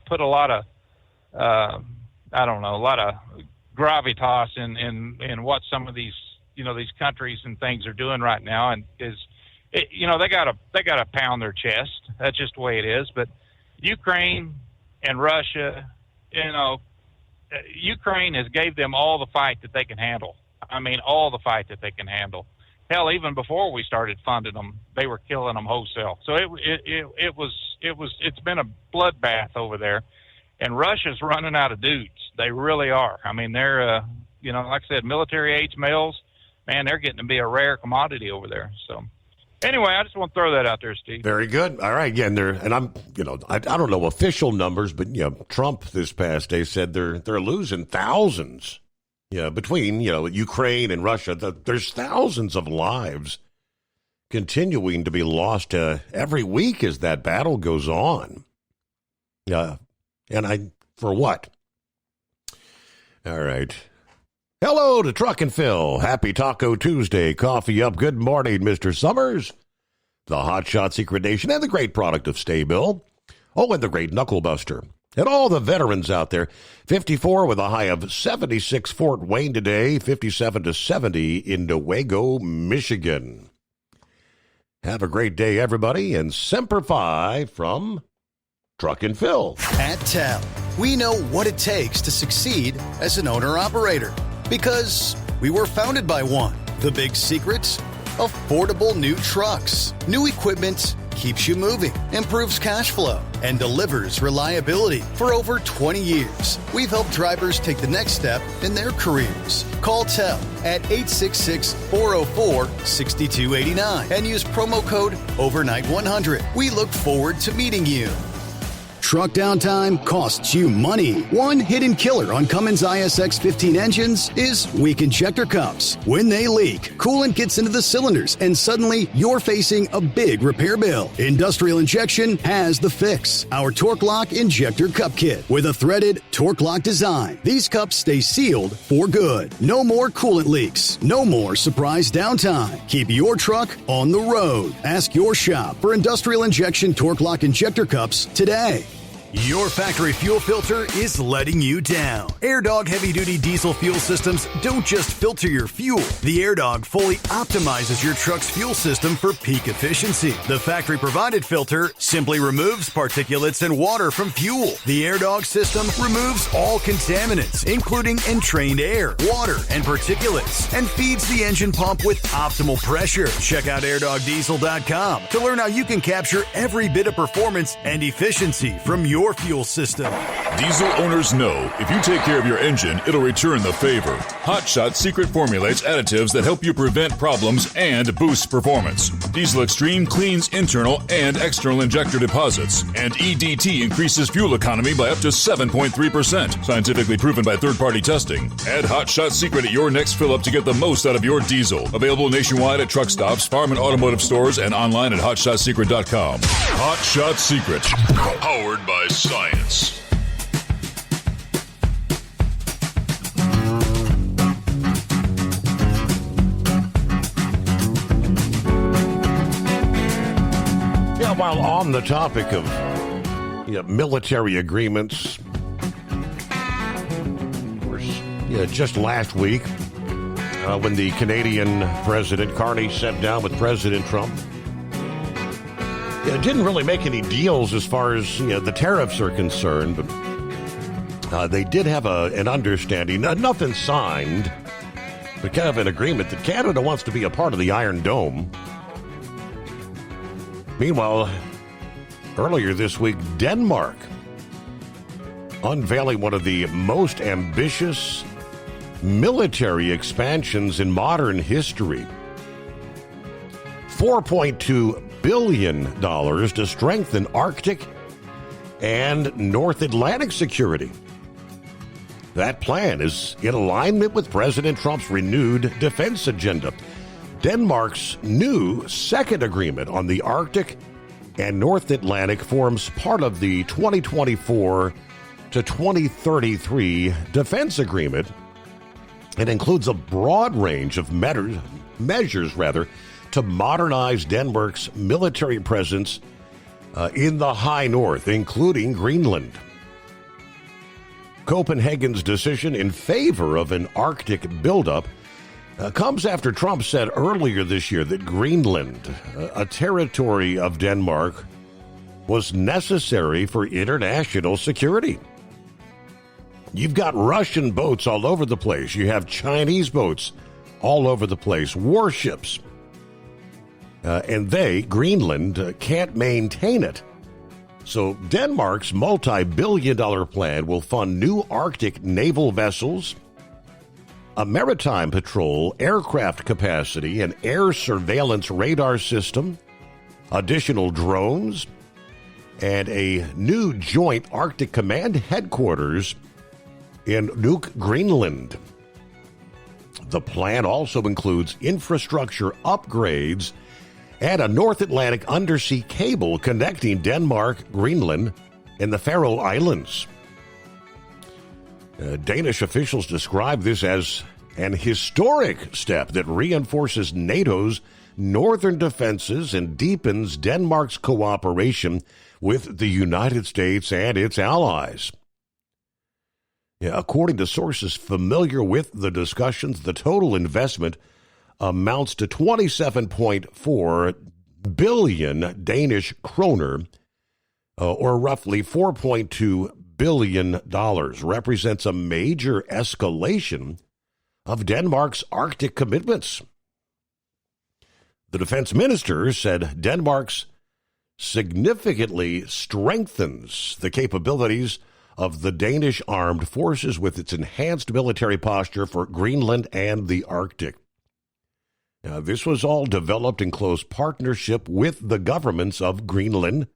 put a lot of gravitas in what some of these these countries and things are doing right now, and they gotta pound their chest. That's just the way it is. But Ukraine and Russia, Ukraine has gave them all the fight that they can handle. I mean, all the fight that they can handle. Hell, even before we started funding them, they were killing them wholesale. So it's been a bloodbath over there, and Russia's running out of dudes. They really are. I mean, they're like I said, military age males, man, they're getting to be a rare commodity over there. So anyway, I just want to throw that out there, Steve. Very good. All right. Again, I don't know official numbers, but Trump this past day said they're losing thousands. Between Ukraine and Russia, there's thousands of lives continuing to be lost every week as that battle goes on. For what? All right. Hello to Truck and Phil. Happy Taco Tuesday. Coffee up. Good morning, Mr. Summers. The Hot Shot Secret Nation and the great product of Staybill. Oh, and the great Knuckle Buster. And all the veterans out there. 54 with a high of 76 Fort Wayne today. 57 to 70 in Newaygo, Michigan. Have a great day, everybody. And Semper Fi from Truck and Phil. At TEL, we know what it takes to succeed as an owner-operator. Because we were founded by one. The big secret? Affordable new trucks. New equipment keeps you moving, improves cash flow, and delivers reliability. For over 20 years, we've helped drivers take the next step in their careers. Call TEL at 866-404-6289 and use promo code OVERNIGHT100. We look forward to meeting you. Truck downtime costs you money. One hidden killer on Cummins ISX 15 engines is weak injector cups. When they leak, coolant gets into the cylinders and suddenly you're facing a big repair bill. Industrial Injection has the fix. Our Torque Lock Injector Cup Kit with a threaded Torque Lock design. These cups stay sealed for good. No more coolant leaks. No more surprise downtime. Keep your truck on the road. Ask your shop for Industrial Injection Torque Lock Injector Cups today. Your factory fuel filter is letting you down. AirDog heavy-duty diesel fuel systems don't just filter your fuel. The AirDog fully optimizes your truck's fuel system for peak efficiency. The factory-provided filter simply removes particulates and water from fuel. The AirDog system removes all contaminants, including entrained air, water, and particulates, and feeds the engine pump with optimal pressure. Check out airdogdiesel.com to learn how you can capture every bit of performance and efficiency from your fuel system. Diesel owners know if you take care of your engine, it'll return the favor. Hot Shot Secret formulates additives that help you prevent problems and boost performance. Diesel Extreme cleans internal and external injector deposits, and EDT increases fuel economy by up to 7.3%. Scientifically proven by third-party testing. Add Hot Shot Secret at your next fill-up to get the most out of your diesel. Available nationwide at truck stops, farm and automotive stores, and online at hotshotsecret.com. Hot Shot Secret. Powered by science. Yeah, while on the topic of military agreements, just last week, when the Canadian President Carney sat down with President Trump, it didn't really make any deals as far as the tariffs are concerned, but they did have an understanding, nothing signed, but kind of an agreement that Canada wants to be a part of the Iron Dome. Meanwhile, earlier this week, Denmark unveiling one of the most ambitious military expansions in modern history. $4.2 billion to strengthen Arctic and North Atlantic security. That plan is in alignment with President Trump's renewed defense agenda. Denmark's new second agreement on the Arctic and North Atlantic forms part of the 2024 to 2033 defense agreement. It includes a broad range of measures to modernize Denmark's military presence in the high north, including Greenland. Copenhagen's decision in favor of an Arctic buildup comes after Trump said earlier this year that Greenland, a territory of Denmark, was necessary for international security. You've got Russian boats all over the place. You have Chinese boats all over the place, warships. And Greenland, can't maintain it. So Denmark's multi-billion-dollar plan will fund new Arctic naval vessels, a maritime patrol, aircraft capacity, an air surveillance radar system, additional drones, and a new joint Arctic Command headquarters in Nuuk, Greenland. The plan also includes infrastructure upgrades and a North Atlantic undersea cable connecting Denmark, Greenland, and the Faroe Islands. Danish officials describe this as an historic step that reinforces NATO's northern defenses and deepens Denmark's cooperation with the United States and its allies. According to sources familiar with the discussions, the total investment amounts to 27.4 billion Danish kroner, or roughly $4.2 billion, represents a major escalation of Denmark's Arctic commitments. The defense minister said Denmark's significantly strengthens the capabilities of the Danish armed forces with its enhanced military posture for Greenland and the Arctic. Now, this was all developed in close partnership with the governments of Greenland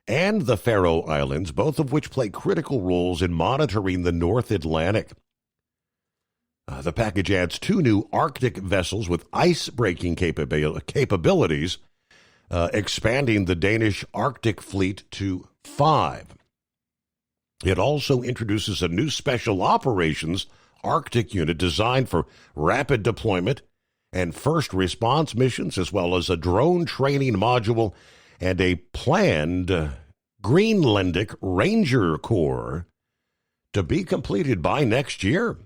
and the Faroe Islands, both of which play critical roles in monitoring the North Atlantic. The package adds 2 new Arctic vessels with ice-breaking capabilities, expanding the Danish Arctic fleet to 5. It also introduces a new special operations Arctic unit designed for rapid deployment and first response missions, as well as a drone training module and a planned Greenlandic Ranger Corps to be completed by next year.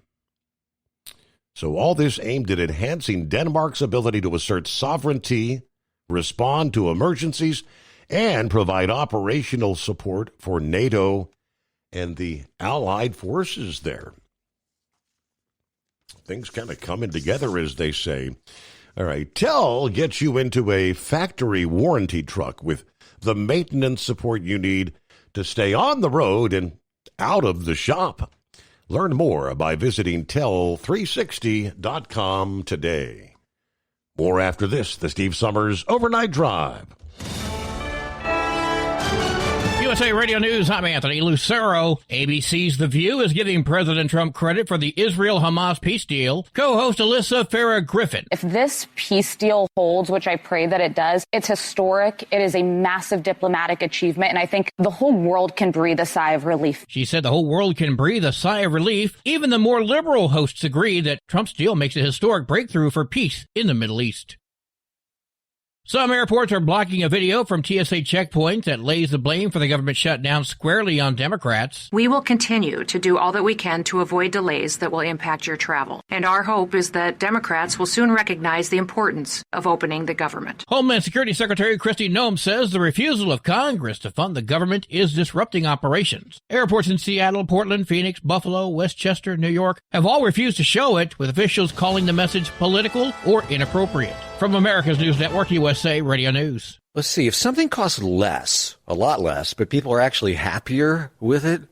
So all this aimed at enhancing Denmark's ability to assert sovereignty, respond to emergencies, and provide operational support for NATO and the allied forces there. Things kind of coming together, as they say. All right, TEL gets you into a factory warranty truck with the maintenance support you need to stay on the road and out of the shop. Learn more by visiting tel360.com today. More after this, the Steve Summers Overnight Drive. USA Radio News, I'm Anthony Lucero. ABC's The View is giving President Trump credit for the Israel-Hamas peace deal. Co-host Alyssa Farah-Griffin. If this peace deal holds, which I pray that it does, it's historic. It is a massive diplomatic achievement, and I think the whole world can breathe a sigh of relief. She said the whole world can breathe a sigh of relief. Even the more liberal hosts agree that Trump's deal makes a historic breakthrough for peace in the Middle East. Some airports are blocking a video from TSA checkpoints that lays the blame for the government shutdown squarely on Democrats. We will continue to do all that we can to avoid delays that will impact your travel. And our hope is that Democrats will soon recognize the importance of opening the government. Homeland Security Secretary Kristi Noem says the refusal of Congress to fund the government is disrupting operations. Airports in Seattle, Portland, Phoenix, Buffalo, Westchester, New York have all refused to show it, with officials calling the message political or inappropriate. From America's News Network, USA Radio News. Let's see, if something costs less, a lot less, but people are actually happier with it,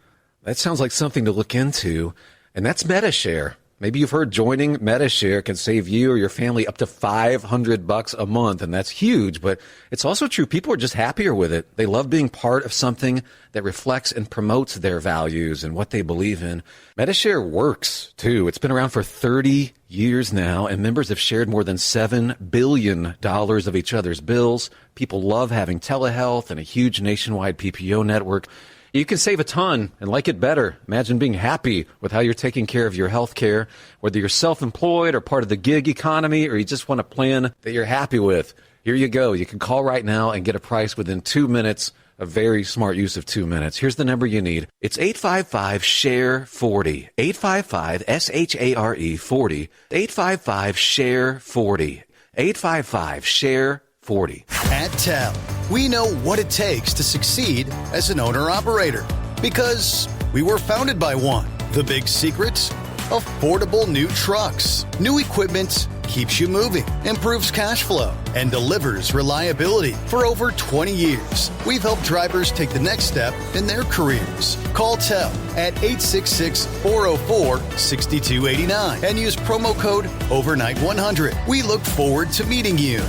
that sounds like something to look into, and that's MetaShare. Maybe you've heard joining MetaShare can save you or your family up to $500 a month, and that's huge, but it's also true. People are just happier with it. They love being part of something that reflects and promotes their values and what they believe in. MetaShare works, too. It's been around for 30 years now, and members have shared more than $7 billion of each other's bills. People love having telehealth and a huge nationwide PPO network. You can save a ton and like it better. Imagine being happy with how you're taking care of your health care, whether you're self-employed or part of the gig economy, or you just want a plan that you're happy with. Here you go. You can call right now and get a price within 2 minutes. A very smart use of 2 minutes. Here's the number you need. It's 855-SHARE-40. 855-SHARE-40. 855-SHARE-40. 855-SHARE-40. At TEL, we know what it takes to succeed as an owner-operator because we were founded by one. The big secrets? Affordable new trucks. New equipment keeps you moving, improves cash flow, and delivers reliability. For over 20 years, we've helped drivers take the next step in their careers. Call TEL at 866-404-6289 and use promo code OVERNIGHT100. We look forward to meeting you.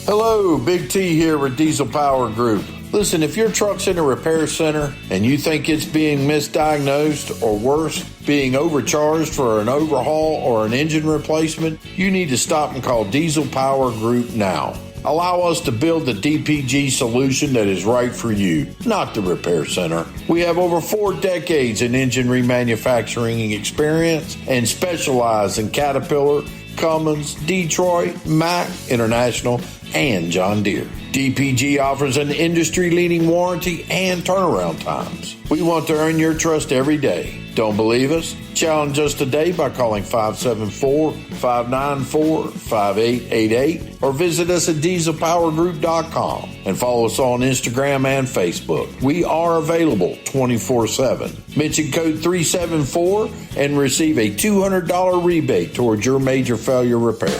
Hello, Big T here with Diesel Power Group. Listen, if your truck's in a repair center and you think it's being misdiagnosed or worse, being overcharged for an overhaul or an engine replacement, you need to stop and call Diesel Power Group now. Allow us to build the DPG solution that is right for you, not the repair center. We have over 4 decades in engine remanufacturing experience and specialize in Caterpillar, Cummins, Detroit, Mack, International, and John Deere. DPG offers an industry-leading warranty and turnaround times. We want to earn your trust every day. Don't believe us? Challenge us today by calling 574-594-5888 or visit us at dieselpowergroup.com and follow us on Instagram and Facebook. We are available 24/7. Mention code 374 and receive a $200 rebate towards your major failure repair.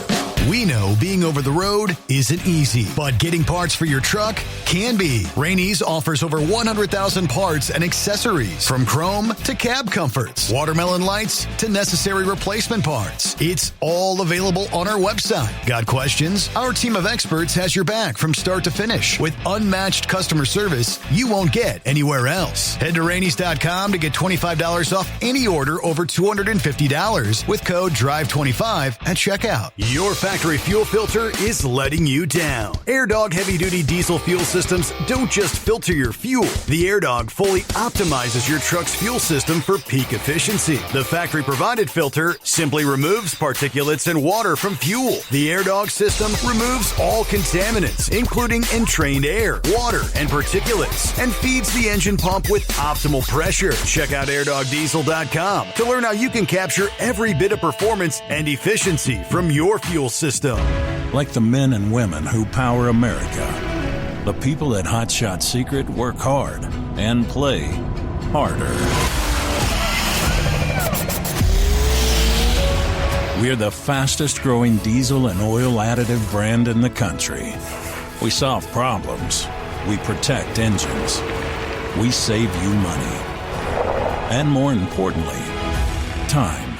We know being over the road isn't easy, but getting parts for your truck can be. Rainey's offers over 100,000 parts and accessories, from chrome to cab comforts, watermelon lights to necessary replacement parts. It's all available on our website. Got questions? Our team of experts has your back from start to finish with unmatched customer service you won't get anywhere else. Head to Rainey's.com to get $25 off any order over $250 with code DRIVE25 at checkout. Your factory fuel filter is letting you down. AirDog heavy-duty diesel fuel systems don't just filter your fuel. The AirDog fully optimizes your truck's fuel system for peak efficiency. The factory-provided filter simply removes particulates and water from fuel. The AirDog system removes all contaminants, including entrained air, water, and particulates, and feeds the engine pump with optimal pressure. Check out AirDogDiesel.com to learn how you can capture every bit of performance and efficiency from your fuel system. Like the men and women who power America, the people at Hot Shot Secret work hard and play harder. We're the fastest growing diesel and oil additive brand in the country. We solve problems. We protect engines. We save you money. And more importantly, time.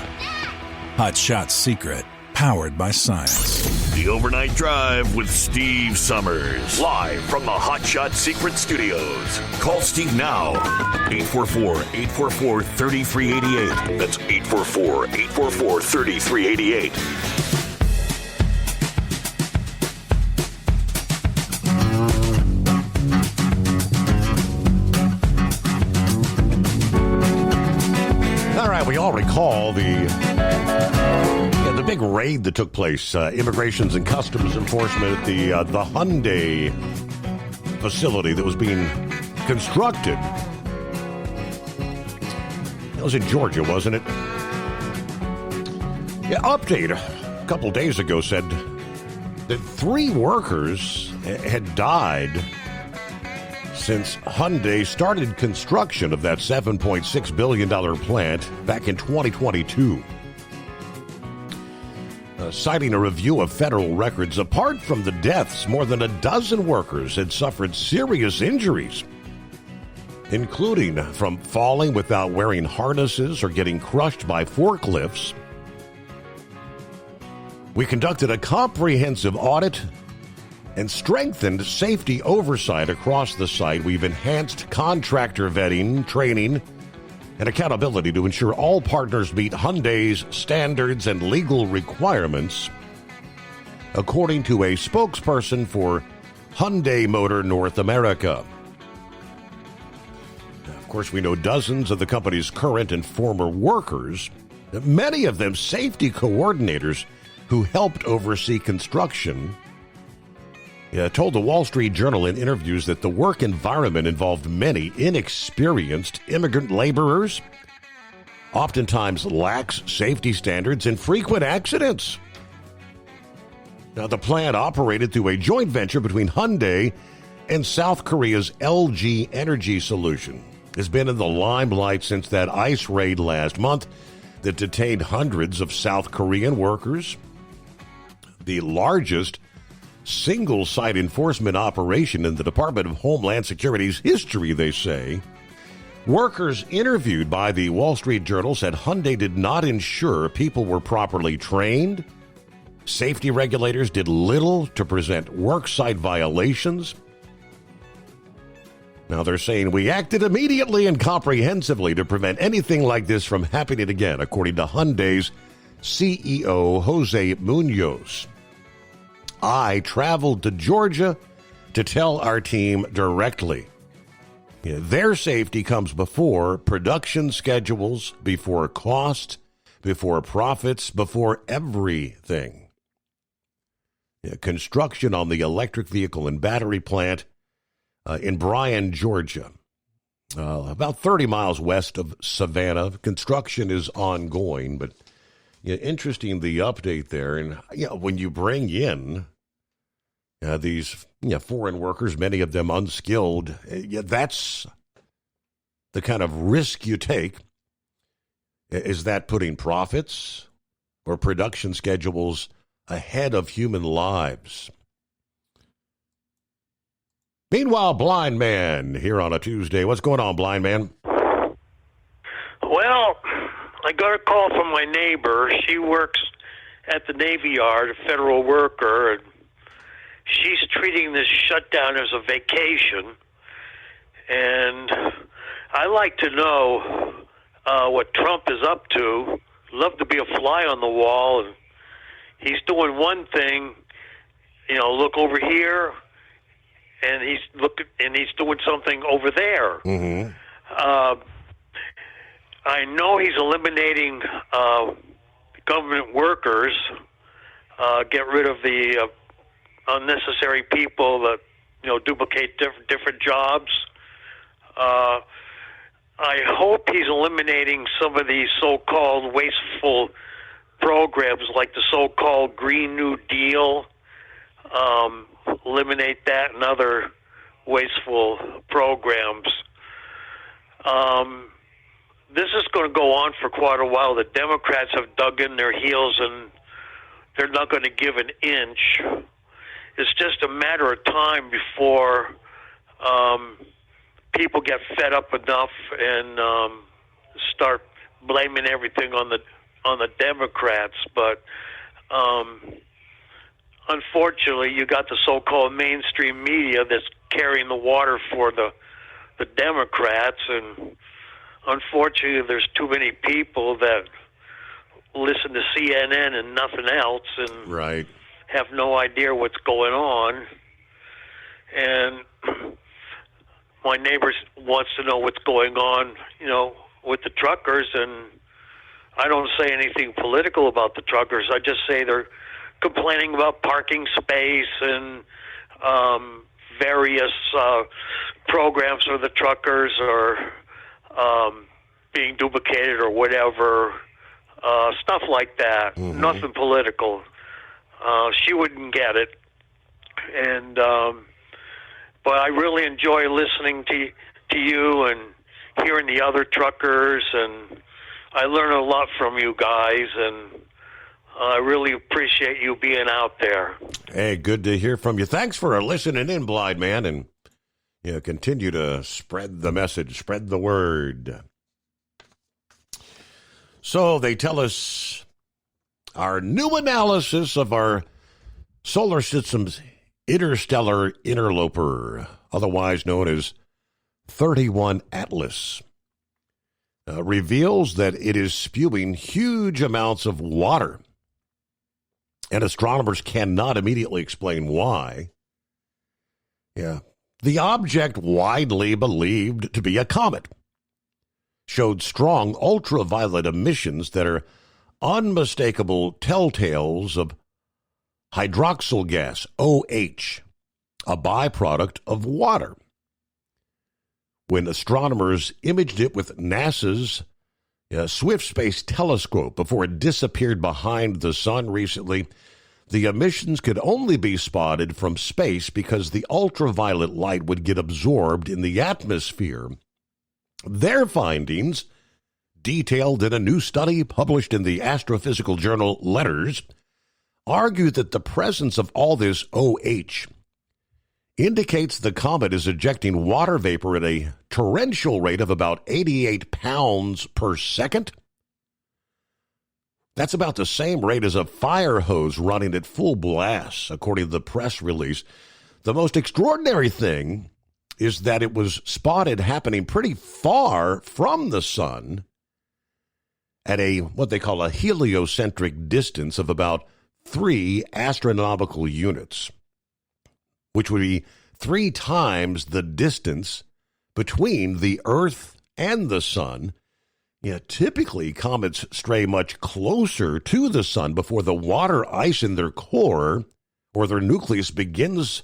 Hot Shot Secret, powered by science. The Overnight Drive with Steve Summers. Live from the Hot Shot Secret Studios. Call Steve now. 844-844-3388. That's 844-844-3388. All right, we all recall the big raid that took place, Immigrations and Customs Enforcement at the Hyundai facility that was being constructed. That was in Georgia, wasn't it? Yeah, update a couple days ago said that 3 workers had died since Hyundai started construction of that $7.6 billion plant back in 2022. Citing a review of federal records, apart from the deaths, more than a dozen workers had suffered serious injuries, including from falling without wearing harnesses or getting crushed by forklifts. We conducted a comprehensive audit and strengthened safety oversight across the site. We've enhanced contractor vetting, training, and accountability to ensure all partners meet Hyundai's standards and legal requirements, according to a spokesperson for Hyundai Motor North America. Of course, we know dozens of the company's current and former workers, many of them safety coordinators who helped oversee construction, told the Wall Street Journal in interviews that the work environment involved many inexperienced immigrant laborers, oftentimes lax safety standards, and frequent accidents. Now, the plant operated through a joint venture between Hyundai and South Korea's LG Energy Solution. Has been in the limelight since that ICE raid last month that detained hundreds of South Korean workers. The largest single-site enforcement operation in the Department of Homeland Security's history, they say. Workers interviewed by the Wall Street Journal said Hyundai did not ensure people were properly trained. Safety regulators did little to prevent worksite violations. Now they're saying we acted immediately and comprehensively to prevent anything like this from happening again, according to Hyundai's CEO, Jose Munoz. I traveled to Georgia to tell our team directly. Their safety comes before production schedules, before cost, before profits, before everything. Construction on the electric vehicle and battery plant in Bryan, Georgia, about 30 miles west of Savannah. Construction is ongoing, but interesting the update there. And when you bring in these foreign workers, many of them unskilled, that's the kind of risk you take. Is that putting profits or production schedules ahead of human lives. Meanwhile, Blind Man here on a Tuesday. What's going on, Blind Man? Well, I got a call from my neighbor. She works at the Navy Yard, a federal worker, and she's treating this shutdown as a vacation. And I like to know what Trump is up to. Love to be a fly on the wall. And he's doing one thing, look over here, and he's doing something over there. Mm-hmm. I know he's eliminating government workers, get rid of the unnecessary people that duplicate different jobs. I hope he's eliminating some of these so-called wasteful programs, like the so-called Green New Deal. Eliminate that and other wasteful programs. This is going to go on for quite a while. The Democrats have dug in their heels, and they're not going to give an inch. It's just a matter of time before people get fed up enough and start blaming everything on the Democrats. But unfortunately, you got the so-called mainstream media that's carrying the water for the Democrats, and unfortunately, there's too many people that listen to CNN and nothing else, and right. have no idea what's going on. And my neighbor wants to know what's going on, with the truckers, and I don't say anything political about the truckers. I just say they're complaining about parking space and various programs for the truckers, or being duplicated or whatever, stuff like that. Mm-hmm. Nothing political. She wouldn't get it, and but I really enjoy listening to you and hearing the other truckers, and I learn a lot from you guys, and I really appreciate you being out there. Hey, good to hear from you. Thanks for listening in, Blind Man, and continue to spread the message, spread the word. So they tell us our new analysis of our solar system's interstellar interloper, otherwise known as 31 Atlas, reveals that it is spewing huge amounts of water, and astronomers cannot immediately explain why. The object, widely believed to be a comet, showed strong ultraviolet emissions that are unmistakable telltales of hydroxyl gas, OH, a byproduct of water. When astronomers imaged it with NASA's Swift Space Telescope before it disappeared behind the sun recently, the emissions could only be spotted from space because the ultraviolet light would get absorbed in the atmosphere. Their findings, detailed in a new study published in the astrophysical journal Letters, argue that the presence of all this OH indicates the comet is ejecting water vapor at a torrential rate of about 88 pounds per second. That's about the same rate as a fire hose running at full blast, according to the press release. The most extraordinary thing is that it was spotted happening pretty far from the sun at what they call a heliocentric distance of about 3 astronomical units, which would be 3 times the distance between the Earth and the sun. Typically, comets stray much closer to the sun before the water ice in their core or their nucleus begins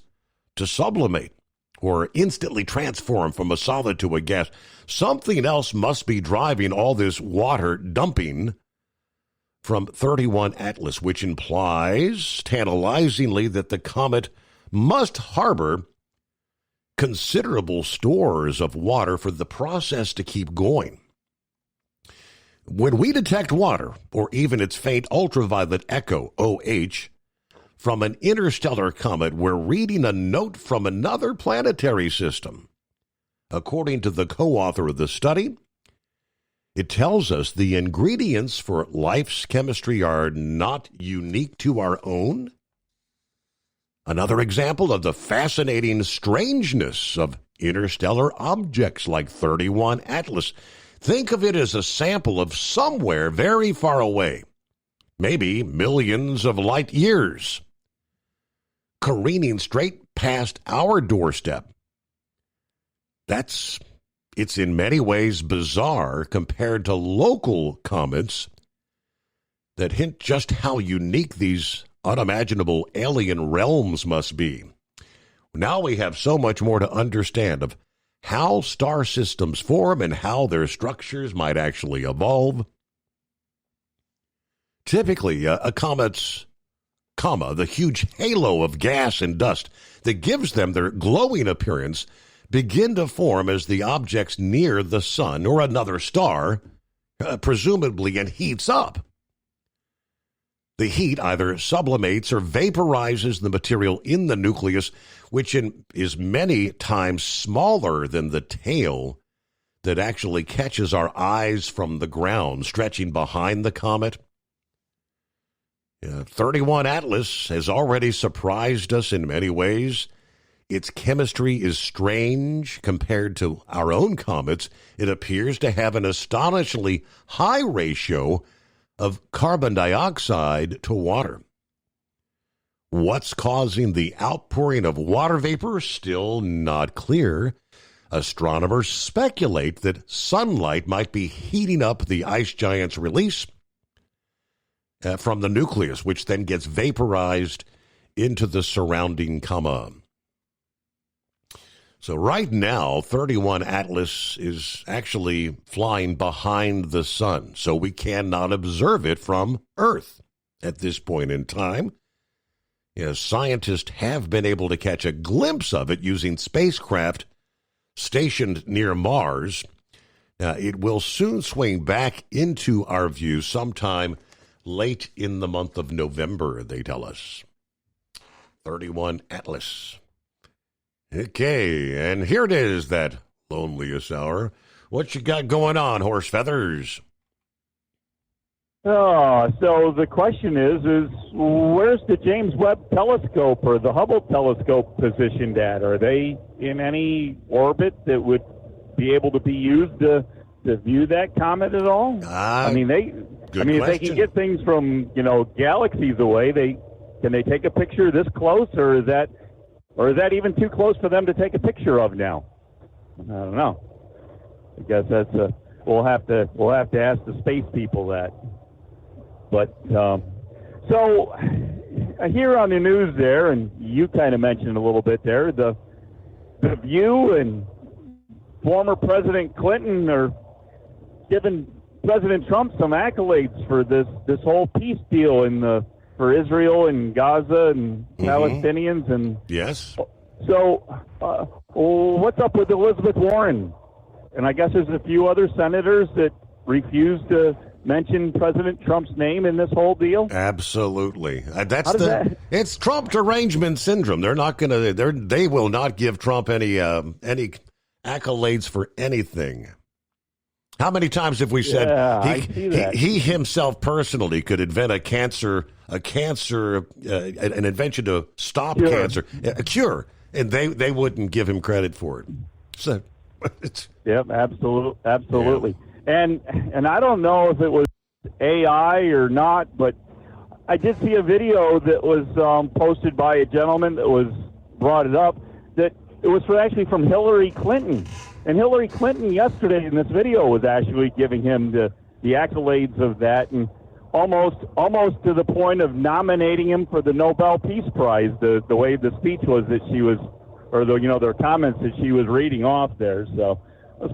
to sublimate or instantly transform from a solid to a gas. Something else must be driving all this water dumping from 31 Atlas, which implies tantalizingly that the comet must harbor considerable stores of water for the process to keep going. When we detect water, or even its faint ultraviolet echo, OH, from an interstellar comet, we're reading a note from another planetary system. According to the co-author of the study, it tells us the ingredients for life's chemistry are not unique to our own. Another example of the fascinating strangeness of interstellar objects like 31 Atlas. Think of it as a sample of somewhere very far away, maybe millions of light years, careening straight past our doorstep. It's in many ways bizarre compared to local comets that hint just how unique these unimaginable alien realms must be. Now we have so much more to understand of how star systems form and how their structures might actually evolve. Typically, a comet's the huge halo of gas and dust that gives them their glowing appearance, begin to form as the objects near the sun or another star, presumably, and heats up. The heat either sublimates or vaporizes the material in the nucleus, which is many times smaller than the tail that actually catches our eyes from the ground, stretching behind the comet. 31 Atlas has already surprised us in many ways. Its chemistry is strange compared to our own comets. It appears to have an astonishingly high ratio of carbon dioxide to water. What's causing the outpouring of water vapor? Still not clear. Astronomers speculate that sunlight might be heating up the ice giant's release from the nucleus, which then gets vaporized into the surrounding coma. So right now, 31 Atlas is actually flying behind the sun, so we cannot observe it from Earth at this point in time. Scientists have been able to catch a glimpse of it using spacecraft stationed near Mars. It will soon swing back into our view sometime late in the month of November, they tell us. 31 Atlas. Okay, and here it is, that loneliest hour. What you got going on, Horse Feathers? So the question is where's the James Webb Telescope or the Hubble Telescope positioned at? Are they in any orbit that would be able to be used to view that comet at all? If they can get things from galaxies away, can they take a picture this close, or is that even too close for them to take a picture of now? I don't know. I guess we'll have to ask the space people that. But so here on the news there, and you kind of mentioned a little bit there, the View and former President Clinton are giving President Trump some accolades for this whole peace deal for Israel and Gaza and Palestinians. And yes. So what's up with Elizabeth Warren? And I guess there's a few other senators that refuse to mention President Trump's name in this whole deal. Absolutely. It's Trump derangement syndrome. They're not going to. They will not give Trump any accolades for anything. How many times have we said he himself personally could invent an invention to stop cancer, a cure, and they wouldn't give him credit for it. So, absolutely. Yeah. And I don't know if it was AI or not, but I did see a video that was posted by a gentleman that was brought it up, that it was actually from Hillary Clinton. And Hillary Clinton yesterday in this video was actually giving him the accolades of that, and almost to the point of nominating him for the Nobel Peace Prize, the way the speech was that she was, or their comments that she was reading off there. So it was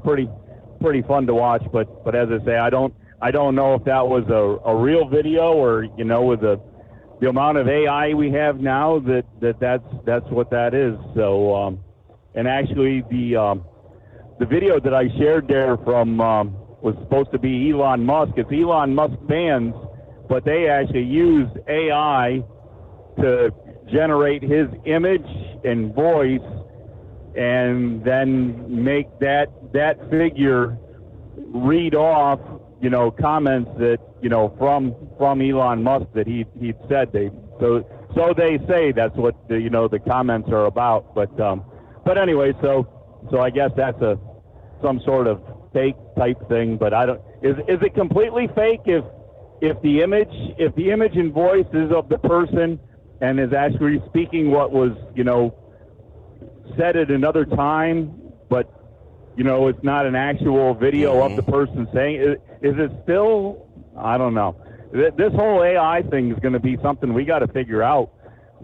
pretty fun to watch. But as I say, I don't know if that was a real video, or with the amount of AI we have now that's what that is. So and actually the video that I shared there from was supposed to be Elon Musk. It's Elon Musk fans, but they actually used AI to generate his image and voice, and then make that figure read off, comments that, from Elon Musk that he'd said. So they say that's what the comments are about. But anyway, so I guess that's some sort of fake type thing. But I don't. Is it completely fake if the image and voice is of the person and is actually speaking what was said at another time, but it's not an actual video of the person saying it? Is it still? I don't know. This whole AI thing is going to be something we got to figure out.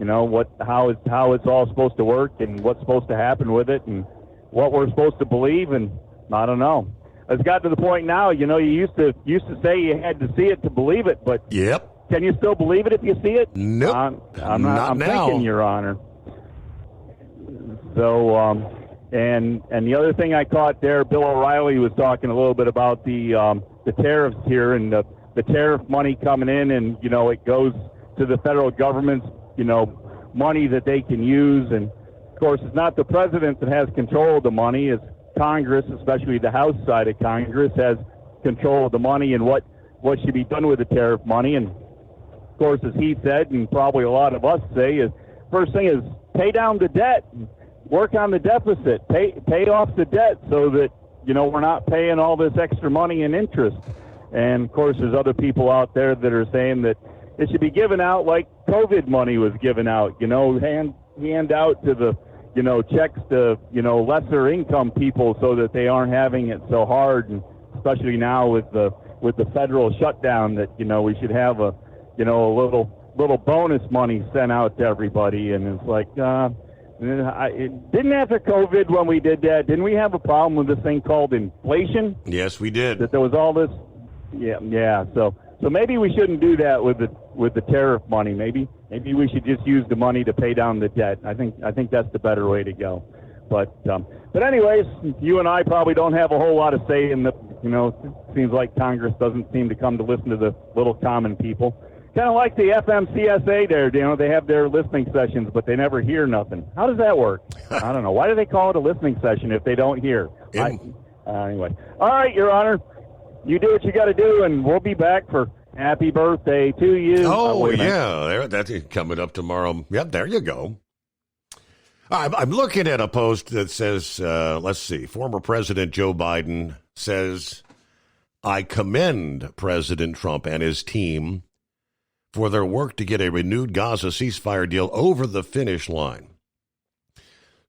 How it's all supposed to work and what's supposed to happen with it and what we're supposed to believe, and I don't know. It's got to the point now. You used to say you had to see it to believe it, but yep. Can you still believe it if you see it? Nope. I'm now. thinking, Your Honor. So, and the other thing I caught there, Bill O'Reilly was talking a little bit about the tariffs here and the tariff money coming in, and it goes to the federal government's money that they can use, and of course it's not the president that has control of the money. It's Congress, especially the House side of Congress, has control of the money and what should be done with the tariff money. And of course, as he said, and probably a lot of us say, is first thing is pay down the debt, work on the deficit, pay off the debt so that we're not paying all this extra money in interest. And of course, there's other people out there that are saying that it should be given out like COVID money was given out, hand out to the, checks to, lesser income people so that they aren't having it so hard. And especially now with the federal shutdown that, we should have a little bonus money sent out to everybody. And it's like, it didn't after COVID when we did that, didn't we have a problem with this thing called inflation? Yes, we did. That there was all this. Yeah. So maybe we shouldn't do that with the tariff money. Maybe we should just use the money to pay down the debt. I think that's the better way to go. But anyways, you and I probably don't have a whole lot of say in the. It seems like Congress doesn't seem to come to listen to the little common people. Kind of like the FMCSA there. They have their listening sessions, but they never hear nothing. How does that work? I don't know. Why do they call it a listening session if they don't hear? Anyway. All right, Your Honor. You do what you got to do, and we'll be back for happy birthday to you. Oh, yeah. That's coming up tomorrow. Yep, there you go. I'm looking at a post that says, let's see, former President Joe Biden says, I commend President Trump and his team for their work to get a renewed Gaza ceasefire deal over the finish line.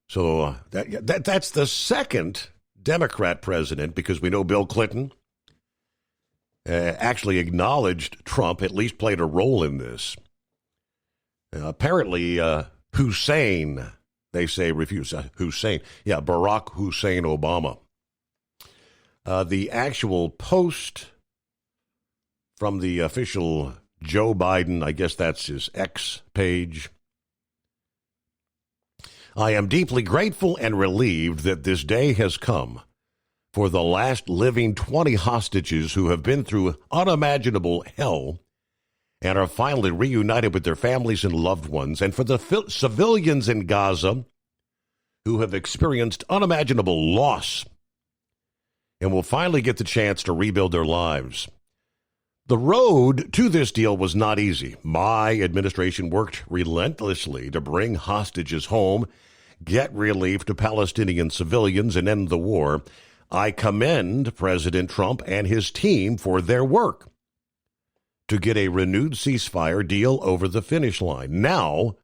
So that's the second Democrat president, because we know Bill Clinton actually acknowledged Trump, at least played a role in this. Apparently, Hussein, they say, refused. Hussein. Yeah, Barack Hussein Obama. The actual post from the official Joe Biden, I guess that's his X page. I am deeply grateful and relieved that this day has come for the last living 20 hostages who have been through unimaginable hell and are finally reunited with their families and loved ones, and for the civilians in Gaza who have experienced unimaginable loss and will finally get the chance to rebuild their lives. The road to this deal was not easy. My administration worked relentlessly to bring hostages home, get relief to Palestinian civilians, and end the war. I commend President Trump and his team for their work to get a renewed ceasefire deal over the finish line. Now,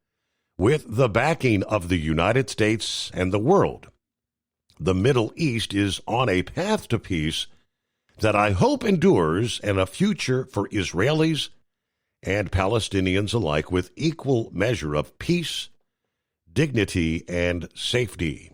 with the backing of the United States and the world, the Middle East is on a path to peace that I hope endures, and a future for Israelis and Palestinians alike with equal measure of peace, dignity, and safety.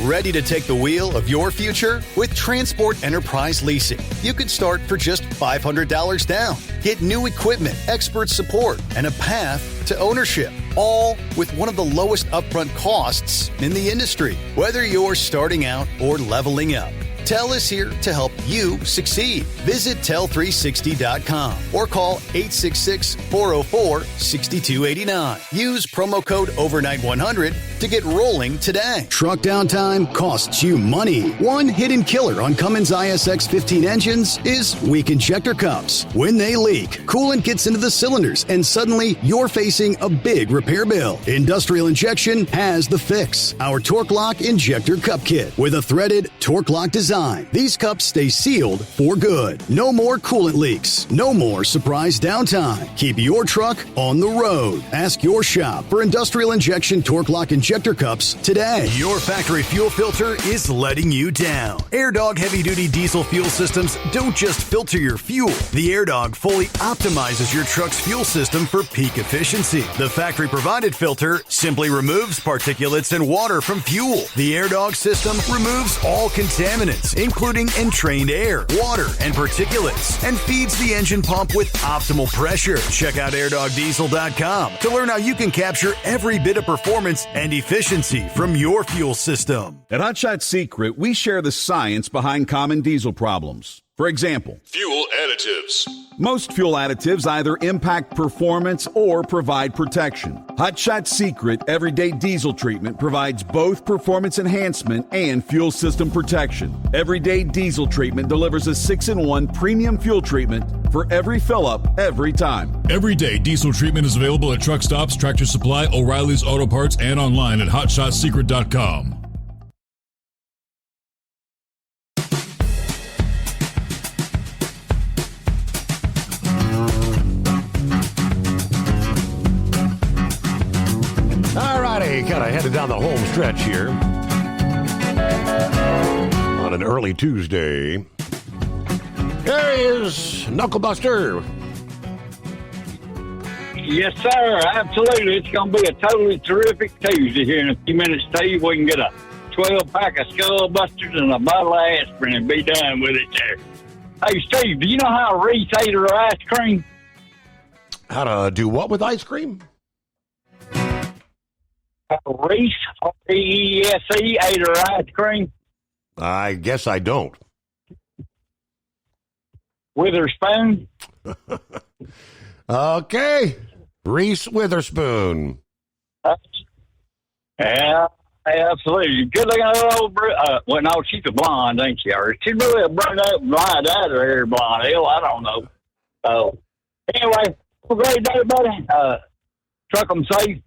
Ready to take the wheel of your future? With Transport Enterprise Leasing, you could start for just $500 down. Get new equipment, expert support, and a path to ownership, all with one of the lowest upfront costs in the industry. Whether you're starting out or leveling up, TEL is here to help you succeed. Visit tel360.com or call 866-404-6289. Use promo code overnight100 to get rolling today. Truck downtime costs you money. One hidden killer on Cummins ISX 15 engines is weak injector cups. When they leak, coolant gets into the cylinders and suddenly you're facing a big repair bill. Industrial Injection has the fix. Our Torque Lock Injector Cup Kit with a threaded Torque Lock design. These cups stay sealed for good. No more coolant leaks. No more surprise downtime. Keep your truck on the road. Ask your shop for Industrial Injection Torque Lock Injector Cups today. Your factory fuel filter is letting you down. AirDog heavy-duty diesel fuel systems don't just filter your fuel. The AirDog fully optimizes your truck's fuel system for peak efficiency. The factory-provided filter simply removes particulates and water from fuel. The AirDog system removes all contaminants, including entrained air, water, and particulates, and feeds the engine pump with optimal pressure. Check out airdogdiesel.com to learn how you can capture every bit of performance and efficiency from your fuel system. At Hot Shot Secret, we share the science behind common diesel problems. For example, fuel additives. Most fuel additives either impact performance or provide protection. Hot Shot Secret Everyday Diesel Treatment provides both performance enhancement and fuel system protection. Everyday Diesel Treatment delivers a 6-in-1 premium fuel treatment for every fill-up, every time. Everyday Diesel Treatment is available at truck stops, Tractor Supply, O'Reilly's Auto Parts, and online at hotshotsecret.com. Kind of headed down the home stretch here on an early Tuesday. There is Knucklebuster. Yes, sir. Absolutely. It's going to be a totally terrific Tuesday here in a few minutes, Steve. We can get a 12-pack of Skull Busters and a bottle of aspirin and be done with it there. Hey, Steve, do you know how to ate her ice cream? How to do what with ice cream? Reese, R-E-E-S-E, ate her ice cream. I guess I don't. With her spoon? Okay. Reese Witherspoon. Yeah, absolutely. Good looking old well, no, she's a blonde, ain't she? Or she's really a blind out of her blonde. Hell, I don't know. Anyway, have a great day, buddy. Truck them safe.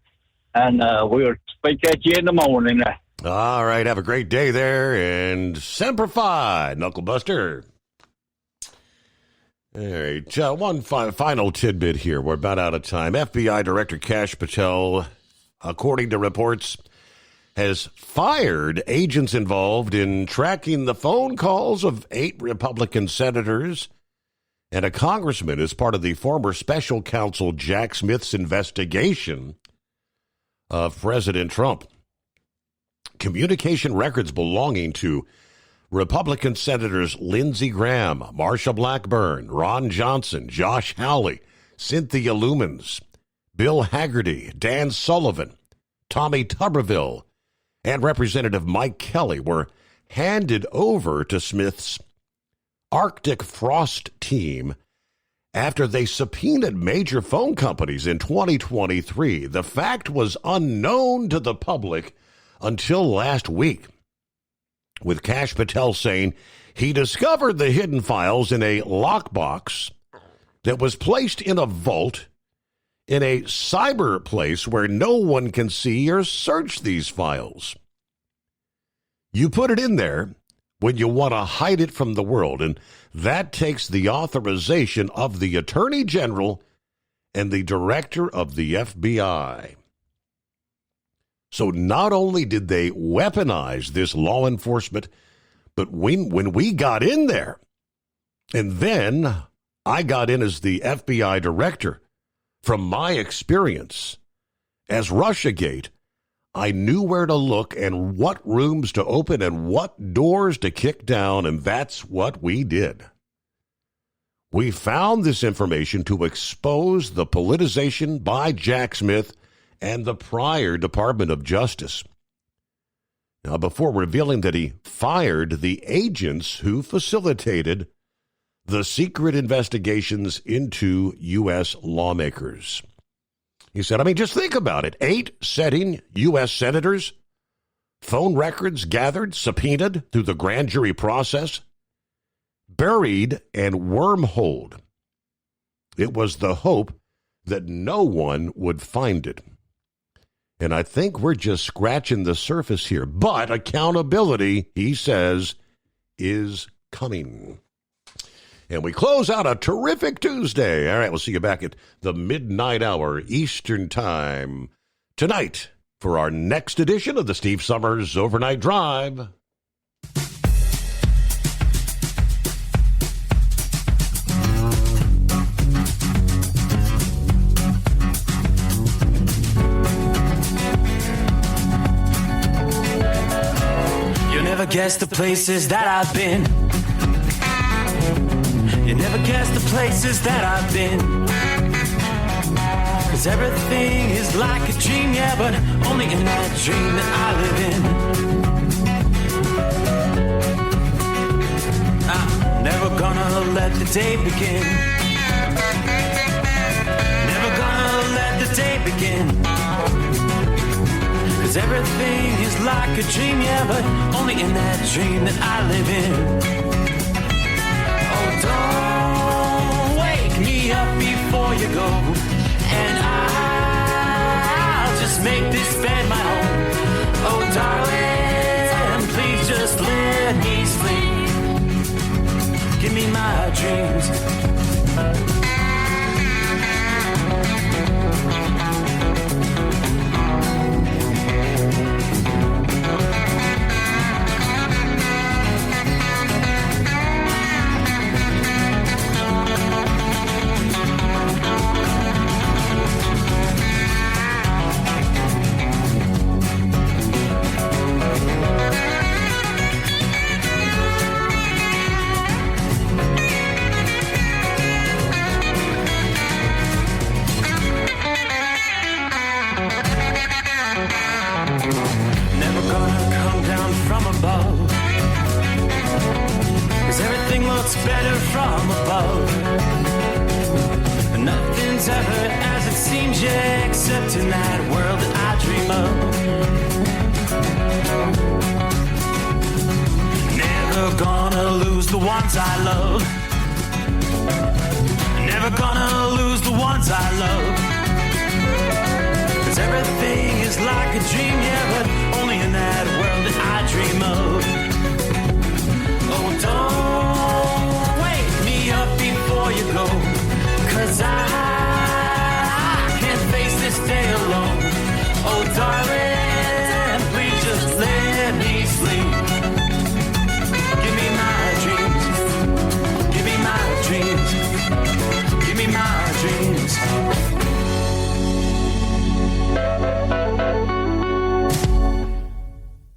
And we'll speak at you in the morning. All right. Have a great day there. And Semper Fi, Knucklebuster. All right. One final tidbit here. We're about out of time. FBI Director Kash Patel, according to reports, has fired agents involved in tracking the phone calls of 8 Republican senators and a congressman as part of the former special counsel Jack Smith's investigation of President Trump. Communication records belonging to Republican Senators Lindsey Graham, Marsha Blackburn, Ron Johnson, Josh Hawley, Cynthia Lumens, Bill Hagerty, Dan Sullivan, Tommy Tuberville, and Representative Mike Kelly were handed over to Smith's Arctic Frost team after they subpoenaed major phone companies in 2023. The fact was unknown to the public until last week, with Kash Patel saying he discovered the hidden files in a lockbox that was placed in a vault in a cyber place where no one can see or search these files. You put it in there when you want to hide it from the world, and that takes the authorization of the Attorney General and the Director of the FBI. So not only did they weaponize this law enforcement, but when we got in there, and then I got in as the FBI Director, from my experience as Russiagate, I knew where to look and what rooms to open and what doors to kick down, and that's what we did. We found this information to expose the politicization by Jack Smith and the prior Department of Justice. Now, before revealing that he fired the agents who facilitated the secret investigations into U.S. lawmakers. He said, just think about it. 8 sitting U.S. senators, phone records gathered, subpoenaed through the grand jury process, buried and wormholed. It was the hope that no one would find it. And I think we're just scratching the surface here. But accountability, he says, is coming. And we close out a terrific Tuesday. All right, we'll see you back at the midnight hour Eastern Time tonight for our next edition of the Steve Summers Overnight Drive. You never guess the places that I've been. You never guess the places that I've been. 'Cause everything is like a dream, yeah, but only in that dream that I live in. I'm never gonna let the day begin. Never gonna let the day begin. 'Cause everything is like a dream, yeah, but only in that dream that I live in. Don't wake me up before you go, and I'll just make this bed my home. Oh, darling, please just let me sleep. Give me my dreams. Better from above. Nothing's ever as it seems, yeah, except in that world that I dream of. Never gonna lose the ones I love. Never gonna lose the ones I love. 'Cause everything is like a dream, yeah, but only in that world that I dream of. Oh, don't wake me up before you go, 'cause I can't face this day alone. Oh, darling, please just let me sleep. Give me my dreams. Give me my dreams.